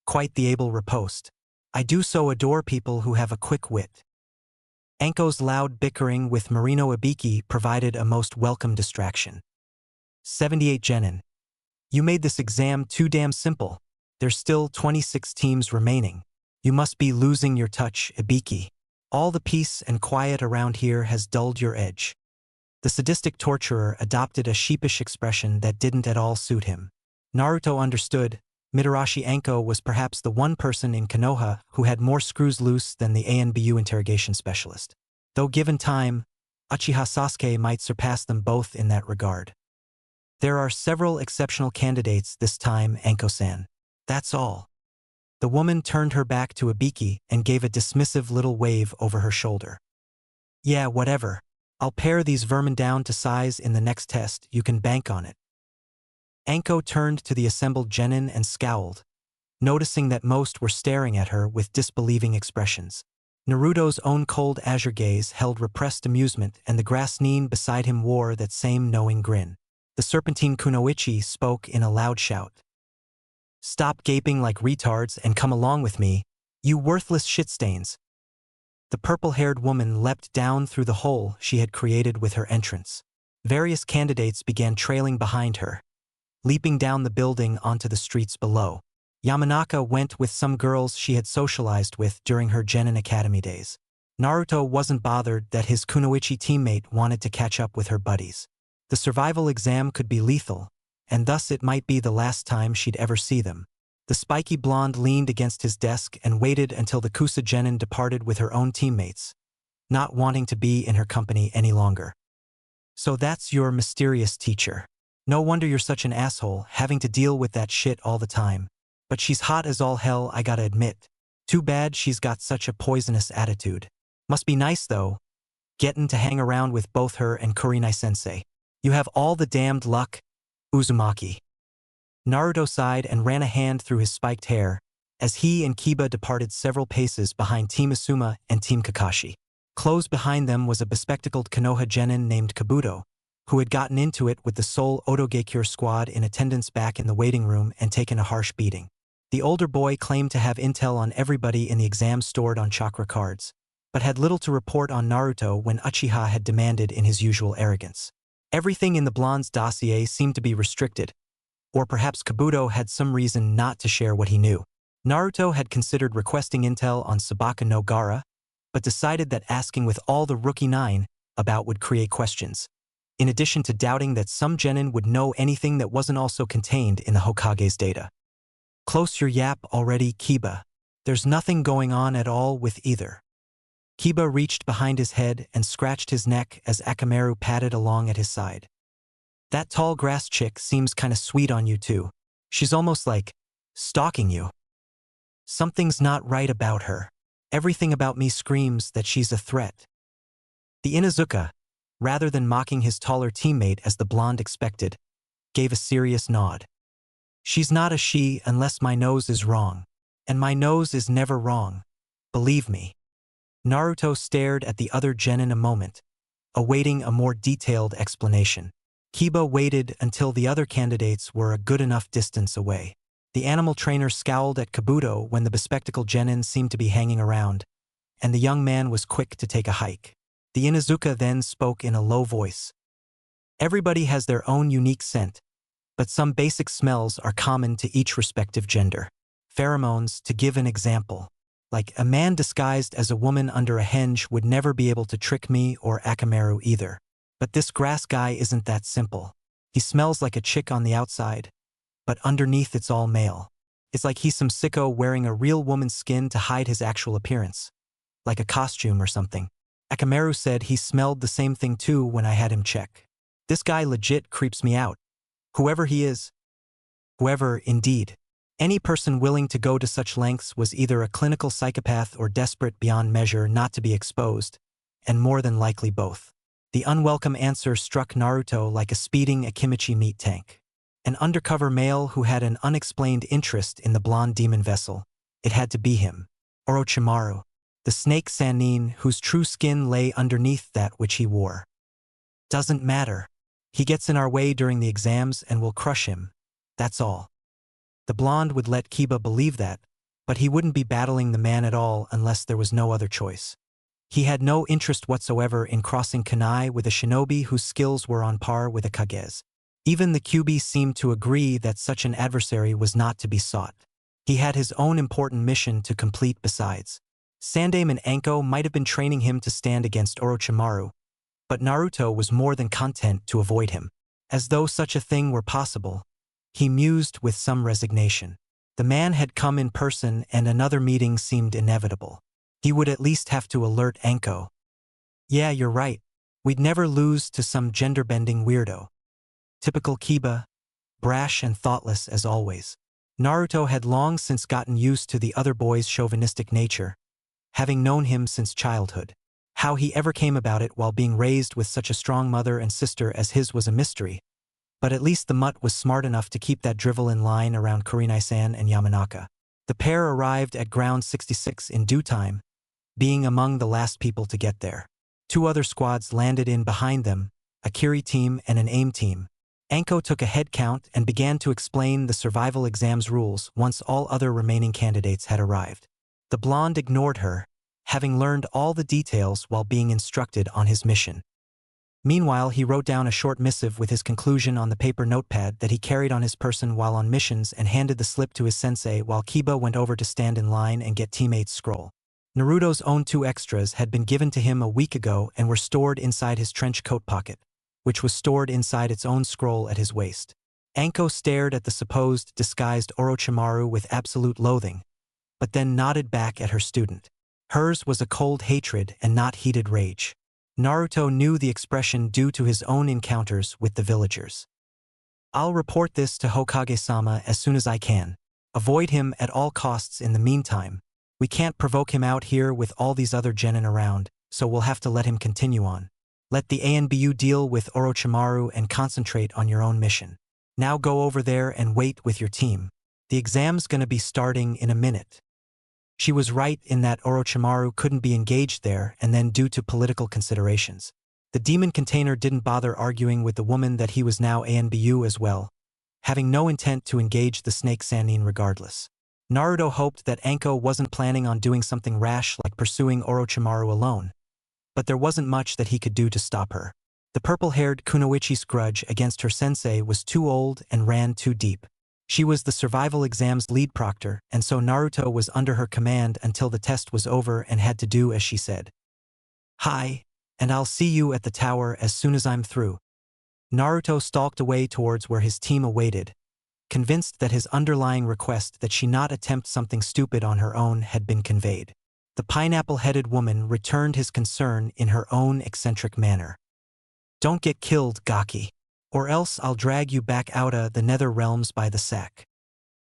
Quite the able riposte. I do so adore people who have a quick wit." Anko's loud bickering with Marino Ibiki provided a most welcome distraction. 78 genin. You made this exam too damn simple. There's still 26 teams remaining. You must be losing your touch, Ibiki. All the peace and quiet around here has dulled your edge. The sadistic torturer adopted a sheepish expression that didn't at all suit him. Naruto understood. Mitarashi Anko was perhaps the one person in Konoha who had more screws loose than the ANBU interrogation specialist. Though given time, Uchiha Sasuke might surpass them both in that regard. There are several exceptional candidates this time, Anko-san. That's all. The woman turned her back to Ibiki and gave a dismissive little wave over her shoulder. Yeah, whatever. I'll pare these vermin down to size in the next test, you can bank on it. Anko turned to the assembled genin and scowled, noticing that most were staring at her with disbelieving expressions. Naruto's own cold azure gaze held repressed amusement, and the grass nin beside him wore that same knowing grin. The serpentine kunoichi spoke in a loud shout. "Stop gaping like retards and come along with me, you worthless shitstains." The purple-haired woman leapt down through the hole she had created with her entrance. Various candidates began trailing behind her, leaping down the building onto the streets below. Yamanaka went with some girls she had socialized with during her Genin Academy days. Naruto wasn't bothered that his kunoichi teammate wanted to catch up with her buddies. The survival exam could be lethal, and thus it might be the last time she'd ever see them. The spiky blonde leaned against his desk and waited until the Kusa genin departed with her own teammates, not wanting to be in her company any longer. "So that's your mysterious teacher. No wonder you're such an asshole, having to deal with that shit all the time. But she's hot as all hell, I gotta admit. Too bad she's got such a poisonous attitude. Must be nice, though, getting to hang around with both her and Kurenai sensei. You have all the damned luck, Uzumaki." Naruto sighed and ran a hand through his spiked hair, as he and Kiba departed several paces behind Team Asuma and Team Kakashi. Close behind them was a bespectacled Konoha genin named Kabuto, who had gotten into it with the sole Otogekure squad in attendance back in the waiting room and taken a harsh beating. The older boy claimed to have intel on everybody in the exam stored on chakra cards, but had little to report on Naruto when Uchiha had demanded in his usual arrogance. Everything in the blonde's dossier seemed to be restricted, or perhaps Kabuto had some reason not to share what he knew. Naruto had considered requesting intel on Sabaka no Gara, but decided that asking with all the rookie 9 about would create questions, in addition to doubting that some genin would know anything that wasn't also contained in the Hokage's data. "Close your yap already, Kiba. There's nothing going on at all with either." Kiba reached behind his head and scratched his neck as Akamaru padded along at his side. "That tall grass chick seems kinda sweet on you too. She's almost like stalking you." "Something's not right about her. Everything about me screams that she's a threat." The Inuzuka, rather than mocking his taller teammate as the blonde expected, gave a serious nod. "She's not a she unless my nose is wrong. And my nose is never wrong. Believe me." Naruto stared at the other genin a moment, awaiting a more detailed explanation. Kiba waited until the other candidates were a good enough distance away. The animal trainer scowled at Kabuto when the bespectacled genin seemed to be hanging around, and the young man was quick to take a hike. The Inuzuka then spoke in a low voice. Everybody has their own unique scent, but some basic smells are common to each respective gender. Pheromones, to give an example. Like, a man disguised as a woman under a henge would never be able to trick me or Akamaru either. But this grass guy isn't that simple. He smells like a chick on the outside, but underneath it's all male. It's like he's some sicko wearing a real woman's skin to hide his actual appearance. Like a costume or something. Akamaru said he smelled the same thing too when I had him check. This guy legit creeps me out. Whoever he is. Whoever, indeed. Any person willing to go to such lengths was either a clinical psychopath or desperate beyond measure not to be exposed, and more than likely both. The unwelcome answer struck Naruto like a speeding Akimichi meat tank. An undercover male who had an unexplained interest in the blonde demon vessel. It had to be him. Orochimaru. The snake Sannin whose true skin lay underneath that which he wore. Doesn't matter. He gets in our way during the exams and we'll crush him. That's all. The blonde would let Kiba believe that, but he wouldn't be battling the man at all unless there was no other choice. He had no interest whatsoever in crossing Kurenai with a shinobi whose skills were on par with a Hokage's. Even the Kyuubi seemed to agree that such an adversary was not to be sought. He had his own important mission to complete besides. Sandaime and Anko might have been training him to stand against Orochimaru, but Naruto was more than content to avoid him. As though such a thing were possible, he mused with some resignation. The man had come in person and another meeting seemed inevitable. He would at least have to alert Anko. Yeah, you're right. We'd never lose to some gender-bending weirdo. Typical Kiba, brash and thoughtless as always. Naruto had long since gotten used to the other boy's chauvinistic nature, having known him since childhood. How he ever came about it while being raised with such a strong mother and sister as his was a mystery, but at least the mutt was smart enough to keep that drivel in line around Kurenai-san and Yamanaka. The pair arrived at Ground 66 in due time, being among the last people to get there. 2 other squads landed in behind them, a Kiri team and an AIM team. Anko took a head count and began to explain the survival exams rules once all other remaining candidates had arrived. The blonde ignored her, having learned all the details while being instructed on his mission. Meanwhile, he wrote down a short missive with his conclusion on the paper notepad that he carried on his person while on missions and handed the slip to his sensei while Kiba went over to stand in line and get teammates' scroll. Naruto's own 2 extras had been given to him a week ago and were stored inside his trench coat pocket, which was stored inside its own scroll at his waist. Anko stared at the supposed disguised Orochimaru with absolute loathing, but then nodded back at her student. Hers was a cold hatred and not heated rage. Naruto knew the expression due to his own encounters with the villagers. I'll report this to Hokage-sama as soon as I can. Avoid him at all costs in the meantime. We can't provoke him out here with all these other genin around, so we'll have to let him continue on. Let the ANBU deal with Orochimaru and concentrate on your own mission. Now go over there and wait with your team. The exam's gonna be starting in a minute. She was right in that Orochimaru couldn't be engaged there and then due to political considerations. The demon container didn't bother arguing with the woman that he was now ANBU as well, having no intent to engage the snake Sannin regardless. Naruto hoped that Anko wasn't planning on doing something rash like pursuing Orochimaru alone, but there wasn't much that he could do to stop her. The purple-haired Kunoichi's grudge against her sensei was too old and ran too deep. She was the survival exam's lead proctor, and so Naruto was under her command until the test was over and had to do as she said. Hi, and I'll see you at the tower as soon as I'm through. Naruto stalked away towards where his team awaited, convinced that his underlying request that she not attempt something stupid on her own had been conveyed. The pineapple-headed woman returned his concern in her own eccentric manner. Don't get killed, Gaki, or else I'll drag you back outta the nether realms by the sack.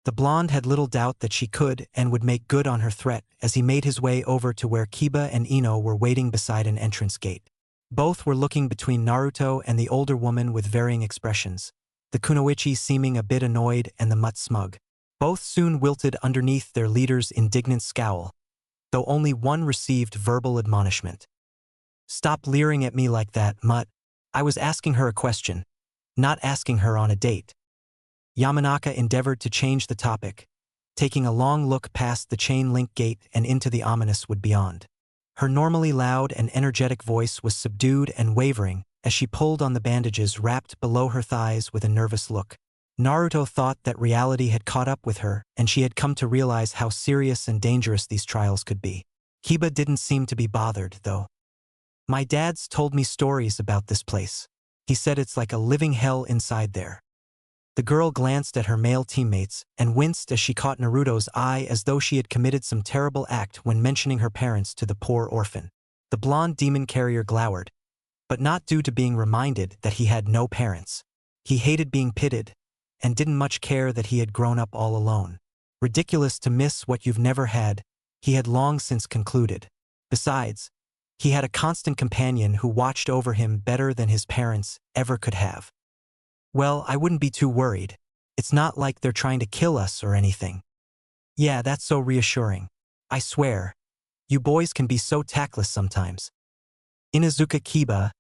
The blonde had little doubt that she could and would make good on her threat as he made his way over to where Kiba and Ino were waiting beside an entrance gate. Both were looking between Naruto and the older woman with varying expressions, the Kunoichi seeming a bit annoyed and the mutt smug. Both soon wilted underneath their leader's indignant scowl, though only one received verbal admonishment. Stop leering at me like that, mutt. I was asking her a question, not asking her on a date. Yamanaka endeavored to change the topic, taking a long look past the chain link gate and into the ominous wood beyond. Her normally loud and energetic voice was subdued and wavering as she pulled on the bandages wrapped below her thighs with a nervous look. Naruto thought that reality had caught up with her, and she had come to realize how serious and dangerous these trials could be. Kiba didn't seem to be bothered, though. "My dad's told me stories about this place. He said it's like a living hell inside there." The girl glanced at her male teammates and winced as she caught Naruto's eye as though she had committed some terrible act when mentioning her parents to the poor orphan. The blonde demon carrier glowered, but not due to being reminded that he had no parents. He hated being pitted, and didn't much care that he had grown up all alone. Ridiculous to miss what you've never had, he had long since concluded. Besides, he had a constant companion who watched over him better than his parents ever could have. "Well, I wouldn't be too worried. It's not like they're trying to kill us or anything." "Yeah, that's so reassuring. I swear, you boys can be so tactless sometimes." Inuzuka Kiba,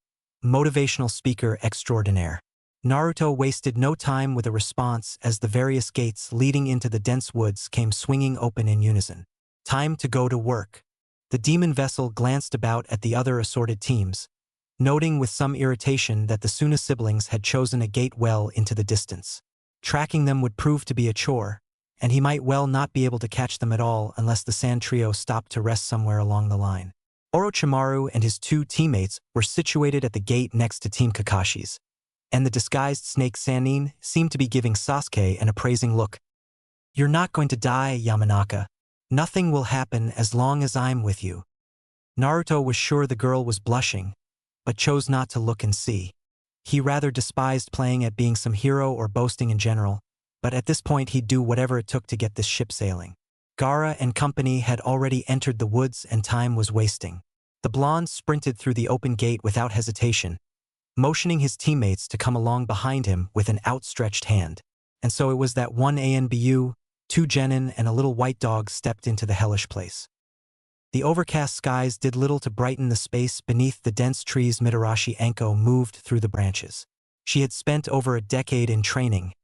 motivational speaker extraordinaire. Naruto wasted no time with a response as the various gates leading into the dense woods came swinging open in unison. Time to go to work. The demon vessel glanced about at the other assorted teams, noting with some irritation that the Suna siblings had chosen a gate well into the distance. Tracking them would prove to be a chore, and he might well not be able to catch them at all unless the sand trio stopped to rest somewhere along the line. Orochimaru and his two teammates were situated at the gate next to Team Kakashi's, and the disguised snake Sannin seemed to be giving Sasuke an appraising look. "You're not going to die, Yamanaka. Nothing will happen as long as I'm with you." Naruto was sure the girl was blushing, but chose not to look and see. He rather despised playing at being some hero or boasting in general, but at this point he'd do whatever it took to get this ship sailing. Gaara and company had already entered the woods and time was wasting. The blonde sprinted through the open gate without hesitation, motioning his teammates to come along behind him with an outstretched hand. And so it was that one ANBU, two Genin, and a little white dog stepped into the hellish place. The overcast skies did little to brighten the space beneath the dense trees. Mitarashi Anko moved through the branches. She had spent over a decade in training,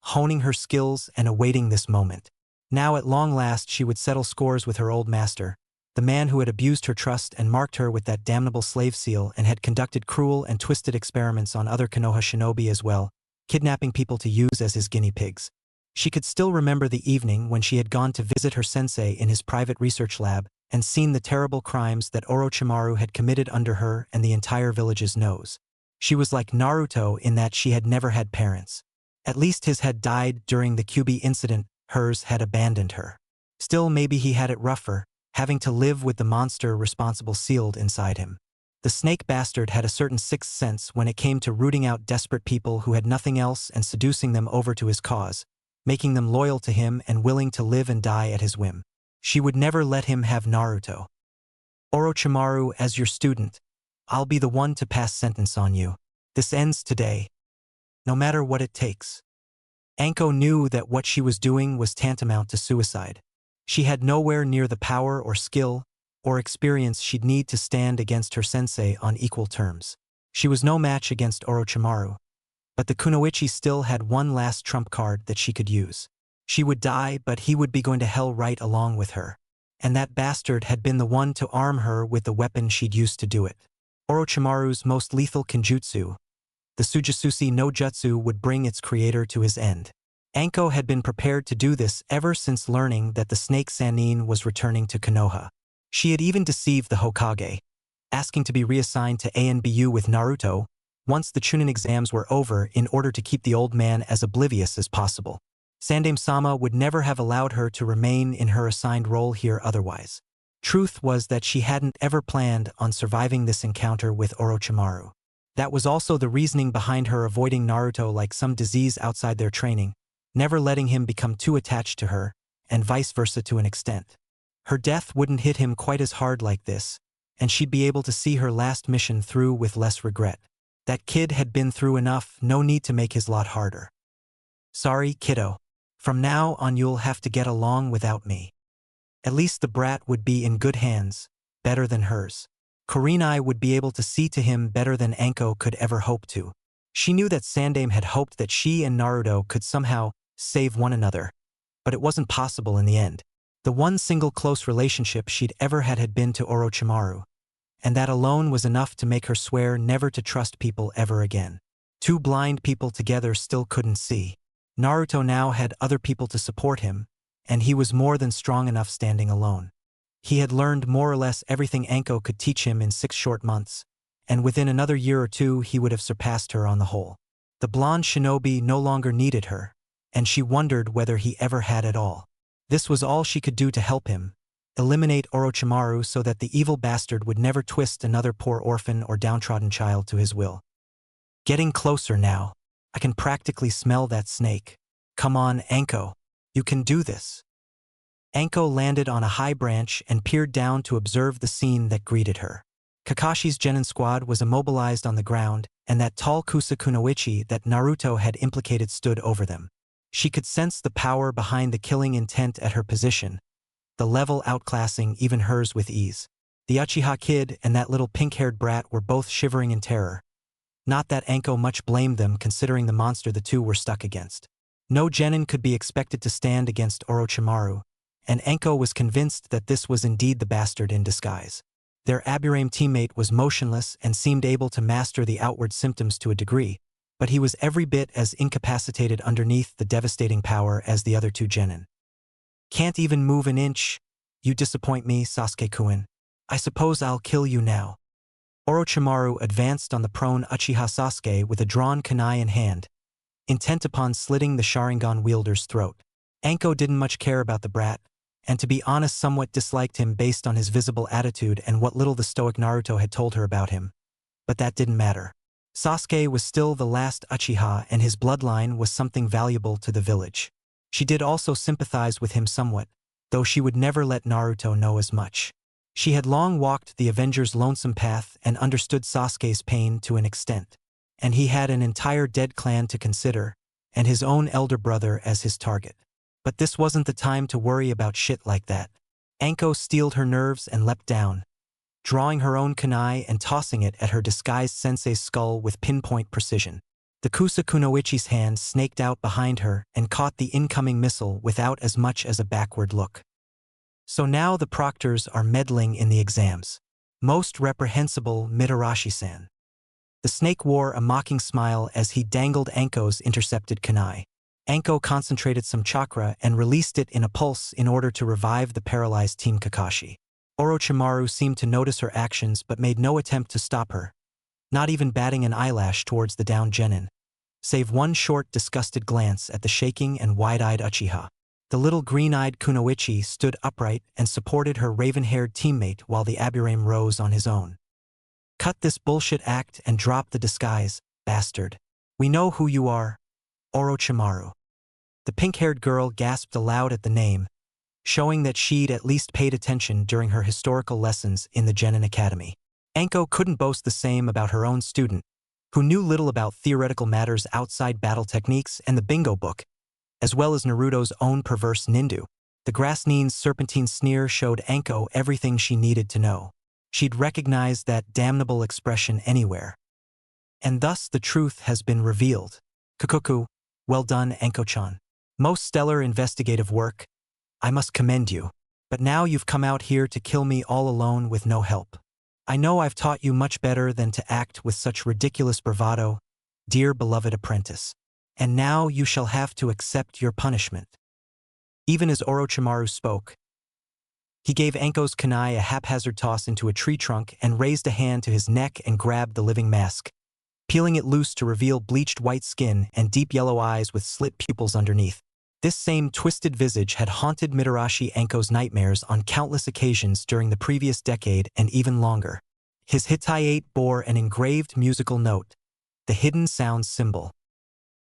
honing her skills and awaiting this moment. Now at long last she would settle scores with her old master, the man who had abused her trust and marked her with that damnable slave seal and had conducted cruel and twisted experiments on other Konoha shinobi as well, kidnapping people to use as his guinea pigs. She could still remember the evening when she had gone to visit her sensei in his private research lab and seen the terrible crimes that Orochimaru had committed under her and the entire village's nose. She was like Naruto in that she had never had parents. At least his had died during the Kyuubi incident, hers had abandoned her. Still, maybe he had it rougher, having to live with the monster responsible sealed inside him. The snake bastard had a certain sixth sense when it came to rooting out desperate people who had nothing else and seducing them over to his cause, making them loyal to him and willing to live and die at his whim. She would never let him have Naruto. "Orochimaru, as your student, I'll be the one to pass sentence on you. This ends today. No matter what it takes." Anko knew that what she was doing was tantamount to suicide. She had nowhere near the power or skill or experience she'd need to stand against her sensei on equal terms. She was no match against Orochimaru, but the kunoichi still had one last trump card that she could use. She would die, but he would be going to hell right along with her. And that bastard had been the one to arm her with the weapon she'd used to do it. Orochimaru's most lethal kenjutsu, the Sujisusi no Jutsu, would bring its creator to his end. Anko had been prepared to do this ever since learning that the snake Sannin was returning to Konoha. She had even deceived the Hokage, asking to be reassigned to ANBU with Naruto once the Chunin exams were over in order to keep the old man as oblivious as possible. Sandaime-sama would never have allowed her to remain in her assigned role here otherwise. Truth was that she hadn't ever planned on surviving this encounter with Orochimaru. That was also the reasoning behind her avoiding Naruto like some disease outside their training, never letting him become too attached to her, and vice versa to an extent. Her death wouldn't hit him quite as hard like this, and she'd be able to see her last mission through with less regret. That kid had been through enough, no need to make his lot harder. "Sorry, kiddo. From now on you'll have to get along without me." At least the brat would be in good hands, better than hers. Kurenai would be able to see to him better than Anko could ever hope to. She knew that Sandaime had hoped that she and Naruto could somehow save one another, but it wasn't possible in the end. The one single close relationship she'd ever had been to Orochimaru, and that alone was enough to make her swear never to trust people ever again. Two blind people together still couldn't see. Naruto now had other people to support him, and he was more than strong enough standing alone. He had learned more or less everything Anko could teach him in 6 short months, and within another year or two he would have surpassed her on the whole. The blonde shinobi no longer needed her, and she wondered whether he ever had at all. This was all she could do to help him, eliminate Orochimaru so that the evil bastard would never twist another poor orphan or downtrodden child to his will. Getting closer now. I can practically smell that snake. Come on, Anko. You can do this. Anko landed on a high branch and peered down to observe the scene that greeted her. Kakashi's Genin squad was immobilized on the ground, and that tall Kunoichi that Naruto had implicated stood over them. She could sense the power behind the killing intent at her position, the level outclassing even hers with ease. The Uchiha kid and that little pink-haired brat were both shivering in terror. Not that Anko much blamed them considering the monster the two were stuck against. No genin could be expected to stand against Orochimaru, and Anko was convinced that this was indeed the bastard in disguise. Their Aburame teammate was motionless and seemed able to master the outward symptoms to a degree, but he was every bit as incapacitated underneath the devastating power as the other two genin. Can't even move an inch? You disappoint me, Sasuke-kun. I suppose I'll kill you now. Orochimaru advanced on the prone Uchiha Sasuke with a drawn kunai in hand, intent upon slitting the Sharingan wielder's throat. Anko didn't much care about the brat, and to be honest somewhat disliked him based on his visible attitude and what little the stoic Naruto had told her about him. But that didn't matter. Sasuke was still the last Uchiha and his bloodline was something valuable to the village. She did also sympathize with him somewhat, though she would never let Naruto know as much. She had long walked the Avenger's lonesome path and understood Sasuke's pain to an extent. And he had an entire dead clan to consider, and his own elder brother as his target. But this wasn't the time to worry about shit like that. Anko steeled her nerves and leapt down, drawing her own kunai and tossing it at her disguised sensei's skull with pinpoint precision. The Kunoichi's hand snaked out behind her and caught the incoming missile without as much as a backward look. So now the proctors are meddling in the exams. Most reprehensible, Mitarashi-san. The snake wore a mocking smile as he dangled Anko's intercepted kunai. Anko concentrated some chakra and released it in a pulse in order to revive the paralyzed Team Kakashi. Orochimaru seemed to notice her actions but made no attempt to stop her, not even batting an eyelash towards the downed genin, save one short, disgusted glance at the shaking and wide-eyed Uchiha. The little green-eyed Kunoichi stood upright and supported her raven-haired teammate while the Aburame rose on his own. Cut this bullshit act and drop the disguise, bastard. We know who you are. Orochimaru. The pink-haired girl gasped aloud at the name, showing that she'd at least paid attention during her historical lessons in the Genin Academy. Anko couldn't boast the same about her own student, who knew little about theoretical matters outside battle techniques and the bingo book, as well as Naruto's own perverse nindu. The Grass-Nin's serpentine sneer showed Anko everything she needed to know. She'd recognized that damnable expression anywhere. And thus the truth has been revealed. Kukoku, well done, Anko-chan. Most stellar investigative work. I must commend you. But now you've come out here to kill me all alone with no help. I know I've taught you much better than to act with such ridiculous bravado, dear beloved apprentice. And now you shall have to accept your punishment. Even as Orochimaru spoke, he gave Anko's kunai a haphazard toss into a tree trunk and raised a hand to his neck and grabbed the living mask, peeling it loose to reveal bleached white skin and deep yellow eyes with slit pupils underneath. This same twisted visage had haunted Mitarashi Anko's nightmares on countless occasions during the previous decade and even longer. His Hittite bore an engraved musical note, the hidden sound symbol.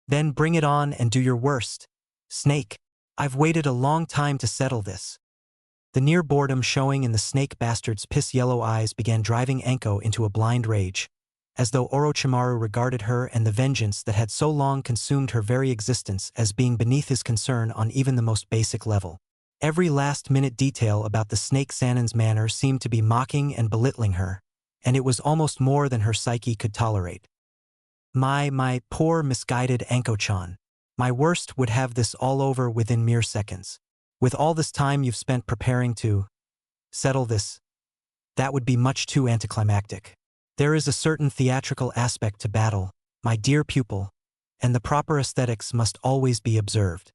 Then bring it on and do your worst, snake. I've waited a long time to settle this. The near boredom showing in the snake bastard's piss-yellow eyes began driving Anko into a blind rage, as though Orochimaru regarded her and the vengeance that had so long consumed her very existence as being beneath his concern on even the most basic level. Every last-minute detail about the snake Sanin's manner seemed to be mocking and belittling her, and it was almost more than her psyche could tolerate. My poor misguided Anko-chan. My worst would have this all over within mere seconds. With all this time you've spent preparing to settle this, that would be much too anticlimactic. There is a certain theatrical aspect to battle, my dear pupil, and the proper aesthetics must always be observed.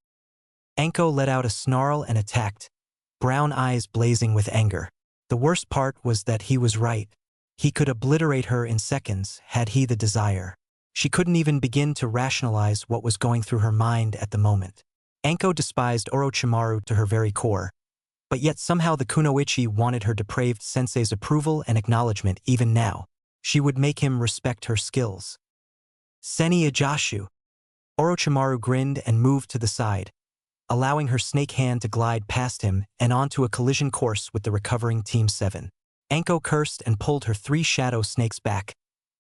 Anko let out a snarl and attacked, brown eyes blazing with anger. The worst part was that he was right. He could obliterate her in seconds had he the desire. She couldn't even begin to rationalize what was going through her mind at the moment. Anko despised Orochimaru to her very core, but yet somehow the kunoichi wanted her depraved sensei's approval and acknowledgement even now. She would make him respect her skills. Seni Ajashu. Orochimaru grinned and moved to the side, allowing her snake hand to glide past him and onto a collision course with the recovering Team 7. Anko cursed and pulled her 3 shadow snakes back,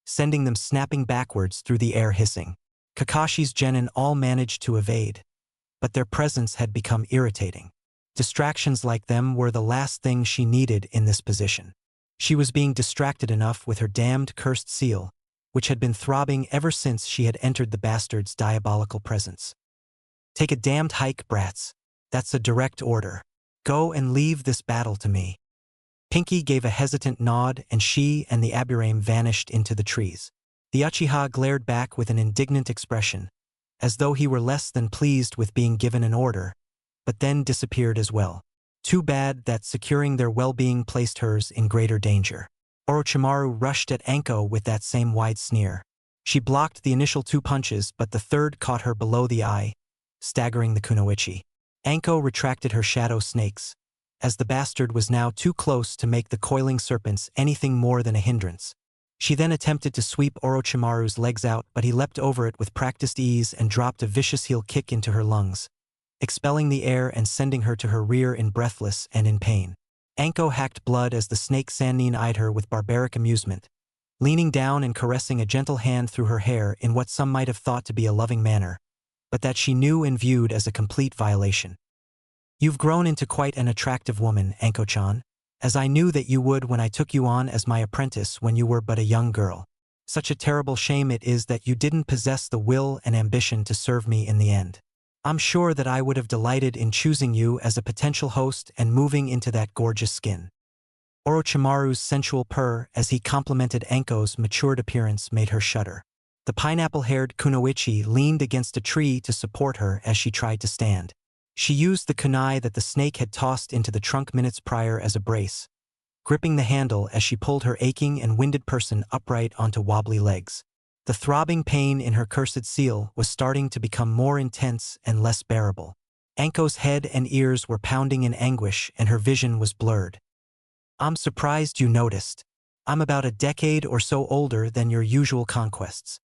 sending them snapping backwards through the air hissing. Kakashi's genin all managed to evade, but their presence had become irritating. Distractions like them were the last thing she needed in this position. She was being distracted enough with her damned cursed seal, which had been throbbing ever since she had entered the bastard's diabolical presence. Take a damned hike, brats. That's a direct order. Go and leave this battle to me. Pinky gave a hesitant nod and she and the Aburame vanished into the trees. The Uchiha glared back with an indignant expression, as though he were less than pleased with being given an order, but then disappeared as well. Too bad that securing their well-being placed hers in greater danger. Orochimaru rushed at Anko with that same wide sneer. She blocked the initial 2 punches, but the third caught her below the eye, staggering the kunoichi. Anko retracted her shadow snakes, as the bastard was now too close to make the coiling serpents anything more than a hindrance. She then attempted to sweep Orochimaru's legs out, but he leapt over it with practiced ease and dropped a vicious heel kick into her lungs, expelling the air and sending her to her rear in breathless and in pain. Anko hacked blood as the snake Sannin eyed her with barbaric amusement, leaning down and caressing a gentle hand through her hair in what some might have thought to be a loving manner, but that she knew and viewed as a complete violation. You've grown into quite an attractive woman, Anko-chan, as I knew that you would when I took you on as my apprentice when you were but a young girl. Such a terrible shame it is that you didn't possess the will and ambition to serve me in the end. I'm sure that I would have delighted in choosing you as a potential host and moving into that gorgeous skin. Orochimaru's sensual purr as he complimented Anko's matured appearance made her shudder. The pineapple-haired kunoichi leaned against a tree to support her as she tried to stand. She used the kunai that the snake had tossed into the trunk minutes prior as a brace, gripping the handle as she pulled her aching and winded person upright onto wobbly legs. The throbbing pain in her cursed seal was starting to become more intense and less bearable. Anko's head and ears were pounding in anguish and her vision was blurred. I'm surprised you noticed. I'm about a decade or so older than your usual conquests.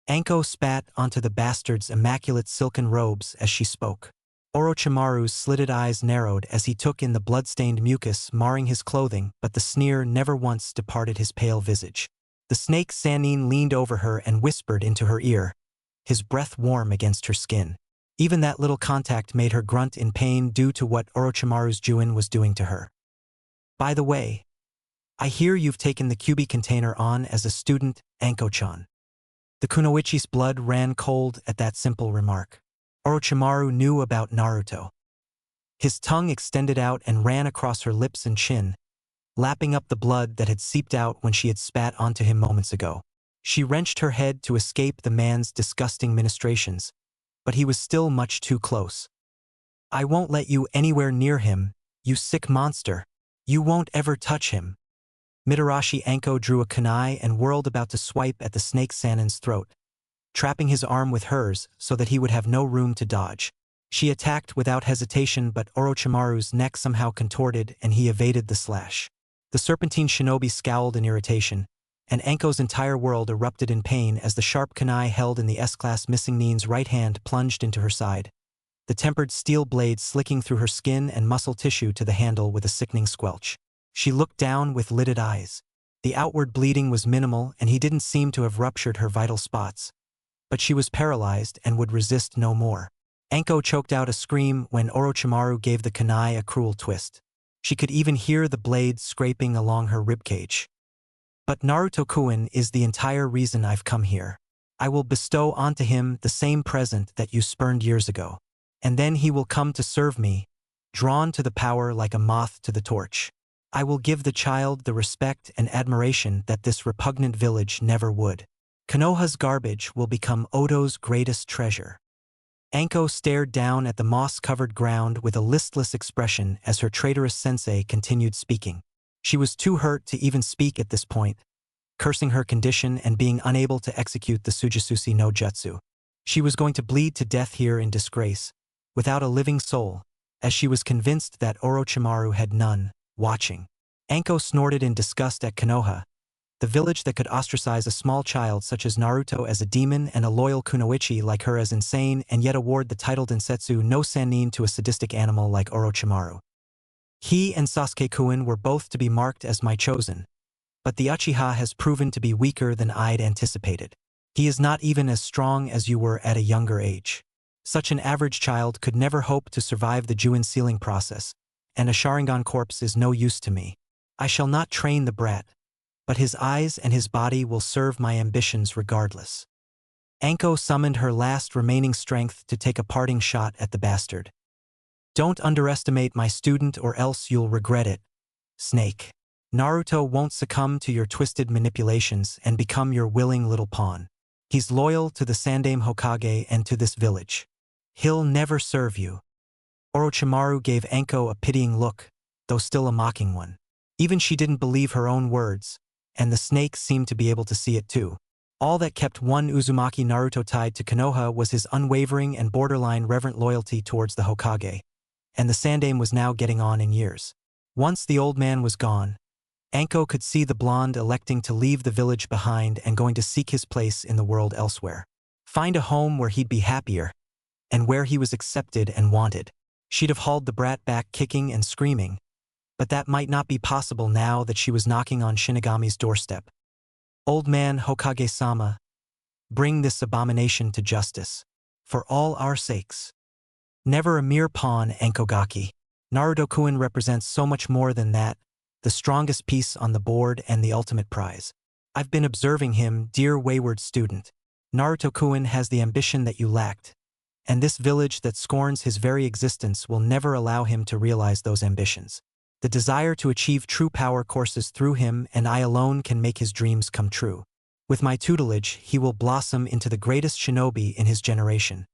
Anko spat onto the bastard's immaculate silken robes as she spoke. Orochimaru's slitted eyes narrowed as he took in the blood-stained mucus marring his clothing, but the sneer never once departed his pale visage. The snake Sannin leaned over her and whispered into her ear, his breath warm against her skin. Even that little contact made her grunt in pain due to what Orochimaru's Juin was doing to her. By the way, I hear you've taken the Kyubi container on as a student, Anko-chan. The kunoichi's blood ran cold at that simple remark. Orochimaru knew about Naruto. His tongue extended out and ran across her lips and chin, lapping up the blood that had seeped out when she had spat onto him moments ago. She wrenched her head to escape the man's disgusting ministrations, but he was still much too close. I won't let you anywhere near him, you sick monster. You won't ever touch him. Mitarashi Anko drew a kunai and whirled about to swipe at the snake Sannin's throat, trapping his arm with hers so that he would have no room to dodge. She attacked without hesitation, but Orochimaru's neck somehow contorted and he evaded the slash. The serpentine shinobi scowled in irritation, and Anko's entire world erupted in pain as the sharp kunai held in the S-class missing Nin's right hand plunged into her side, the tempered steel blade slicking through her skin and muscle tissue to the handle with a sickening squelch. She looked down with lidded eyes. The outward bleeding was minimal and he didn't seem to have ruptured her vital spots, but she was paralyzed and would resist no more. Anko choked out a scream when Orochimaru gave the kunai a cruel twist. She could even hear the blade scraping along her ribcage. But Naruto-kun is the entire reason I've come here. I will bestow onto him the same present that you spurned years ago, and then he will come to serve me, drawn to the power like a moth to the torch. I will give the child the respect and admiration that this repugnant village never would. Konoha's garbage will become Oto's greatest treasure. Anko stared down at the moss-covered ground with a listless expression as her traitorous sensei continued speaking. She was too hurt to even speak at this point, cursing her condition and being unable to execute the Sujisushi no Jutsu. She was going to bleed to death here in disgrace, without a living soul, as she was convinced that Orochimaru had none, watching. Anko snorted in disgust at Konoha, the village that could ostracize a small child such as Naruto as a demon and a loyal kunoichi like her as insane and yet award the title Densetsu no Sannin to a sadistic animal like Orochimaru. He and Sasuke-kun were both to be marked as my chosen, but the Uchiha has proven to be weaker than I'd anticipated. He is not even as strong as you were at a younger age. Such an average child could never hope to survive the Juin sealing process, and a Sharingan corpse is no use to me. I shall not train the brat, but his eyes and his body will serve my ambitions regardless. Anko summoned her last remaining strength to take a parting shot at the bastard. Don't underestimate my student or else you'll regret it, Snake. Naruto won't succumb to your twisted manipulations and become your willing little pawn. He's loyal to the Sandaime Hokage and to this village. He'll never serve you. Orochimaru gave Anko a pitying look, though still a mocking one. Even she didn't believe her own words, and the snake seemed to be able to see it too. All that kept one Uzumaki Naruto tied to Konoha was his unwavering and borderline reverent loyalty towards the Hokage, and the Sandaime was now getting on in years. Once the old man was gone, Anko could see the blonde electing to leave the village behind and going to seek his place in the world elsewhere. Find a home where he'd be happier, and where he was accepted and wanted. She'd have hauled the brat back kicking and screaming, but that might not be possible now that she was knocking on Shinigami's doorstep. Old man Hokage-sama, bring this abomination to justice, for all our sakes. Never a mere pawn, Ankogaki. Naruto-kun represents so much more than that, the strongest piece on the board and the ultimate prize. I've been observing him, dear wayward student. Naruto-kun has the ambition that you lacked, and this village that scorns his very existence will never allow him to realize those ambitions. The desire to achieve true power courses through him, and I alone can make his dreams come true. With my tutelage, he will blossom into the greatest shinobi in his generation,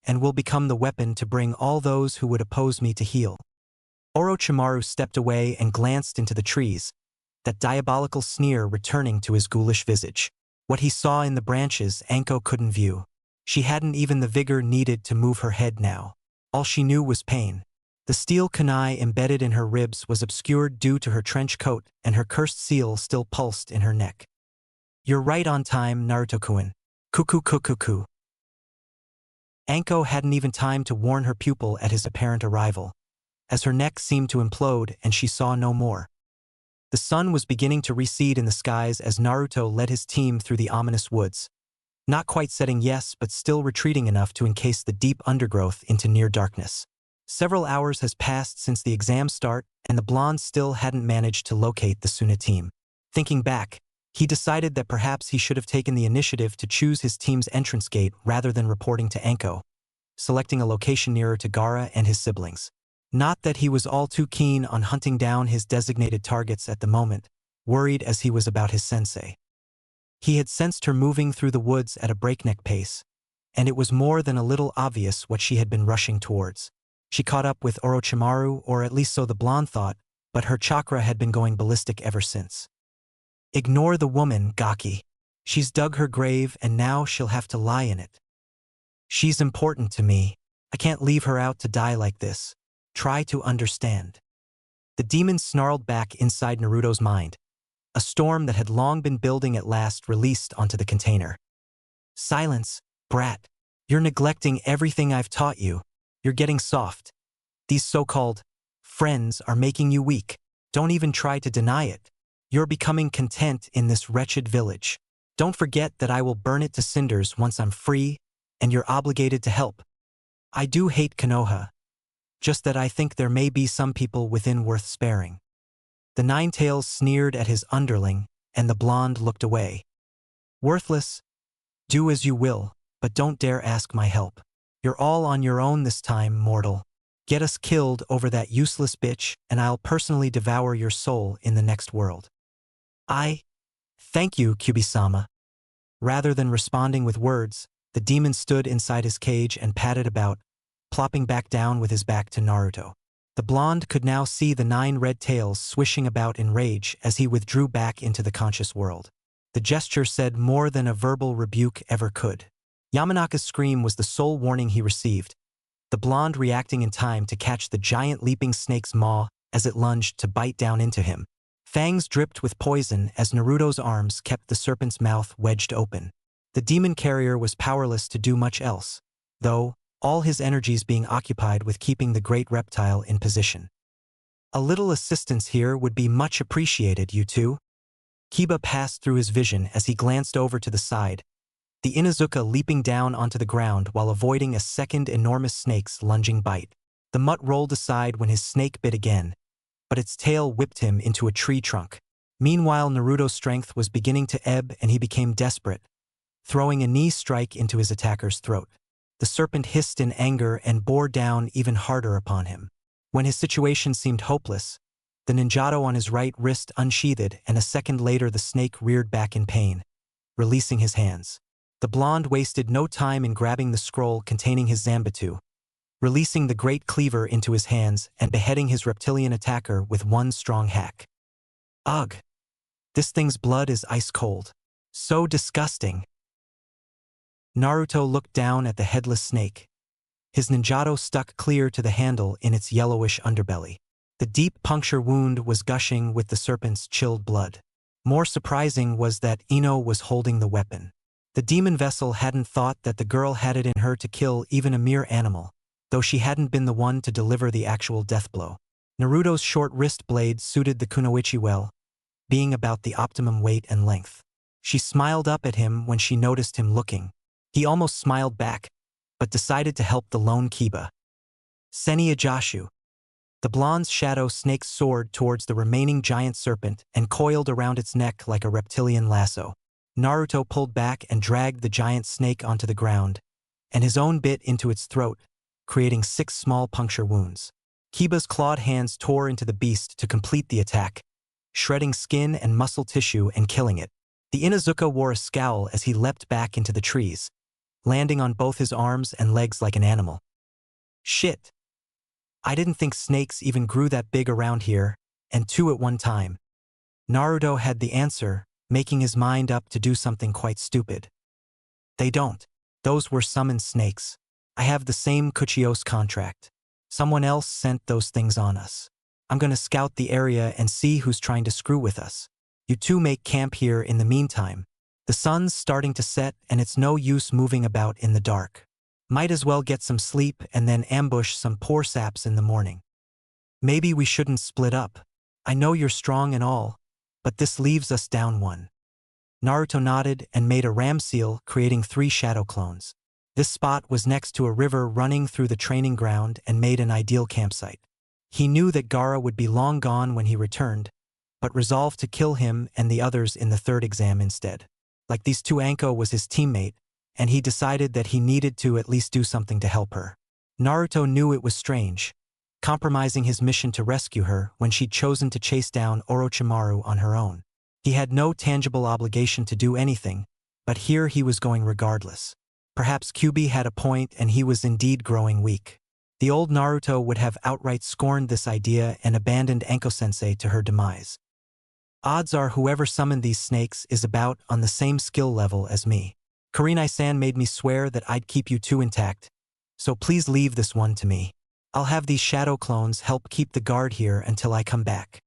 and will become the weapon to bring all those who would oppose me to heel. Orochimaru stepped away and glanced into the trees, that diabolical sneer returning to his ghoulish visage. What he saw in the branches Anko couldn't view. She hadn't even the vigor needed to move her head now. All she knew was pain. The steel kunai embedded in her ribs was obscured due to her trench coat, and her cursed seal still pulsed in her neck. You're right on time, Naruto-kun. Kuku. Anko hadn't even time to warn her pupil at his apparent arrival, as her neck seemed to implode and she saw no more. The sun was beginning to recede in the skies as Naruto led his team through the ominous woods, not quite setting yes but still retreating enough to encase the deep undergrowth into near darkness. Several hours has passed since the exam start, and the blonde still hadn't managed to locate the Suna team. Thinking back, he decided that perhaps he should have taken the initiative to choose his team's entrance gate rather than reporting to Anko, selecting a location nearer to Gaara and his siblings. Not that he was all too keen on hunting down his designated targets at the moment, worried as he was about his sensei. He had sensed her moving through the woods at a breakneck pace, and it was more than a little obvious what she had been rushing towards. She caught up with Orochimaru, or at least so the blonde thought, but her chakra had been going ballistic ever since. Ignore the woman, Gaki. She's dug her grave and now she'll have to lie in it. She's important to me. I can't leave her out to die like this. Try to understand. The demon snarled back inside Naruto's mind. A storm that had long been building at last released onto the container. Silence, brat. You're neglecting everything I've taught you. You're getting soft. These so-called friends are making you weak. Don't even try to deny it. You're becoming content in this wretched village. Don't forget that I will burn it to cinders once I'm free, and you're obligated to help. I do hate Konoha. Just that I think there may be some people within worth sparing. The Nine-Tails sneered at his underling, and the blonde looked away. Worthless? Do as you will, but don't dare ask my help. You're all on your own this time, mortal. Get us killed over that useless bitch, and I'll personally devour your soul in the next world. Thank you, Kyubi-sama. Rather than responding with words, the demon stood inside his cage and padded about, plopping back down with his back to Naruto. The blonde could now see the 9 red tails swishing about in rage as he withdrew back into the conscious world. The gesture said more than a verbal rebuke ever could. Yamanaka's scream was the sole warning he received, the blonde reacting in time to catch the giant leaping snake's maw as it lunged to bite down into him. Fangs dripped with poison as Naruto's arms kept the serpent's mouth wedged open. The demon carrier was powerless to do much else, though, all his energies being occupied with keeping the great reptile in position. A little assistance here would be much appreciated, you two. Kiba passed through his vision as he glanced over to the side, the Inuzuka leaping down onto the ground while avoiding a second enormous snake's lunging bite. The mutt rolled aside when his snake bit again, but its tail whipped him into a tree trunk. Meanwhile, Naruto's strength was beginning to ebb and he became desperate, throwing a knee strike into his attacker's throat. The serpent hissed in anger and bore down even harder upon him. When his situation seemed hopeless, the ninjato on his right wrist unsheathed and a second later the snake reared back in pain, releasing his hands. The blonde wasted no time in grabbing the scroll containing his Zanbatsu, releasing the great cleaver into his hands and beheading his reptilian attacker with one strong hack. Ugh! This thing's blood is ice cold. So disgusting. Naruto looked down at the headless snake. His ninjato stuck clear to the handle in its yellowish underbelly. The deep puncture wound was gushing with the serpent's chilled blood. More surprising was that Ino was holding the weapon. The demon vessel hadn't thought that the girl had it in her to kill even a mere animal, though she hadn't been the one to deliver the actual death blow. Naruto's short wrist blade suited the kunoichi well, being about the optimum weight and length. She smiled up at him when she noticed him looking. He almost smiled back, but decided to help the lone Kiba. Senia Jashu. The blonde's shadow snake soared towards the remaining giant serpent and coiled around its neck like a reptilian lasso. Naruto pulled back and dragged the giant snake onto the ground, and his own bit into its throat, creating 6 small puncture wounds. Kiba's clawed hands tore into the beast to complete the attack, shredding skin and muscle tissue and killing it. The Inuzuka wore a scowl as he leapt back into the trees, landing on both his arms and legs like an animal. Shit. I didn't think snakes even grew that big around here, and 2 at one time. Naruto had the answer, making his mind up to do something quite stupid. They don't. Those were summoned snakes. I have the same Kuchios contract. Someone else sent those things on us. I'm gonna scout the area and see who's trying to screw with us. You two make camp here in the meantime. The sun's starting to set and it's no use moving about in the dark. Might as well get some sleep and then ambush some poor saps in the morning. Maybe we shouldn't split up. I know you're strong and all, but this leaves us down one. Naruto nodded and made a ram seal, creating 3 shadow clones. This spot was next to a river running through the training ground and made an ideal campsite. He knew that Gaara would be long gone when he returned, but resolved to kill him and the others in the 3rd exam instead. Like these 2, Anko was his teammate, and he decided that he needed to at least do something to help her. Naruto knew it was strange, compromising his mission to rescue her when she'd chosen to chase down Orochimaru on her own. He had no tangible obligation to do anything, but here he was going regardless. Perhaps Kyubi had a point and he was indeed growing weak. The old Naruto would have outright scorned this idea and abandoned Anko-sensei to her demise. Odds are whoever summoned these snakes is about on the same skill level as me. Kurenai-san made me swear that I'd keep you 2 intact, so please leave this one to me. I'll have these shadow clones help keep the guard here until I come back.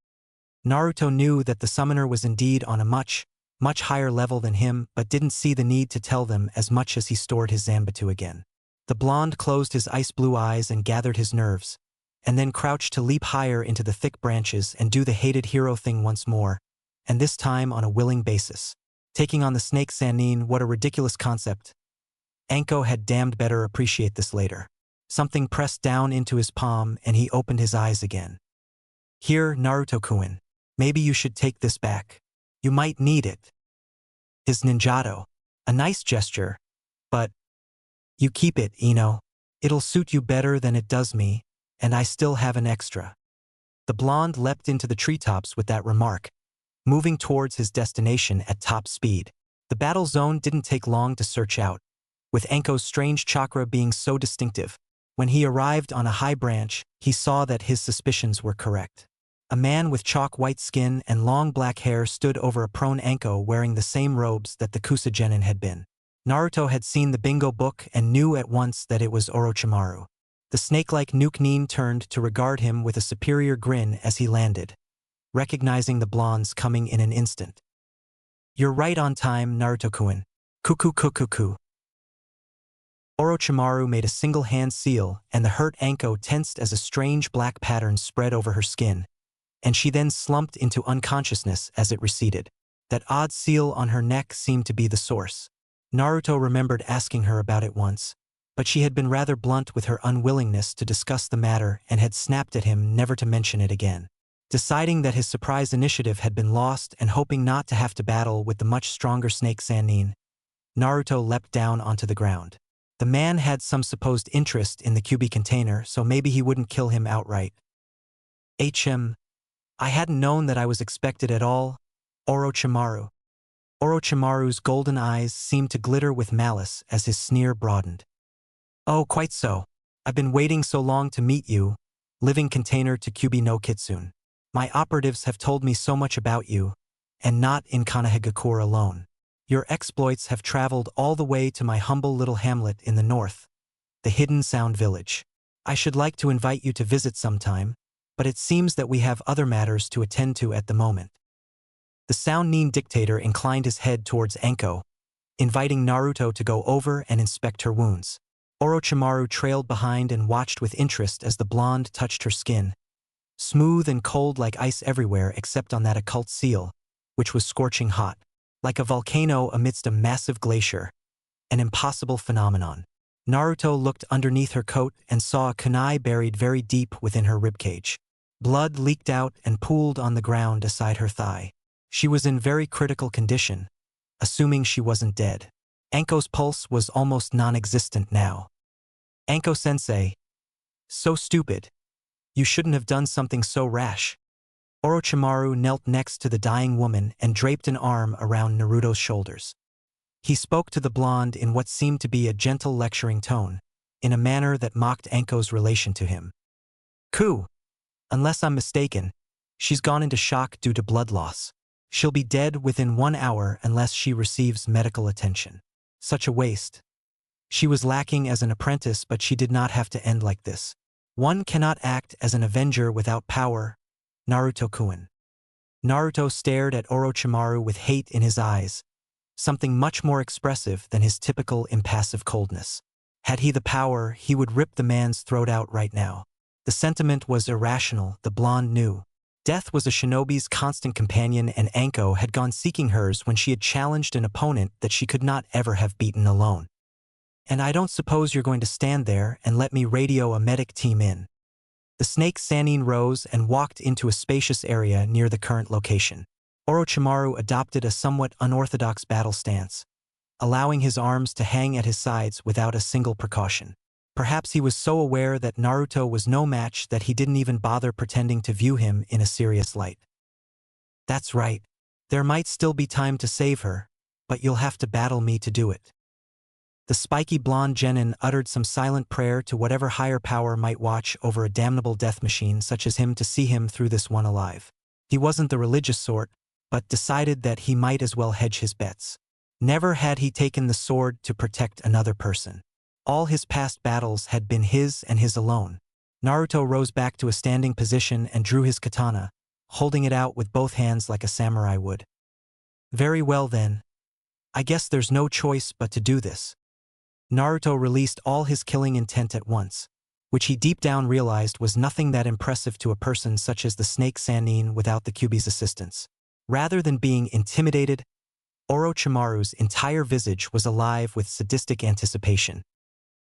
Naruto knew that the summoner was indeed on a much higher level than him, but didn't see the need to tell them as much as he stored his Zanbatsu again. The blonde closed his ice-blue eyes and gathered his nerves, and then crouched to leap higher into the thick branches and do the hated hero thing once more, and this time on a willing basis. Taking on the snake Sannin, what a ridiculous concept. Anko had damned better appreciate this later. Something pressed down into his palm and he opened his eyes again. Here, Naruto-kun, maybe you should take this back. You might need it. His ninjato. A nice gesture, but you keep it, Ino. It'll suit you better than it does me, and I still have an extra. The blonde leapt into the treetops with that remark, moving towards his destination at top speed. The battle zone didn't take long to search out, with Anko's strange chakra being so distinctive. When he arrived on a high branch, he saw that his suspicions were correct. A man with chalk-white skin and long black hair stood over a prone Anko wearing the same robes that the Yakuza Genin had been. Naruto had seen the bingo book and knew at once that it was Orochimaru. The snake-like Nuke turned to regard him with a superior grin as he landed, recognizing the blondes coming in an instant. "You're right on time, Naruto-kun. Kuku. Orochimaru made a single hand seal, and the hurt Anko tensed as a strange black pattern spread over her skin, and she then slumped into unconsciousness as it receded. That odd seal on her neck seemed to be the source. Naruto remembered asking her about it once, but she had been rather blunt with her unwillingness to discuss the matter and had snapped at him never to mention it again. Deciding that his surprise initiative had been lost and hoping not to have to battle with the much stronger snake Sannin, Naruto leapt down onto the ground. The man had some supposed interest in the QB container, so maybe he wouldn't kill him outright. I hadn't known that I was expected at all, Orochimaru. Orochimaru's golden eyes seemed to glitter with malice as his sneer broadened. Oh, quite so. I've been waiting so long to meet you, living container to QB no Kitsune. My operatives have told me so much about you, and not in Kanehagakure alone. Your exploits have traveled all the way to my humble little hamlet in the north, the Hidden Sound Village. I should like to invite you to visit sometime, but it seems that we have other matters to attend to at the moment. The Sound dictator inclined his head towards Anko, inviting Naruto to go over and inspect her wounds. Orochimaru trailed behind and watched with interest as the blonde touched her skin, smooth and cold like ice everywhere except on that occult seal, which was scorching hot. Like a volcano amidst a massive glacier, an impossible phenomenon. Naruto looked underneath her coat and saw a kunai buried very deep within her ribcage. Blood leaked out and pooled on the ground beside her thigh. She was in very critical condition, assuming she wasn't dead. Anko's pulse was almost non-existent now. Anko Sensei. So stupid. You shouldn't have done something so rash. Orochimaru knelt next to the dying woman and draped an arm around Naruto's shoulders. He spoke to the blonde in what seemed to be a gentle lecturing tone, in a manner that mocked Anko's relation to him. Unless I'm mistaken, she's gone into shock due to blood loss. She'll be dead within 1 hour unless she receives medical attention. Such a waste. She was lacking as an apprentice, but she did not have to end like this. One cannot act as an avenger without power, Naruto-kun. Naruto stared at Orochimaru with hate in his eyes, something much more expressive than his typical impassive coldness. Had he the power, he would rip the man's throat out right now. The sentiment was irrational, the blonde knew. Death was a shinobi's constant companion, and Anko had gone seeking hers when she had challenged an opponent that she could not ever have beaten alone. And I don't suppose you're going to stand there and let me radio a medic team in. The snake Sannin rose and walked into a spacious area near the current location. Orochimaru adopted a somewhat unorthodox battle stance, allowing his arms to hang at his sides without a single precaution. Perhaps he was so aware that Naruto was no match that he didn't even bother pretending to view him in a serious light. That's right. There might still be time to save her, but you'll have to battle me to do it. The spiky blonde Genin uttered some silent prayer to whatever higher power might watch over a damnable death machine such as him to see him through this one alive. He wasn't the religious sort, but decided that he might as well hedge his bets. Never had he taken the sword to protect another person. All his past battles had been his and his alone. Naruto rose back to a standing position and drew his katana, holding it out with both hands like a samurai would. Very well then. I guess there's no choice but to do this. Naruto released all his killing intent at once, which he deep down realized was nothing that impressive to a person such as the snake Sannin without the Kyuubi's assistance. Rather than being intimidated, Orochimaru's entire visage was alive with sadistic anticipation.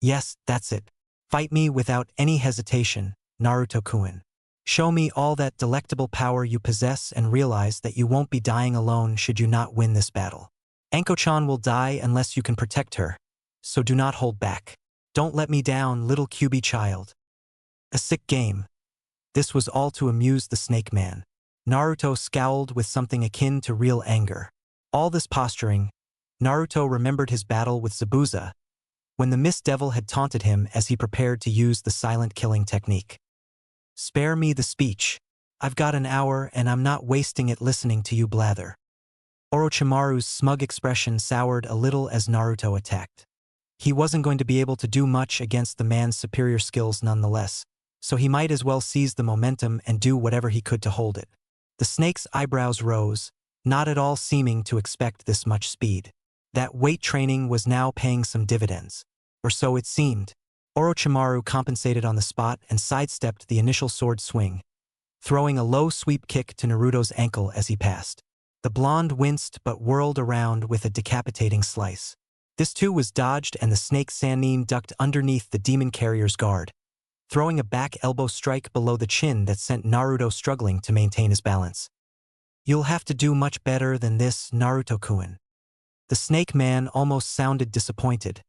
Yes, that's it. Fight me without any hesitation, Naruto-kun. Show me all that delectable power you possess and realize that you won't be dying alone should you not win this battle. Anko-chan will die unless you can protect her, so do not hold back. Don't let me down, little Kyuubi child. A sick game. This was all to amuse the snake man. Naruto scowled with something akin to real anger. All this posturing. Naruto remembered his battle with Zabuza, when the Mist Devil had taunted him as he prepared to use the silent killing technique. Spare me the speech. I've got an hour and I'm not wasting it listening to you blather. Orochimaru's smug expression soured a little as Naruto attacked. He wasn't going to be able to do much against the man's superior skills nonetheless, so he might as well seize the momentum and do whatever he could to hold it. The snake's eyebrows rose, not at all seeming to expect this much speed. That weight training was now paying some dividends. Or so it seemed. Orochimaru compensated on the spot and sidestepped the initial sword swing, throwing a low sweep kick to Naruto's ankle as he passed. The blonde winced but whirled around with a decapitating slice. This too was dodged and the snake Sannin ducked underneath the demon carrier's guard, throwing a back elbow strike below the chin that sent Naruto struggling to maintain his balance. You'll have to do much better than this, Naruto-kun. The snake man almost sounded disappointed,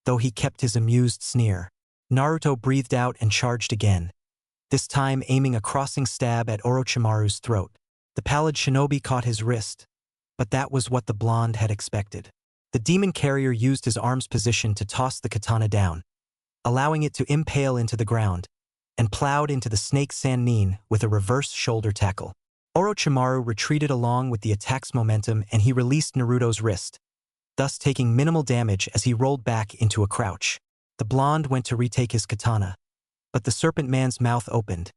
though he kept his amused sneer. Naruto breathed out and charged again, this time aiming a crossing stab at Orochimaru's throat. The pallid shinobi caught his wrist, but that was what the blonde had expected. The demon carrier used his arm's position to toss the katana down, allowing it to impale into the ground, and plowed into the snake Sannin with a reverse shoulder tackle. Orochimaru retreated along with the attack's momentum and he released Naruto's wrist, thus taking minimal damage as he rolled back into a crouch. The blonde went to retake his katana, but the serpent man's mouth opened,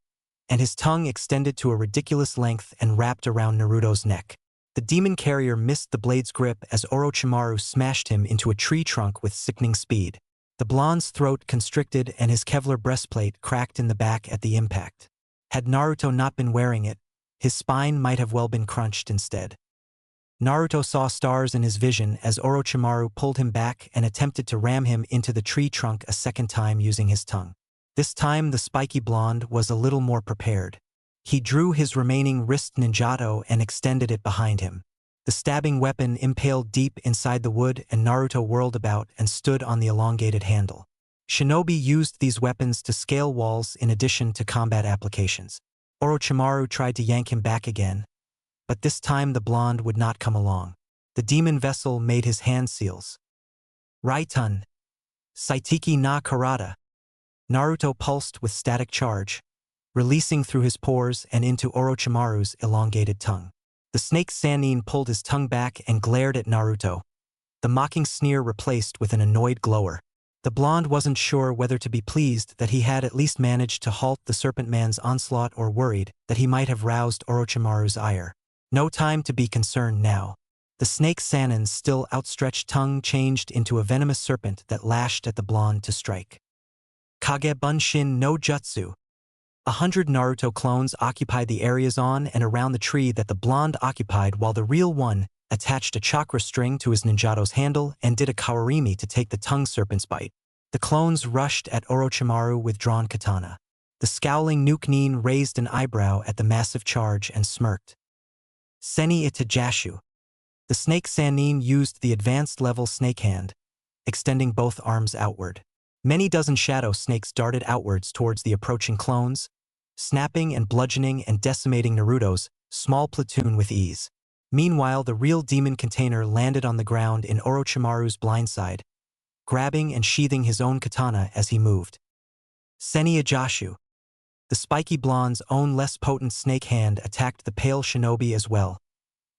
and his tongue extended to a ridiculous length and wrapped around Naruto's neck. The demon carrier missed the blade's grip as Orochimaru smashed him into a tree trunk with sickening speed. The blonde's throat constricted and his Kevlar breastplate cracked in the back at the impact. Had Naruto not been wearing it, his spine might have well been crunched instead. Naruto saw stars in his vision as Orochimaru pulled him back and attempted to ram him into the tree trunk a second time using his tongue. This time the spiky blonde was a little more prepared. He drew his remaining wrist ninjato and extended it behind him. The stabbing weapon impaled deep inside the wood and Naruto whirled about and stood on the elongated handle. Shinobi used these weapons to scale walls in addition to combat applications. Orochimaru tried to yank him back again, but this time the blonde would not come along. The demon vessel made his hand seals. Raitun. Saitiki na Karada. Naruto pulsed with static charge, releasing through his pores and into Orochimaru's elongated tongue. The snake Sannin pulled his tongue back and glared at Naruto, the mocking sneer replaced with an annoyed glower. The blonde wasn't sure whether to be pleased that he had at least managed to halt the serpent man's onslaught or worried that he might have roused Orochimaru's ire. No time to be concerned now. The snake Sannin's still outstretched tongue changed into a venomous serpent that lashed at the blonde to strike. Kage Bunshin no Jutsu. 100 Naruto clones occupied the areas on and around the tree that the blonde occupied while the real one attached a chakra string to his ninjato's handle and did a kawarimi to take the tongue serpent's bite. The clones rushed at Orochimaru with drawn katana. The scowling Nuke-nin raised an eyebrow at the massive charge and smirked. Seni Itajashu. The snake Sannin used the advanced level snake hand, extending both arms outward. Many dozen shadow snakes darted outwards towards the approaching clones, snapping and bludgeoning and decimating Naruto's small platoon with ease. Meanwhile, the real demon container landed on the ground in Orochimaru's blind side, grabbing and sheathing his own katana as he moved. Seni Ajashu. The spiky blonde's own less potent snake hand attacked the pale shinobi as well,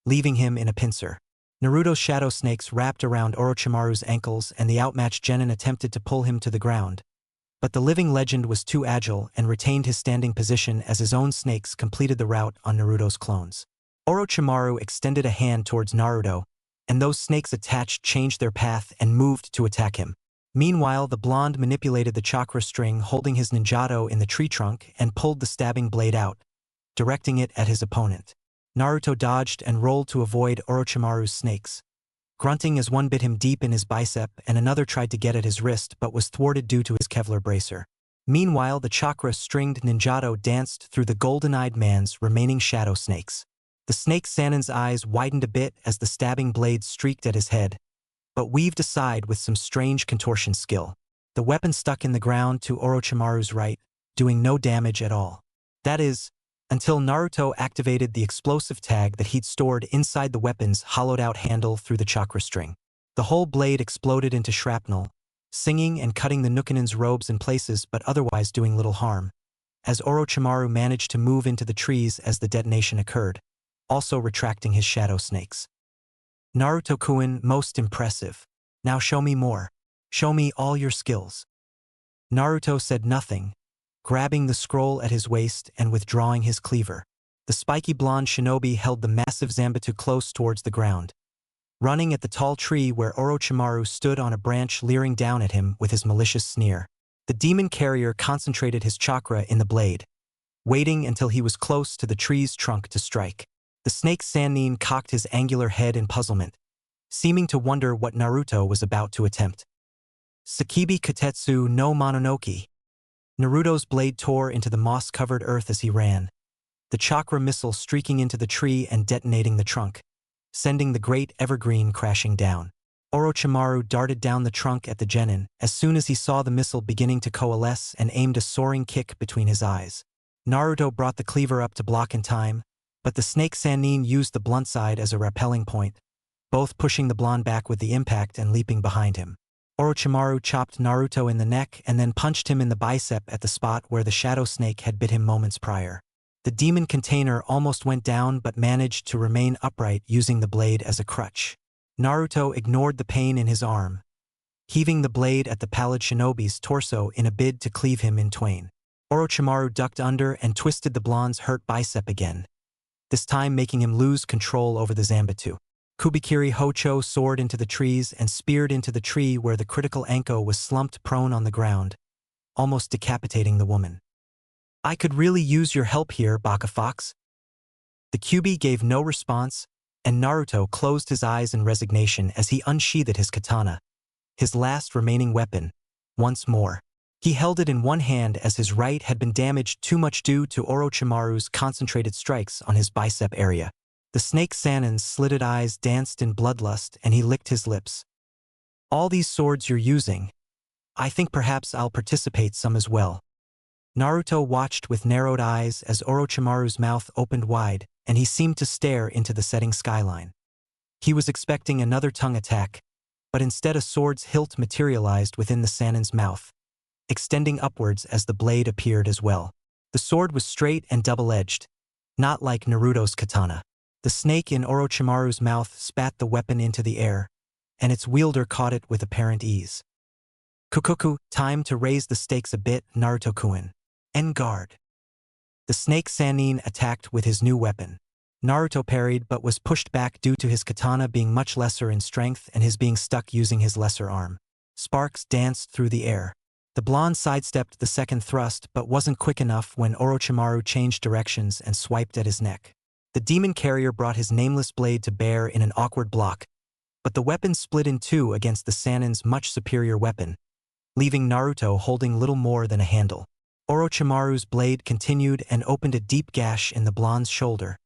leaving him in a pincer. Naruto's shadow snakes wrapped around Orochimaru's ankles and the outmatched Genin attempted to pull him to the ground. But the living legend was too agile and retained his standing position as his own snakes completed the rout on Naruto's clones. Orochimaru extended a hand towards Naruto, and those snakes attached changed their path and moved to attack him. Meanwhile, the blonde manipulated the chakra string holding his ninjato in the tree trunk and pulled the stabbing blade out, directing it at his opponent. Naruto dodged and rolled to avoid Orochimaru's snakes, grunting as one bit him deep in his bicep and another tried to get at his wrist but was thwarted due to his Kevlar bracer. Meanwhile, the chakra-stringed ninjato danced through the golden-eyed man's remaining shadow snakes. The snake Sannin's eyes widened a bit as the stabbing blade streaked at his head, but weaved aside with some strange contortion skill. The weapon stuck in the ground to Orochimaru's right, doing no damage at all. That is, until Naruto activated the explosive tag that he'd stored inside the weapon's hollowed-out handle through the chakra string. The whole blade exploded into shrapnel, singing and cutting the Nukanin's robes in places but otherwise doing little harm, as Orochimaru managed to move into the trees as the detonation occurred, also retracting his shadow snakes. Naruto-kun, most impressive. Now show me more. Show me all your skills. Naruto said nothing, grabbing the scroll at his waist and withdrawing his cleaver. The spiky blonde shinobi held the massive Zanbatsu close towards the ground, running at the tall tree where Orochimaru stood on a branch leering down at him with his malicious sneer. The demon carrier concentrated his chakra in the blade, waiting until he was close to the tree's trunk to strike. The snake Sannin cocked his angular head in puzzlement, seeming to wonder what Naruto was about to attempt. Sakibi Katetsu no Mononoke. Naruto's blade tore into the moss-covered earth as he ran, the chakra missile streaking into the tree and detonating the trunk, sending the great evergreen crashing down. Orochimaru darted down the trunk at the genin as soon as he saw the missile beginning to coalesce and aimed a soaring kick between his eyes. Naruto brought the cleaver up to block in time, but the snake Sannin used the blunt side as a rappelling point, both pushing the blonde back with the impact and leaping behind him. Orochimaru chopped Naruto in the neck and then punched him in the bicep at the spot where the shadow snake had bit him moments prior. The demon container almost went down but managed to remain upright using the blade as a crutch. Naruto ignored the pain in his arm, heaving the blade at the pallid shinobi's torso in a bid to cleave him in twain. Orochimaru ducked under and twisted the blonde's hurt bicep again, this time making him lose control over the Zanbatsu. Kubikiri Hocho soared into the trees and speared into the tree where the critical Anko was slumped prone on the ground, almost decapitating the woman. "I could really use your help here, Baka Fox." The Kyuubi gave no response, and Naruto closed his eyes in resignation as he unsheathed his katana, his last remaining weapon, once more. He held it in one hand as his right had been damaged too much due to Orochimaru's concentrated strikes on his bicep area. The snake Sannin's slitted eyes danced in bloodlust and he licked his lips. "All these swords you're using, I think perhaps I'll participate some as well." Naruto watched with narrowed eyes as Orochimaru's mouth opened wide and he seemed to stare into the setting skyline. He was expecting another tongue attack, but instead a sword's hilt materialized within the Sannin's mouth, extending upwards as the blade appeared as well. The sword was straight and double-edged, not like Naruto's katana. The snake in Orochimaru's mouth spat the weapon into the air, and its wielder caught it with apparent ease. "Kukuku, time to raise the stakes a bit, Naruto-kun. En garde." The snake Sannin attacked with his new weapon. Naruto parried but was pushed back due to his katana being much lesser in strength and his being stuck using his lesser arm. Sparks danced through the air. The blonde sidestepped the second thrust but wasn't quick enough when Orochimaru changed directions and swiped at his neck. The demon carrier brought his nameless blade to bear in an awkward block, but the weapon split in two against the Sannin's much superior weapon, leaving Naruto holding little more than a handle. Orochimaru's blade continued and opened a deep gash in the blonde's shoulder,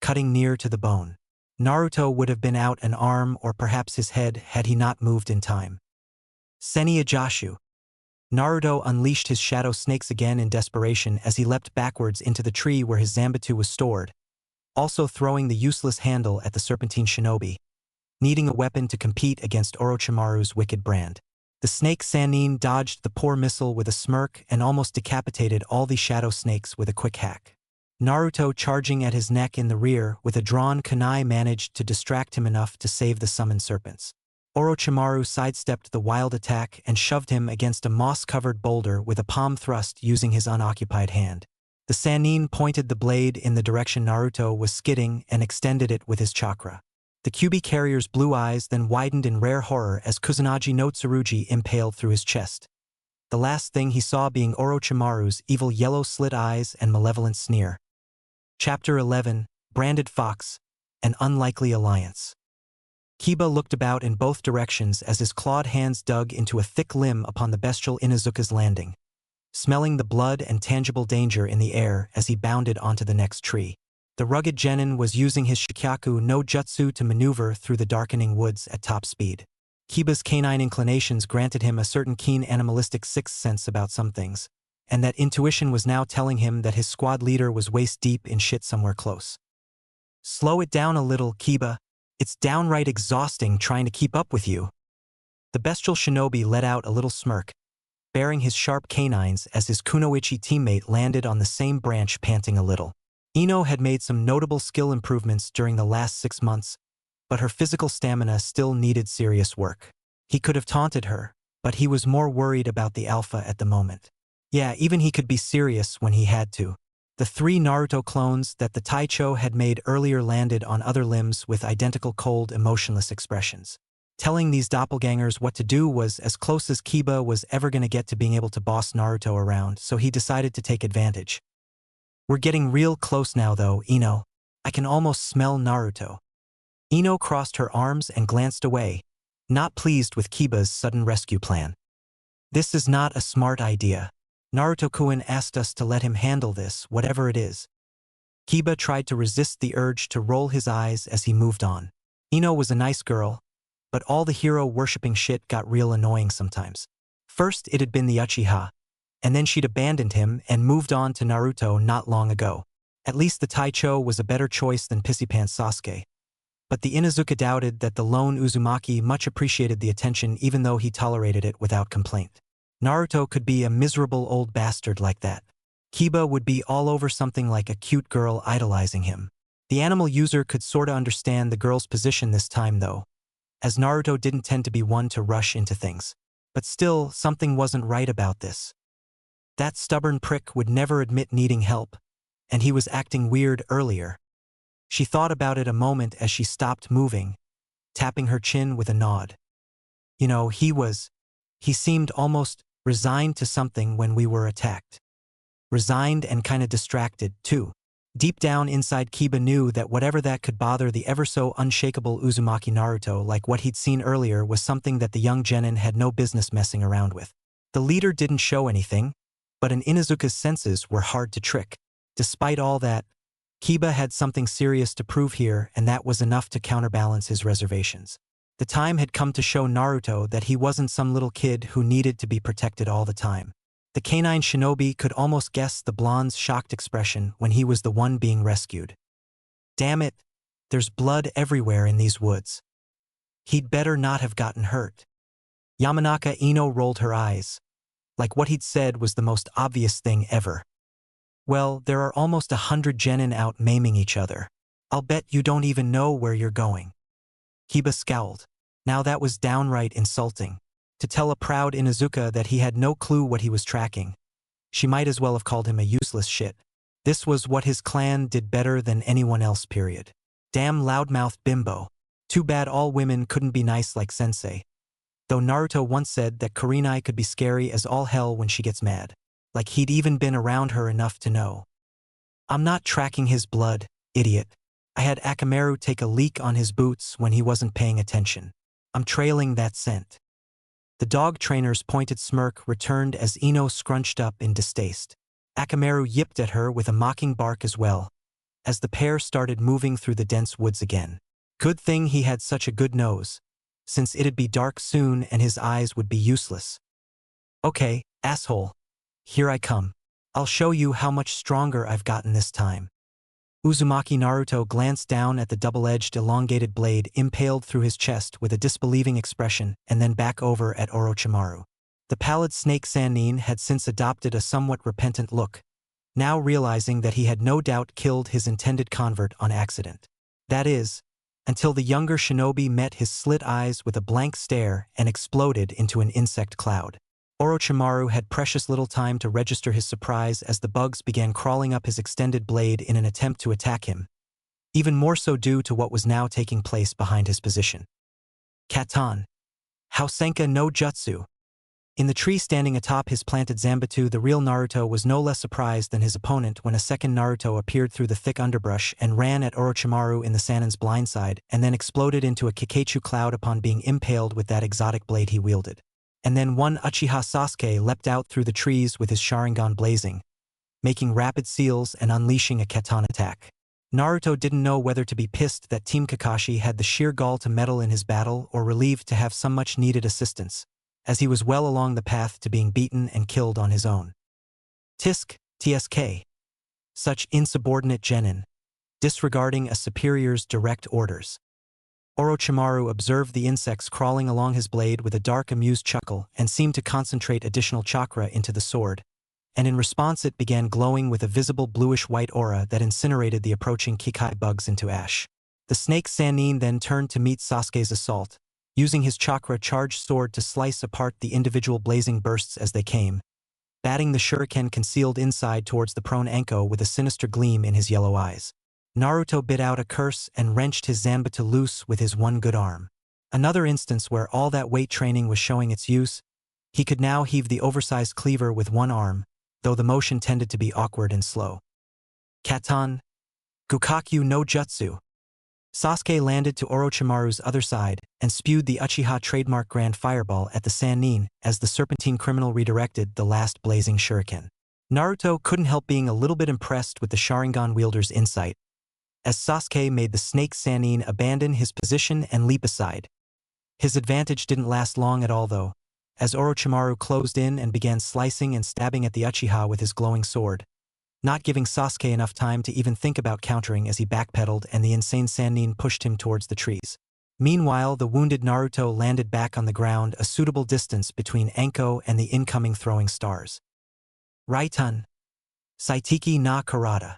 cutting near to the bone. Naruto would have been out an arm or perhaps his head had he not moved in time. "Seni Ajashu." Naruto unleashed his shadow snakes again in desperation as he leapt backwards into the tree where his Zanbatsu was stored, also throwing the useless handle at the serpentine shinobi, needing a weapon to compete against Orochimaru's wicked brand. The snake Sannin dodged the poor missile with a smirk and almost decapitated all the shadow snakes with a quick hack. Naruto, charging at his neck in the rear with a drawn kunai, managed to distract him enough to save the summoned serpents. Orochimaru sidestepped the wild attack and shoved him against a moss-covered boulder with a palm thrust using his unoccupied hand. The Sannin pointed the blade in the direction Naruto was skidding and extended it with his chakra. The Kyuubi carrier's blue eyes then widened in rare horror as Kusanagi no Tsurugi impaled through his chest, the last thing he saw being Orochimaru's evil yellow slit eyes and malevolent sneer. Chapter 11, Branded Fox, An Unlikely Alliance. Kiba looked about in both directions as his clawed hands dug into a thick limb upon the bestial Inuzuka's landing, smelling the blood and tangible danger in the air as he bounded onto the next tree. The rugged genin was using his Shikyaku no Jutsu to maneuver through the darkening woods at top speed. Kiba's canine inclinations granted him a certain keen animalistic sixth sense about some things, and that intuition was now telling him that his squad leader was waist-deep in shit somewhere close. Slow it down a little, Kiba. It's downright exhausting trying to keep up with you. The bestial shinobi let out a little smirk, baring his sharp canines as his kunoichi teammate landed on the same branch panting a little. Ino had made some notable skill improvements during the last 6 months, but her physical stamina still needed serious work. He could have taunted her, but he was more worried about the alpha at the moment. Yeah, even he could be serious when he had to. The 3 Naruto clones that the Taicho had made earlier landed on other limbs with identical cold, emotionless expressions. Telling these doppelgangers what to do was as close as Kiba was ever going to get to being able to boss Naruto around, so he decided to take advantage. We're getting real close now though, Ino. I can almost smell Naruto. Ino crossed her arms and glanced away, not pleased with Kiba's sudden rescue plan. This is not a smart idea. Naruto-kun asked us to let him handle this, whatever it is. Kiba tried to resist the urge to roll his eyes as he moved on. Ino was a nice girl, but all the hero-worshipping shit got real annoying sometimes. First it had been the Uchiha, and then she'd abandoned him and moved on to Naruto not long ago. At least the Taicho was a better choice than Pissypants Sasuke. But the Inuzuka doubted that the lone Uzumaki much appreciated the attention even though he tolerated it without complaint. Naruto could be a miserable old bastard like that. Kiba would be all over something like a cute girl idolizing him. The animal user could sorta understand the girl's position this time though, as Naruto didn't tend to be one to rush into things. But still, something wasn't right about this. That stubborn prick would never admit needing help, and he was acting weird earlier. She thought about it a moment as she stopped moving, tapping her chin with a nod. You know, he seemed almost resigned to something when we were attacked. Resigned and kinda distracted, too. Deep down inside Kiba knew that whatever that could bother the ever-so-unshakable Uzumaki Naruto like what he'd seen earlier was something that the young genin had no business messing around with. The leader didn't show anything, but an Inuzuka's senses were hard to trick. Despite all that, Kiba had something serious to prove here, and that was enough to counterbalance his reservations. The time had come to show Naruto that he wasn't some little kid who needed to be protected all the time. The canine shinobi could almost guess the blonde's shocked expression when he was the one being rescued. Damn it, there's blood everywhere in these woods. He'd better not have gotten hurt. Yamanaka Ino rolled her eyes, like what he'd said was the most obvious thing ever. Well, there are almost 100 genin out maiming each other. I'll bet you don't even know where you're going. Kiba scowled. Now that was downright insulting. To tell a proud Inuzuka that he had no clue what he was tracking. She might as well have called him a useless shit. This was what his clan did better than anyone else, period. Damn loudmouthed bimbo. Too bad all women couldn't be nice like Sensei. Though Naruto once said that Kurenai could be scary as all hell when she gets mad. Like he'd even been around her enough to know. I'm not tracking his blood, idiot. I had Akamaru take a leak on his boots when he wasn't paying attention. I'm trailing that scent. The dog trainer's pointed smirk returned as Ino scrunched up in distaste. Akamaru yipped at her with a mocking bark as well, as the pair started moving through the dense woods again. Good thing he had such a good nose, since it'd be dark soon and his eyes would be useless. Okay, asshole. Here I come. I'll show you how much stronger I've gotten this time. Uzumaki Naruto glanced down at the double-edged elongated blade impaled through his chest with a disbelieving expression and then back over at Orochimaru. The pallid snake Sannin had since adopted a somewhat repentant look, now realizing that he had no doubt killed his intended convert on accident. That is, until the younger shinobi met his slit eyes with a blank stare and exploded into an insect cloud. Orochimaru had precious little time to register his surprise as the bugs began crawling up his extended blade in an attempt to attack him, even more so due to what was now taking place behind his position. Katan. Housenka no Jutsu. In the tree standing atop his planted Zanbatsu, the real Naruto was no less surprised than his opponent when a second Naruto appeared through the thick underbrush and ran at Orochimaru in the Sannin's blindside and then exploded into a Kikeichu cloud upon being impaled with that exotic blade he wielded. And then one Uchiha Sasuke leapt out through the trees with his Sharingan blazing, making rapid seals and unleashing a Katan attack. Naruto didn't know whether to be pissed that Team Kakashi had the sheer gall to meddle in his battle or relieved to have some much-needed assistance, as he was well along the path to being beaten and killed on his own. Tsk. Such insubordinate genin, disregarding a superior's direct orders. Orochimaru observed the insects crawling along his blade with a dark amused chuckle and seemed to concentrate additional chakra into the sword, and in response it began glowing with a visible bluish-white aura that incinerated the approaching Kikai bugs into ash. The snake Sannin then turned to meet Sasuke's assault, using his chakra-charged sword to slice apart the individual blazing bursts as they came, batting the shuriken concealed inside towards the prone Anko with a sinister gleam in his yellow eyes. Naruto bit out a curse and wrenched his Zanbatsu loose with his one good arm. Another instance where all that weight training was showing its use. He could now heave the oversized cleaver with one arm, though the motion tended to be awkward and slow. Katan, Gukakyu no Jutsu. Sasuke landed to Orochimaru's other side and spewed the Uchiha trademark Grand Fireball at the Sannin as the serpentine criminal redirected the last blazing shuriken. Naruto couldn't help being a little bit impressed with the Sharingan wielder's insight, as Sasuke made the snake Sannin abandon his position and leap aside. His advantage didn't last long at all though, as Orochimaru closed in and began slicing and stabbing at the Uchiha with his glowing sword, not giving Sasuke enough time to even think about countering as he backpedaled and the insane Sannin pushed him towards the trees. Meanwhile, the wounded Naruto landed back on the ground a suitable distance between Anko and the incoming throwing stars. Raitun. Saitiki na Karada.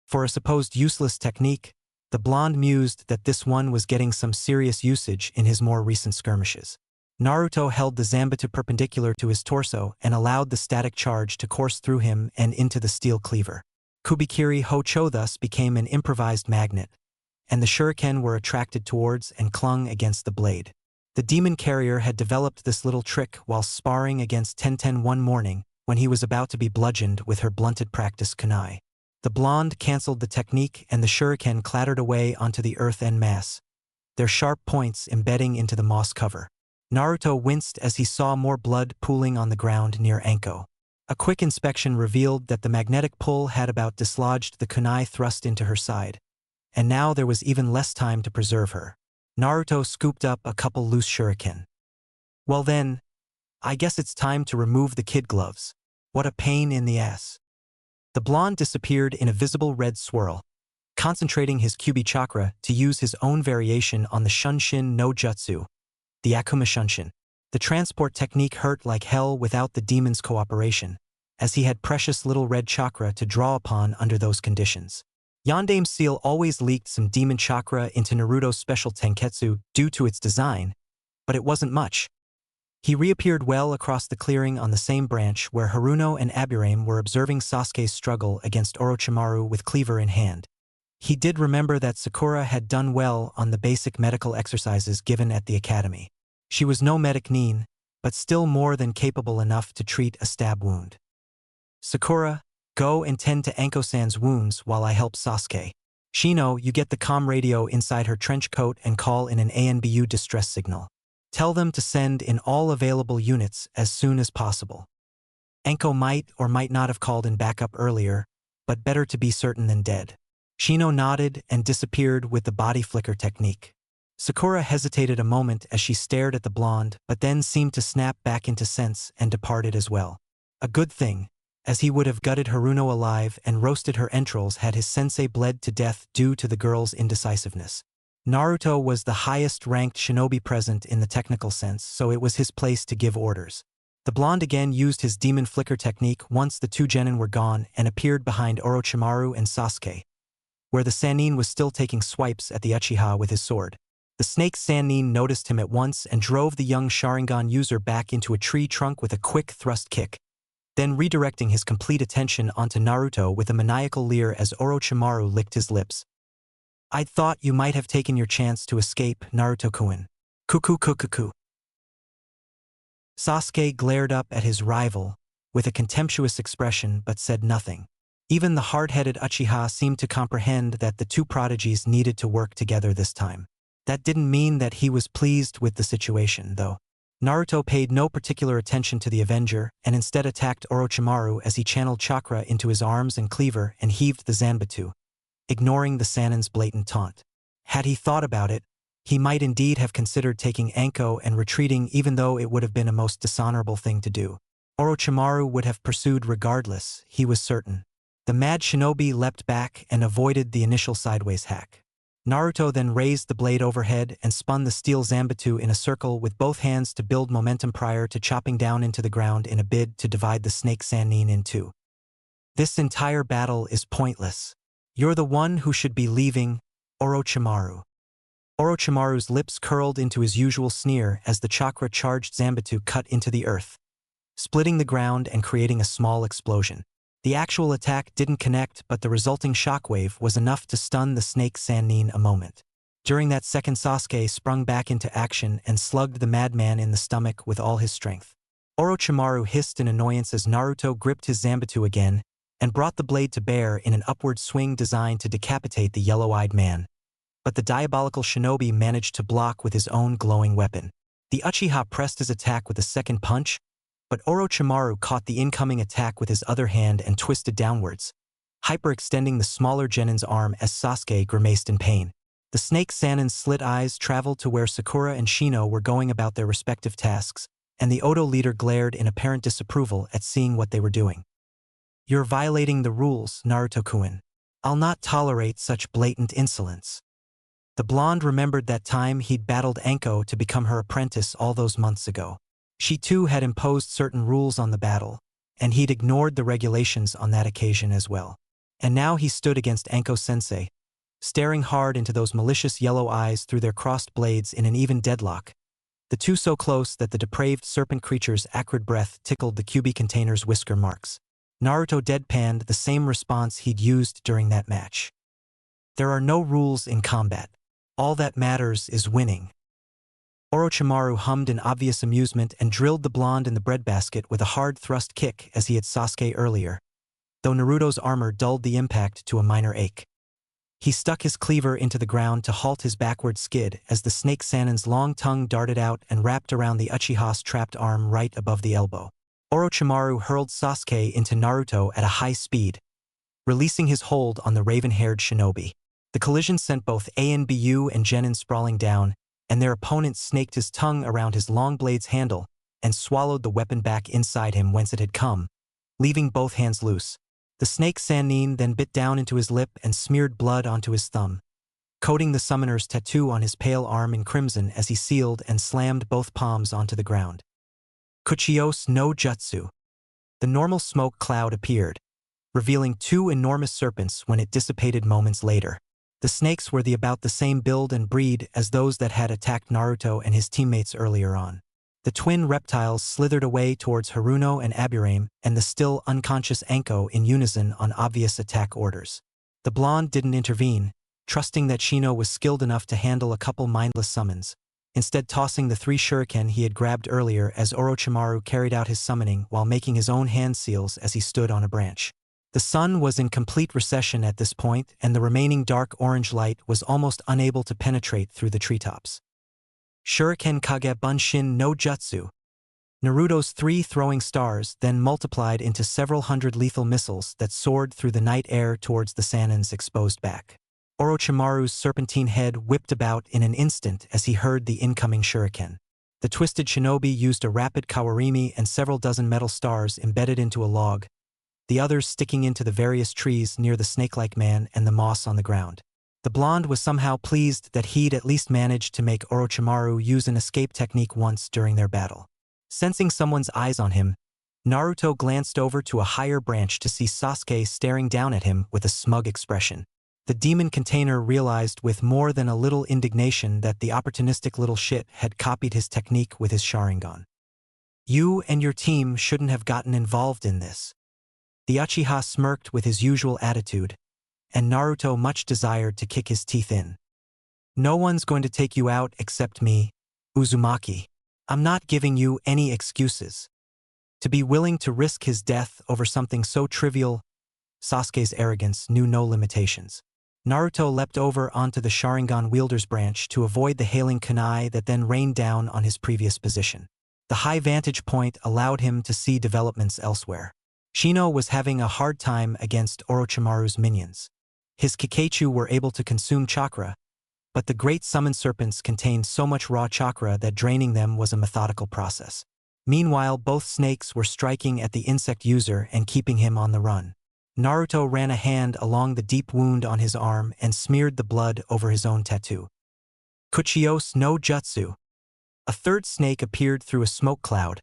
For a supposed useless technique, the blonde mused that this one was getting some serious usage in his more recent skirmishes. Naruto held the Zanbatsu perpendicular to his torso and allowed the static charge to course through him and into the steel cleaver. Kubikiri Hocho thus became an improvised magnet, and the shuriken were attracted towards and clung against the blade. The demon carrier had developed this little trick while sparring against Tenten one morning when he was about to be bludgeoned with her blunted practice kunai. The blonde cancelled the technique and the shuriken clattered away onto the earth en masse, their sharp points embedding into the moss cover. Naruto winced as he saw more blood pooling on the ground near Anko. A quick inspection revealed that the magnetic pull had about dislodged the kunai thrust into her side, and now there was even less time to preserve her. Naruto scooped up a couple loose shuriken. Well then, I guess it's time to remove the kid gloves. What a pain in the ass. The blonde disappeared in a visible red swirl, concentrating his Kyubi chakra to use his own variation on the Shunshin no Jutsu, the Akuma Shunshin. The transport technique hurt like hell without the demon's cooperation, as he had precious little red chakra to draw upon under those conditions. Yondame's seal always leaked some demon chakra into Naruto's special tenketsu due to its design, but it wasn't much. He reappeared well across the clearing on the same branch where Haruno and Aburame were observing Sasuke's struggle against Orochimaru with cleaver in hand. He did remember that Sakura had done well on the basic medical exercises given at the academy. She was no medic nin, but still more than capable enough to treat a stab wound. Sakura, go and tend to Anko-san's wounds while I help Sasuke. Shino, you get the comm radio inside her trench coat and call in an ANBU distress signal. Tell them to send in all available units as soon as possible. Anko might or might not have called in backup earlier, but better to be certain than dead. Shino nodded and disappeared with the body flicker technique. Sakura hesitated a moment as she stared at the blonde, but then seemed to snap back into sense and departed as well. A good thing, as he would have gutted Haruno alive and roasted her entrails had his sensei bled to death due to the girl's indecisiveness. Naruto was the highest-ranked shinobi present in the technical sense, so it was his place to give orders. The blonde again used his demon flicker technique once the two genin were gone and appeared behind Orochimaru and Sasuke, where the Sannin was still taking swipes at the Uchiha with his sword. The snake Sannin noticed him at once and drove the young Sharingan user back into a tree trunk with a quick thrust kick, then redirecting his complete attention onto Naruto with a maniacal leer as Orochimaru licked his lips. I'd thought you might have taken your chance to escape, Naruto-kun. Kuku. Sasuke glared up at his rival with a contemptuous expression but said nothing. Even the hard-headed Uchiha seemed to comprehend that the two prodigies needed to work together this time. That didn't mean that he was pleased with the situation, though. Naruto paid no particular attention to the Avenger and instead attacked Orochimaru as he channeled chakra into his arms and cleaver and heaved the Zanbatsu, ignoring the Sannin's blatant taunt. Had he thought about it, he might indeed have considered taking Anko and retreating even though it would have been a most dishonorable thing to do. Orochimaru would have pursued regardless, he was certain. The mad shinobi leapt back and avoided the initial sideways hack. Naruto then raised the blade overhead and spun the steel Zanbatsu in a circle with both hands to build momentum prior to chopping down into the ground in a bid to divide the snake Sannin in two. This entire battle is pointless. You're the one who should be leaving, Orochimaru. Orochimaru's lips curled into his usual sneer as the chakra-charged Zanbatsu cut into the earth, splitting the ground and creating a small explosion. The actual attack didn't connect, but the resulting shockwave was enough to stun the snake Sannin a moment. During that second, Sasuke sprung back into action and slugged the madman in the stomach with all his strength. Orochimaru hissed in annoyance as Naruto gripped his Zanbatsu again and brought the blade to bear in an upward swing designed to decapitate the yellow-eyed man. But the diabolical shinobi managed to block with his own glowing weapon. The Uchiha pressed his attack with a second punch, but Orochimaru caught the incoming attack with his other hand and twisted downwards, hyperextending the smaller Genin's arm as Sasuke grimaced in pain. The snake Sannin's slit eyes traveled to where Sakura and Shino were going about their respective tasks, and the Odo leader glared in apparent disapproval at seeing what they were doing. "You're violating the rules, Naruto-kun. I'll not tolerate such blatant insolence." The blonde remembered that time he'd battled Anko to become her apprentice all those months ago. She too had imposed certain rules on the battle, and he'd ignored the regulations on that occasion as well. And now he stood against Anko Sensei, staring hard into those malicious yellow eyes through their crossed blades in an even deadlock, the two so close that the depraved serpent creature's acrid breath tickled the Kyuubi container's whisker marks. Naruto deadpanned the same response he'd used during that match. "There are no rules in combat. All that matters is winning." Orochimaru hummed in obvious amusement and drilled the blonde in the breadbasket with a hard thrust kick as he had Sasuke earlier, though Naruto's armor dulled the impact to a minor ache. He stuck his cleaver into the ground to halt his backward skid as the snake Sannin's long tongue darted out and wrapped around the Uchiha's trapped arm right above the elbow. Orochimaru hurled Sasuke into Naruto at a high speed, releasing his hold on the raven-haired shinobi. The collision sent both Anbu and Genin sprawling down, and their opponent snaked his tongue around his long blade's handle and swallowed the weapon back inside him whence it had come, leaving both hands loose. The snake Sannin then bit down into his lip and smeared blood onto his thumb, coating the summoner's tattoo on his pale arm in crimson as he sealed and slammed both palms onto the ground. Kuchios no Jutsu. The normal smoke cloud appeared, revealing two enormous serpents when it dissipated moments later. The snakes were about the same build and breed as those that had attacked Naruto and his teammates earlier on. The twin reptiles slithered away towards Haruno and Aburame and the still unconscious Anko in unison on obvious attack orders. The blonde didn't intervene, trusting that Shino was skilled enough to handle a couple mindless summons, instead tossing the 3 shuriken he had grabbed earlier as Orochimaru carried out his summoning while making his own hand seals as he stood on a branch. The sun was in complete recession at this point, and the remaining dark orange light was almost unable to penetrate through the treetops. Shuriken Kage Bunshin no Jutsu. Naruto's 3 throwing stars then multiplied into several hundred lethal missiles that soared through the night air towards the Sannin's exposed back. Orochimaru's serpentine head whipped about in an instant as he heard the incoming shuriken. The twisted shinobi used a rapid kawarimi and several dozen metal stars embedded into a log, the others sticking into the various trees near the snake-like man and the moss on the ground. The blonde was somehow pleased that he'd at least managed to make Orochimaru use an escape technique once during their battle. Sensing someone's eyes on him, Naruto glanced over to a higher branch to see Sasuke staring down at him with a smug expression. The demon container realized with more than a little indignation that the opportunistic little shit had copied his technique with his Sharingan. "You and your team shouldn't have gotten involved in this." The Uchiha smirked with his usual attitude, and Naruto much desired to kick his teeth in. "No one's going to take you out except me, Uzumaki. I'm not giving you any excuses." To be willing to risk his death over something so trivial, Sasuke's arrogance knew no limitations. Naruto leapt over onto the Sharingan wielder's branch to avoid the hailing kunai that then rained down on his previous position. The high vantage point allowed him to see developments elsewhere. Shino was having a hard time against Orochimaru's minions. His Kikaichu were able to consume chakra, but the great summon serpents contained so much raw chakra that draining them was a methodical process. Meanwhile, both snakes were striking at the insect user and keeping him on the run. Naruto ran a hand along the deep wound on his arm and smeared the blood over his own tattoo. Kuchios no Jutsu. A third snake appeared through a smoke cloud,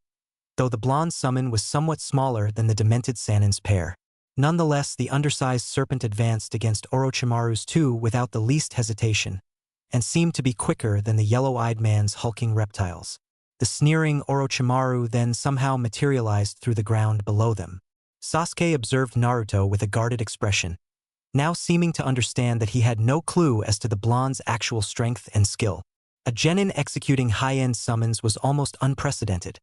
though the blonde summon was somewhat smaller than the demented Sanin's pair. Nonetheless, the undersized serpent advanced against Orochimaru's two without the least hesitation, and seemed to be quicker than the yellow-eyed man's hulking reptiles. The sneering Orochimaru then somehow materialized through the ground below them. Sasuke observed Naruto with a guarded expression, now seeming to understand that he had no clue as to the blonde's actual strength and skill. A genin executing high-end summons was almost unprecedented,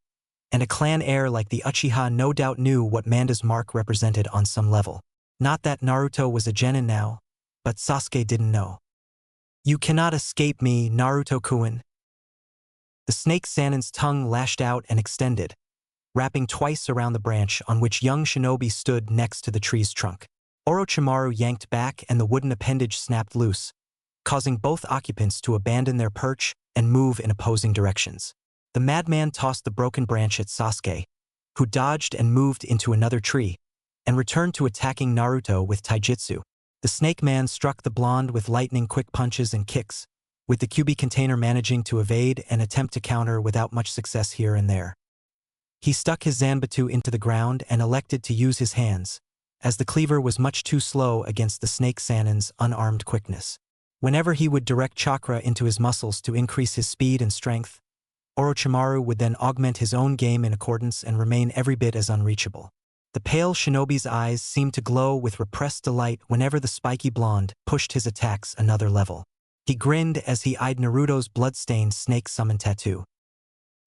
and a clan heir like the Uchiha no doubt knew what Manda's mark represented on some level. Not that Naruto was a genin now, but Sasuke didn't know. "You cannot escape me, Naruto-kun." The snake Sanin's tongue lashed out and extended, wrapping twice around the branch on which young shinobi stood next to the tree's trunk. Orochimaru yanked back and the wooden appendage snapped loose, causing both occupants to abandon their perch and move in opposing directions. The madman tossed the broken branch at Sasuke, who dodged and moved into another tree, and returned to attacking Naruto with taijutsu. The snake man struck the blonde with lightning-quick punches and kicks, with the Kyuubi container managing to evade and attempt to counter without much success here and there. He stuck his zanbatsu into the ground and elected to use his hands, as the cleaver was much too slow against the snake Sanin's unarmed quickness. Whenever he would direct chakra into his muscles to increase his speed and strength, Orochimaru would then augment his own game in accordance and remain every bit as unreachable. The pale shinobi's eyes seemed to glow with repressed delight whenever the spiky blonde pushed his attacks another level. He grinned as he eyed Naruto's blood-stained snake summon tattoo.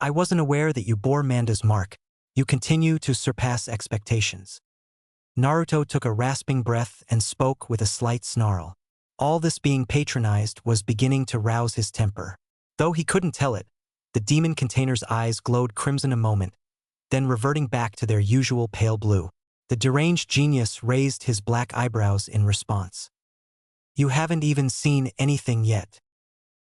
"I wasn't aware that you bore Manda's mark. You continue to surpass expectations." Naruto took a rasping breath and spoke with a slight snarl. All this being patronized was beginning to rouse his temper. Though he couldn't tell it, the demon container's eyes glowed crimson a moment, then reverting back to their usual pale blue. The deranged genius raised his black eyebrows in response. "You haven't even seen anything yet."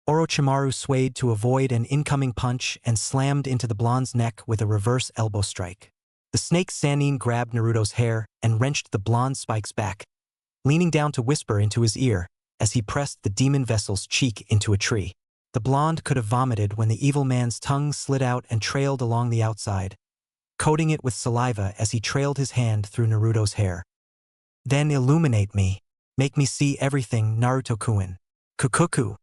Orochimaru swayed to avoid an incoming punch and slammed into the blonde's neck with a reverse elbow strike. The snake Sanin grabbed Naruto's hair and wrenched the blonde spikes back, leaning down to whisper into his ear as he pressed the demon vessel's cheek into a tree. The blonde could have vomited when the evil man's tongue slid out and trailed along the outside, coating it with saliva as he trailed his hand through Naruto's hair. "Then illuminate me. Make me see everything, Naruto-kun. Kukuku."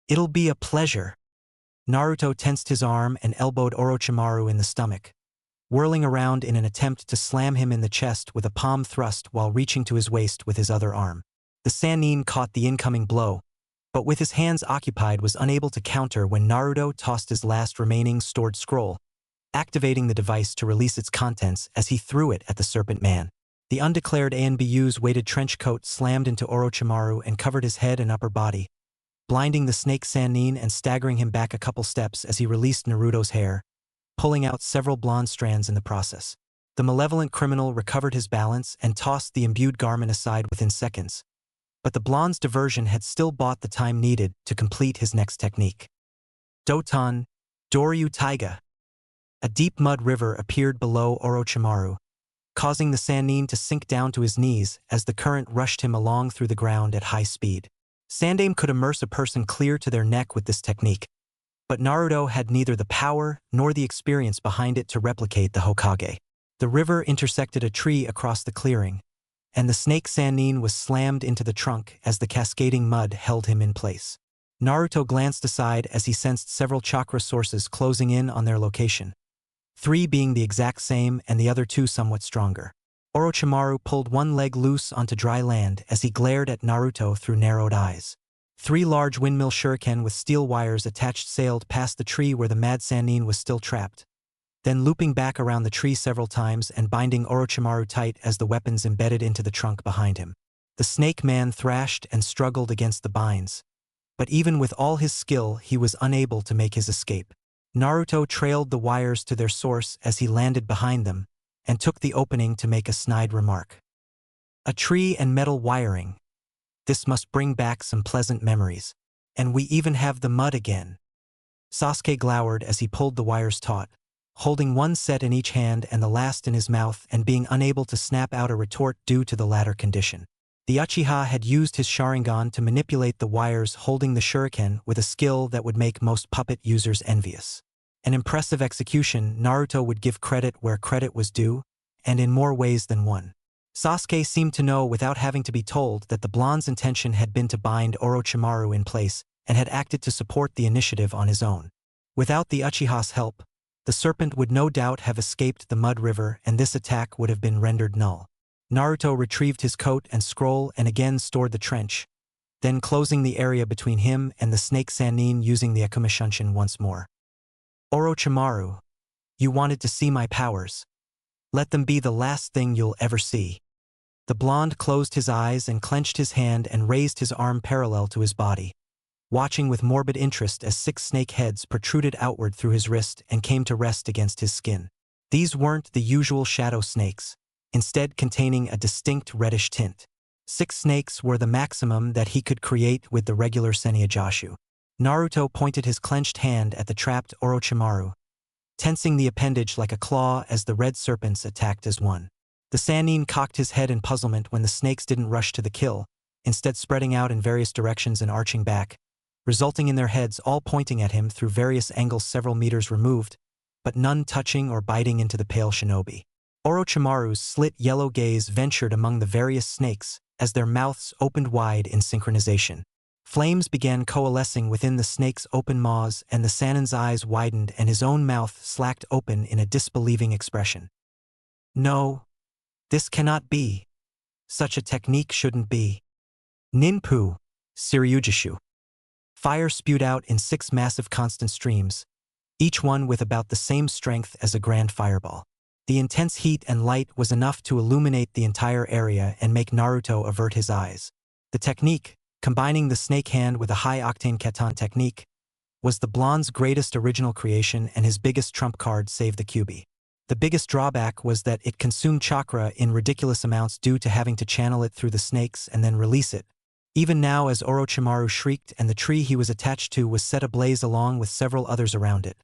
"It'll be a pleasure." Naruto tensed his arm and elbowed Orochimaru in the stomach, whirling around in an attempt to slam him in the chest with a palm thrust while reaching to his waist with his other arm. The Sanin caught the incoming blow, but with his hands occupied was unable to counter when Naruto tossed his last remaining stored scroll, activating the device to release its contents as he threw it at the serpent man. The undeclared ANBU's weighted trench coat slammed into Orochimaru and covered his head and upper body, blinding the snake Sanin and staggering him back a couple steps as he released Naruto's hair, pulling out several blonde strands in the process. The malevolent criminal recovered his balance and tossed the imbued garment aside within seconds, but the blonde's diversion had still bought the time needed to complete his next technique. Doton, Doryu Taiga. A deep mud river appeared below Orochimaru, causing the Sanin to sink down to his knees as the current rushed him along through the ground at high speed. Sandaime could immerse a person clear to their neck with this technique, but Naruto had neither the power nor the experience behind it to replicate the Hokage. The river intersected a tree across the clearing, and the snake Sanin was slammed into the trunk as the cascading mud held him in place. Naruto glanced aside as he sensed several chakra sources closing in on their location, 3 being the exact same and the other 2 somewhat stronger. Orochimaru pulled one leg loose onto dry land as he glared at Naruto through narrowed eyes. 3 large windmill shuriken with steel wires attached sailed past the tree where the mad Sanin was still trapped, then looping back around the tree several times and binding Orochimaru tight as the weapons embedded into the trunk behind him. The snake man thrashed and struggled against the binds, but even with all his skill he was unable to make his escape. Naruto trailed the wires to their source as he landed behind them, and took the opening to make a snide remark. "A tree and metal wiring. This must bring back some pleasant memories. And we even have the mud again." Sasuke glowered as he pulled the wires taut, holding one set in each hand and the last in his mouth and being unable to snap out a retort due to the latter condition. The Uchiha had used his Sharingan to manipulate the wires holding the shuriken with a skill that would make most puppet users envious. An impressive execution, Naruto would give credit where credit was due, and in more ways than one. Sasuke seemed to know without having to be told that the blonde's intention had been to bind Orochimaru in place and had acted to support the initiative on his own. Without the Uchiha's help, the serpent would no doubt have escaped the mud river and this attack would have been rendered null. Naruto retrieved his coat and scroll and again stored the trench, then closing the area between him and the snake Sannin using the Akumashunshin once more. Orochimaru, you wanted to see my powers. Let them be the last thing you'll ever see. The blonde closed his eyes and clenched his hand and raised his arm parallel to his body, watching with morbid interest as 6 snake heads protruded outward through his wrist and came to rest against his skin. These weren't the usual shadow snakes, instead containing a distinct reddish tint. 6 snakes were the maximum that he could create with the regular Senjutsu. Naruto pointed his clenched hand at the trapped Orochimaru, tensing the appendage like a claw as the red serpents attacked as one. The Sannin cocked his head in puzzlement when the snakes didn't rush to the kill, instead spreading out in various directions and arching back, resulting in their heads all pointing at him through various angles several meters removed, but none touching or biting into the pale shinobi. Orochimaru's slit yellow gaze ventured among the various snakes as their mouths opened wide in synchronization. Flames began coalescing within the snake's open maws and the Sannin's eyes widened and his own mouth slacked open in a disbelieving expression. No. This cannot be. Such a technique shouldn't be. Ninpu, Shiryujishu. Fire spewed out in 6 massive constant streams, each one with about the same strength as a grand fireball. The intense heat and light was enough to illuminate the entire area and make Naruto avert his eyes. The technique, combining the snake hand with a high-octane katan technique, was the blonde's greatest original creation and his biggest trump card save the Kyuubi. The biggest drawback was that it consumed chakra in ridiculous amounts due to having to channel it through the snakes and then release it. Even now as Orochimaru shrieked and the tree he was attached to was set ablaze along with several others around it,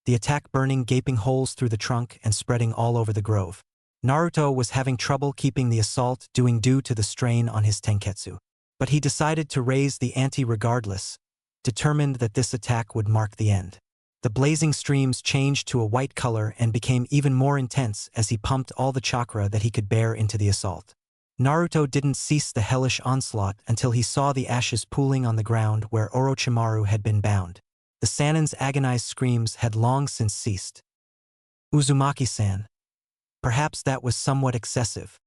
the attack burning gaping holes through the trunk and spreading all over the grove. Naruto was having trouble keeping the assault due to the strain on his tenketsu. But he decided to raise the ante regardless, determined that this attack would mark the end. The blazing streams changed to a white color and became even more intense as he pumped all the chakra that he could bear into the assault. Naruto didn't cease the hellish onslaught until he saw the ashes pooling on the ground where Orochimaru had been bound. The Sannin's agonized screams had long since ceased. Uzumaki-san. Perhaps that was somewhat excessive.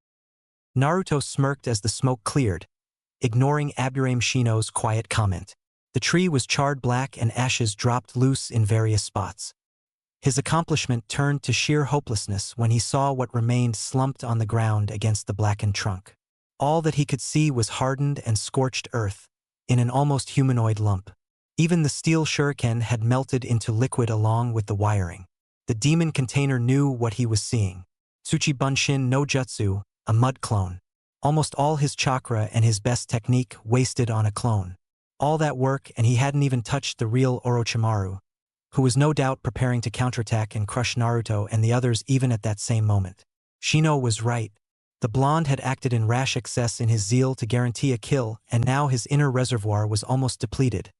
Naruto smirked as the smoke cleared, ignoring Aburame Shino's quiet comment. The tree was charred black and ashes dropped loose in various spots. His accomplishment turned to sheer hopelessness when he saw what remained slumped on the ground against the blackened trunk. All that he could see was hardened and scorched earth, in an almost humanoid lump. Even the steel shuriken had melted into liquid along with the wiring. The demon container knew what he was seeing. Tsuchi Bunshin no Jutsu, a mud clone. Almost all his chakra and his best technique wasted on a clone. All that work and he hadn't even touched the real Orochimaru, who was no doubt preparing to counterattack and crush Naruto and the others even at that same moment. Shino was right. The blonde had acted in rash excess in his zeal to guarantee a kill and now his inner reservoir was almost depleted,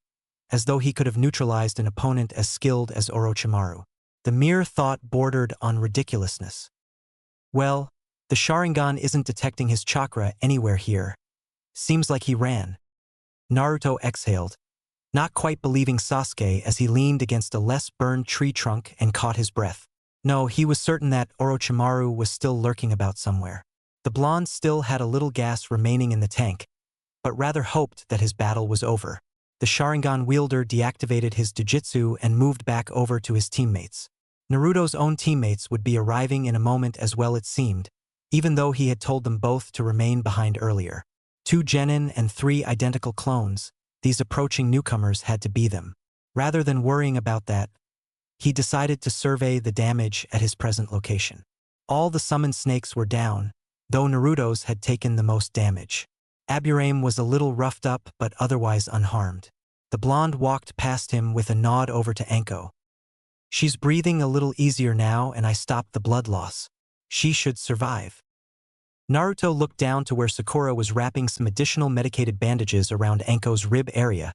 as though he could have neutralized an opponent as skilled as Orochimaru. The mere thought bordered on ridiculousness. Well, the Sharingan isn't detecting his chakra anywhere here. Seems like he ran. Naruto exhaled, not quite believing Sasuke as he leaned against a less burned tree trunk and caught his breath. No, he was certain that Orochimaru was still lurking about somewhere. The blonde still had a little gas remaining in the tank, but rather hoped that his battle was over. The Sharingan wielder deactivated his Jujutsu and moved back over to his teammates. Naruto's own teammates would be arriving in a moment as well it seemed, even though he had told them both to remain behind earlier. 2 genin and 3 identical clones, these approaching newcomers had to be them. Rather than worrying about that, he decided to survey the damage at his present location. All the summoned snakes were down, though Naruto's had taken the most damage. Aburame was a little roughed up but otherwise unharmed. The blonde walked past him with a nod over to Anko. She's breathing a little easier now and I stopped the blood loss. She should survive. Naruto looked down to where Sakura was wrapping some additional medicated bandages around Anko's rib area,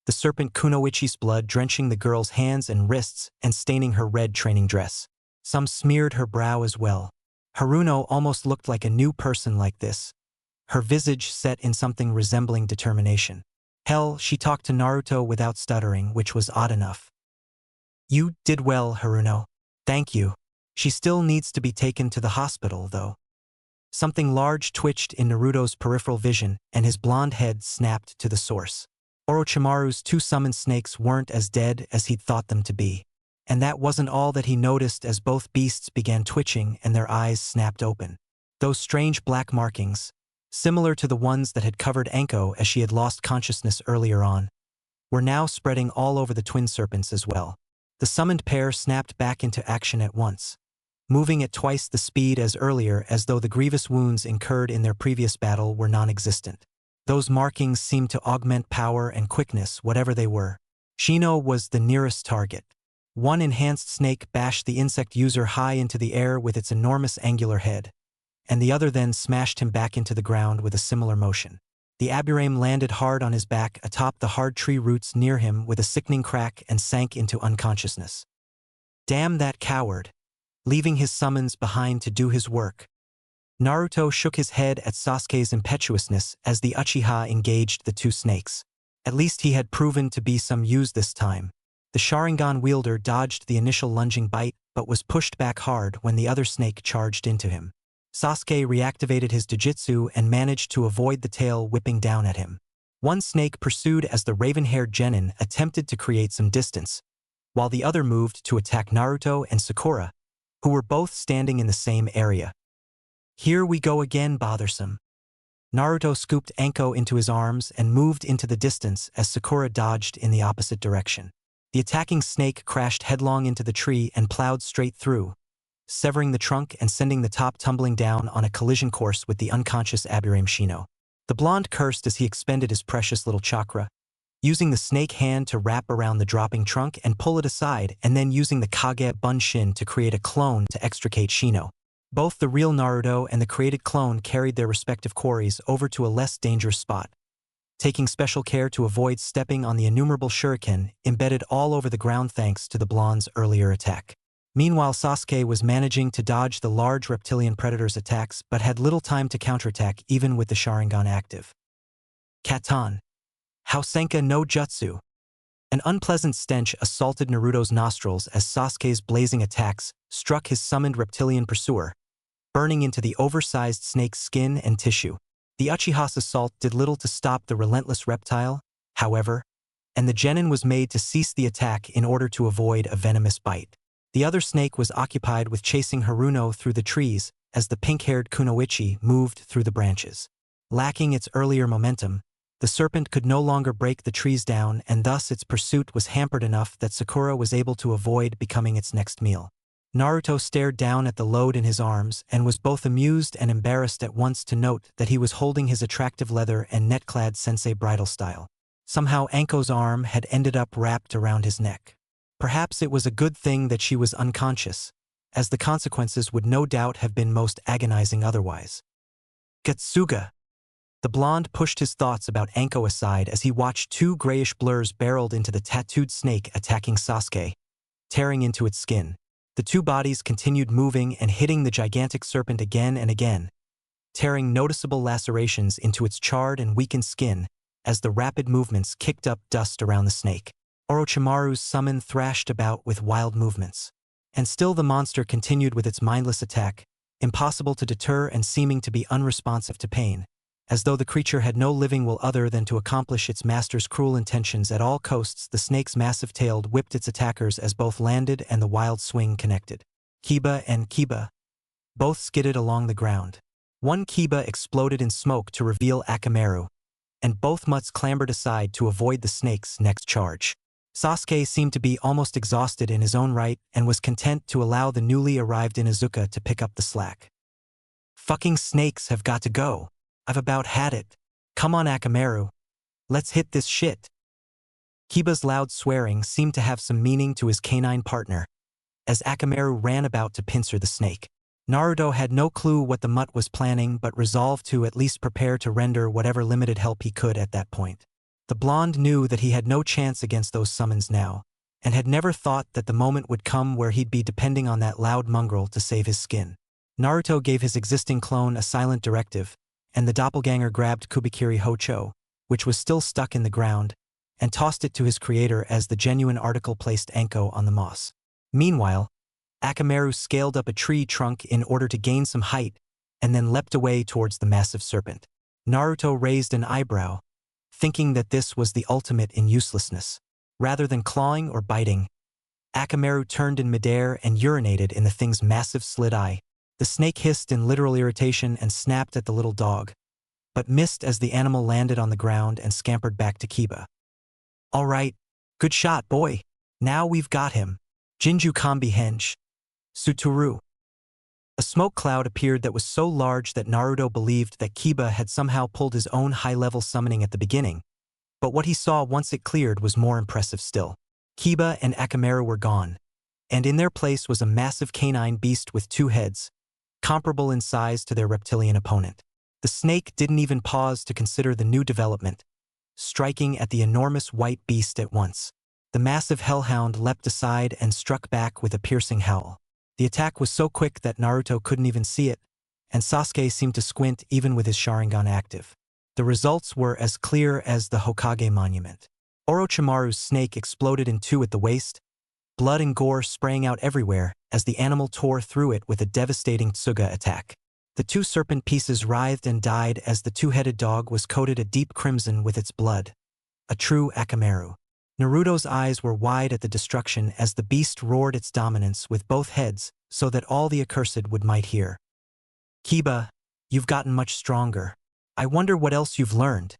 the serpent Kunoichi's blood drenching the girl's hands and wrists and staining her red training dress. Some smeared her brow as well. Haruno almost looked like a new person like this, her visage set in something resembling determination. Hell, she talked to Naruto without stuttering, which was odd enough. You did well, Haruno. Thank you. She still needs to be taken to the hospital, though. Something large twitched in Naruto's peripheral vision, and his blonde head snapped to the source. Orochimaru's two summoned snakes weren't as dead as he'd thought them to be. And that wasn't all that he noticed as both beasts began twitching and their eyes snapped open. Those strange black markings, similar to the ones that had covered Anko as she had lost consciousness earlier on, were now spreading all over the twin serpents as well. The summoned pair snapped back into action at once, moving at twice the speed as earlier, as though the grievous wounds incurred in their previous battle were non-existent. Those markings seemed to augment power and quickness, whatever they were. Shino was the nearest target. One enhanced snake bashed the insect user high into the air with its enormous angular head, and the other then smashed him back into the ground with a similar motion. The aburame landed hard on his back atop the hard tree roots near him with a sickening crack and sank into unconsciousness. Damn that coward, leaving his summons behind to do his work. Naruto shook his head at Sasuke's impetuousness as the Uchiha engaged the two snakes. At least he had proven to be some use this time. The Sharingan wielder dodged the initial lunging bite but was pushed back hard when the other snake charged into him. Sasuke reactivated his Jujutsu and managed to avoid the tail whipping down at him. One snake pursued as the raven-haired Genin attempted to create some distance, while the other moved to attack Naruto and Sakura, who were both standing in the same area. Here we go again, bothersome. Naruto scooped Anko into his arms and moved into the distance as Sakura dodged in the opposite direction. The attacking snake crashed headlong into the tree and plowed straight through, severing the trunk and sending the top tumbling down on a collision course with the unconscious aburame Shino. The blonde cursed as he expended his precious little chakra, using the snake hand to wrap around the dropping trunk and pull it aside, and then using the Kage Bunshin to create a clone to extricate Shino. Both the real Naruto and the created clone carried their respective quarries over to a less dangerous spot, taking special care to avoid stepping on the innumerable shuriken embedded all over the ground thanks to the blonde's earlier attack. Meanwhile, Sasuke was managing to dodge the large reptilian predator's attacks but had little time to counterattack even with the Sharingan active. Katan. Housenka no Jutsu. An unpleasant stench assaulted Naruto's nostrils as Sasuke's blazing attacks struck his summoned reptilian pursuer, burning into the oversized snake's skin and tissue. The Uchiha's assault did little to stop the relentless reptile, however, and the Genin was made to cease the attack in order to avoid a venomous bite. The other snake was occupied with chasing Haruno through the trees as the pink-haired Kunoichi moved through the branches. Lacking its earlier momentum, the serpent could no longer break the trees down, and thus its pursuit was hampered enough that Sakura was able to avoid becoming its next meal. Naruto stared down at the load in his arms and was both amused and embarrassed at once to note that he was holding his attractive leather and net-clad sensei bridal style. Somehow Anko's arm had ended up wrapped around his neck. Perhaps it was a good thing that she was unconscious, as the consequences would no doubt have been most agonizing otherwise. Getsuga. The blonde pushed his thoughts about Anko aside as he watched two grayish blurs barreled into the tattooed snake attacking Sasuke, tearing into its skin. The two bodies continued moving and hitting the gigantic serpent again and again, tearing noticeable lacerations into its charred and weakened skin as the rapid movements kicked up dust around the snake. Orochimaru's summon thrashed about with wild movements. And still the monster continued with its mindless attack, impossible to deter and seeming to be unresponsive to pain, as though the creature had no living will other than to accomplish its master's cruel intentions at all costs. The snake's massive tail whipped its attackers as both landed and the wild swing connected. Kiba and Kiba both skidded along the ground. One Kiba exploded in smoke to reveal Akamaru, and both mutts clambered aside to avoid the snake's next charge. Sasuke seemed to be almost exhausted in his own right and was content to allow the newly arrived Inuzuka to pick up the slack. Fucking snakes have got to go. I've about had it. Come on, Akamaru. Let's hit this shit. Kiba's loud swearing seemed to have some meaning to his canine partner, as Akamaru ran about to pincer the snake. Naruto had no clue what the mutt was planning but resolved to at least prepare to render whatever limited help he could at that point. The blonde knew that he had no chance against those summons now, and had never thought that the moment would come where he'd be depending on that loud mongrel to save his skin. Naruto gave his existing clone a silent directive, and the doppelganger grabbed Kubikiri Hocho, which was still stuck in the ground, and tossed it to his creator as the genuine article placed Anko on the moss. Meanwhile, Akamaru scaled up a tree trunk in order to gain some height, and then leapt away towards the massive serpent. Naruto raised an eyebrow, thinking that this was the ultimate in uselessness. Rather than clawing or biting, Akamaru turned in midair and urinated in the thing's massive slit eye. The snake hissed in literal irritation and snapped at the little dog, but missed as the animal landed on the ground and scampered back to Kiba. "All right, good shot, boy. Now we've got him. Jinju Kambi Hench. Suturu." A smoke cloud appeared that was so large that Naruto believed that Kiba had somehow pulled his own high-level summoning at the beginning, but what he saw once it cleared was more impressive still. Kiba and Akamaru were gone, and in their place was a massive canine beast with 2 heads, comparable in size to their reptilian opponent. The snake didn't even pause to consider the new development, striking at the enormous white beast at once. The massive hellhound leapt aside and struck back with a piercing howl. The attack was so quick that Naruto couldn't even see it, and Sasuke seemed to squint even with his Sharingan active. The results were as clear as the Hokage monument. Orochimaru's snake exploded in 2 at the waist, blood and gore spraying out everywhere as the animal tore through it with a devastating Tsuga attack. The 2 serpent pieces writhed and died as the 2-headed dog was coated a deep crimson with its blood. A true Akamaru. Naruto's eyes were wide at the destruction as the beast roared its dominance with both heads so that all the accursed might hear. "Kiba, you've gotten much stronger. I wonder what else you've learned."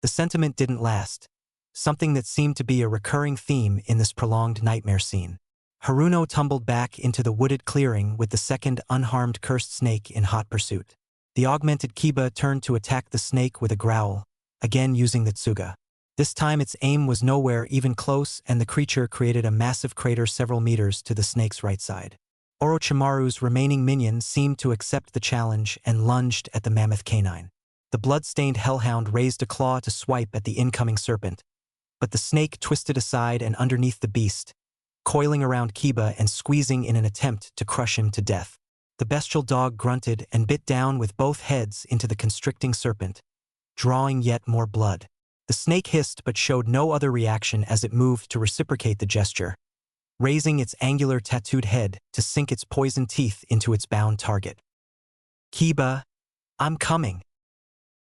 The sentiment didn't last, something that seemed to be a recurring theme in this prolonged nightmare scene. Haruno tumbled back into the wooded clearing with the second unharmed cursed snake in hot pursuit. The augmented Kiba turned to attack the snake with a growl, again using the Tsuga. This time its aim was nowhere even close and the creature created a massive crater several meters to the snake's right side. Orochimaru's remaining minion seemed to accept the challenge and lunged at the mammoth canine. The blood-stained hellhound raised a claw to swipe at the incoming serpent, but the snake twisted aside and underneath the beast, coiling around Kiba and squeezing in an attempt to crush him to death. The bestial dog grunted and bit down with both heads into the constricting serpent, drawing yet more blood. The snake hissed but showed no other reaction as it moved to reciprocate the gesture, raising its angular tattooed head to sink its poisoned teeth into its bound target. "Kiba, I'm coming."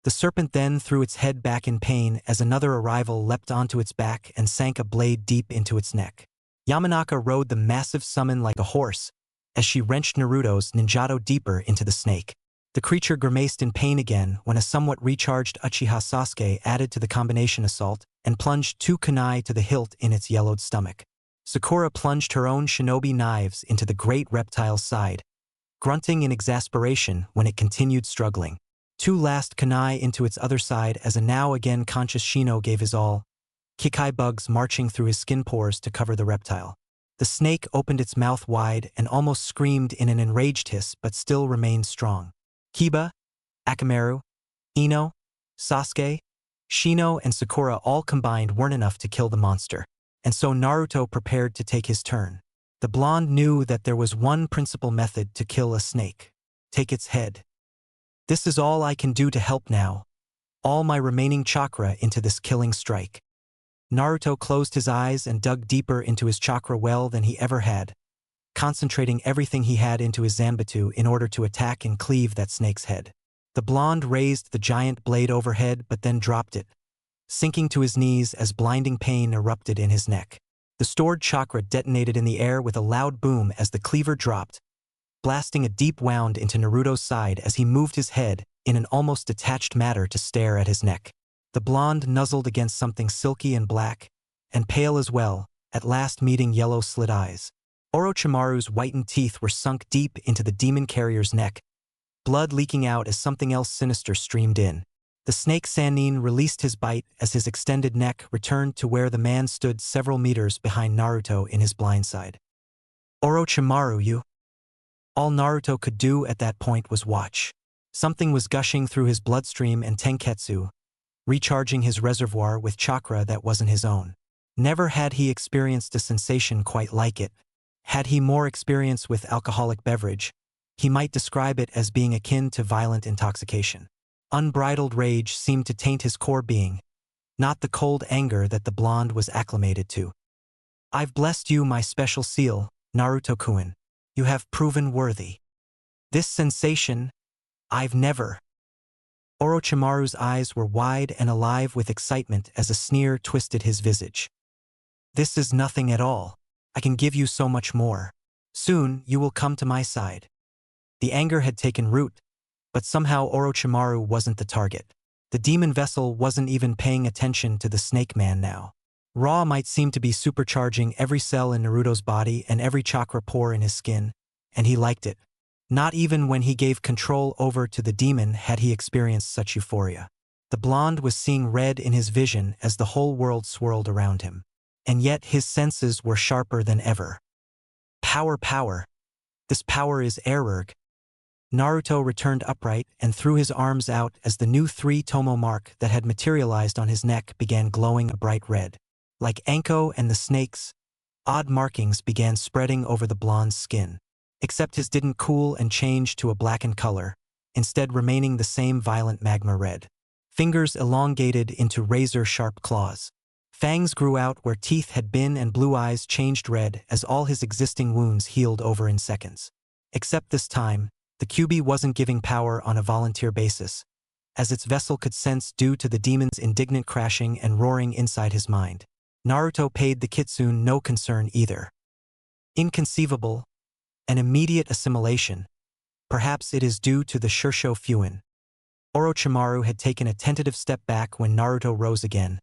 The serpent then threw its head back in pain as another arrival leapt onto its back and sank a blade deep into its neck. Yamanaka rode the massive summon like a horse as she wrenched Naruto's ninjato deeper into the snake. The creature grimaced in pain again when a somewhat recharged Uchiha Sasuke added to the combination assault and plunged 2 kunai to the hilt in its yellowed stomach. Sakura plunged her own shinobi knives into the great reptile's side, grunting in exasperation when it continued struggling. 2 last kunai into its other side as a now again conscious Shino gave his all, Kikai bugs marching through his skin pores to cover the reptile. The snake opened its mouth wide and almost screamed in an enraged hiss but still remained strong. Kiba, Akamaru, Ino, Sasuke, Shino and Sakura all combined weren't enough to kill the monster, and so Naruto prepared to take his turn. The blonde knew that there was one principal method to kill a snake: take its head. "This is all I can do to help now. All my remaining chakra into this killing strike." Naruto closed his eyes and dug deeper into his chakra well than he ever had, concentrating everything he had into his Zanbatsu in order to attack and cleave that snake's head. The blonde raised the giant blade overhead but then dropped it, sinking to his knees as blinding pain erupted in his neck. The stored chakra detonated in the air with a loud boom as the cleaver dropped, blasting a deep wound into Naruto's side as he moved his head in an almost detached manner to stare at his neck. The blonde nuzzled against something silky and black, and pale as well, at last meeting yellow slit eyes. Orochimaru's whitened teeth were sunk deep into the demon carrier's neck, blood leaking out as something else sinister streamed in. The snake Sannin released his bite as his extended neck returned to where the man stood several meters behind Naruto in his blindside. Orochimaru, you? All Naruto could do at that point was watch. Something was gushing through his bloodstream and tenketsu, recharging his reservoir with chakra that wasn't his own. Never had he experienced a sensation quite like it. Had he more experience with alcoholic beverage, he might describe it as being akin to violent intoxication. Unbridled rage seemed to taint his core being, not the cold anger that the blonde was acclimated to. I've blessed you, my special seal, Naruto-kun. You have proven worthy. This sensation, I've never. Orochimaru's eyes were wide and alive with excitement as a sneer twisted his visage. This is nothing at all. I can give you so much more. Soon, you will come to my side. The anger had taken root, but somehow Orochimaru wasn't the target. The demon vessel wasn't even paying attention to the snake man now. Ra might seem to be supercharging every cell in Naruto's body and every chakra pore in his skin, and he liked it. Not even when he gave control over to the demon had he experienced such euphoria. The blonde was seeing red in his vision as the whole world swirled around him. And yet his senses were sharper than ever. Power. This power is erg. Naruto returned upright and threw his arms out as the new 3-tomo mark that had materialized on his neck began glowing a bright red. Like Anko and the snakes, odd markings began spreading over the blonde's skin. Except his didn't cool and change to a blackened color, instead remaining the same violent magma red. Fingers elongated into razor-sharp claws. Fangs grew out where teeth had been and blue eyes changed red as all his existing wounds healed over in seconds. Except this time, the Kyuubi wasn't giving power on a volunteer basis, as its vessel could sense due to the demon's indignant crashing and roaring inside his mind. Naruto paid the kitsune no concern either. Inconceivable. An immediate assimilation. Perhaps it is due to the Shursho Fuin. Orochimaru had taken a tentative step back when Naruto rose again,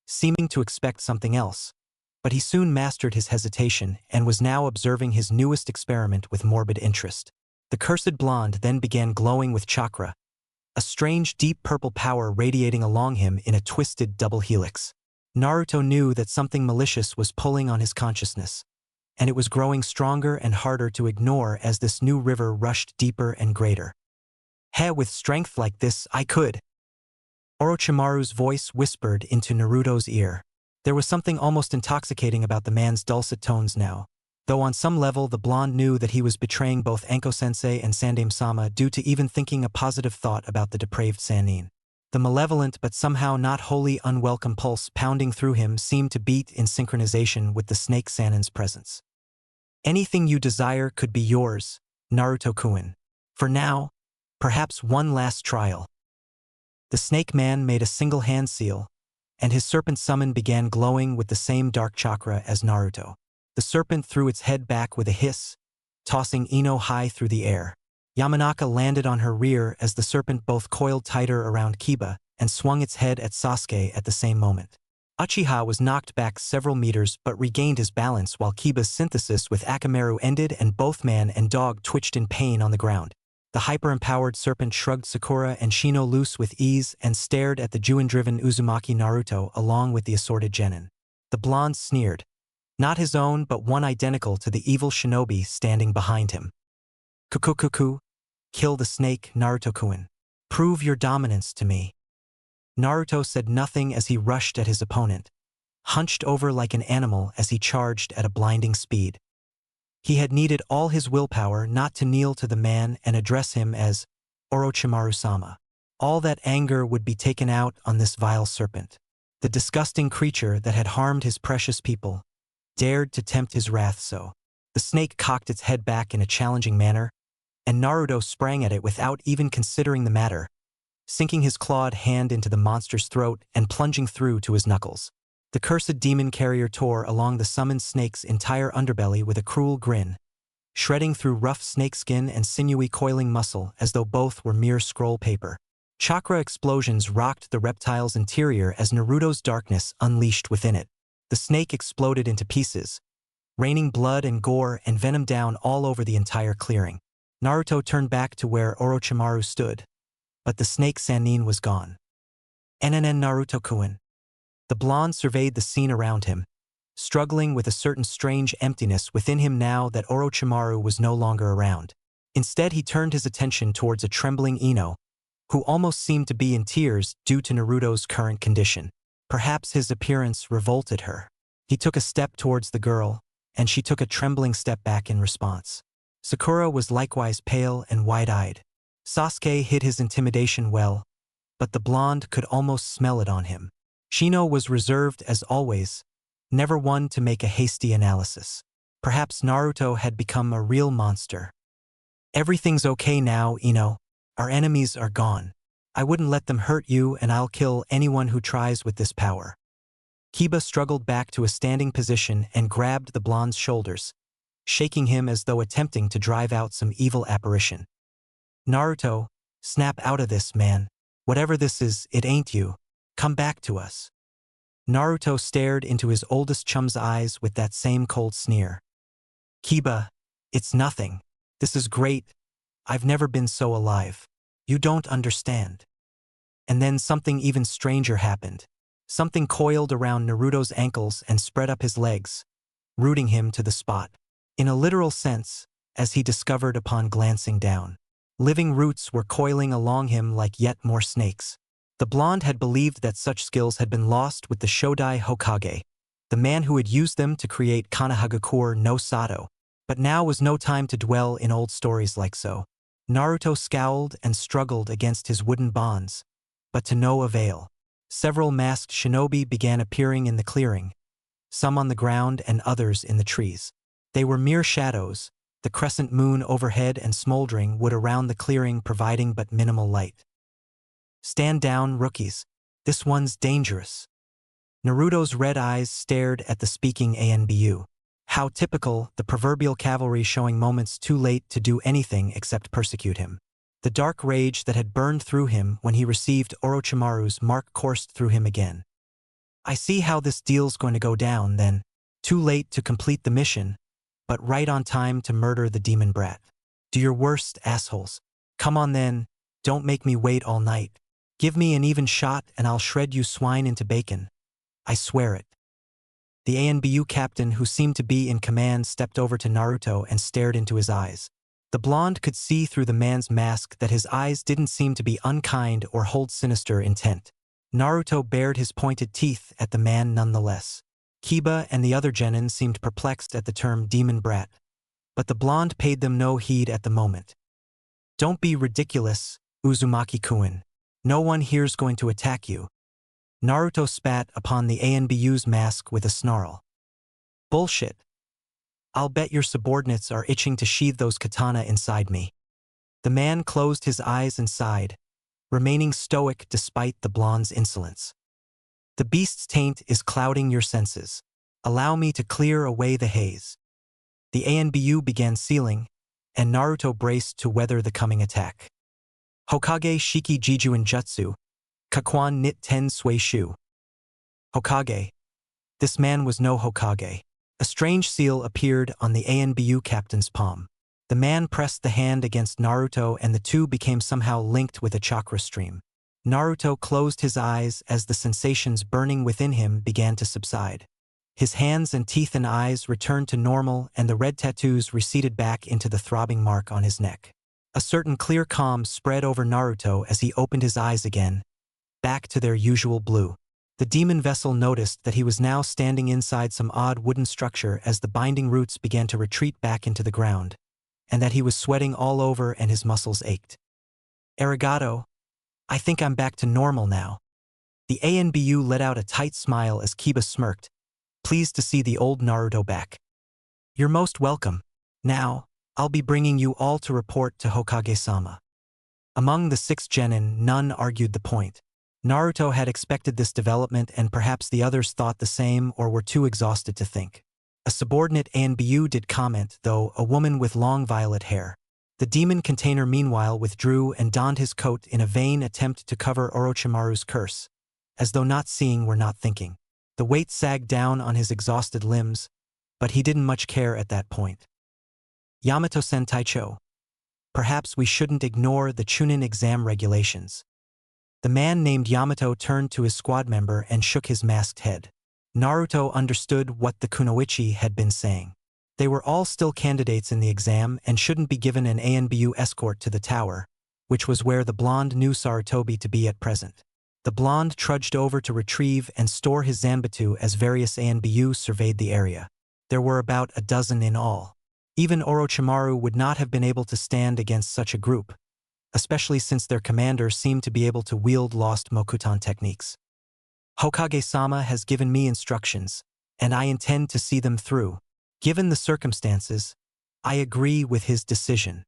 seeming to expect something else, but he soon mastered his hesitation and was now observing his newest experiment with morbid interest. The cursed blonde then began glowing with chakra, a strange deep purple power radiating along him in a twisted double helix. Naruto knew that something malicious was pulling on his consciousness, and it was growing stronger and harder to ignore as this new river rushed deeper and greater. With strength like this, I could. Orochimaru's voice whispered into Naruto's ear. There was something almost intoxicating about the man's dulcet tones now, though on some level the blonde knew that he was betraying both Anko-sensei and Sandaime-sama due to even thinking a positive thought about the depraved Sannin. The malevolent but somehow not wholly unwelcome pulse pounding through him seemed to beat in synchronization with the snake Sannin's presence. Anything you desire could be yours, Naruto-kun. For now, perhaps one last trial. The snake man made a single hand seal, and his serpent summon began glowing with the same dark chakra as Naruto. The serpent threw its head back with a hiss, tossing Ino high through the air. Yamanaka landed on her rear as the serpent both coiled tighter around Kiba and swung its head at Sasuke at the same moment. Uchiha was knocked back several meters but regained his balance while Kiba's synthesis with Akamaru ended and both man and dog twitched in pain on the ground. The hyper-empowered serpent shrugged Sakura and Shino loose with ease and stared at the Juin-driven Uzumaki Naruto along with the assorted genin. The blonde sneered. Not his own but one identical to the evil shinobi standing behind him. Kukukuku, kill the snake, Naruto-kun. Prove your dominance to me. Naruto said nothing as he rushed at his opponent, hunched over like an animal as he charged at a blinding speed. He had needed all his willpower not to kneel to the man and address him as Orochimaru-sama. All that anger would be taken out on this vile serpent. The disgusting creature that had harmed his precious people dared to tempt his wrath so. The snake cocked its head back in a challenging manner, and Naruto sprang at it without even considering the matter, sinking his clawed hand into the monster's throat and plunging through to his knuckles. The cursed demon carrier tore along the summoned snake's entire underbelly with a cruel grin, shredding through rough snakeskin and sinewy coiling muscle as though both were mere scroll paper. Chakra explosions rocked the reptile's interior as Naruto's darkness unleashed within it. The snake exploded into pieces, raining blood and gore and venom down all over the entire clearing. Naruto turned back to where Orochimaru stood, but the snake Sannin was gone. NNN Naruto-kun. The blonde surveyed the scene around him, struggling with a certain strange emptiness within him now that Orochimaru was no longer around. Instead, he turned his attention towards a trembling Ino, who almost seemed to be in tears due to Naruto's current condition. Perhaps his appearance revolted her. He took a step towards the girl, and she took a trembling step back in response. Sakura was likewise pale and wide-eyed. Sasuke hid his intimidation well, but the blonde could almost smell it on him. Shino was reserved as always, never one to make a hasty analysis. Perhaps Naruto had become a real monster. Everything's okay now, Ino. Our enemies are gone. I wouldn't let them hurt you, and I'll kill anyone who tries with this power. Kiba struggled back to a standing position and grabbed the blonde's shoulders, shaking him as though attempting to drive out some evil apparition. Naruto, snap out of this, man. Whatever this is, it ain't you. Come back to us. Naruto stared into his oldest chum's eyes with that same cold sneer. Kiba, it's nothing. This is great. I've never been so alive. You don't understand. And then something even stranger happened. Something coiled around Naruto's ankles and spread up his legs, rooting him to the spot. In a literal sense, as he discovered upon glancing down. Living roots were coiling along him like yet more snakes. The blonde had believed that such skills had been lost with the Shodai Hokage, the man who had used them to create Konohagakure no Sato. But now was no time to dwell in old stories like so. Naruto scowled and struggled against his wooden bonds, but to no avail. Several masked shinobi began appearing in the clearing, some on the ground and others in the trees. They were mere shadows, the crescent moon overhead and smoldering wood around the clearing providing but minimal light. Stand down, rookies. This one's dangerous. Naruto's red eyes stared at the speaking ANBU. How typical, the proverbial cavalry showing moments too late to do anything except persecute him. The dark rage that had burned through him when he received Orochimaru's mark coursed through him again. I see how this deal's going to go down, then. Too late to complete the mission, but right on time to murder the demon brat. Do your worst, assholes. Come on then, don't make me wait all night. Give me an even shot and I'll shred you swine into bacon. I swear it. The ANBU captain, who seemed to be in command, stepped over to Naruto and stared into his eyes. The blonde could see through the man's mask that his eyes didn't seem to be unkind or hold sinister intent. Naruto bared his pointed teeth at the man nonetheless. Kiba and the other genin seemed perplexed at the term demon brat, but the blonde paid them no heed at the moment. Don't be ridiculous, Uzumaki-kun. No one here's going to attack you. Naruto spat upon the ANBU's mask with a snarl. Bullshit. I'll bet your subordinates are itching to sheathe those katana inside me. The man closed his eyes and sighed, remaining stoic despite the blonde's insolence. The beast's taint is clouding your senses. Allow me to clear away the haze. The ANBU began sealing, and Naruto braced to weather the coming attack. Hokage Shiki Jijuin Jutsu, Kakuan Nit Ten Sui Shu. Hokage. This man was no Hokage. A strange seal appeared on the ANBU captain's palm. The man pressed the hand against Naruto and the two became somehow linked with a chakra stream. Naruto closed his eyes as the sensations burning within him began to subside. His hands and teeth and eyes returned to normal and the red tattoos receded back into the throbbing mark on his neck. A certain clear calm spread over Naruto as he opened his eyes again, back to their usual blue. The demon vessel noticed that he was now standing inside some odd wooden structure as the binding roots began to retreat back into the ground, and that he was sweating all over and his muscles ached. Arigato. I think I'm back to normal now. The ANBU let out a tight smile as Kiba smirked, pleased to see the old Naruto back. You're most welcome. Now, I'll be bringing you all to report to Hokage-sama. Among the 6 genin, none argued the point. Naruto had expected this development and perhaps the others thought the same or were too exhausted to think. A subordinate ANBU did comment, though, a woman with long violet hair. The demon container meanwhile withdrew and donned his coat in a vain attempt to cover Orochimaru's curse, as though not seeing were not thinking. The weight sagged down on his exhausted limbs, but he didn't much care at that point. Yamato Sentaicho. Perhaps we shouldn't ignore the Chunin exam regulations. The man named Yamato turned to his squad member and shook his masked head. Naruto understood what the kunoichi had been saying. They were all still candidates in the exam and shouldn't be given an ANBU escort to the tower, which was where the blonde knew Sarutobi to be at present. The blonde trudged over to retrieve and store his Zanbatsu as various ANBU surveyed the area. There were about a dozen in all. Even Orochimaru would not have been able to stand against such a group, especially since their commander seemed to be able to wield lost Mokutan techniques. Hokage-sama has given me instructions, and I intend to see them through. Given the circumstances, I agree with his decision.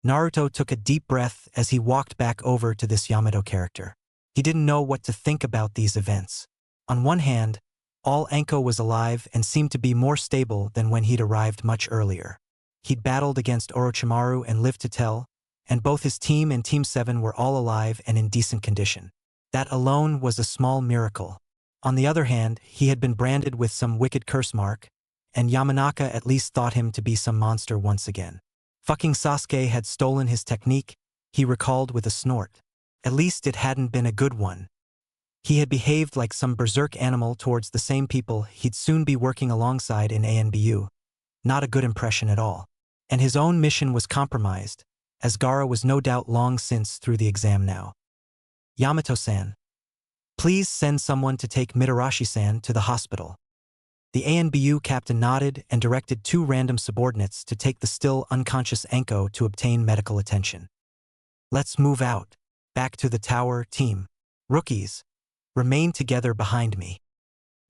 Naruto took a deep breath as he walked back over to this Yamato character. He didn't know what to think about these events. On one hand, all Anko was alive and seemed to be more stable than when he'd arrived much earlier. He'd battled against Orochimaru and lived to tell, and both his team and Team 7 were all alive and in decent condition. That alone was a small miracle. On the other hand, he had been branded with some wicked curse mark, and Yamanaka at least thought him to be some monster once again. Fucking Sasuke had stolen his technique, he recalled with a snort. At least it hadn't been a good one. He had behaved like some berserk animal towards the same people he'd soon be working alongside in ANBU. Not a good impression at all. And his own mission was compromised, as Gaara was no doubt long since through the exam now. Yamato-san, please send someone to take Mitarashi-san to the hospital. The ANBU captain nodded and directed 2 random subordinates to take the still unconscious Anko to obtain medical attention. Let's move out. Back to the tower, team. Rookies, remain together behind me.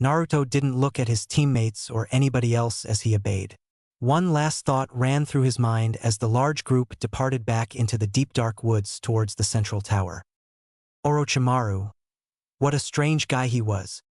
Naruto didn't look at his teammates or anybody else as he obeyed. One last thought ran through his mind as the large group departed back into the deep dark woods towards the central tower. Orochimaru. What a strange guy he was.